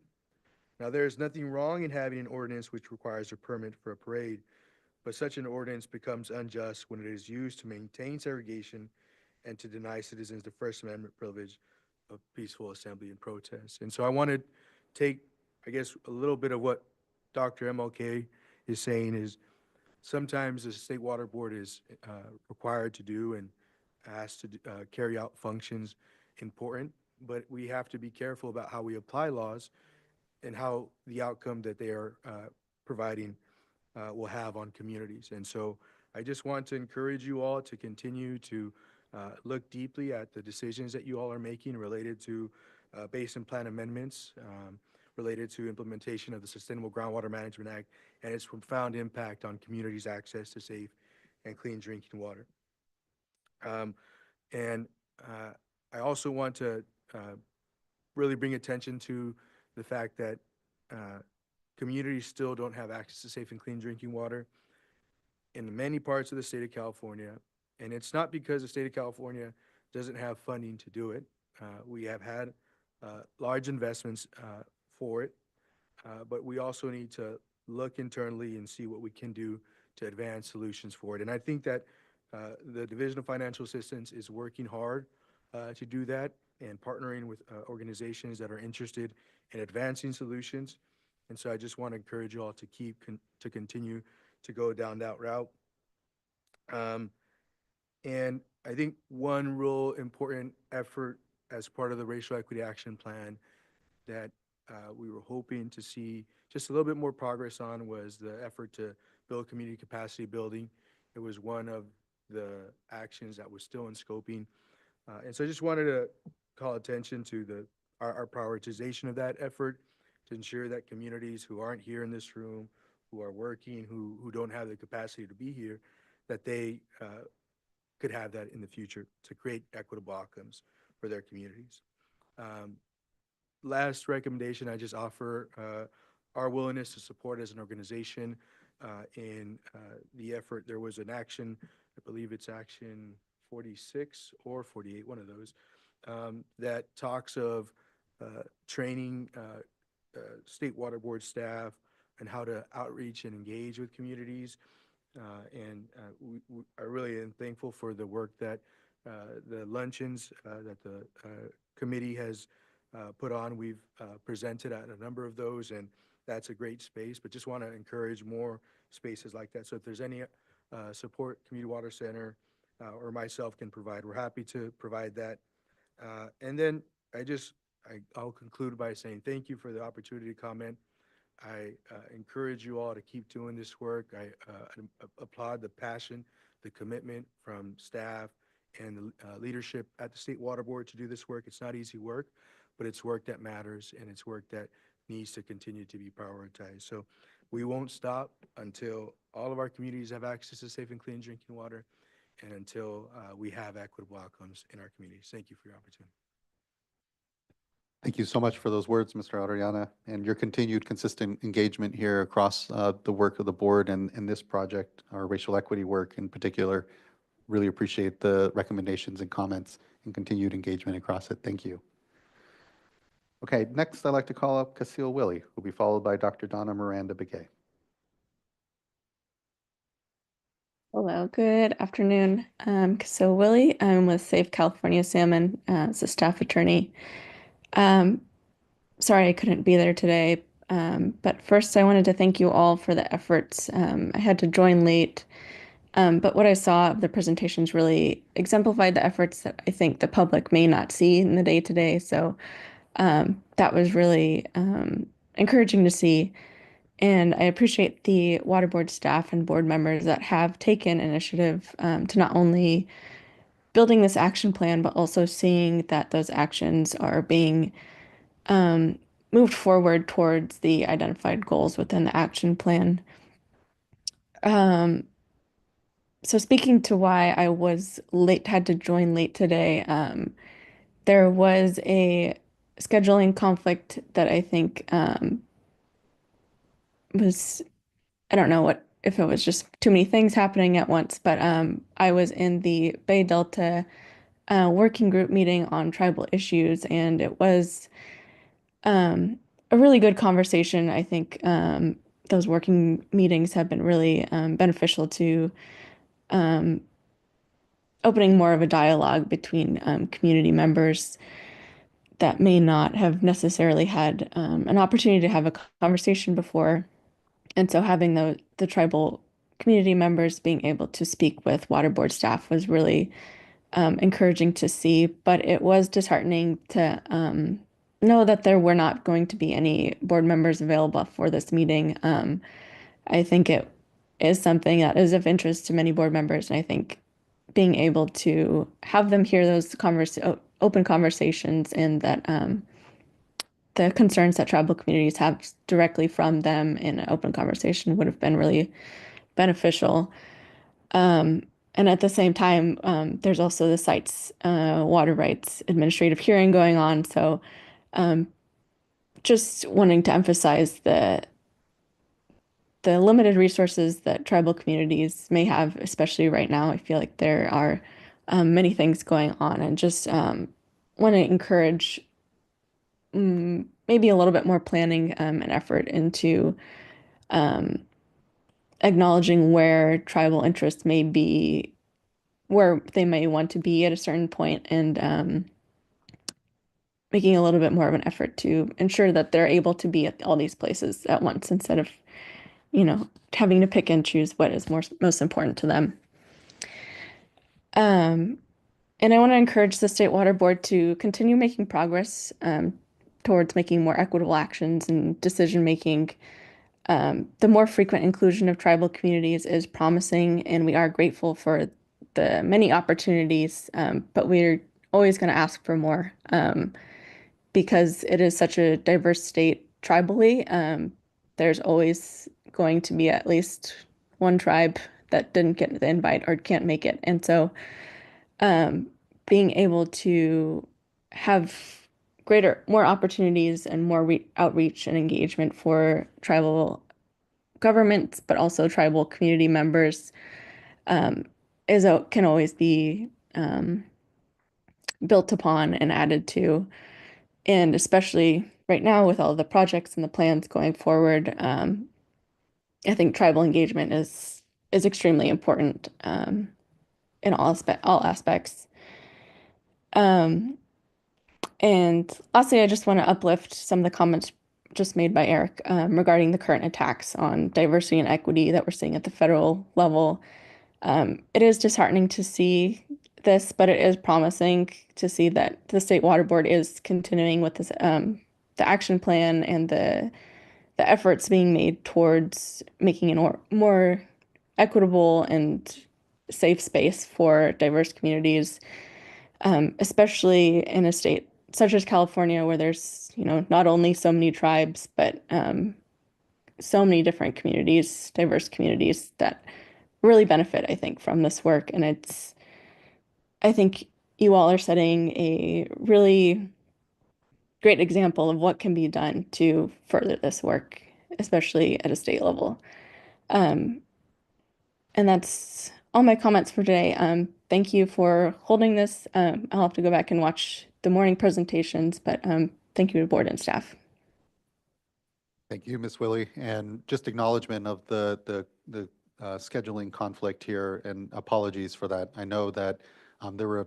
S14: Now, there is nothing wrong in having an ordinance which requires a permit for a parade, but such an ordinance becomes unjust when it is used to maintain segregation and to deny citizens the First Amendment privilege of peaceful assembly and protest." And so I want to take, I guess, a little bit of what Dr. MLK is saying is sometimes the State Water Board is required to do and asked to carry out functions important, but we have to be careful about how we apply laws and how the outcome that they are providing will have on communities. And so I just want to encourage you all to continue to look deeply at the decisions that you all are making related to basin plan amendments, related to implementation of the Sustainable Groundwater Management Act and its profound impact on communities' access to safe and clean drinking water. And I also want to really bring attention to the fact that communities still don't have access to safe and clean drinking water in many parts of the state of California. And it's not because the state of California doesn't have funding to do it. We have had large investments for it, but we also need to look internally and see what we can do to advance solutions for it. And I think that the Division of Financial Assistance is working hard to do that and partnering with organizations that are interested in advancing solutions. And so I just want to encourage you all to continue to go down that route. And I think one real important effort as part of the Racial Equity Action Plan that we were hoping to see just a little bit more progress on was the effort to build community capacity building. It was one of the actions that was still in scoping. And so I just wanted to call attention to our prioritization of that effort to ensure that communities who aren't here in this room, who are working, who don't have the capacity to be here, that they could have that in the future to create equitable outcomes for their communities. Last recommendation, I just offer our willingness to support as an organization in the effort. There was an action, I believe it's action 46 or 48, one of those, that talks of training State Water Board staff and how to outreach and engage with communities. I really am thankful for the work that the luncheons that the committee has put on. We've presented at a number of those, and that's a great space, but just want to encourage more spaces like that. So if there's any support Community Water Center or myself can provide, we're happy to provide that. And then I'll conclude by saying thank you for the opportunity to comment. I encourage you all to keep doing this work. I applaud the passion, the commitment from staff and the leadership at the State Water Board to do this work. It's not easy work, but it's work that matters, and it's work that needs to continue to be prioritized. So we won't stop until all of our communities have access to safe and clean drinking water, and until we have equitable outcomes in our communities. Thank you for your opportunity.
S1: Thank you so much for those words, Mr. Ariana, and your continued consistent engagement here across the work of the board and this project, our racial equity work in particular. Really appreciate the recommendations and comments and continued engagement across it. Thank you. Okay, next I'd like to call up Cecile Willie, who will be followed by Dr. Donna Miranda Begay.
S6: Hello, good afternoon. Cecile Willie. I'm with Save California Salmon as a staff attorney. Sorry I couldn't be there today, but first I wanted to thank you all for the efforts. I had to join late, but what I saw of the presentations really exemplified the efforts that I think the public may not see in the day-to-day. So that was really encouraging to see. And I appreciate the water board staff and board members that have taken initiative to not only building this action plan, but also seeing that those actions are being moved forward towards the identified goals within the action plan. So speaking to why I was late, had to join late today, there was a scheduling conflict that I think was, I don't know if it was just too many things happening at once, but I was in the Bay Delta working group meeting on tribal issues, and it was a really good conversation. I think those working meetings have been really beneficial to opening more of a dialogue between community members that may not have necessarily had an opportunity to have a conversation before. And so having the tribal community members being able to speak with water board staff was really encouraging to see, but it was disheartening to know that there were not going to be any board members available for this meeting. I think it is something that is of interest to many board members, and I think being able to have them hear those open conversations and that the concerns that tribal communities have directly from them in an open conversation would have been really beneficial. And at the same time, there's also the site's water rights administrative hearing going on. So just wanting to emphasize the limited resources that tribal communities may have, especially right now. I feel like there are many things going on, and just want to encourage maybe a little bit more planning and effort into acknowledging where tribal interests may be, where they may want to be at a certain point, and making a little bit more of an effort to ensure that they're able to be at all these places at once instead of, having to pick and choose what is most important to them. And I want to encourage the State Water Board to continue making progress towards making more equitable actions and decision-making. The more frequent inclusion of tribal communities is promising, and we are grateful for the many opportunities, but we're always going to ask for more because it is such a diverse state tribally. There's always going to be at least one tribe that didn't get the invite or can't make it. And so being able to have more opportunities and more outreach and engagement for tribal governments, but also tribal community members can always be built upon and added to. And especially right now with all the projects and the plans going forward, I think tribal engagement is extremely important in all aspects. And lastly, I just want to uplift some of the comments just made by Eric regarding the current attacks on diversity and equity that we're seeing at the federal level. It is disheartening to see this, but it is promising to see that the State Water Board is continuing with this, the action plan and the efforts being made towards making it more equitable and safe space for diverse communities, especially in a state such as California, where there's, not only so many tribes, but so many different communities, diverse communities that really benefit, I think, from this work. And I think you all are setting a really great example of what can be done to further this work, especially at a state level. And that's all my comments for today. Thank you for holding this. I'll have to go back and watch the morning presentations, but thank you to board and staff.
S1: Thank you, Ms. Willie, and just acknowledgement of the scheduling conflict here, and apologies for that. I know that there were,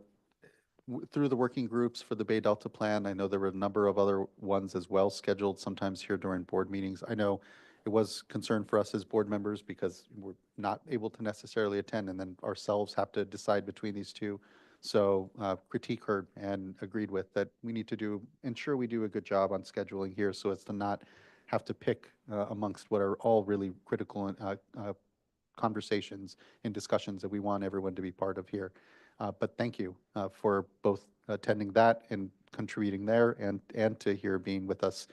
S1: through the working groups for the Bay Delta Plan, I know there were a number of other ones as well scheduled sometimes here during board meetings. I know it was concern for us as board members because we're not able to necessarily attend, and then ourselves have to decide between these two. So critique heard and agreed with that we need to ensure we do a good job on scheduling here so as to not have to pick amongst what are all really critical conversations and discussions that we want everyone to be part of here. But thank you for both attending that and contributing there, and to here being with us.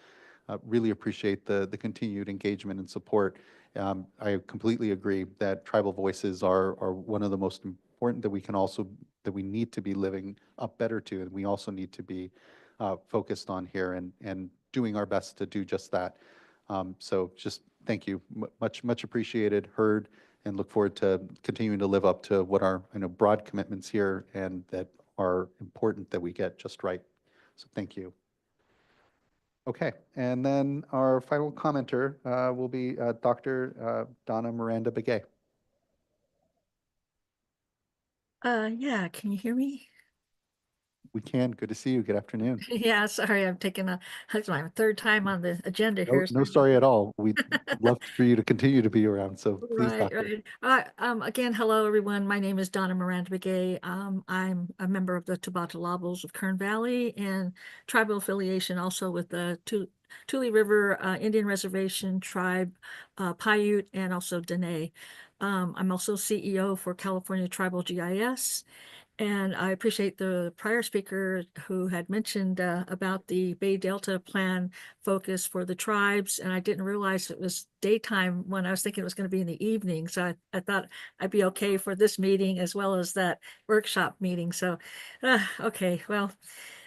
S1: Really appreciate the continued engagement and support. I completely agree that tribal voices are one of the most important that we need to be living up better to, and we also need to be focused on here and doing our best to do just that. So just thank you, much appreciated, heard, and look forward to continuing to live up to what are broad commitments here and that are important that we get just right. So thank you. Okay, and then our final commenter will be Dr. Donna Miranda Begay.
S5: Yeah, can you hear me?
S1: We can. Good to see you. Good afternoon.
S5: Yeah, sorry, that's my third time on the agenda here.
S1: No, sorry at all. We'd love for you to continue to be around. So please,
S5: Right,
S1: Doctor.
S5: right. Again, hello, everyone. My name is Donna Miranda Begay. I'm a member of the Tabatalabals of Kern Valley and tribal affiliation also with the Tule River Indian Reservation Tribe, Paiute, and also Dene. I'm also CEO for California Tribal GIS. And I appreciate the prior speaker who had mentioned about the Bay Delta plan focus for the tribes. And I didn't realize it was daytime when I was thinking it was going to be in the evening. So I thought I'd be okay for this meeting as well as that workshop meeting. So, okay, well,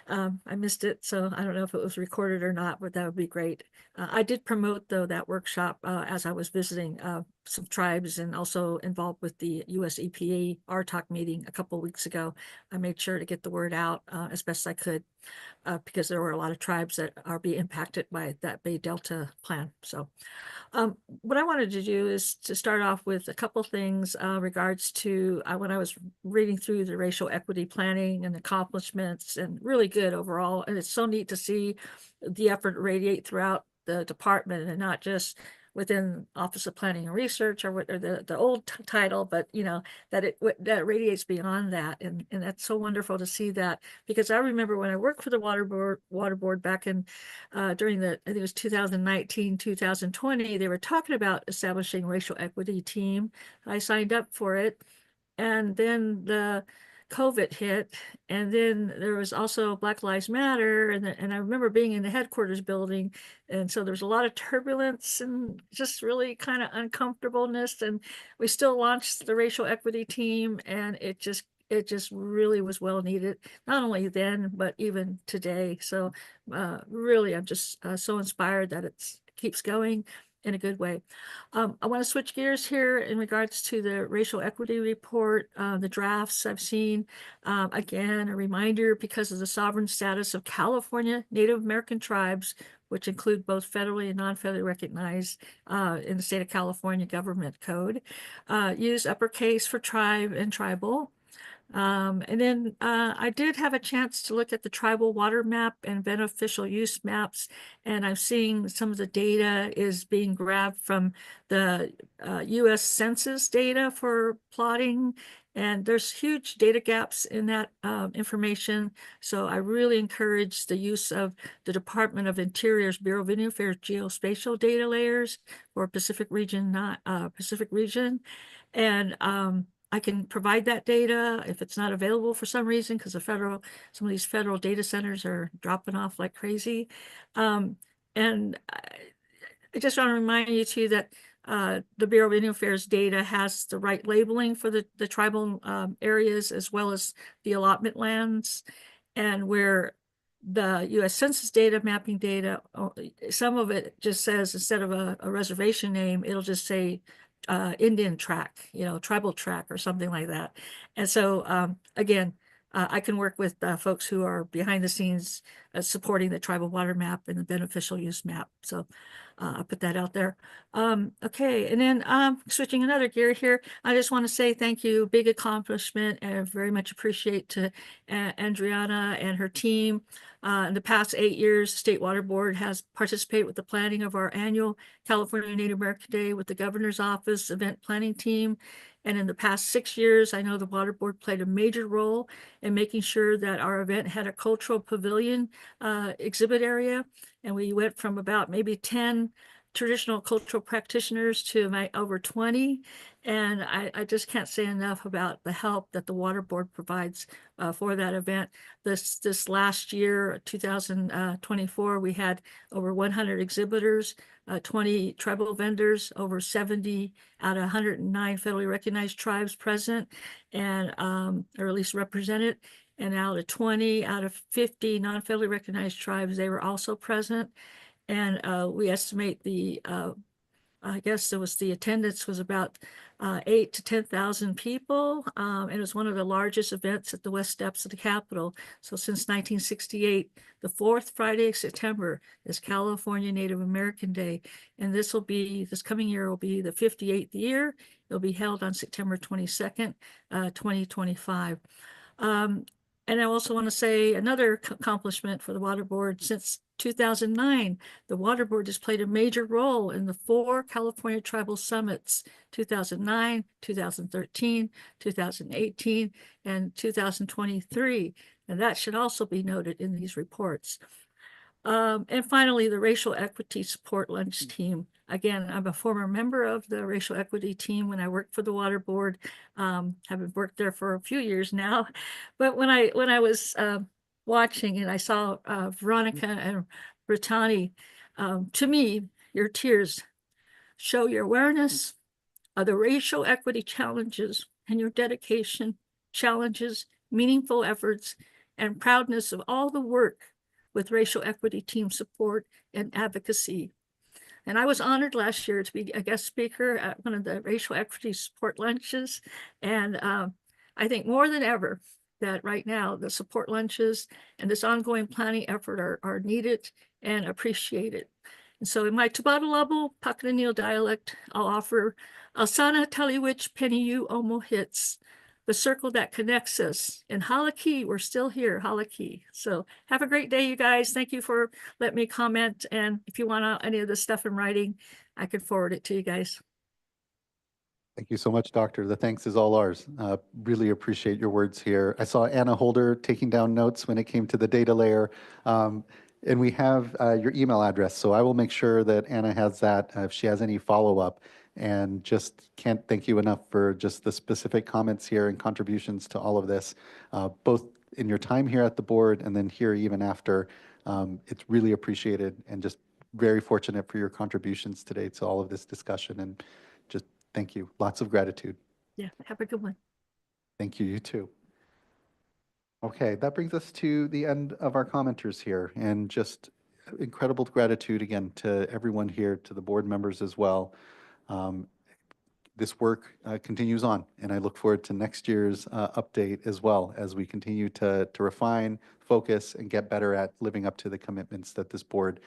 S5: I missed it, so I don't know if it was recorded or not, but that would be great. I did promote, though, that workshop as I was visiting some tribes and also involved with the US EPA RTOC meeting a couple of weeks ago. I made sure to get the word out as best I could because there were a lot of tribes that are being impacted by that Bay Delta plan. So what I wanted to do is to start off with a couple things regards to when I was reading through the racial equity planning and accomplishments, and really good overall. And it's so neat to see the effort radiate throughout the department and not just within Office of Planning and Research or the old title, but that it radiates beyond that, and that's so wonderful to see that, because I remember when I worked for the water board back in during I think it was 2019, 2020, they were talking about establishing racial equity team. I signed up for it, and then the COVID hit, and then there was also Black Lives Matter, and I remember being in the headquarters building, and so there was a lot of turbulence and just really kind of uncomfortableness, and we still launched the racial equity team, and it just really was well needed, not only then, but even today. So really, I'm just so inspired that it keeps going in a good way. I want to switch gears here in regards to the racial equity report, the drafts I've seen. Again, a reminder, because of the sovereign status of California Native American tribes, which include both federally and non-federally recognized in the state of California government code, use uppercase for tribe and tribal. And then I did have a chance to look at the tribal water map and beneficial use maps, and I'm seeing some of the data is being grabbed from the US Census data for plotting, And there's huge data gaps in that information. So I really encourage the use of the Department of Interior's Bureau of Indian Affairs geospatial data layers for Pacific region, not Pacific region. And I can provide that data if it's not available for some reason, because some of these federal data centers are dropping off like crazy. And I just want to remind you too that the Bureau of Indian Affairs data has the right labeling for the tribal areas as well as the allotment lands, and where the U.S. Census data, mapping data, some of it just says, instead of a reservation name, it'll just say Indian tract, tribal tract or something like that. And so again, I can work with folks who are behind the scenes supporting the tribal water map and the beneficial use map. So I'll put that out there. Okay, and then switching another gear here, I just want to say thank you, big accomplishment, and very much appreciate to Adriana and her team. In the past 8 years, the State Water Board has participated with the planning of our annual California Native American Day with the Governor's Office event planning team. And in the past 6 years, I know the Water Board played a major role in making sure that our event had a cultural pavilion exhibit area. And we went from about maybe 10 traditional cultural practitioners to over 20. And I just can't say enough about the help that the Water Board provides for that event. This last year, 2024, we had over 100 exhibitors, 20 tribal vendors, over 70 out of 109 federally recognized tribes present, and or at least represented. And out of 20 out of 50 non-federally recognized tribes, they were also present. And we estimate I guess the attendance was about 8,000 to 10,000 people. And it was one of the largest events at the west steps of the Capitol. So since 1968, the fourth Friday of September is California Native American Day. And this coming year will be the 58th year. It'll be held on September 22nd, 2025. And I also want to say another accomplishment for the Water Board. Since 2009, the Water Board has played a major role in the 4 California Tribal Summits, 2009, 2013, 2018, and 2023. And that should also be noted in these reports. And finally, the Racial Equity Support Lunch Team. Again, I'm a former member of the Racial Equity Team when I worked for the Water Board. Haven't worked there for a few years now. But when I was watching and I saw Veronica and Brittany, to me, your tears show your awareness of the racial equity challenges and your dedication, challenges, meaningful efforts, and proudness of all the work with racial equity team support and advocacy. And I was honored last year to be a guest speaker at one of the racial equity support lunches. And I think more than ever that right now the support lunches and this ongoing planning effort are needed and appreciated. And so in my Tubatalabo Pakananil dialect, I'll offer Alsana Taliwich Peniyu Omo Hits, the circle that connects us. And Halaki, we're still here, Halaki. So have a great day, you guys. Thank you for letting me comment. And if you want any of this stuff in writing, I can forward it to you guys.
S1: Thank you so much, Doctor. The thanks is all ours. Really appreciate your words here. I saw Anna Holder taking down notes when it came to the data layer. And we have your email address, so I will make sure that Anna has that if she has any follow-up. And just can't thank you enough for just the specific comments here and contributions to all of this, both in your time here at the board and then here even after. It's really appreciated and just very fortunate for your contributions today to all of this discussion, and just thank you. Lots of gratitude.
S5: Yeah, have a good one.
S1: Thank you, you too. Okay, that brings us to the end of our commenters here, and just incredible gratitude again to everyone here, to the board members as well. This work continues on, and I look forward to next year's update as well as we continue to refine, focus, and get better at living up to the commitments that this board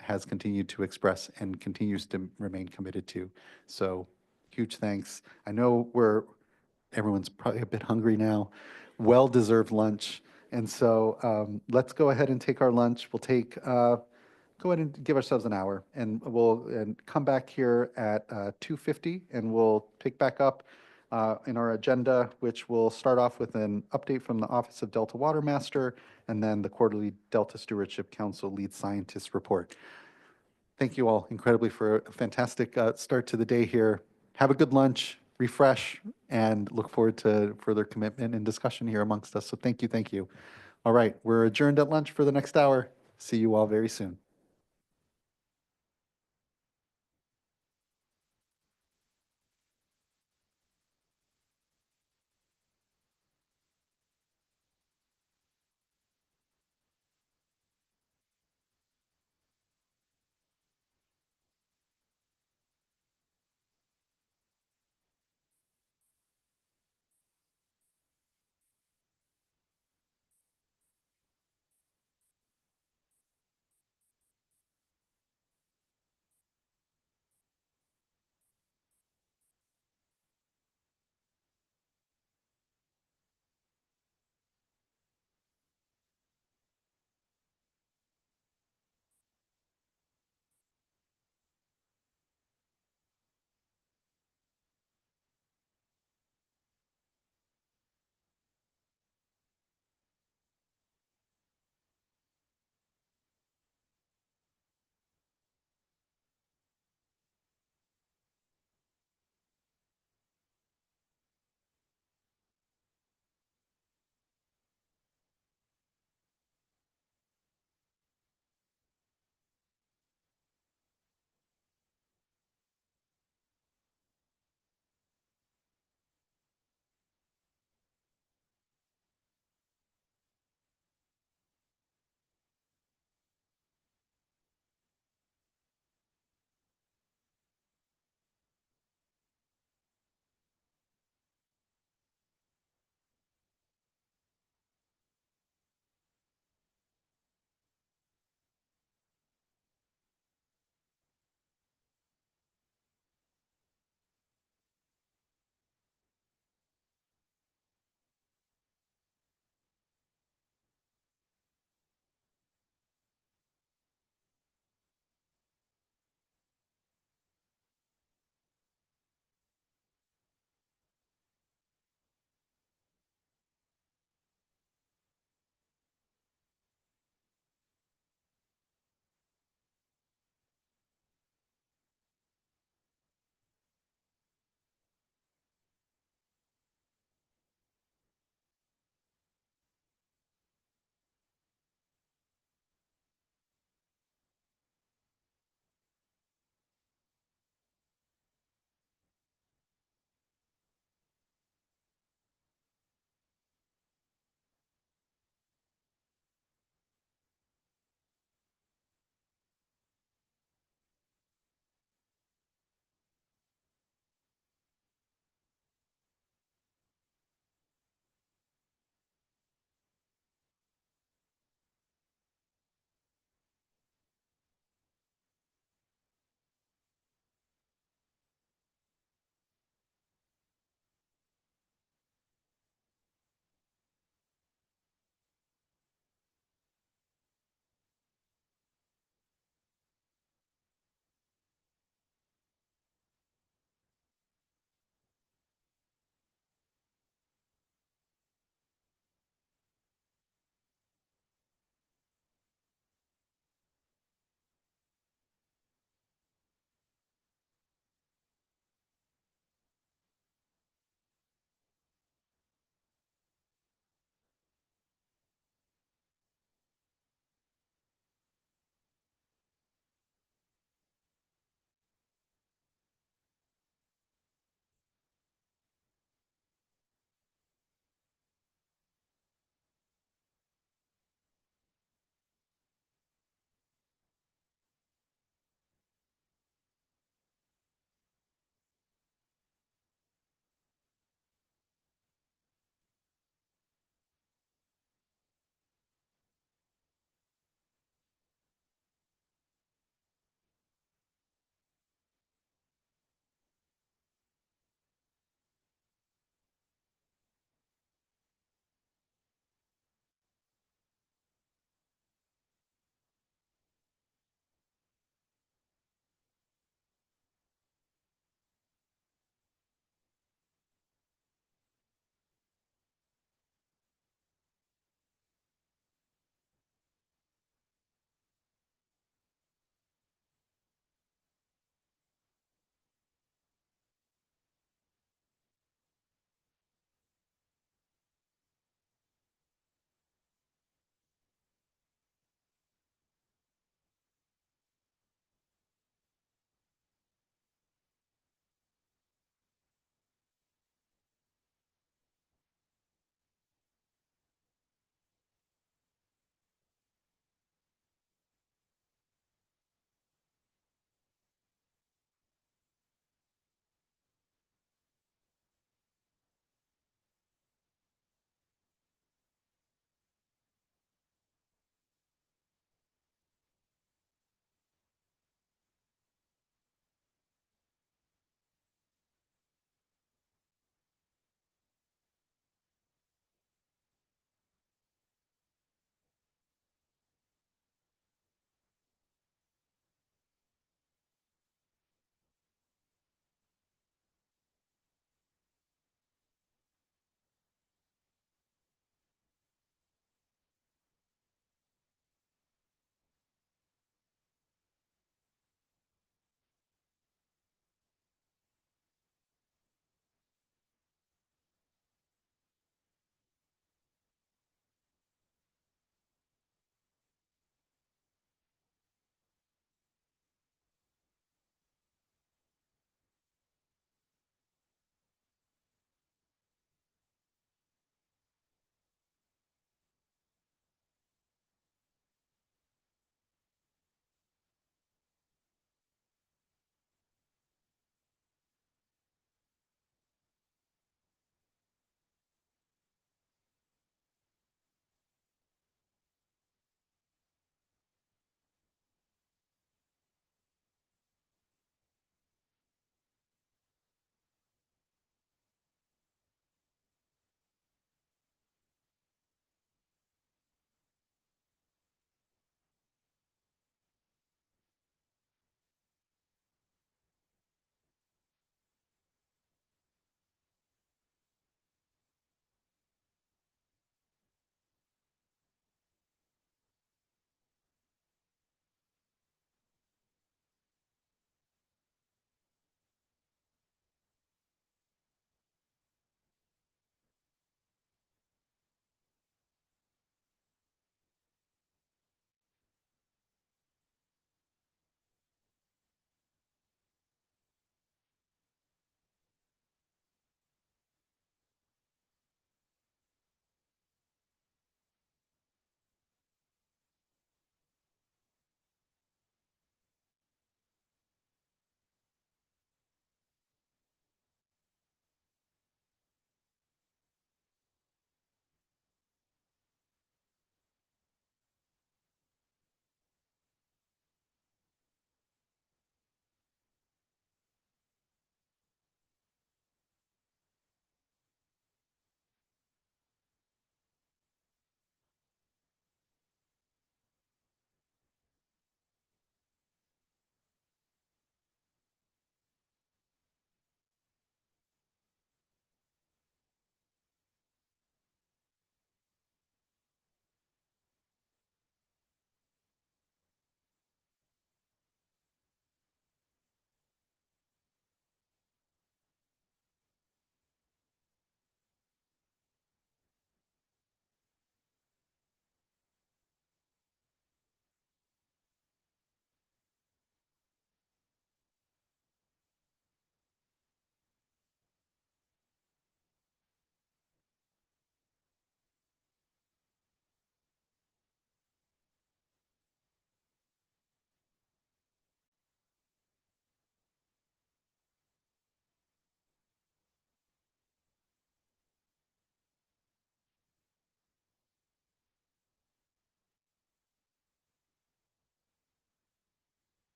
S1: has continued to express and continues to remain committed to. So huge thanks. I know everyone's probably a bit hungry now, well-deserved lunch. And so let's go ahead and take our lunch. We'll go ahead and give ourselves an hour, and we'll come back here at 2:50, and we'll pick back up in our agenda, which will start off with an update from the Office of Delta Water Master and then the quarterly Delta Stewardship Council Lead Scientist report. Thank you all incredibly for a fantastic start to the day here. Have a good lunch, refresh, and look forward to further commitment and discussion here amongst us. So thank you, thank you. All right, we're adjourned at lunch for the next hour. See you all very soon.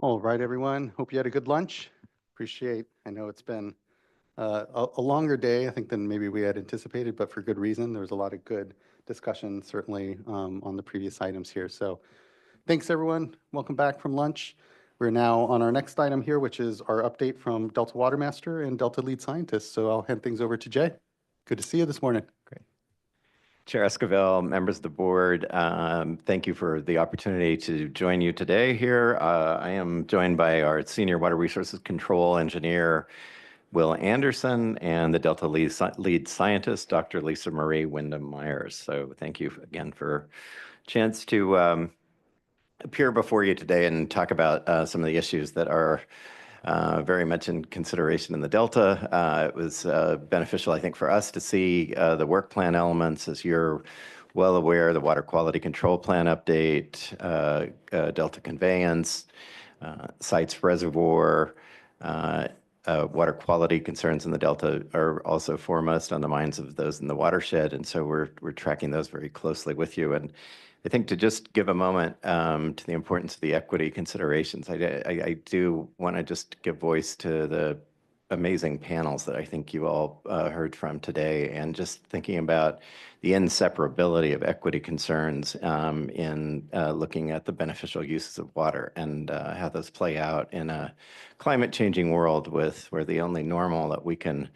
S1: All right, everyone. Hope you had a good lunch. Appreciate. I know it's been a longer day, I think, than maybe we had anticipated, but for good reason. There was a lot of good discussion, certainly, on the previous items here. So thanks, everyone. Welcome back from lunch. We're now on our next item here, which is our update from Delta Watermaster and Delta Lead Scientist. So I'll hand things over to Jay. Good to see you this morning.
S8: Great. Chair Esquivel, members of the board, thank you for the opportunity to join you today here. I am joined by our Senior Water Resources Control Engineer, Will Anderson, and the Delta Lead Scientist, Dr. Lisa Marie Wyndham-Myers. So thank you again for a chance to appear before you today and talk about some of the issues that are very much in consideration in the Delta. It was beneficial, I think, for us to see the work plan elements. As you're well aware, the water quality control plan update, Delta conveyance, sites reservoir, water quality concerns in the Delta are also foremost on the minds of those in the watershed. And so we're tracking those very closely with you. And I think to just give a moment to the importance of the equity considerations, I do want to just give voice to the amazing panels that I think you all heard from today, and just thinking about the inseparability of equity concerns in looking at the beneficial uses of water and how those play out in a climate changing world where the only normal that we can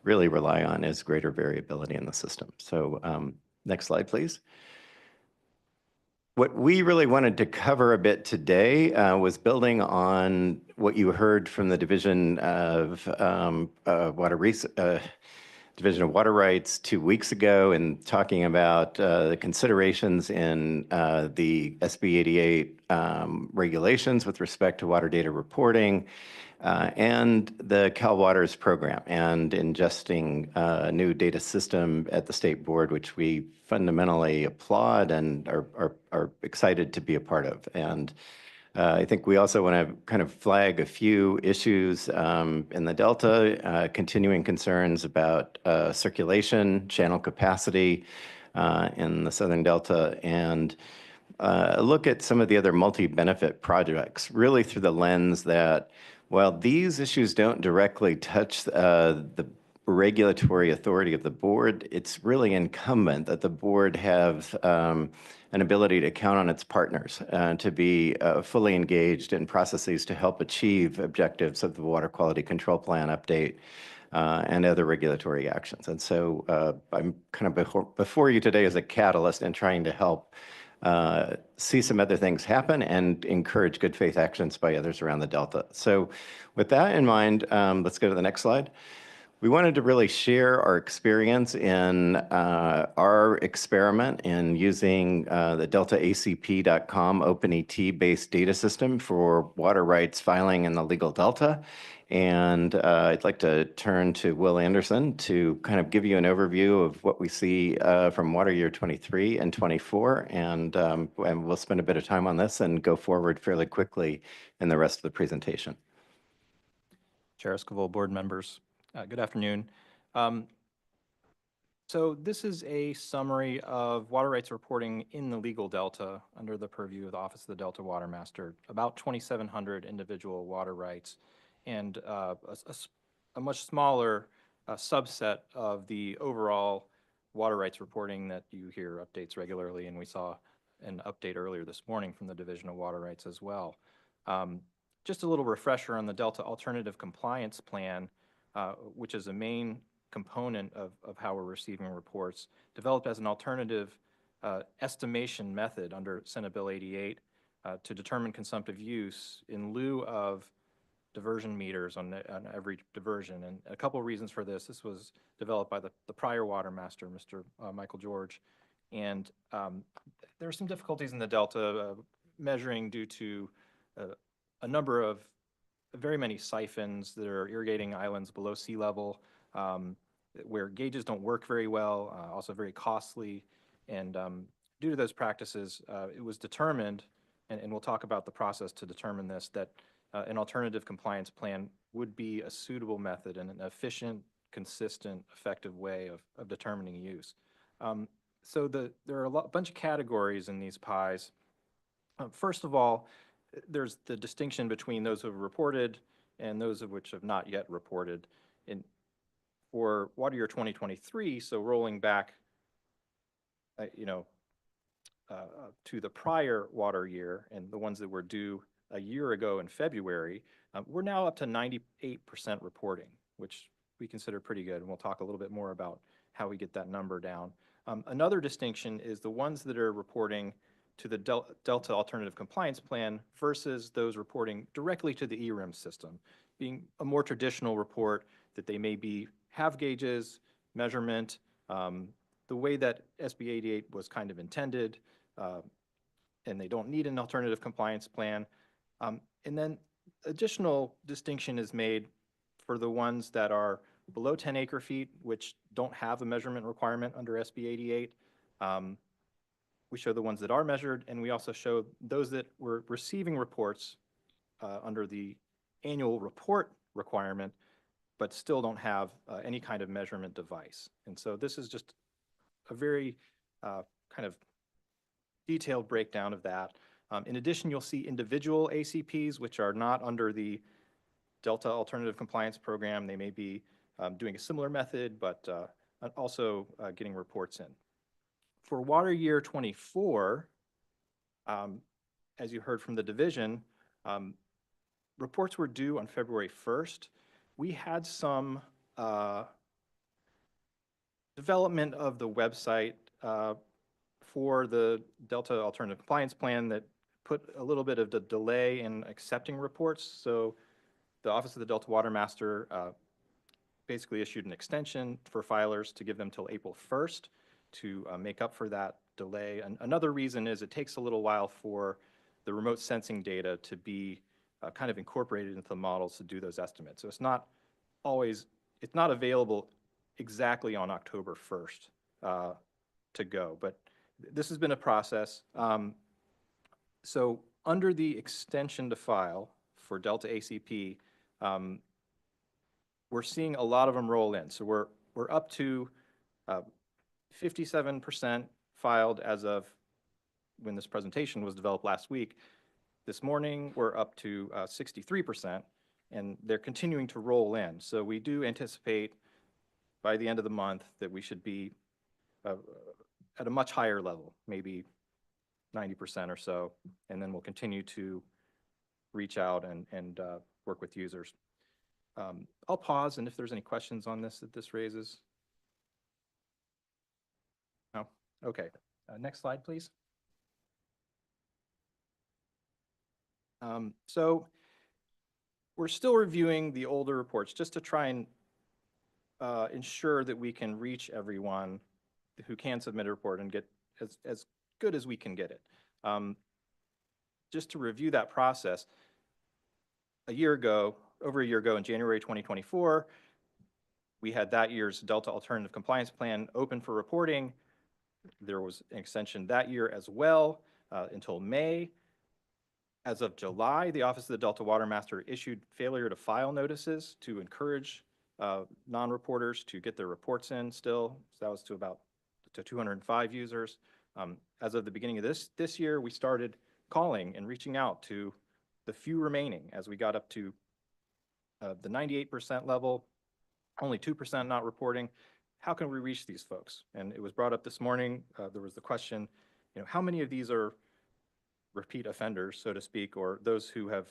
S8: really rely on is greater variability in the system. So next slide, please. What we really wanted to cover a bit today was building on what you heard from the Division of Division of Water Rights 2 weeks ago, and talking about the considerations in the SB 88 regulations with respect to water data reporting, and the CalWaters program, and ingesting a new data system at the state board, which we fundamentally applaud and are excited to be a part of. And I think we also want to kind of flag a few issues in the Delta, continuing concerns about circulation, channel capacity in the Southern Delta, and look at some of the other multi-benefit projects, really through the lens that while these issues don't directly touch the regulatory authority of the board, it's really incumbent that the board have an ability to count on its partners to be fully engaged in processes to help achieve objectives of the Water Quality Control Plan update and other regulatory actions. And so I'm kind of before you today as a catalyst in trying to help see some other things happen and encourage good faith actions by others around the Delta. So with that in mind, let's go to the next slide. We wanted to really share our experience in our experiment in using the deltaacp.com OpenET-based data system for water rights filing in the legal Delta. And I'd like to turn to Will Anderson to kind of give you an overview of what we see from water year 23 and 24. And we'll spend a bit of time on this and go forward fairly quickly in the rest of the presentation.
S18: Chair Esquivel, board members, good afternoon. So this is a summary of water rights reporting in the legal Delta under the purview of the Office of the Delta Water Master, about 2,700 individual water rights, and a much smaller subset of the overall water rights reporting that you hear updates regularly, and we saw an update earlier this morning from the Division of Water Rights as well. Just a little refresher on the Delta Alternative Compliance Plan, which is a main component of how we're receiving reports, developed as an alternative estimation method under Senate Bill 88 to determine consumptive use in lieu of diversion meters on every diversion. And a couple of reasons for this. This was developed by the prior water master, Mr. Michael George. And there are some difficulties in the Delta measuring due to a number of very many siphons that are irrigating islands below sea level, where gauges don't work very well, also very costly. And due to those practices, it was determined, and we'll talk about the process to determine this, that an alternative compliance plan would be a suitable method and an efficient, consistent, effective way of determining use. So there are a bunch of categories in these pies. First of all, there's the distinction between those who have reported and those of which have not yet reported. For water year 2023, so rolling back, to the prior water year and the ones that were due a year ago in February, we're now up to 98% reporting, which we consider pretty good. And we'll talk a little bit more about how we get that number down. Another distinction is the ones that are reporting to the Delta Alternative Compliance Plan versus those reporting directly to the ERIM system, being a more traditional report that they may have gauges, measurement, the way that SB 88 was kind of intended, and they don't need an alternative compliance plan. And then additional distinction is made for the ones that are below 10 acre feet, which don't have a measurement requirement under SB 88. We show the ones that are measured, and we also show those that were receiving reports under the annual report requirement, but still don't have any kind of measurement device. And so this is just a very kind of detailed breakdown of that. In addition, you'll see individual ACPs, which are not under the Delta Alternative Compliance Program. They may be doing a similar method, but also getting reports in. For water year 24, as you heard from the division, reports were due on February 1st. We had some development of the website for the Delta Alternative Compliance Plan that put a little bit of the delay in accepting reports. So the Office of the Delta Water Master basically issued an extension for filers to give them till April 1st to make up for that delay. And another reason is it takes a little while for the remote sensing data to be kind of incorporated into the models to do those estimates. So it's not available exactly on October 1st to go, but this has been a process. So under the extension to file for Delta ACP, we're seeing a lot of them roll in. So we're up to 57% filed as of when this presentation was developed last week. This morning, we're up to 63%, and they're continuing to roll in. So we do anticipate by the end of the month that we should be at a much higher level, maybe 90% or so, and then we'll continue to reach out and work with users. I'll pause, and if there's any questions on this that this raises. No? Okay. Next slide, please. So we're still reviewing the older reports just to try and ensure that we can reach everyone who can submit a report and get as good as we can get it. Just to review that process, over a year ago in January 2024, we had that year's Delta Alternative Compliance Plan open for reporting. There was an extension that year as well until May. As of July, the Office of the Delta Water Master issued failure to file notices to encourage non-reporters to get their reports in still. So that was to 205 users. As of the beginning of this year, we started calling and reaching out to the few remaining as we got up to the 98% level, only 2% not reporting. How can we reach these folks? And it was brought up this morning. There was the question, how many of these are repeat offenders, so to speak, or those who have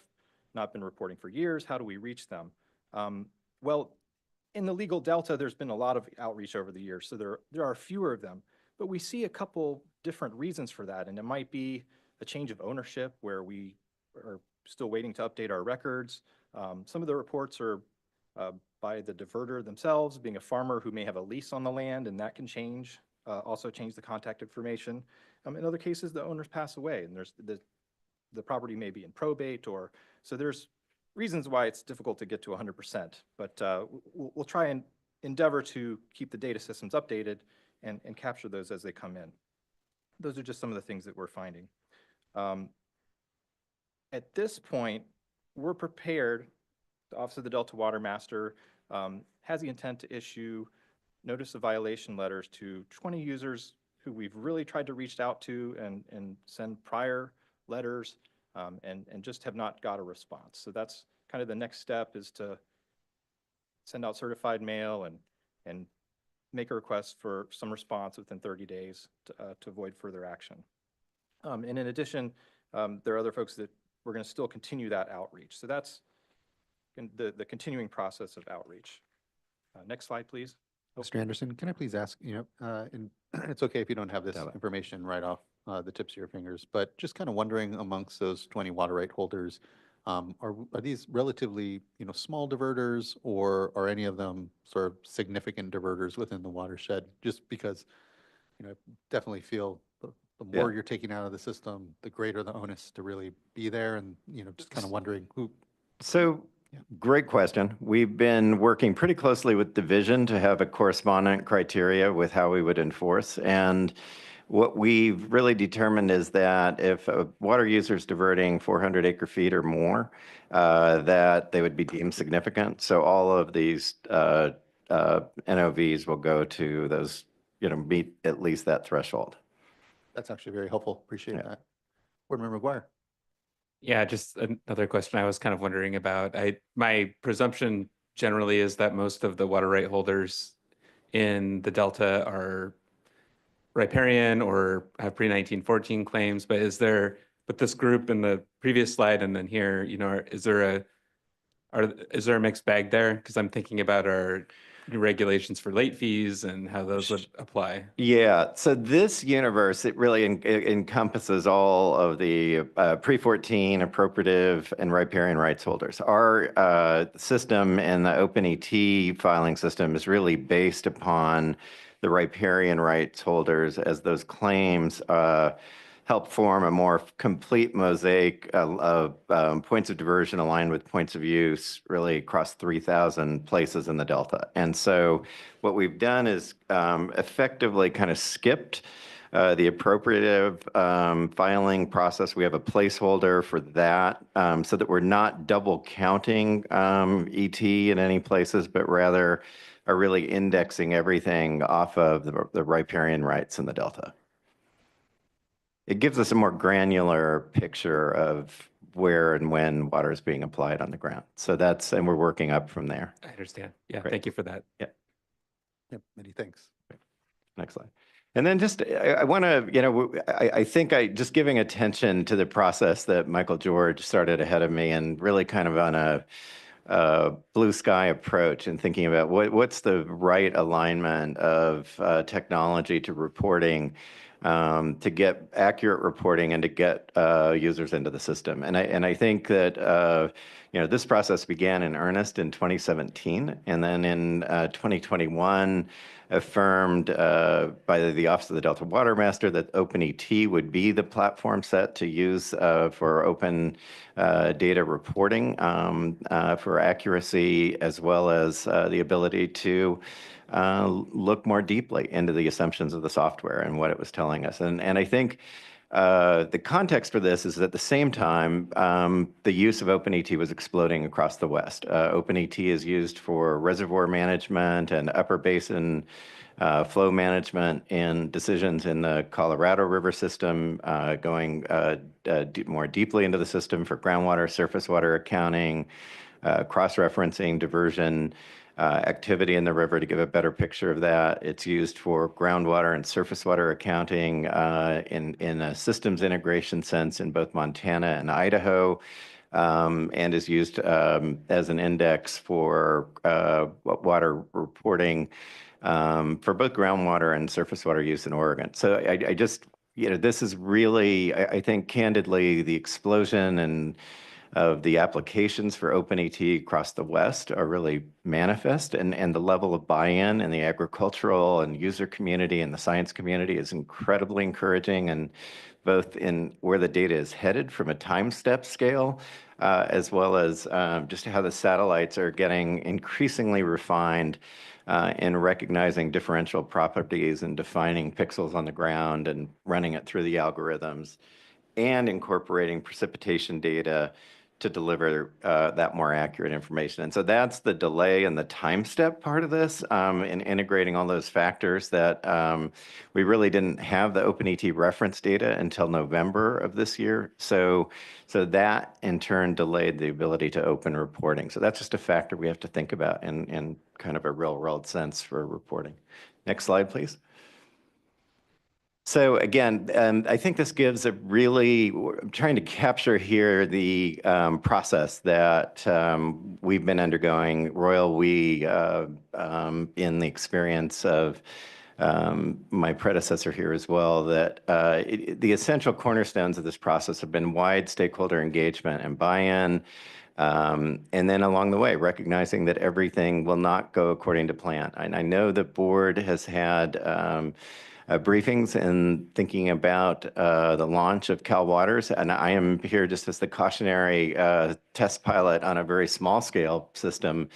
S18: not been reporting for years? How do we reach them? Well, in the legal delta, there's been a lot of outreach over the years, so there are fewer of them, but we see a couple different reasons for that, and it might be a change of ownership where we are still waiting to update our records. Some of the reports are by the diverter themselves, being a farmer who may have a lease on the land, and that can change, also change the contact information. In other cases, the owners pass away, and there's the property may be in probate, so there's reasons why it's difficult to get to 100%, but we'll try and endeavor to keep the data systems updated and capture those as they come in. Those are just some of the things that we're finding. At this point, we're prepared. The Office of the Delta Water Master has the intent to issue notice of violation letters to 20 users who we've really tried to reach out to and send prior letters. and just have not got a response. So that's kind of the next step, is to send out certified mail and make a request for some response within 30 days to avoid further action. And in addition, there are other folks that we're going to still continue that outreach. So that's the continuing process of outreach. Next slide, please.
S1: Mr. Anderson, can I please ask, and it's okay if you don't have this information right off the tips of your fingers, but just kind of wondering, amongst those 20 water right holders, are these relatively, small diverters, or are any of them sort of significant diverters within the watershed? Just because, I definitely feel the more you're taking out of the system, the greater the onus to really be there, and, just kind of wondering who.
S8: So, great question. We've been working pretty closely with Division to have a correspondent criteria with how we would enforce. And what we've really determined is that if a water user is diverting 400 acre feet or more, that they would be deemed significant. So all of these NOVs will go to those, meet at least that threshold.
S1: That's actually very helpful. Appreciate that. Board Member McGuire.
S19: Yeah, just another question I was kind of wondering about. My presumption generally is that most of the water right holders in the Delta are riparian or have pre-1914 claims, but is there, with this group in the previous slide and then here, is there a mixed bag there? Because I'm thinking about our new regulations for late fees and how those would apply.
S8: Yeah, so this universe, it really encompasses all of the pre-14 appropriative and riparian rights holders. Our system and the OpenET filing system is really based upon the riparian rights holders, as those claims help form a more complete mosaic of points of diversion aligned with points of use, really across 3,000 places in the Delta. And so what we've done is effectively kind of skipped the appropriative filing process. We have a placeholder for that, so that we're not double counting ET in any places, but rather are really indexing everything off of the riparian rights in the Delta. It gives us a more granular picture of where and when water is being applied on the ground. So and we're working up from there.
S19: I understand. Yeah,
S8: Great.
S19: thank you for that.
S8: Yeah.
S1: Yep, many thanks.
S8: Next slide. And then just, I want to, I think just giving attention to the process that Michael George started ahead of me, and really kind of on a blue sky approach, and thinking about what's the right alignment of technology to reporting, to get accurate reporting and to get users into the system. And I think that this process began in earnest in 2017, and then in 2021 affirmed by the Office of the Delta Water Master that OpenET would be the platform set to use for open data reporting for accuracy, as well as the ability to look more deeply into the assumptions of the software and what it was telling us. And I think the context for this is at the same time, the use of OpenET was exploding across the West. OpenET is used for reservoir management and upper basin flow management and decisions in the Colorado River system, going more deeply into the system for groundwater, surface water accounting, cross-referencing diversion activity in the river to give a better picture of that. It's used for groundwater and surface water accounting in a systems integration sense in both Montana and Idaho, and is used as an index for water reporting for both groundwater and surface water use in Oregon. So I just, this is really, I think, candidly, the explosion of the applications for OpenET across the West are really manifest, and the level of buy-in in the agricultural and user community and the science community is incredibly encouraging, and both in where the data is headed from a time step scale, as well as just how the satellites are getting increasingly refined in recognizing differential properties and defining pixels on the ground and running it through the algorithms, and incorporating precipitation data to deliver that more accurate information. And so that's the delay and the time step part of this in integrating all those factors that we really didn't have the OpenET reference data until November of this year. So that in turn delayed the ability to open reporting. So that's just a factor we have to think about in kind of a real world sense for reporting. Next slide, please. So again, I think this gives a really, I'm trying to capture here the process that we've been undergoing, Royal We, in the experience of my predecessor here as well, that the essential cornerstones of this process have been wide stakeholder engagement and buy-in, and then along the way, recognizing that everything will not go according to plan. And I know the board has had briefings and thinking about the launch of Cal Waters, and I am here just as the cautionary test pilot on a very small scale system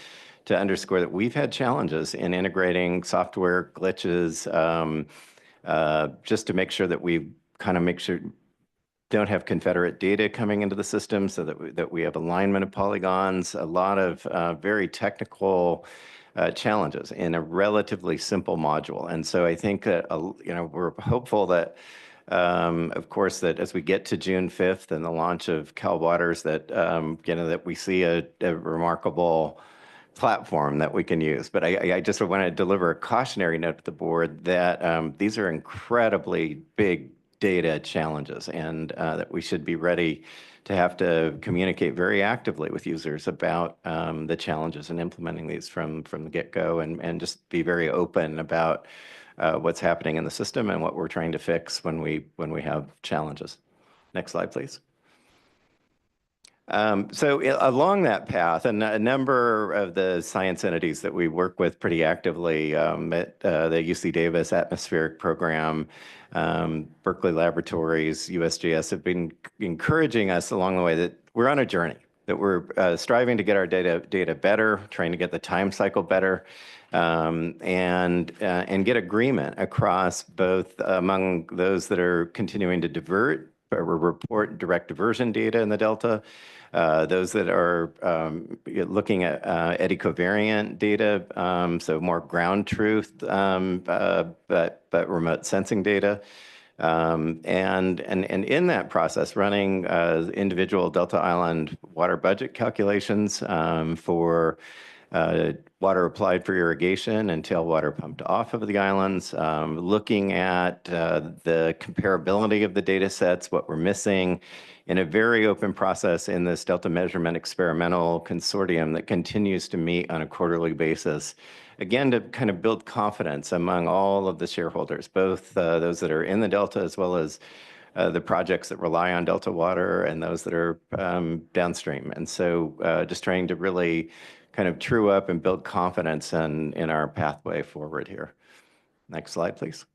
S8: to underscore that we've had challenges in integrating software glitches, just to make sure that we kind of make sure don't have Confederate data coming into the system, so that we have alignment of polygons, a lot of very technical challenges in a relatively simple module. And so I think that, we're hopeful that, of course, that as we get to June 5th and the launch of Cal Waters, that, that we see a remarkable platform that we can use. But I just want to deliver a cautionary note to the board that these are incredibly big data challenges, and that we should be ready to have to communicate very actively with users about the challenges in implementing these from the get-go, and just be very open about what's happening in the system and what we're trying to fix when we have challenges. Next slide, please. So along that path, and a number of the science entities that we work with pretty actively at the UC Davis Atmospheric Program, Berkeley Laboratories, USGS have been encouraging us along the way that we're on a journey, that we're striving to get our data better, trying to get the time cycle better, and get agreement across both among those that are continuing to divert or report direct diversion data in the Delta, those that are looking at eddy covariant data, so more ground truth, but remote sensing data. And in that process, running individual Delta Island water budget calculations for water applied for irrigation and tailwater pumped off of the islands, looking at the comparability of the data sets, what we're missing, in a very open process in this Delta Measurement Experimental Consortium that continues to meet on a quarterly basis, again, to kind of build confidence among all of the shareholders, both those that are in the Delta as well as the projects that rely on Delta water and those that are downstream. And so just trying to really kind of true up and build confidence in our pathway forward here. Next slide, please.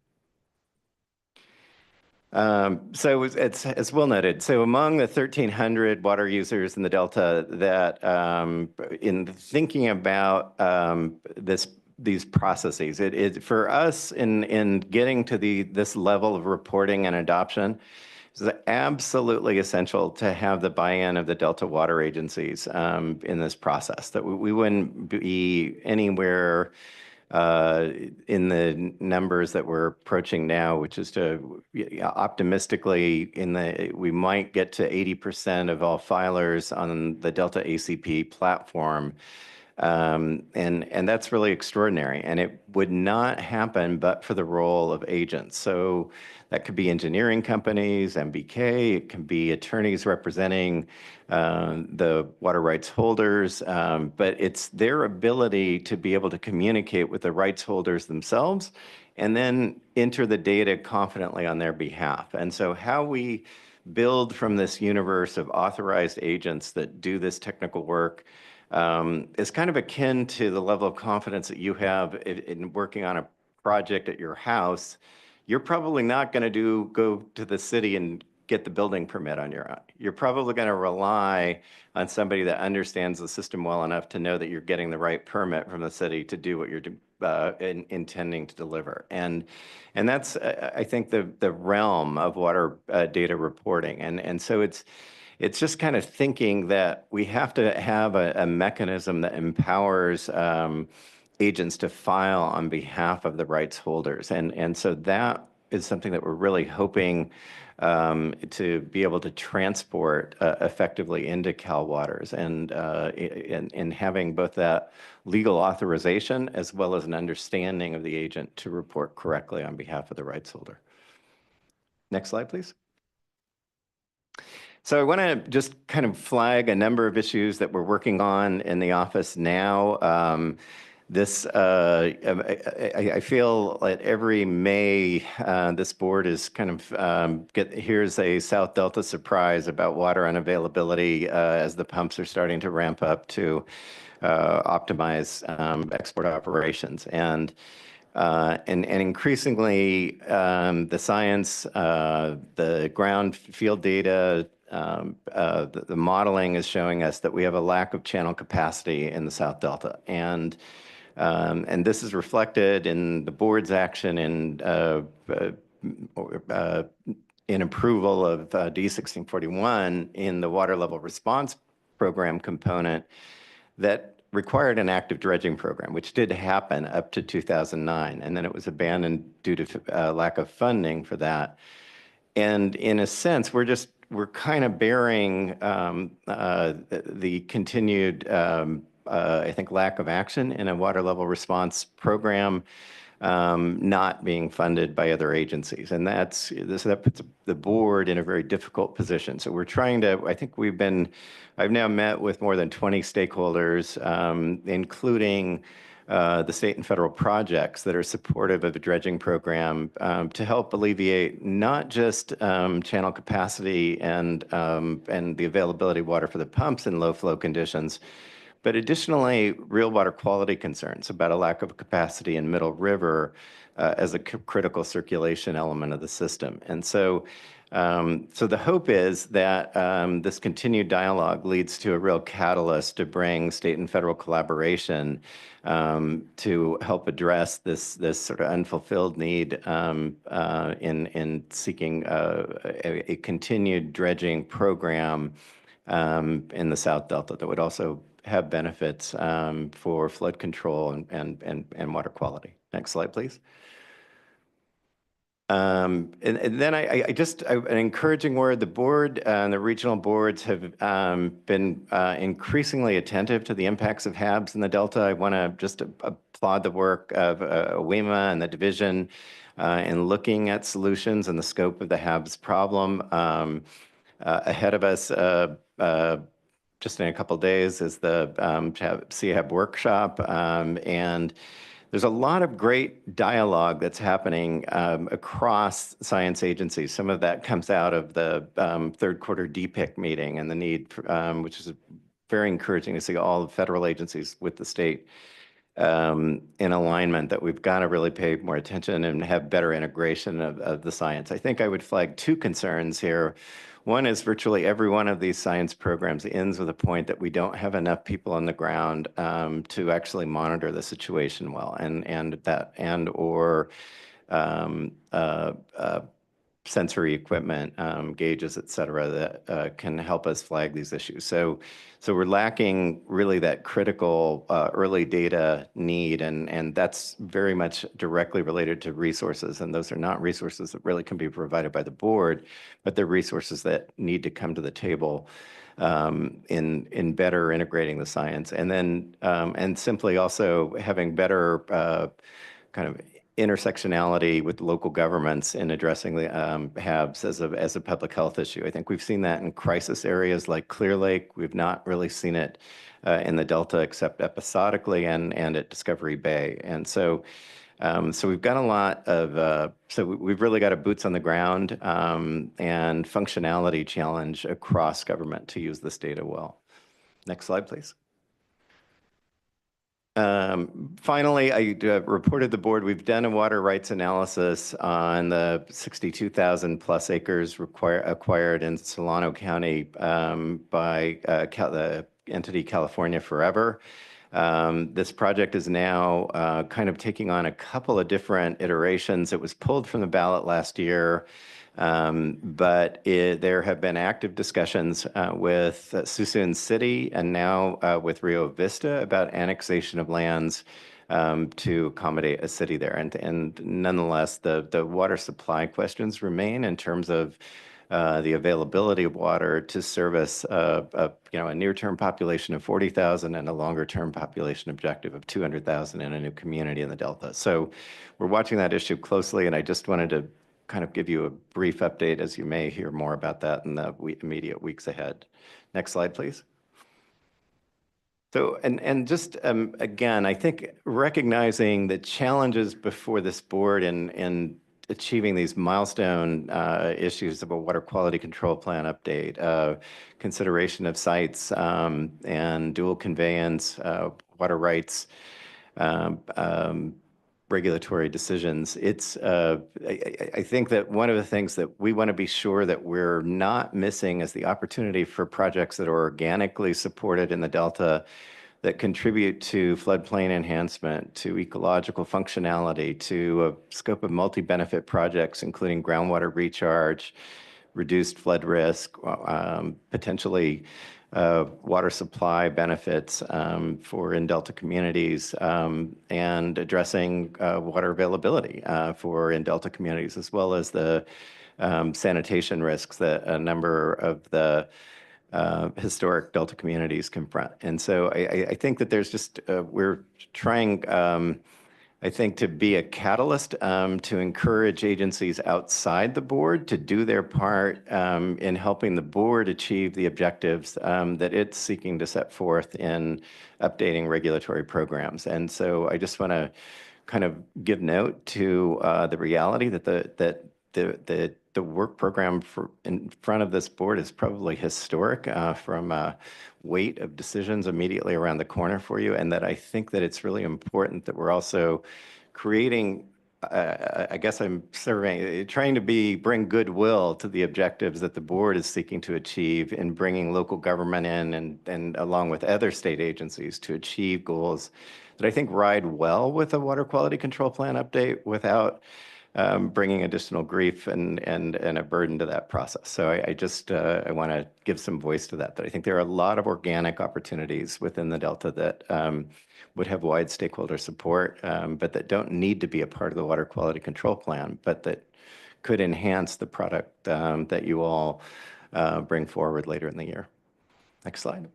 S8: So it's as well noted. So among the 1,300 water users in the Delta that in thinking about these processes, for us in getting to this level of reporting and adoption, it's absolutely essential to have the buy-in of the Delta water agencies in this process, that we wouldn't be anywhere in the numbers that we're approaching now, which is to optimistically we might get to 80% of all filers on the Delta ACP platform. And that's really extraordinary. And it would not happen but for the role of agents. So that could be engineering companies, MBK, it can be attorneys representing the water rights holders, but it's their ability to be able to communicate with the rights holders themselves and then enter the data confidently on their behalf. And so how we build from this universe of authorized agents that do this technical work is kind of akin to the level of confidence that you have in working on a project at your house. You're probably not going to go to the city and get the building permit on your own. You're probably going to rely on somebody that understands the system well enough to know that you're getting the right permit from the city to do what you're intending to deliver. And that's, I think, the realm of water data reporting. And so it's just kind of thinking that we have to have a mechanism that empowers agents to file on behalf of the rights holders. And so that is something that we're really hoping to be able to transport effectively into Cal Waters, and in having both that legal authorization as well as an understanding of the agent to report correctly on behalf of the rights holder. Next slide, please. So I want to just kind of flag a number of issues that we're working on in the office now. I feel that every May, this board is kind of here's a South Delta surprise about water unavailability as the pumps are starting to ramp up to optimize export operations. And increasingly, the science, the ground field data, the modeling is showing us that we have a lack of channel capacity in the South Delta. And this is reflected in the board's action in approval of D1641 in the water level response program component that required an active dredging program, which did happen up to 2009, and then it was abandoned due to lack of funding for that. And in a sense, we're kind of bearing the continued, I think, lack of action in a water level response program not being funded by other agencies. And that puts the board in a very difficult position. So we're trying to, I've now met with more than 20 stakeholders, including the state and federal projects that are supportive of a dredging program to help alleviate not just channel capacity and the availability of water for the pumps in low flow conditions, but additionally, real water quality concerns about a lack of capacity in Middle River as a critical circulation element of the system. And so the hope is that this continued dialogue leads to a real catalyst to bring state and federal collaboration to help address this sort of unfulfilled need in seeking a continued dredging program in the South Delta that would also have benefits for flood control and water quality. Next slide, please. And then an encouraging word, the board and the regional boards have been increasingly attentive to the impacts of HABs in the Delta. I want to just applaud the work of WEMA and the division in looking at solutions and the scope of the HABs problem. Ahead of us, just in a couple of days, is the CHAB workshop, and there's a lot of great dialogue that's happening across science agencies. Some of that comes out of the third quarter DPIC meeting and the need, which is very encouraging to see all the federal agencies with the state in alignment, that we've got to really pay more attention and have better integration of the science. I think I would flag two concerns here. One is virtually every one of these science programs ends with a point that we don't have enough people on the ground to actually monitor the situation well, or sensory equipment, gauges, et cetera, that can help us flag these issues. So we're lacking really that critical early data need, and that's very much directly related to resources. And those are not resources that really can be provided by the board, but they're resources that need to come to the table in better integrating the science. And then, and simply also having better kind of intersectionality with local governments in addressing the HABs as a public health issue. I think we've seen that in crisis areas like Clear Lake. We've not really seen it in the Delta except episodically and at Discovery Bay. And so we've got a lot of, we've really got a boots on the ground and functionality challenge across government to use this data well. Next slide, please. Finally, I reported the board, we've done a water rights analysis on the 62,000 plus acres acquired in Solano County by the entity California Forever. This project is now kind of taking on a couple of different iterations. It was pulled from the ballot last year. But there have been active discussions with Suisun City and now with Rio Vista about annexation of lands to accommodate a city there. And nonetheless, the water supply questions remain in terms of the availability of water to service a near-term population of 40,000 and a longer-term population objective of 200,000 in a new community in the Delta. So we're watching that issue closely, and I just wanted to kind of give you a brief update, as you may hear more about that in the immediate weeks ahead. Next slide, please. So, and just again, I think recognizing the challenges before this board in achieving these milestone issues of a water quality control plan update, consideration of sites and dual conveyance, water rights, regulatory decisions. It's, I think that one of the things that we want to be sure that we're not missing is the opportunity for projects that are organically supported in the Delta that contribute to floodplain enhancement, to ecological functionality, to a scope of multi-benefit projects, including groundwater recharge, reduced flood risk, potentially water supply benefits for in-Delta communities, and addressing water availability for in-Delta communities, as well as the sanitation risks that a number of the historic Delta communities confront. And so I think that there's just, we're trying, I think, to be a catalyst to encourage agencies outside the board to do their part in helping the board achieve the objectives that it's seeking to set forth in updating regulatory programs. And so I just want to kind of give note to the reality that the work program in front of this board is probably historic from a weight of decisions immediately around the corner for you, and that I think that it's really important that we're also creating, I guess I'm trying to bring goodwill to the objectives that the board is seeking to achieve in bringing local government in and along with other state agencies to achieve goals that I think ride well with a water quality control plan update without bringing additional grief and a burden to that process. So I want to give some voice to that I think there are a lot of organic opportunities within the Delta that would have wide stakeholder support, but that don't need to be a part of the water quality control plan, but that could enhance the product that you all bring forward later in the year. Next slide.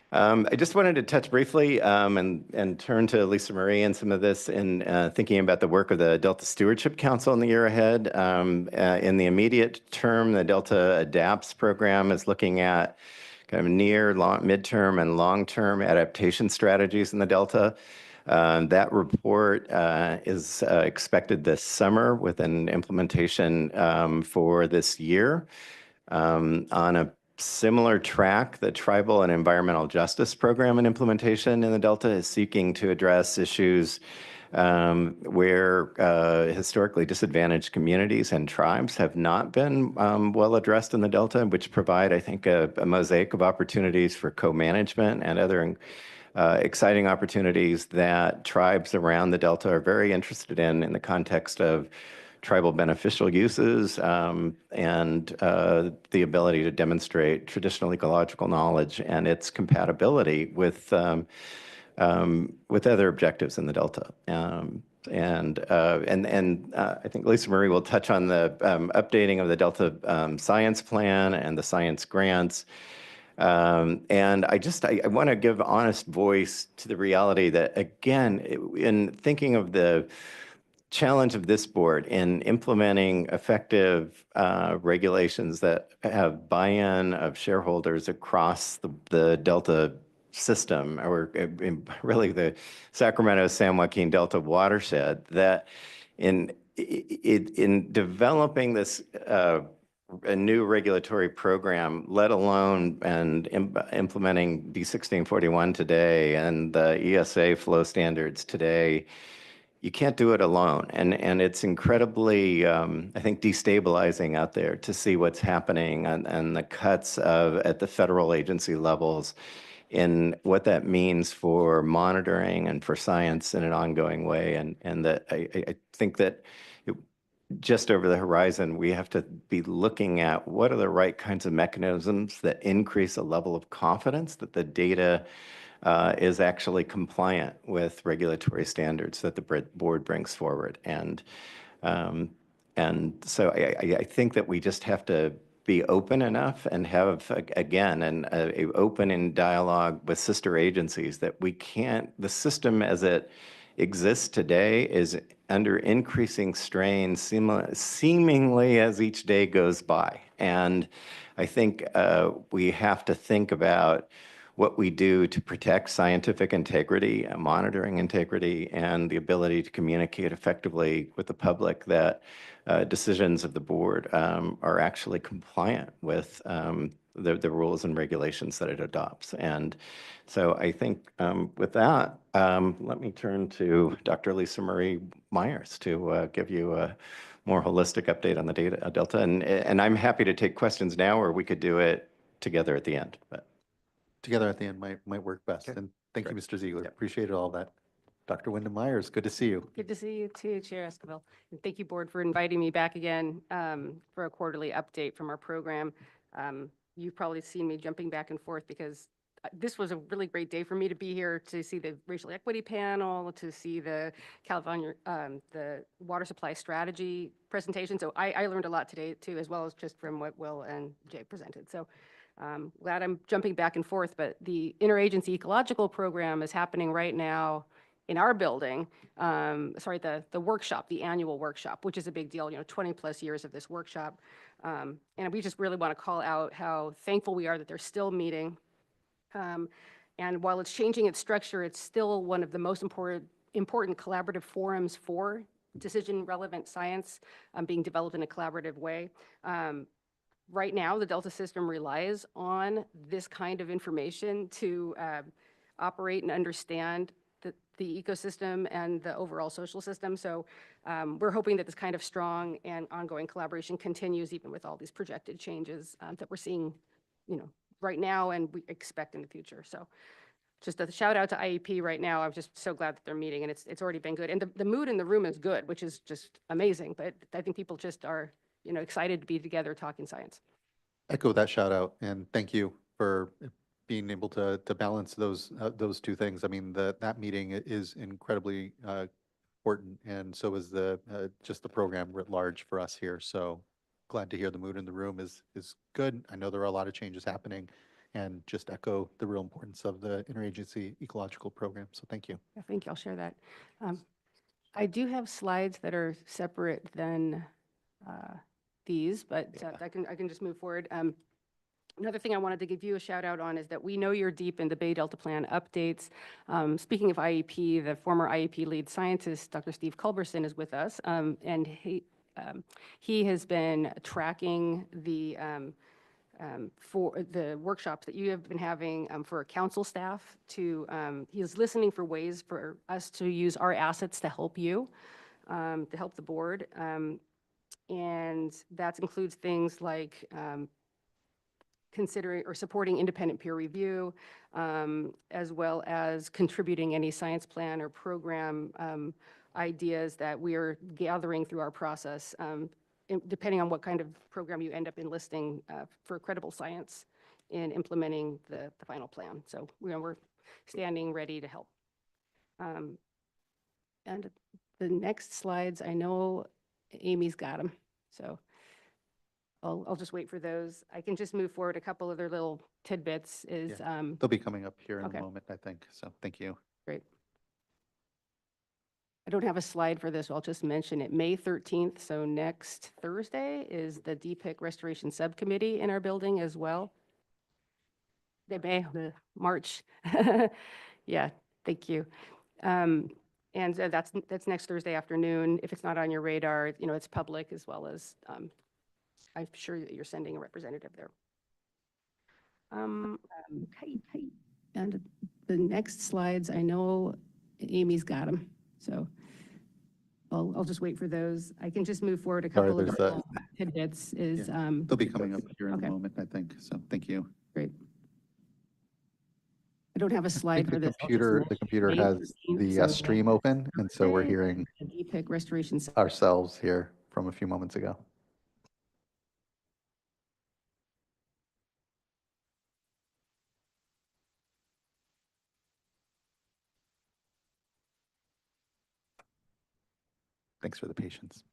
S8: I just wanted to touch briefly and turn to Lisa Marie and some of this in thinking about the work of the Delta Stewardship Council in the year ahead. In the immediate term, the Delta ADAPTS program is looking at kind of near, midterm, and long-term adaptation strategies in the Delta. That report is expected this summer with an implementation for this year. On a similar track, the Tribal and Environmental Justice Program and implementation in the Delta is seeking to address issues where historically disadvantaged communities and tribes have not been well addressed in the Delta, which provide, I think, a mosaic of opportunities for co-management and other exciting opportunities that tribes around the Delta are very interested in the context of tribal beneficial uses and the ability to demonstrate traditional ecological knowledge and its compatibility with other objectives in the Delta. And I think Lisa Marie will touch on the updating of the Delta Science Plan and the science grants. And I want to give honest voice to the reality that, again, in thinking of the challenge of this board in implementing effective regulations that have buy-in of shareholders across the Delta system, or really the Sacramento-San Joaquin Delta watershed, that in developing this a new regulatory program, let alone and implementing D1641 today and the ESA flow standards today, you can't do it alone. And it's incredibly, I think, destabilizing out there to see what's happening and the cuts at the federal agency levels in what that means for monitoring and for science in an ongoing way. And that I think that just over the horizon, we have to be looking at what are the right kinds of mechanisms that increase a level of confidence that the data is actually compliant with regulatory standards that the board brings forward. And so I think that we just have to be open enough and have, again, a open in dialogue with sister agencies that we can't, the system as it exists today is under increasing strain seemingly as each day goes by. And I think we have to think about what we do to protect scientific integrity, monitoring integrity, and the ability to communicate effectively with the public that decisions of the board are actually compliant with the rules and regulations that it adopts. And so I think with that, let me turn to Dr. Lisa Marie Myers to give you a more holistic update on the data delta. And I'm happy to take questions now, or we could do it together at the end. But
S1: Together at the end might work best. And thank you, Mr. Ziegler. Appreciate all that. Dr. Wyndham Myers, good to see you.
S9: Good to see you too, Chair Esquivel. And thank you, Board, for inviting me back again for a quarterly update from our program. You've probably seen me jumping back and forth because this was a really great day for me to be here to see the racial equity panel, to see the California, the water supply strategy presentation. So I learned a lot today too, as well as just from what Will and Jay presented. So glad I'm jumping back and forth, but the interagency ecological program is happening right now in our building, the workshop, the annual workshop, which is a big deal, 20 plus years of this workshop. And we just really want to call out how thankful we are that they're still meeting. And while it's changing its structure, it's still one of the most important collaborative forums for decision relevant science being developed in a collaborative way. Right now, the Delta system relies on this kind of information to operate and understand the ecosystem and the overall social system. So we're hoping that this kind of strong and ongoing collaboration continues even with all these projected changes that we're seeing, right now and we expect in the future. So just a shout out to IEP right now. I'm just so glad that they're meeting and it's already been good. And the mood in the room is good, which is just amazing. But I think people just are, excited to be together talking science.
S1: Echo that shout out and thank you for being able to balance those two things. I mean, that meeting is incredibly important, and so is just the program writ large for us here. So glad to hear the mood in the room is good. I know there are a lot of changes happening, and just echo the real importance of the interagency ecological program. So thank you.
S9: Yeah, thank you. I'll share that. I do have slides that are separate than these, but I can just move forward. Another thing I wanted to give you a shout out on is that we know you're deep in the Bay Delta Plan updates. Speaking of IEP, the former IEP lead scientist, Dr. Steve Culberson, is with us, and he has been tracking the for the workshops that you have been having for council staff. He is listening for ways for us to use our assets to help you, to help the board, and that includes things like considering or supporting independent peer review, as well as contributing any science plan or program ideas that we are gathering through our process, depending on what kind of program you end up enlisting for credible science in implementing the final plan. So we're standing ready to help. And the next slides, I know Amy's got them, so I'll just wait for those. I can just move forward. A couple other little tidbits is
S1: They'll be coming up here in
S9: okay.
S1: a moment, I think. So thank you.
S9: Great. I don't have a slide for this. So I'll just mention it. May 13th, so next Thursday, is the DPIC Restoration Subcommittee in our building as well. March. Yeah, thank you. And that's next Thursday afternoon. If it's not on your radar, it's public, as well as I'm sure that you're sending a representative there. Okay. And the next slides, I know Amy's got them, so I'll just wait for those. I can just move forward. A couple of little tidbits is
S1: they'll be coming up here in a moment, I think. So thank you.
S9: Great. I don't have a slide for this.
S1: The computer has the stream open, and so we're hearing
S9: DPIC Restoration
S1: ourselves here from a few moments ago. Thanks for the patience.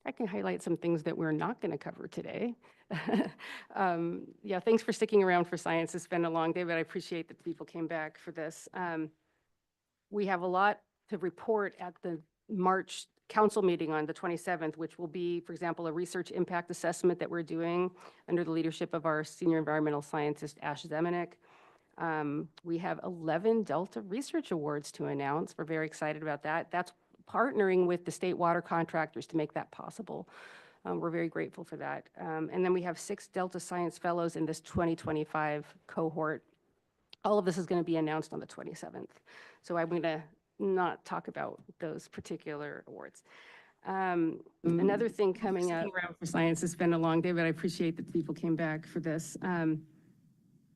S9: I can highlight some things that we're not going to cover today. Yeah, thanks for sticking around for science. It's been a long day, but I appreciate that people came back for this. We have a lot to report at the March council meeting on the 27th, which will be, for example, a research impact assessment that we're doing under the leadership of our senior environmental scientist, Ash Zemanek. We have 11 Delta Research Awards to announce. We're very excited about that. That's partnering with the state water contractors to make that possible. We're very grateful for that. And then we have 6 Delta Science Fellows in this 2025 cohort. All of this is going to be announced on the 27th. So I'm going to not talk about those particular awards. Another thing coming up around for science, it's been a long day, but I appreciate that people came back for this.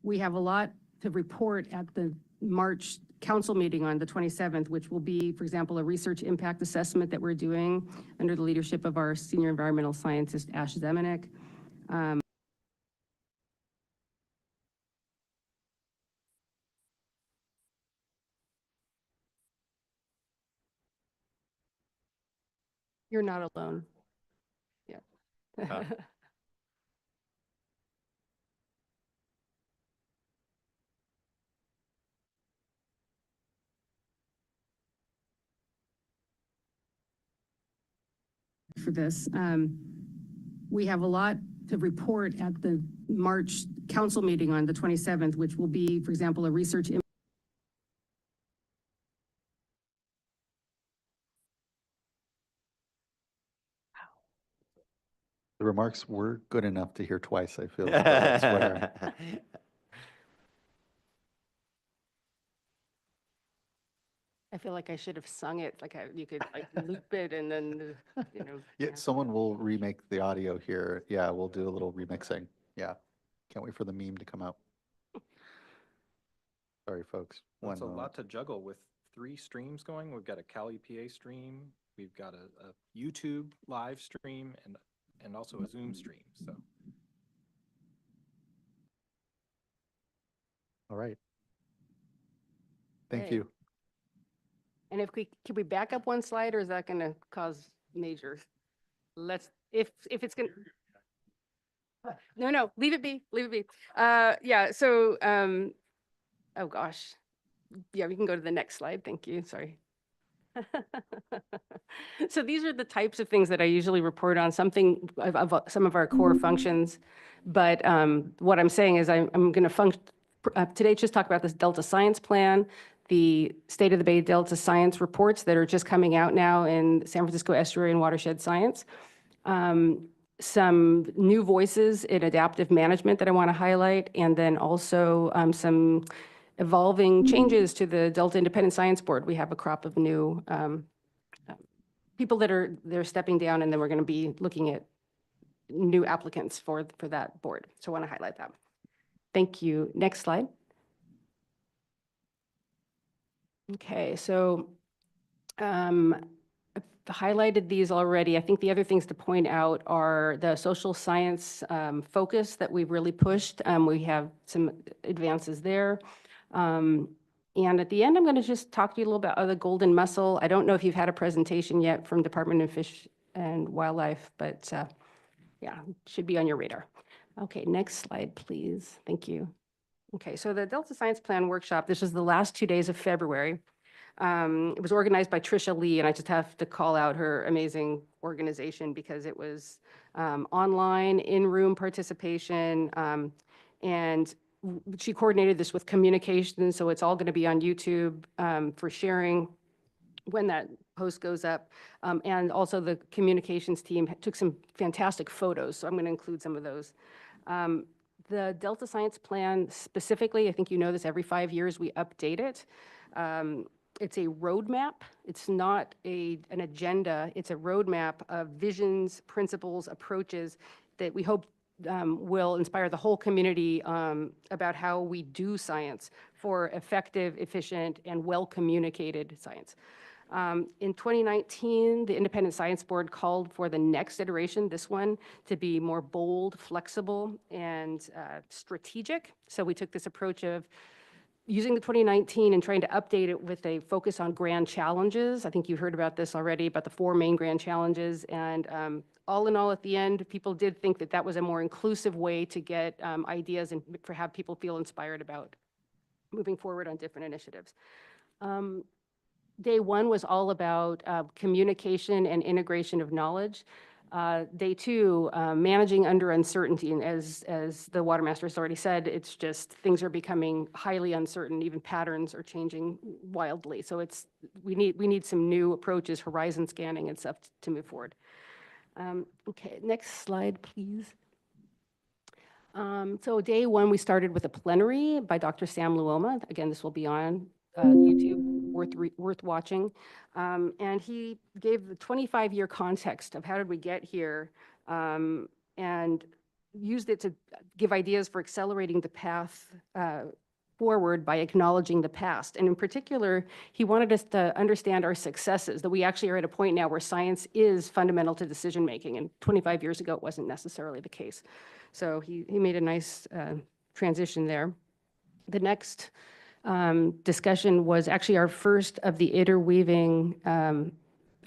S9: We have a lot to report at the March council meeting on the 27th, which will be, for example, a research impact assessment that we're doing under the leadership of our senior environmental scientist, Ash Zemanek. You're not alone. Yeah. For this, we have a lot to report at the March council meeting on the 27th, which will be, for example, a research
S1: The remarks were good enough to hear twice, I feel. So that's where
S9: I feel like I should have sung it, like you could like loop it and then, you know.
S1: yeah, someone will remake the audio here. Yeah, we'll do a little remixing. Yeah. Can't wait for the meme to come out. Sorry, folks.
S18: Well, it's a
S1: One
S18: lot to juggle with 3 streams going. We've got a Cal EPA stream, we've got a YouTube live stream, and also a Zoom stream. So.
S1: All right. Thank
S9: Okay.
S1: you.
S9: And if can we back up one slide, or is that going to cause major? If it's going to. No, leave it be, leave it be. Yeah, so, oh gosh. Yeah, we can go to the next slide. Thank you, sorry. So these are the types of things that I usually report on, something of some of our core functions. But what I'm saying is I'm going to today just talk about this Delta Science Plan, the State of the Bay Delta Science reports that are just coming out now in San Francisco Estuary and Watershed Science. Some new voices in adaptive management that I want to highlight, and then also some evolving changes to the Delta Independent Science Board. We have a crop of new people they're stepping down, and then we're going to be looking at new applicants for that board. So I want to highlight that. Thank you. Next slide. Okay, so I've highlighted these already. I think the other things to point out are the social science focus that we've really pushed. We have some advances there. And at the end, I'm going to just talk to you a little bit about the golden mussel. I don't know if you've had a presentation yet from Department of Fish and Wildlife, but yeah, should be on your radar. Okay, next slide, please. Thank you. Okay, so the Delta Science Plan Workshop, this was the last 2 days of February. It was organized by Trisha Lee, and I just have to call out her amazing organization because it was online, in-room participation, and she coordinated this with communications, so it's all going to be on YouTube for sharing when that post goes up. And also the communications team took some fantastic photos, so I'm going to include some of those. The Delta Science Plan specifically, I think you know this, every 5 years we update it. It's a roadmap. It's not an agenda. It's a roadmap of visions, principles, approaches that we hope will inspire the whole community about how we do science for effective, efficient, and well-communicated science. In 2019, the Independent Science Board called for the next iteration, this one, to be more bold, flexible, and strategic. So we took this approach of using the 2019 and trying to update it with a focus on grand challenges. I think you heard about this already, about the 4 main grand challenges. And all in all, at the end, people did think that that was a more inclusive way to get ideas and for have people feel inspired about moving forward on different initiatives. Day 1 was all about communication and integration of knowledge. Day 2, managing under uncertainty, and as the Water Master has already said, it's just things are becoming highly uncertain. Even patterns are changing wildly. So we need some new approaches, horizon scanning and stuff to move forward. Okay, next slide, please. So day 1, we started with a plenary by Dr. Sam Luoma. Again, this will be on YouTube, worth watching. And he gave the 25-year context of how did we get here, and used it to give ideas for accelerating the path forward by acknowledging the past. And in particular, he wanted us to understand our successes, that we actually are at a point now where science is fundamental to decision making. And 25 years ago, it wasn't necessarily the case. So he made a nice transition there. The next discussion was actually our first of the interweaving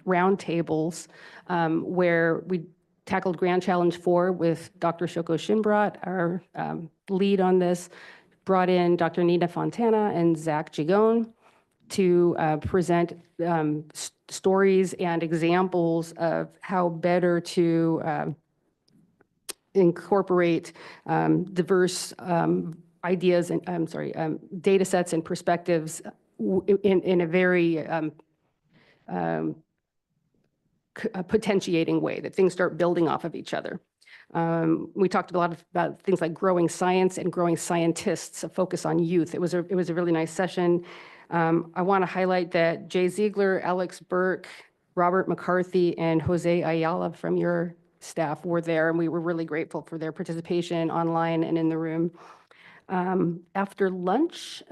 S9: roundtables, where we tackled Grand Challenge 4 with Dr. Shoko Shimbrat, our lead on this, brought in Dr. Nina Fontana and Zach Gigone to present stories and examples of how better to incorporate diverse ideas and data sets and perspectives in a very potentiating way, that things start building off of each other. We talked a lot about things like growing science and growing scientists, a focus on youth. It was a really nice session. I want to highlight that Jay Ziegler, Alex Burke, Robert McCarthy, and Jose Ayala from your staff were there, and we were really grateful for their participation online and in the room. After lunch,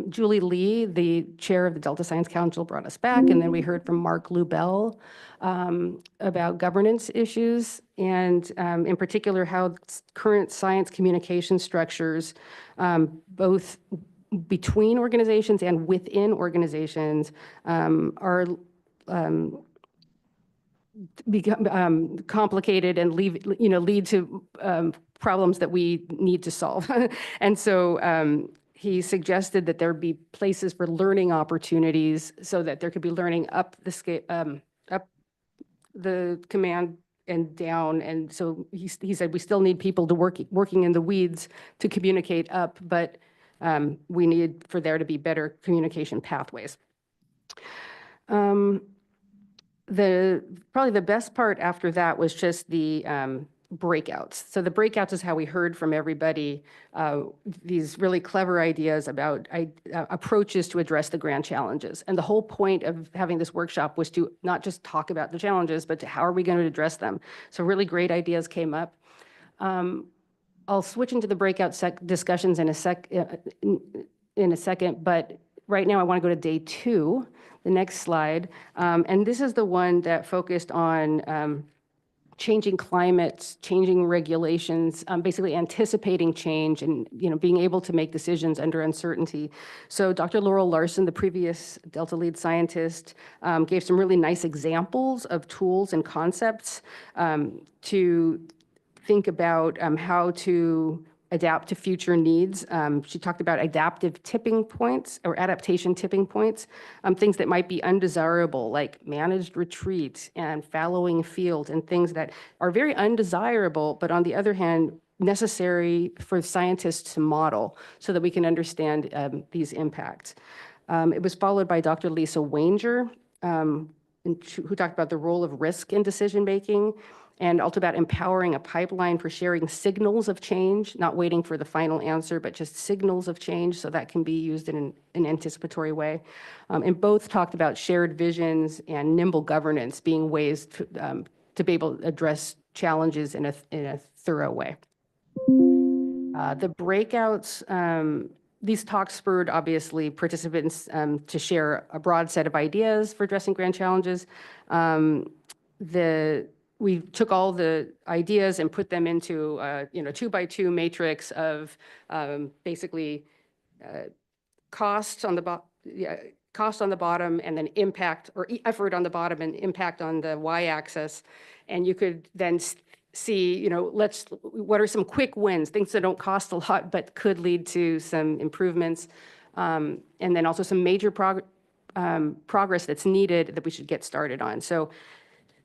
S9: Julie Lee, the chair of the Delta Science Council, brought us back, and then we heard from Mark Lubell about governance issues, and in particular how current science communication structures, both between organizations and within organizations, are become complicated and lead to problems that we need to solve. And so he suggested that there be places for learning opportunities so that there could be learning up the scale, up the command and down. And so he said we still need people to working in the weeds to communicate up, but we need for there to be better communication pathways. Probably the best part after that was just the breakouts. So the breakouts is how we heard from everybody these really clever ideas about approaches to address the grand challenges. And the whole point of having this workshop was to not just talk about the challenges, but to how are we going to address them. So really great ideas came up. I'll switch into the breakout discussions in a second, but right now I want to go to day 2. The next slide. And this is the one that focused on changing climates, changing regulations, basically anticipating change and being able to make decisions under uncertainty. So Dr. Laurel Larson, the previous Delta lead scientist, gave some really nice examples of tools and concepts to think about how to adapt to future needs. She talked about adaptive tipping points or adaptation tipping points, things that might be undesirable, like managed retreat and fallowing field, and things that are very undesirable, but on the other hand, necessary for scientists to model so that we can understand these impacts. It was followed by Dr. Lisa Wanger, who talked about the role of risk in decision-making, and also about empowering a pipeline for sharing signals of change, not waiting for the final answer, but just signals of change so that can be used in an anticipatory way. And both talked about shared visions and nimble governance being ways to be able to address challenges in a thorough way. The breakouts, these talks spurred obviously participants to share a broad set of ideas for addressing grand challenges. We took all the ideas and put them into a 2x2 matrix of basically cost on the bottom, and then impact or effort on the bottom and impact on the y-axis. And you could then see, what are some quick wins, things that don't cost a lot but could lead to some improvements, and then also some major progress that's needed that we should get started on. So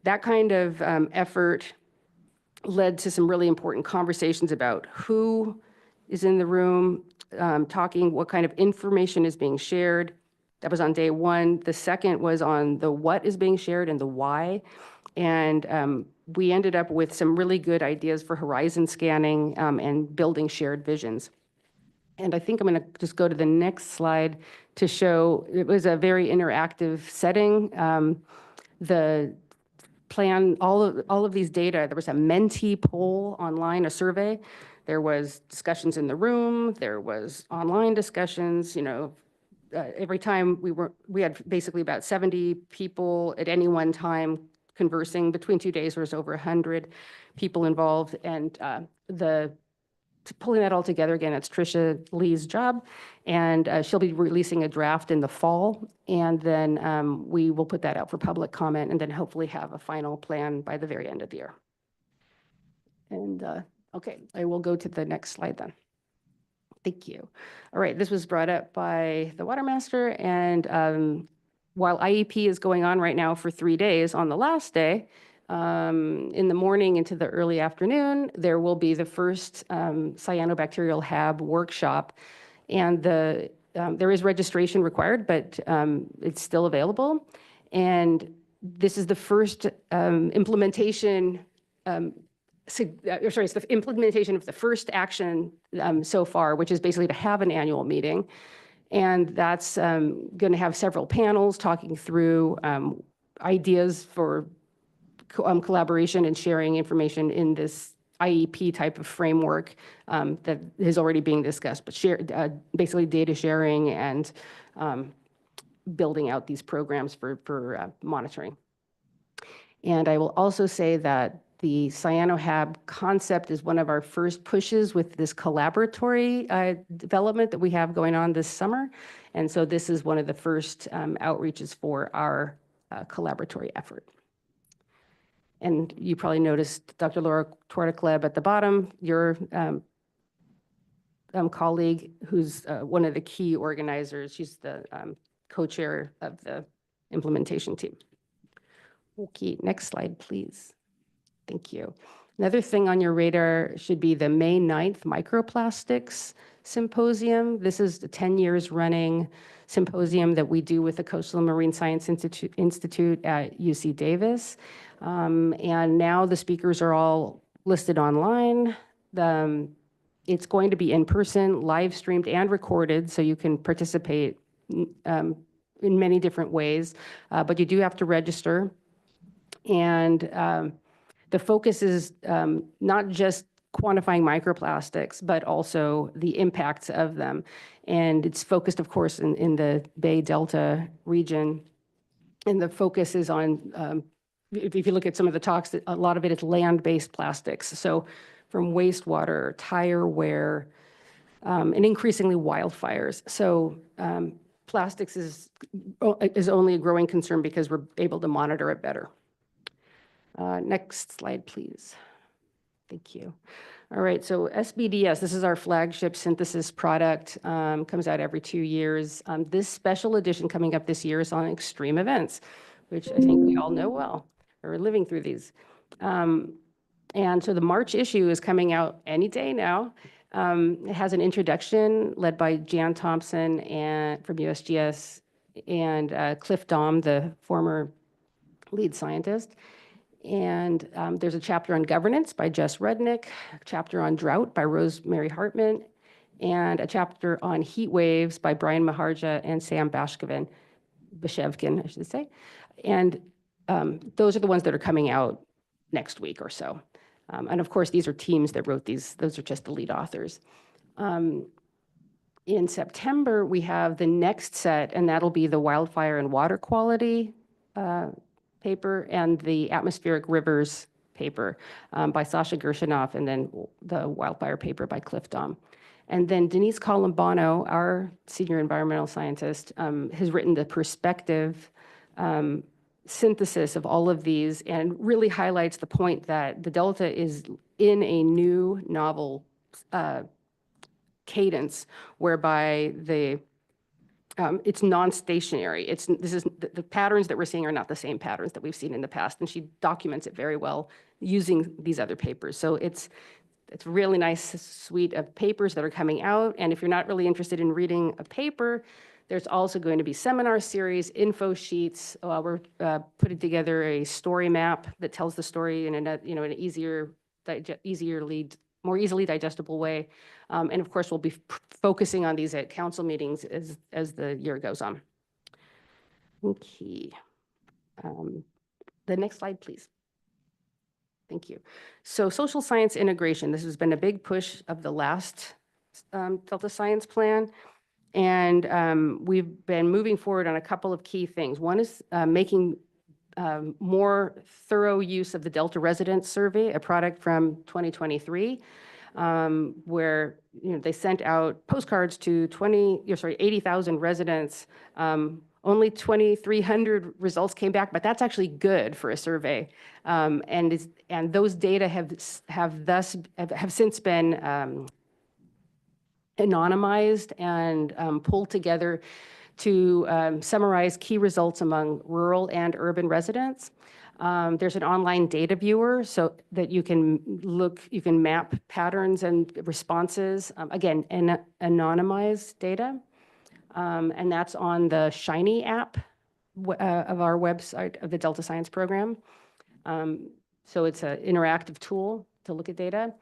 S9: that kind of effort led to some really important conversations about who is in the room talking, what kind of information is being shared. That was on day one. The second was on the what is being shared and the why. And we ended up with some really good ideas for horizon scanning and building shared visions. And I think I'm going to just go to the next slide to show it was a very interactive setting. The plan, all of these data, there was a Menti poll online, a survey. There was discussions in the room. There was online discussions, every time we had basically about 70 people at any one time conversing. Between 2 days, there was over 100 people involved. And pulling that all together, again, it's Tricia Lee's job. And she'll be releasing a draft in the fall. And then we will put that out for public comment and then hopefully have a final plan by the very end of the year. And okay, I will go to the next slide then. Thank you. All right, this was brought up by the Water Master, and while IEP is going on right now for 3 days, on the last day, in the morning into the early afternoon, there will be the first cyanobacterial HAB workshop, and there is registration required, but it's still available. And this is the first implementation it's the implementation of the first action so far, which is basically to have an annual meeting. And that's going to have several panels talking through ideas for collaboration and sharing information in this IEP type of framework that is already being discussed, but basically data sharing and building out these programs for monitoring. And I will also say that the CyanoHab concept is one of our first pushes with this collaboratory development that we have going on this summer. And so this is one of the first outreaches for our collaboratory effort. And you probably noticed Dr. Laura Torticleb at the bottom, your colleague, who's one of the key organizers. She's the co-chair of the implementation team. Okay, next slide, please. Thank you. Another thing on your radar should be the May 9th Microplastics Symposium. This is the 10 years running symposium that we do with the Coastal and Marine Science Institute at UC Davis. And now the speakers are all listed online. It's going to be in person, live streamed and recorded, so you can participate in many different ways, but you do have to register. And the focus is not just quantifying microplastics, but also the impacts of them. And it's focused, of course, in the Bay Delta region. And the focus is on, if you look at some of the talks, a lot of it is land-based plastics. So from wastewater, tire wear, and increasingly wildfires. So plastics is only a growing concern because we're able to monitor it better. Next slide, please. Thank you. All right, so SBDS, this is our flagship synthesis product, comes out every 2 years. This special edition coming up this year is on extreme events, which I think we all know well. We're living through these. And so the March issue is coming out any day now. It has an introduction led by Jan Thompson from USGS and Cliff Daum, the former lead scientist. And there's a chapter on governance by Jess Rudnick, a chapter on drought by Rosemary Hartman, and a chapter on heat waves by Brian Maharja and Sam Bashkevin, I should say. And those are the ones that are coming out next week or so. And of course, these are teams that wrote these. Those are just the lead authors. In September, we have the next set, and that'll be the wildfire and water quality paper and the atmospheric rivers paper by Sasha Gershinoff, and then the wildfire paper by Cliff Daum. And then Denise Columbano, our senior environmental scientist, has written the perspective synthesis of all of these and really highlights the point that the Delta is in a new novel cadence whereby it's non-stationary. The patterns that we're seeing are not the same patterns that we've seen in the past, and she documents it very well using these other papers. So it's a really nice suite of papers that are coming out, and if you're not really interested in reading a paper, there's also going to be seminar series, info sheets. We're putting together a story map that tells the story in an more easily digestible way. And of course, we'll be focusing on these at council meetings as the year goes on. Okay. The next slide, please. Thank you. So social science integration, this has been a big push of the last Delta Science Plan. And we've been moving forward on a couple of key things. One is making more thorough use of the Delta Residents Survey, a product from 2023, where they sent out postcards to 80,000 residents. Only 2,300 results came back, but that's actually good for a survey. And those data have since been anonymized and pulled together to summarize key results among rural and urban residents. There's an online data viewer so that you can map patterns and responses, again, anonymized data. And that's on the Shiny app of our website of the Delta Science Program. So it's an interactive tool to look at data.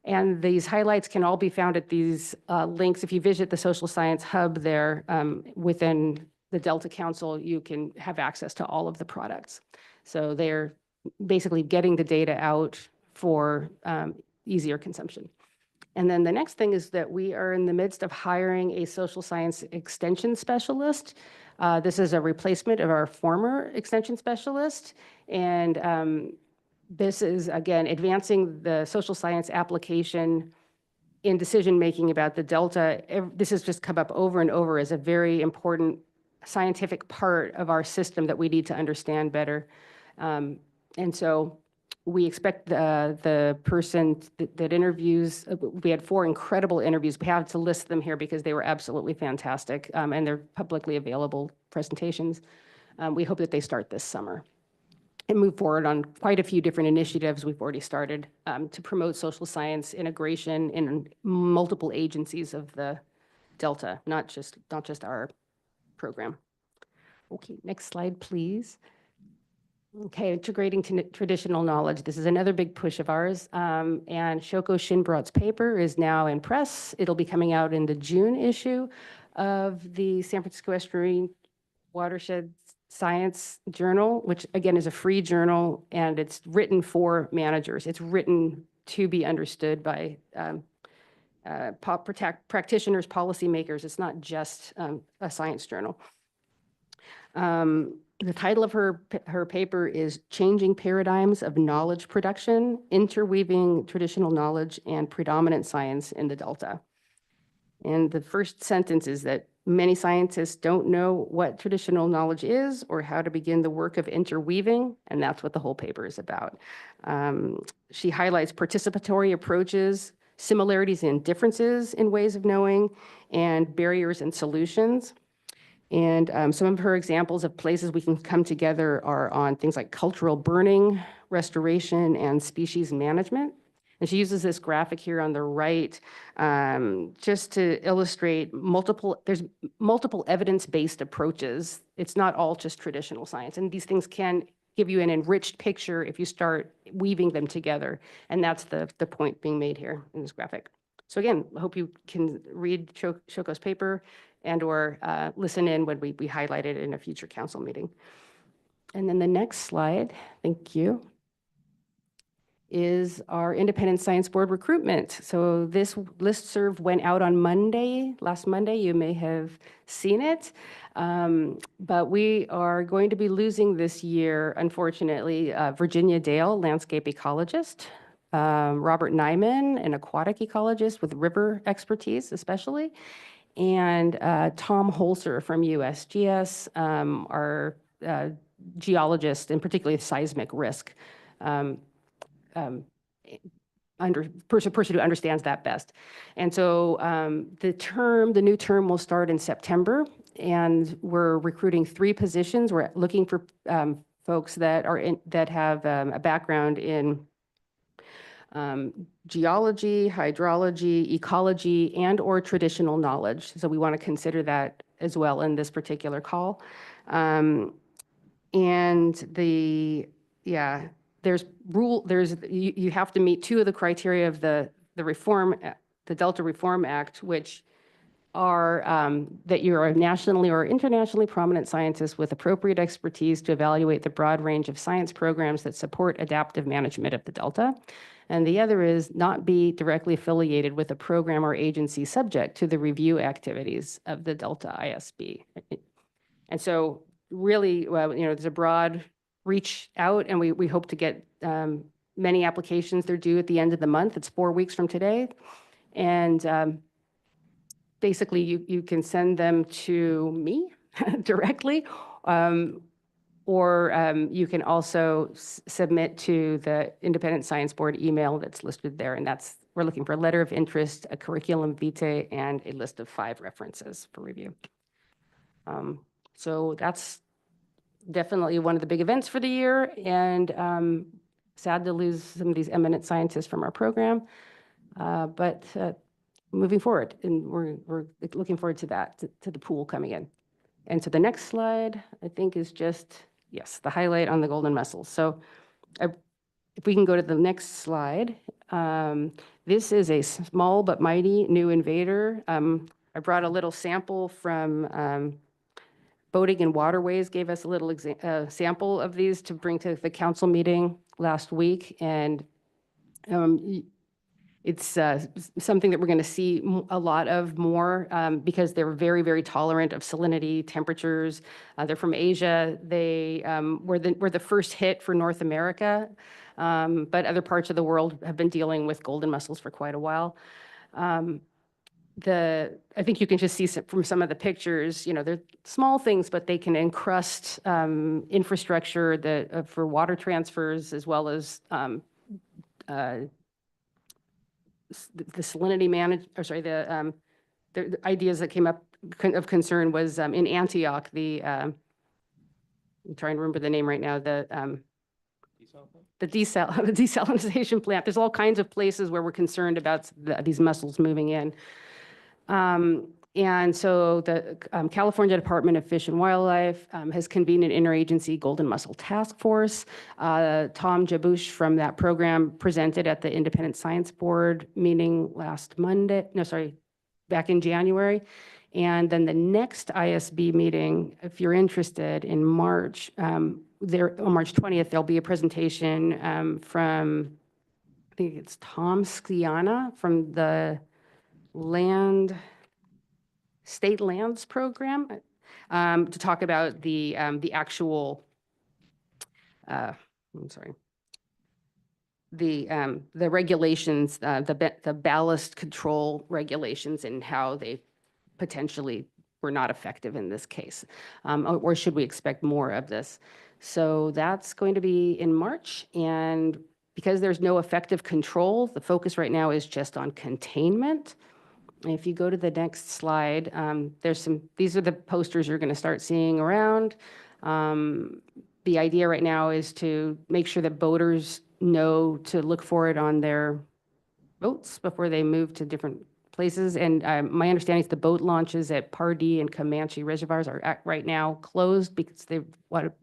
S9: And these highlights can all be found at these links. If you visit the Social Science Hub there within the Delta Council, you can have access to all of the products. So they're basically getting the data out for easier consumption. And then the next thing is that we are in the midst of hiring a social science extension specialist. This is a replacement of our former extension specialist. And this is, again, advancing the social science application in decision-making about the Delta. This has just come up over and over as a very important scientific part of our system that we need to understand better. And so we expect the person that interviews, we had 4 incredible interviews. We have to list them here because they were absolutely fantastic, and they're publicly available presentations. We hope that they start this summer and move forward on quite a few different initiatives we've already started to promote social science integration in multiple agencies of the Delta, not just our program. Okay, next slide, please. Okay, integrating traditional knowledge. This is another big push of ours. And Shoko Shinbrat's paper is now in press. It'll be coming out in the June issue of the San Francisco Estuary Watershed Science Journal, which again is a free journal, and it's written for managers. It's written to be understood by practitioners, policymakers. It's not just a science journal. The title of her paper is Changing Paradigms of Knowledge Production, Interweaving Traditional Knowledge and Predominant Science in the Delta. And the first sentence is that many scientists don't know what traditional knowledge is or how to begin the work of interweaving, and that's what the whole paper is about. She highlights participatory approaches, similarities and differences in ways of knowing, and barriers and solutions. And some of her examples of places we can come together are on things like cultural burning, restoration, and species management. And she uses this graphic here on the right just to illustrate there's multiple evidence-based approaches. It's not all just traditional science. And these things can give you an enriched picture if you start weaving them together. And that's the point being made here in this graphic. So again, I hope you can read Shoko's paper and/or listen in when we highlight it in a future council meeting. And then the next slide, thank you, is our Independent Science Board recruitment. So this listserv went out on Monday, last Monday. You may have seen it. But we are going to be losing this year, unfortunately, Virginia Dale, landscape ecologist, Robert Nyman, an aquatic ecologist with river expertise especially, and Tom Holzer from USGS, our geologist, and particularly seismic risk. Person who understands that best. And so the new term will start in September, and we're recruiting 3 positions. We're looking for folks that have a background in geology, hydrology, ecology, and/or traditional knowledge. So we want to consider that as well in this particular call. You have to meet 2 of the criteria of the Delta Reform Act, which are that you're a nationally or internationally prominent scientist with appropriate expertise to evaluate the broad range of science programs that support adaptive management of the Delta. And the other is not be directly affiliated with a program or agency subject to the review activities of the Delta ISB. And so really, there's a broad reach out, and we hope to get many applications. They're due at the end of the month. It's 4 weeks from today. And basically, you can send them to me directly, or you can also submit to the Independent Science Board email that's listed there. And we're looking for a letter of interest, a curriculum vitae, and a list of 5 references for review. So that's definitely one of the big events for the year, and sad to lose some of these eminent scientists from our program, but moving forward, and we're looking forward to that, to the pool coming in. And so the next slide, I think, is just, yes, the highlight on the golden mussels. So if we can go to the next slide, this is a small but mighty new invader. I brought a little sample from Boating and Waterways, gave us a little sample of these to bring to the council meeting last week. And it's something that we're going to see a lot of more because they're very, very tolerant of salinity, temperatures. They're from Asia. They were the first hit for North America, but other parts of the world have been dealing with golden mussels for quite a while. I think you can just see from some of the pictures, they're small things, but they can encrust infrastructure for water transfers, as well as the salinity the ideas that came up of concern was in Antioch, I'm trying to remember the name right now, the desalinization plant. There's all kinds of places where we're concerned about these mussels moving in. And so the California Department of Fish and Wildlife has convened an interagency golden mussel task force. Tom Jabush from that program presented at the Independent Science Board meeting back in January. And then the next ISB meeting, if you're interested, in March, on March 20th, there'll be a presentation from, I think it's Tom Skiana from the State Lands Program, to talk about the actual, the regulations, the ballast control regulations, and how they potentially were not effective in this case, or should we expect more of this? So that's going to be in March, and because there's no effective control, the focus right now is just on containment. If you go to the next slide, these are the posters you're going to start seeing around. The idea right now is to make sure that boaters know to look for it on their boats before they move to different places. And my understanding is the boat launches at Pardee and Comanche reservoirs are right now closed because they want to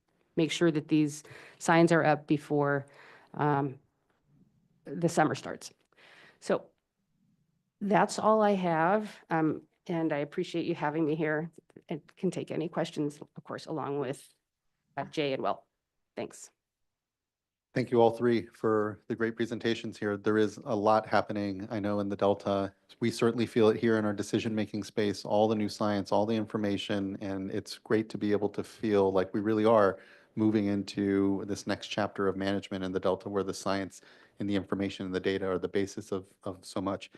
S9: make sure that these signs are up before the summer starts. So that's all I have. And I appreciate you having me here and can take any questions, of course, along with Jay and Will. Thanks.
S1: Thank you all three for the great presentations here. There is a lot happening, I know, in the Delta. We certainly feel it here in our decision-making space, all the new science, all the information, and it's great to be able to feel like we really are moving into this next chapter of management in the Delta, where the science and the information and the data are the basis of so much.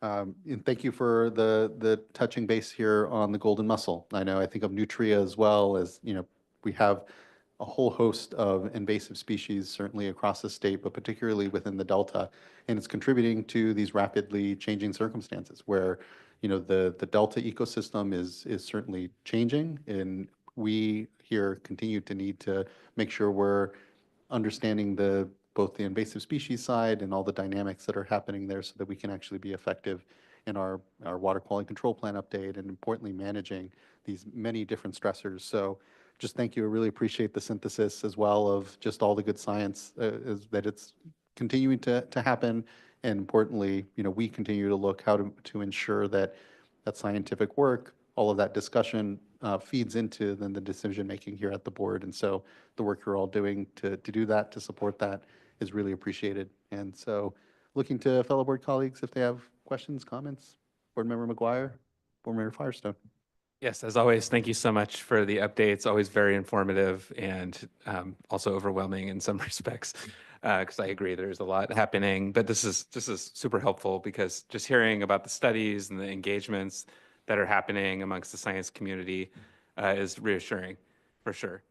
S1: And thank you for the touching base here on the golden mussel. I think of nutria as well as, we have a whole host of invasive species, certainly across the state, but particularly within the Delta. And it's contributing to these rapidly changing circumstances where, the Delta ecosystem is certainly changing. And we here continue to need to make sure we're understanding both the invasive species side and all the dynamics that are happening there so that we can actually be effective in our water quality control plan update and importantly managing these many different stressors. So just thank you. I really appreciate the synthesis as well of just all the good science is that it's continuing to happen. And importantly, we continue to look how to ensure that that scientific work, all of that discussion feeds into then the decision making here at the board. And so the work you're all doing to do that, to support that is really appreciated. And so looking to fellow board colleagues if they have questions, comments. Board Member McGuire, Board Member Firestone.
S19: Yes, as always, thank you so much for the updates. Always very informative and also overwhelming in some respects, because I agree there's a lot happening. But this is super helpful because just hearing about the studies and the engagements that are happening amongst the science community is reassuring, for sure.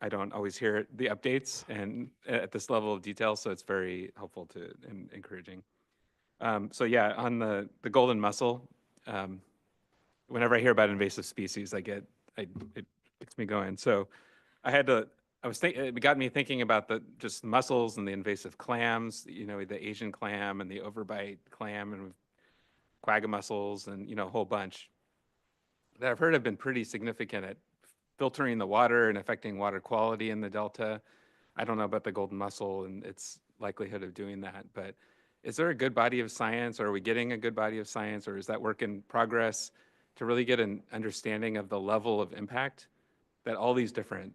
S19: I don't always hear the updates and at this level of detail, so it's very helpful and encouraging. So yeah, on the golden mussel. Whenever I hear about invasive species, it gets me going. So it got me thinking about just mussels and the invasive clams, the Asian clam and the overbite clam and quagga mussels and, a whole bunch that I've heard have been pretty significant at filtering the water and affecting water quality in the Delta. I don't know about the golden mussel and its likelihood of doing that, but is there a good body of science, or are we getting a good body of science, or is that work in progress to really get an understanding of the level of impact that all these different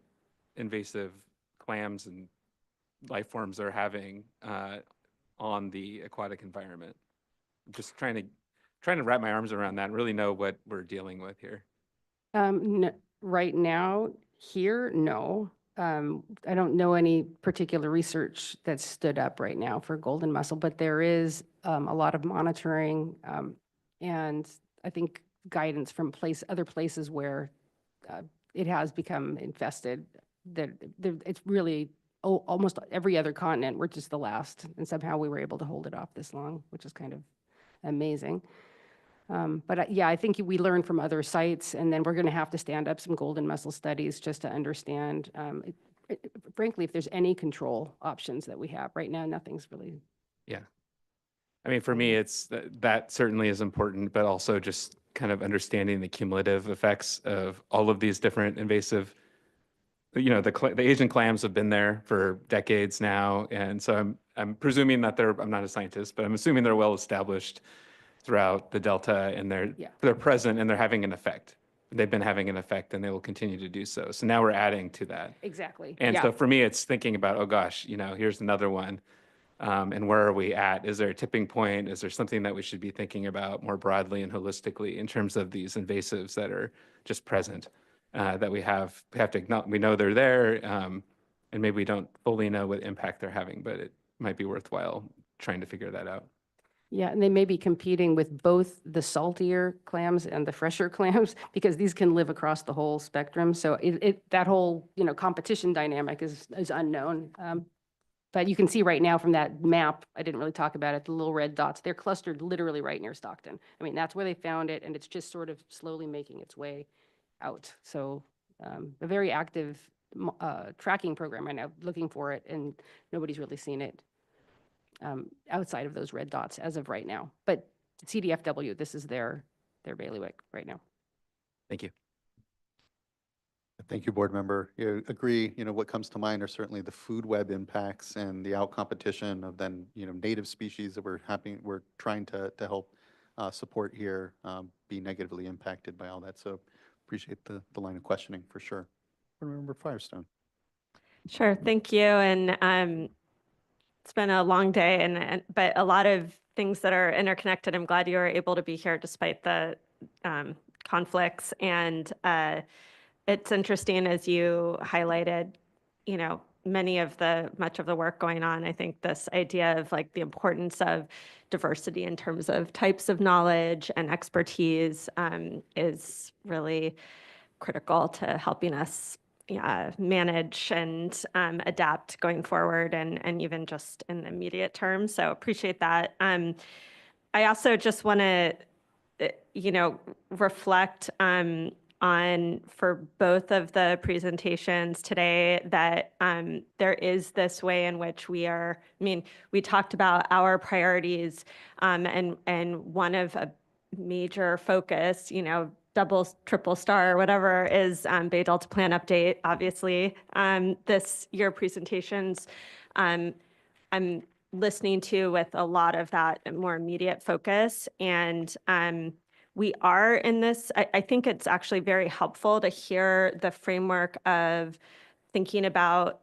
S19: invasive clams and life forms are having on the aquatic environment? Just trying to wrap my arms around that and really know what we're dealing with here.
S9: Right now, here, no. I don't know any particular research that's stood up right now for golden mussel, but there is a lot of monitoring and I think guidance from other places where it has become infested. It's really almost every other continent. We're just the last, and somehow we were able to hold it off this long, which is kind of amazing. But yeah, I think we learn from other sites, and then we're going to have to stand up some golden mussel studies just to understand, frankly, if there's any control options that we have. Right now, nothing's really.
S19: Yeah. I mean, for me, it's that certainly is important, but also just kind of understanding the cumulative effects of all of these different invasive, the Asian clams have been there for decades now. And so I'm presuming that I'm not a scientist, but I'm assuming they're well established throughout the Delta and they're present and they're having an effect. They've been having an effect and they will continue to do so. So now we're adding to that.
S9: Exactly.
S19: And so for me, it's thinking about, oh gosh, here's another one. And where are we at? Is there a tipping point? Is there something that we should be thinking about more broadly and holistically in terms of these invasives that are just present, that we have to acknowledge? We know they're there, and maybe we don't fully know what impact they're having, but it might be worthwhile trying to figure that out.
S9: Yeah, and they may be competing with both the saltier clams and the fresher clams because these can live across the whole spectrum. So that whole competition dynamic is unknown. But you can see right now from that map, I didn't really talk about it, the little red dots, they're clustered literally right near Stockton. I mean, that's where they found it, and it's just sort of slowly making its way out. So a very active tracking program right now, looking for it, and nobody's really seen it outside of those red dots as of right now. But CDFW, this is their bailiwick right now.
S19: Thank you.
S1: Thank you, board member. Agree, what comes to mind are certainly the food web impacts and the out competition of then, native species that we're trying to help support here be negatively impacted by all that. So appreciate the line of questioning for sure. Board member Firestone.
S12: Sure, thank you. And it's been a long day, but a lot of things that are interconnected. I'm glad you were able to be here despite the conflicts. And it's interesting as you highlighted, much of the work going on. I think this idea of like the importance of diversity in terms of types of knowledge and expertise is really critical to helping us manage and adapt going forward and even just in the immediate term. So appreciate that. I also just want to, reflect on for both of the presentations today that there is this way in which we talked about our priorities and one of a major focus, double, triple star, whatever is Bay Delta Plan update, obviously. This year presentations, I'm listening to with a lot of that more immediate focus. And we are in this, I think it's actually very helpful to hear the framework of thinking about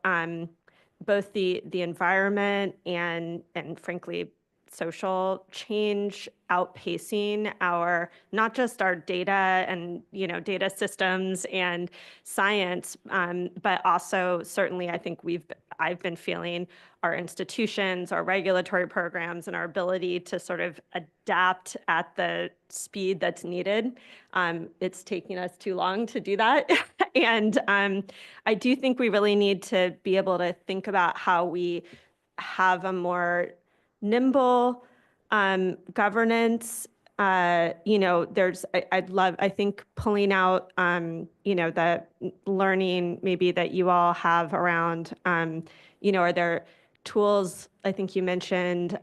S12: both the environment and frankly, social change outpacing not just our data and, data systems and science, but also certainly I think I've been feeling our institutions, our regulatory programs, and our ability to sort of adapt at the speed that's needed. It's taking us too long to do that. And I do think we really need to be able to think about how we have a more nimble governance. I think pulling out, the learning maybe that you all have around, are there tools, I think you mentioned,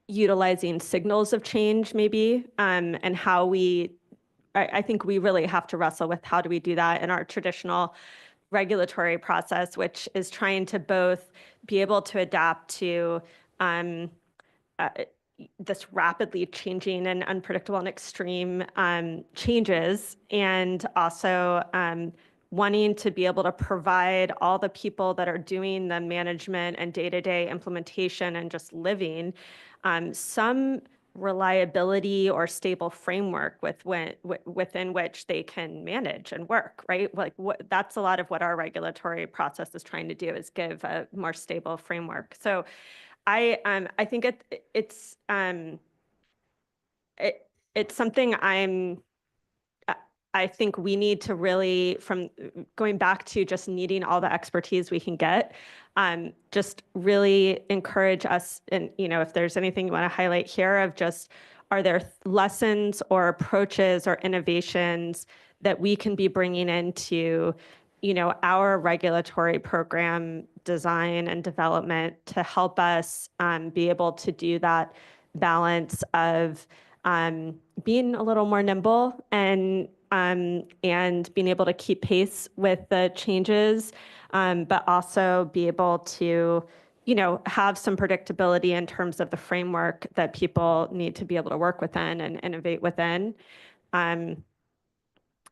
S12: utilizing signals of change maybe, and how I think we really have to wrestle with how do we do that in our traditional regulatory process, which is trying to both be able to adapt to this rapidly changing and unpredictable and extreme changes, and also wanting to be able to provide all the people that are doing the management and day-to-day implementation and just living some reliability or stable framework within which they can manage and work, right? Like that's a lot of what our regulatory process is trying to do, is give a more stable framework. So I think it's something I think we need to really, from going back to just needing all the expertise we can get, just really encourage us. And, if there's anything you want to highlight here of just, are there lessons or approaches or innovations that we can be bringing into, our regulatory program design and development to help us be able to do that balance of being a little more nimble and being able to keep pace with the changes, but also be able to, have some predictability in terms of the framework that people need to be able to work within and innovate within.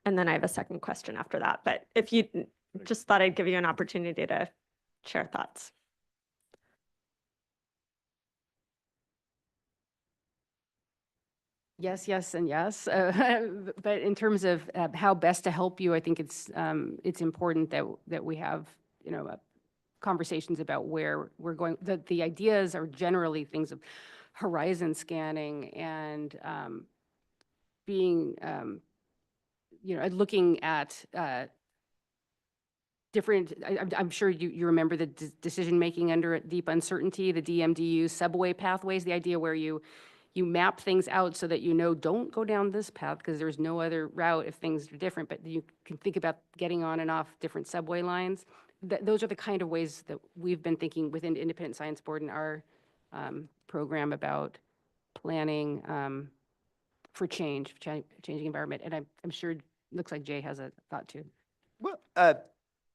S12: And then I have a second question after that, but if you just thought I'd give you an opportunity to share thoughts.
S9: Yes, yes, and yes. But in terms of how best to help you, I think it's important that we have, conversations about where we're going. The ideas are generally things of horizon scanning and being, looking at different, I'm sure you remember the decision making under deep uncertainty, the DMDU subway pathways, the idea where you map things out so that don't go down this path because there's no other route if things are different, but you can think about getting on and off different subway lines. Those are the kind of ways that we've been thinking within Independent Science Board in our program about planning for changing environment. And I'm sure looks like Jay has a thought too.
S8: Well, I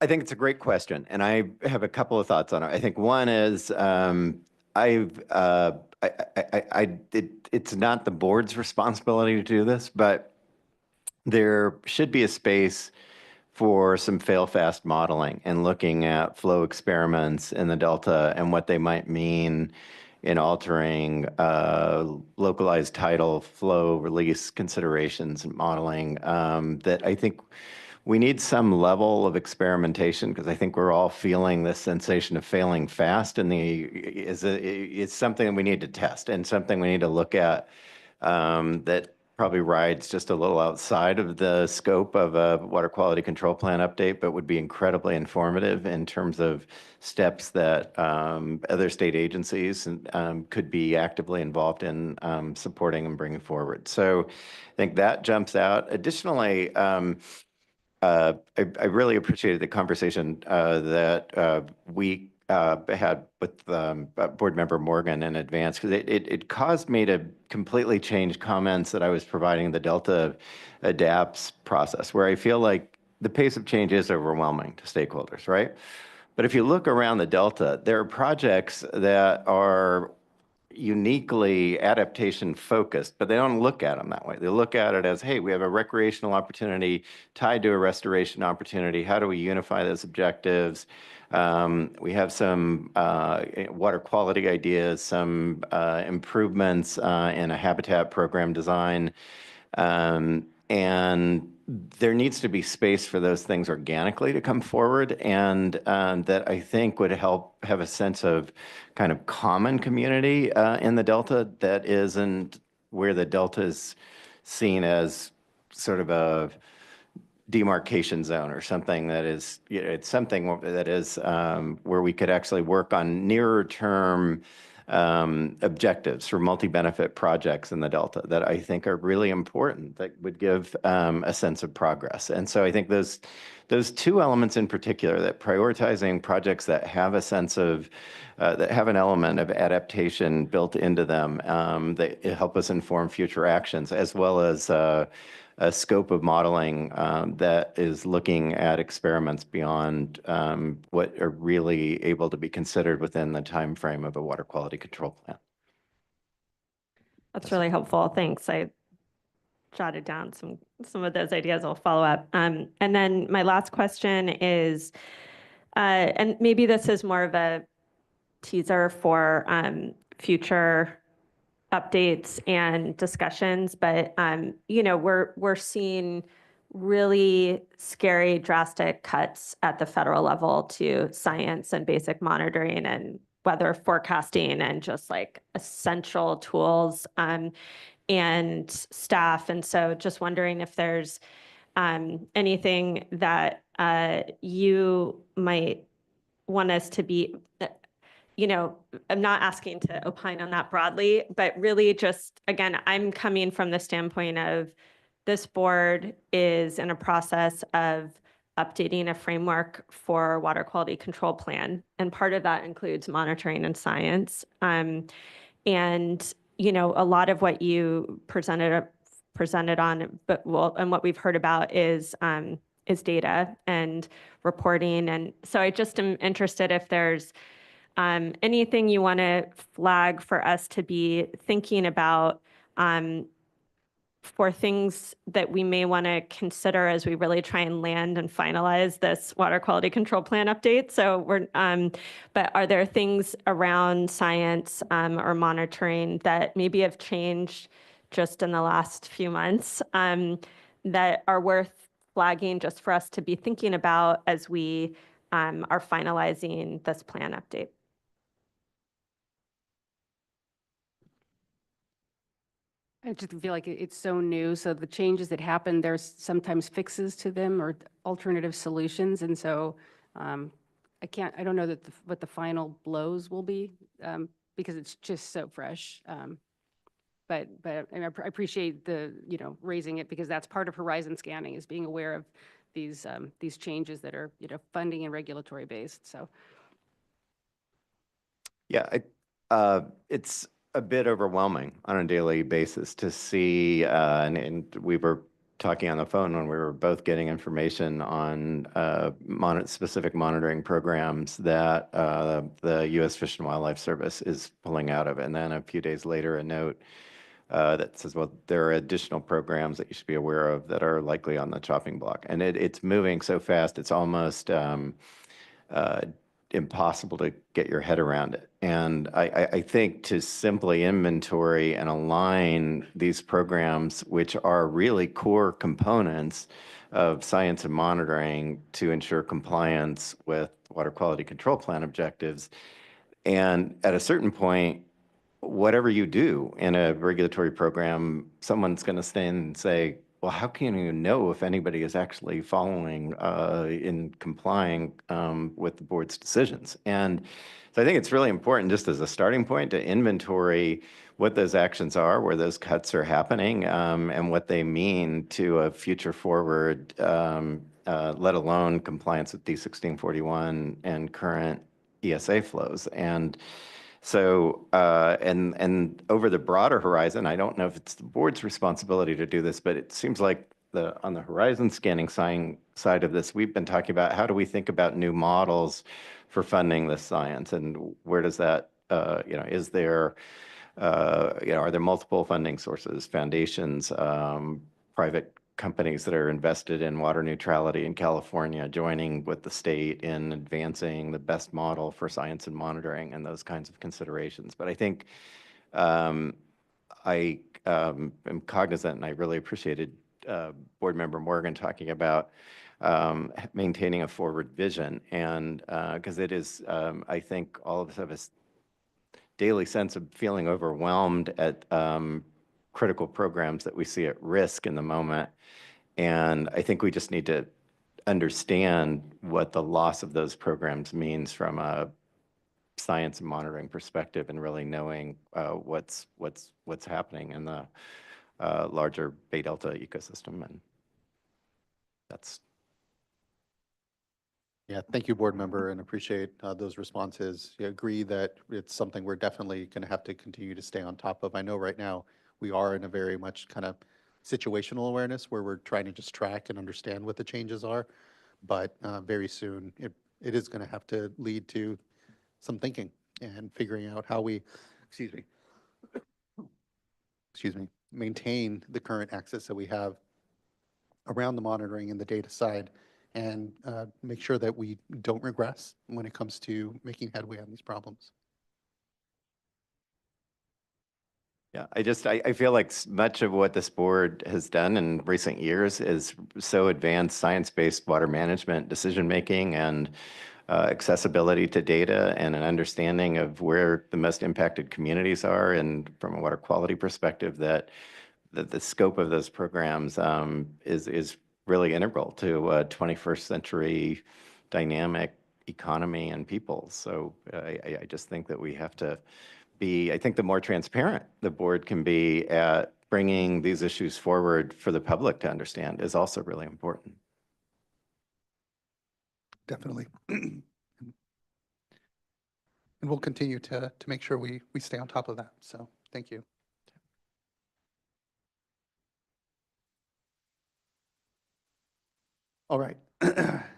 S8: think it's a great question, and I have a couple of thoughts on it. I think one is it's not the board's responsibility to do this, but there should be a space for some fail-fast modeling and looking at flow experiments in the Delta and what they might mean in altering localized tidal flow release considerations and modeling that I think we need some level of experimentation because I think we're all feeling this sensation of failing fast, and it's something that we need to test and something we need to look at that probably rides just a little outside of the scope of a water quality control plan update, but would be incredibly informative in terms of steps that other state agencies could be actively involved in supporting and bringing forward. So I think that jumps out. Additionally, I really appreciated the conversation that we had with board member Morgan in advance, because it caused me to completely change comments that I was providing the Delta Adapts process, where I feel like the pace of change is overwhelming to stakeholders, right? But if you look around the Delta, there are projects that are uniquely adaptation focused, but they don't look at them that way. They look at it as, hey, we have a recreational opportunity tied to a restoration opportunity. How do we unify those objectives? We have some water quality ideas, some improvements in a habitat program design. And there needs to be space for those things organically to come forward, and that I think would help have a sense of kind of common community in the Delta that isn't where the Delta is seen as sort of a demarcation zone or something that is, it's something that is where we could actually work on nearer term objectives for multi-benefit projects in the Delta that I think are really important, that would give a sense of progress. And so I think those two elements in particular, that prioritizing projects that have a sense of, that have an element of adaptation built into them, that help us inform future actions, as well as a scope of modeling that is looking at experiments beyond what are really able to be considered within the time frame of a water quality control plan.
S12: That's really helpful. Thanks. I jotted down some of those ideas. I'll follow up. And then my last question is, and maybe this is more of a teaser for future updates and discussions, but we're seeing really scary, drastic cuts at the federal level to science and basic monitoring and weather forecasting and just like essential tools and staff. And so just wondering if there's anything that you might want us to be, I'm not asking to opine on that broadly, but really just, again, I'm coming from the standpoint of this board is in a process of updating a framework for water quality control plan. And part of that includes monitoring and science. And, a lot of what you presented on, and what we've heard about is data and reporting. And so I just am interested if there's anything you want to flag for us to be thinking about for things that we may want to consider as we really try and land and finalize this water quality control plan update. So but are there things around science or monitoring that maybe have changed just in the last few months that are worth flagging just for us to be thinking about as we are finalizing this plan update?
S9: I just feel like it's so new. So the changes that happen, there's sometimes fixes to them or alternative solutions. And so I don't know that what the final blows will be because it's just so fresh. But I appreciate the, raising it, because that's part of horizon scanning, is being aware of these changes that are, funding and regulatory based. So.
S8: Yeah, it's a bit overwhelming on a daily basis to see, and we were talking on the phone when we were both getting information on specific monitoring programs that the U.S. Fish and Wildlife Service is pulling out of. And then a few days later, a note that says, well, there are additional programs that you should be aware of that are likely on the chopping block. And it's moving so fast, it's almost impossible to get your head around it. And I think to simply inventory and align these programs, which are really core components of science and monitoring to ensure compliance with water quality control plan objectives. And at a certain point, whatever you do in a regulatory program, someone's going to stand and say, well, how can you know if anybody is actually following in complying with the board's decisions? And so I think it's really important, just as a starting point, to inventory what those actions are, where those cuts are happening, and what they mean to a future forward, let alone compliance with D1641 and current ESA flows. And so, and over the broader horizon, I don't know if it's the board's responsibility to do this, but it seems like on the horizon scanning side of this, we've been talking about how do we think about new models for funding this science, and where does that, is there, are there multiple funding sources, foundations, private companies that are invested in water neutrality in California, joining with the state in advancing the best model for science and monitoring and those kinds of considerations. But I think I am cognizant, and I really appreciated Board Member Morgan talking about maintaining a forward vision. And because it is, I think all of us have a daily sense of feeling overwhelmed at critical programs that we see at risk in the moment. And I think we just need to understand what the loss of those programs means from a science and monitoring perspective, and really knowing what's happening in the larger Bay Delta ecosystem. And that's.
S1: Yeah, thank you, board member, and appreciate those responses. I agree that it's something we're definitely going to have to continue to stay on top of. I know right now we are in a very much kind of situational awareness where we're trying to just track and understand what the changes are, but very soon it is going to have to lead to some thinking and figuring out how we, excuse me, maintain the current access that we have around the monitoring and the data side, and make sure that we don't regress when it comes to making headway on these problems.
S8: Yeah, I feel like much of what this board has done in recent years is so advanced science-based water management decision-making and accessibility to data and an understanding of where the most impacted communities are, and from a water quality perspective, that the scope of those programs is really integral to a 21st century dynamic economy and people. So I just think that we have to be, I think the more transparent the board can be at bringing these issues forward for the public to understand is also really important.
S1: Definitely. And we'll continue to make sure we stay on top of that. So thank you. All right.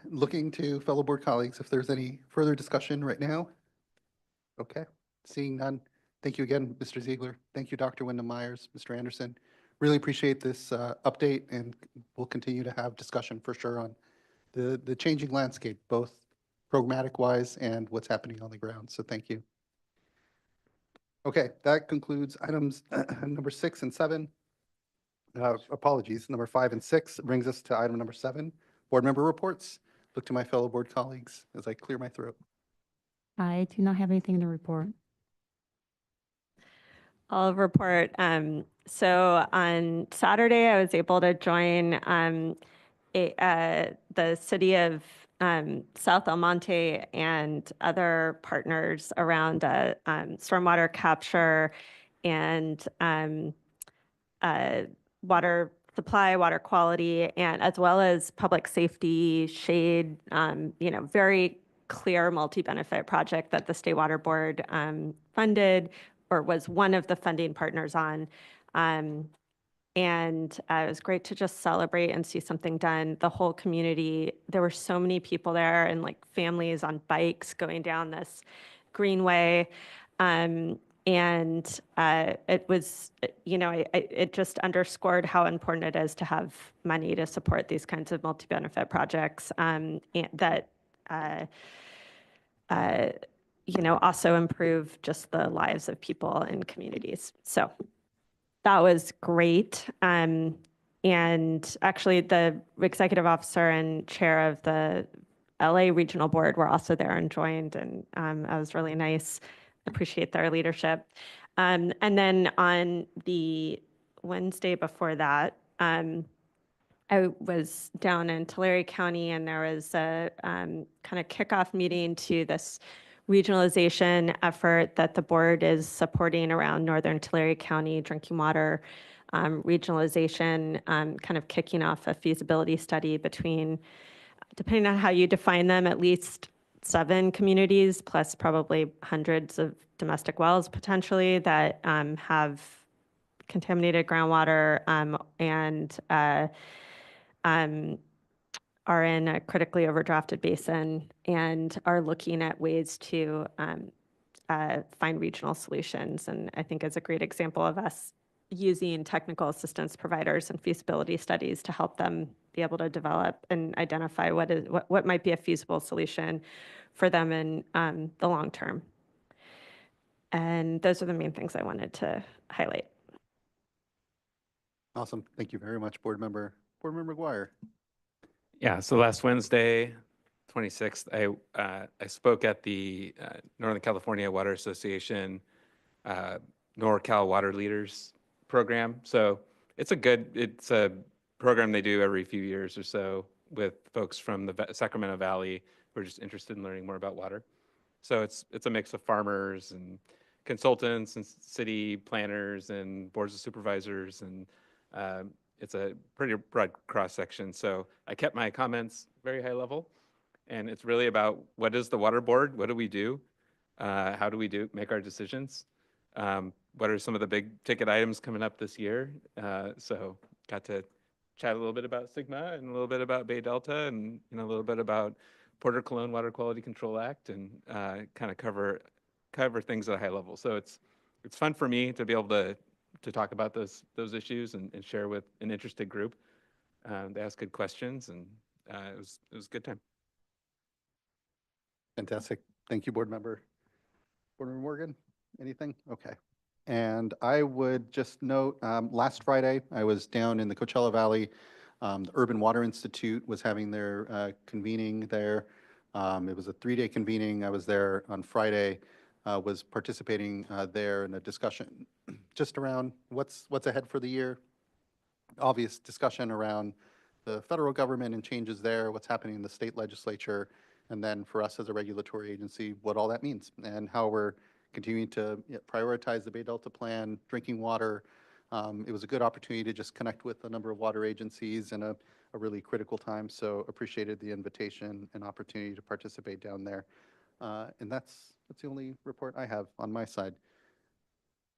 S1: Looking to fellow board colleagues, if there's any further discussion right now. Okay. Seeing none. Thank you again, Mr. Ziegler. Thank you, Dr. Wyndham Myers, Mr. Anderson. Really appreciate this update, and we'll continue to have discussion for sure on the changing landscape, both programmatic wise and what's happening on the ground. So thank you. Okay, that concludes items number 6 and 7. Apologies, number 5 and 6 brings us to item number 7, board member reports. Look to my fellow board colleagues as I clear my throat.
S13: I do not have anything to report.
S12: I'll report. So on Saturday, I was able to join the city of South El Monte and other partners around stormwater capture and water supply, water quality, and as well as public safety, shade, very clear multi-benefit project that the State Water Board funded or was one of the funding partners on. And it was great to just celebrate and see something done. The whole community, there were so many people there and like families on bikes going down this greenway. And it was, it just underscored how important it is to have money to support these kinds of multi-benefit projects and that, also improve just the lives of people and communities. So that was great. And actually, the executive officer and chair of the LA Regional Board were also there and joined, and that was really nice. Appreciate their leadership. And then on the Wednesday before that, I was down in Tulare County, and there was a kind of kickoff meeting to this regionalization effort that the board is supporting around Northern Tulare County drinking water regionalization, kind of kicking off a feasibility study between, depending on how you define them, at least 7 communities, plus probably hundreds of domestic wells potentially that have contaminated groundwater and are in a critically overdrafted basin and are looking at ways to find regional solutions. And I think it's a great example of us using technical assistance providers and feasibility studies to help them be able to develop and identify what might be a feasible solution for them in the long term. And those are the main things I wanted to highlight.
S1: Awesome. Thank you very much, Board Member McGuire.
S19: Yeah, so last Wednesday, 26th, I spoke at the Northern California Water Association NorCal Water Leaders program. So it's a program they do every few years or so with folks from the Sacramento Valley who are just interested in learning more about water. So it's a mix of farmers and consultants and city planners and boards of supervisors, and it's a pretty broad cross section. So I kept my comments very high level, and it's really about what is the water board? What do we do? How do we make our decisions? What are some of the big ticket items coming up this year? So got to chat a little bit about Sigma and a little bit about Bay Delta and a little bit about Porter Cologne Water Quality Control Act, and kind of cover things at a high level. So it's fun for me to be able to talk about those issues and share with an interested group. They ask good questions, and it was a good time.
S1: Fantastic. Thank you, Board Member Morgan. Anything? Okay. And I would just note, last Friday, I was down in the Coachella Valley. The Urban Water Institute was having their convening there. It was a 3-day convening. I was there on Friday, was participating there in a discussion just around what's ahead for the year. Obvious discussion around the federal government and changes there, what's happening in the state legislature, and then for us as a regulatory agency, what all that means and how we're continuing to prioritize the Bay Delta Plan, drinking water. It was a good opportunity to just connect with a number of water agencies in a really critical time. So appreciated the invitation and opportunity to participate down there. And that's the only report I have on my side.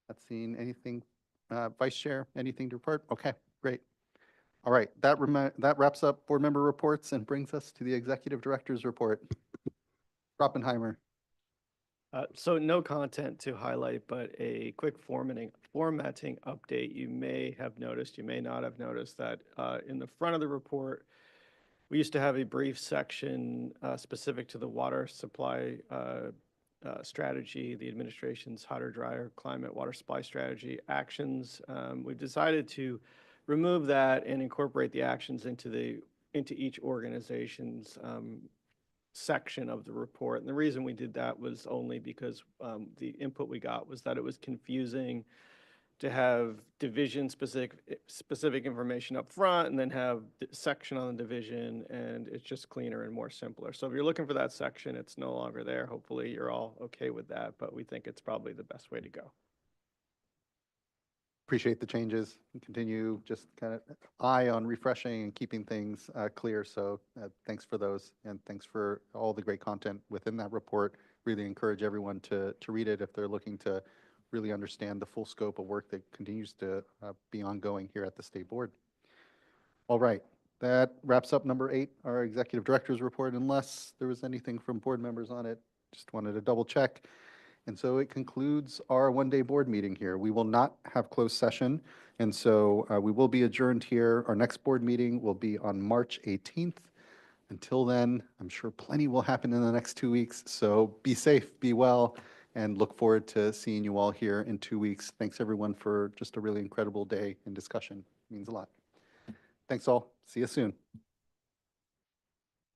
S1: Not seeing anything. Vice Chair, anything to report? Okay, great. All right, that wraps up board member reports and brings us to the Executive Director's report. Oppenheimer.
S15: So no content to highlight, but a quick formatting update. You may have noticed, you may not have noticed that in the front of the report, we used to have a brief section specific to the water supply strategy, the administration's hotter, drier climate water supply strategy actions. We've decided to remove that and incorporate the actions into each organization's section of the report. And the reason we did that was only because the input we got was that it was confusing to have division specific information up front and then have the section on the division, and it's just cleaner and more simpler. So if you're looking for that section, it's no longer there. Hopefully you're all okay with that, but we think it's probably the best way to go.
S1: Appreciate the changes and continue just kind of eye on refreshing and keeping things clear. So thanks for those, and thanks for all the great content within that report. Really encourage everyone to read it if they're looking to really understand the full scope of work that continues to be ongoing here at the State Board. All right, that wraps up number 8, our Executive Director's Report, unless there was anything from board members on it. Just wanted to double check. And so it concludes our one-day board meeting here. We will not have closed session, and so we will be adjourned here. Our next board meeting will be on March 18th. Until then, I'm sure plenty will happen in the next 2 weeks, so be safe, be well, and look forward to seeing you all here in 2 weeks. Thanks, everyone, for just a really incredible day and discussion. It means a lot. Thanks all. See you soon.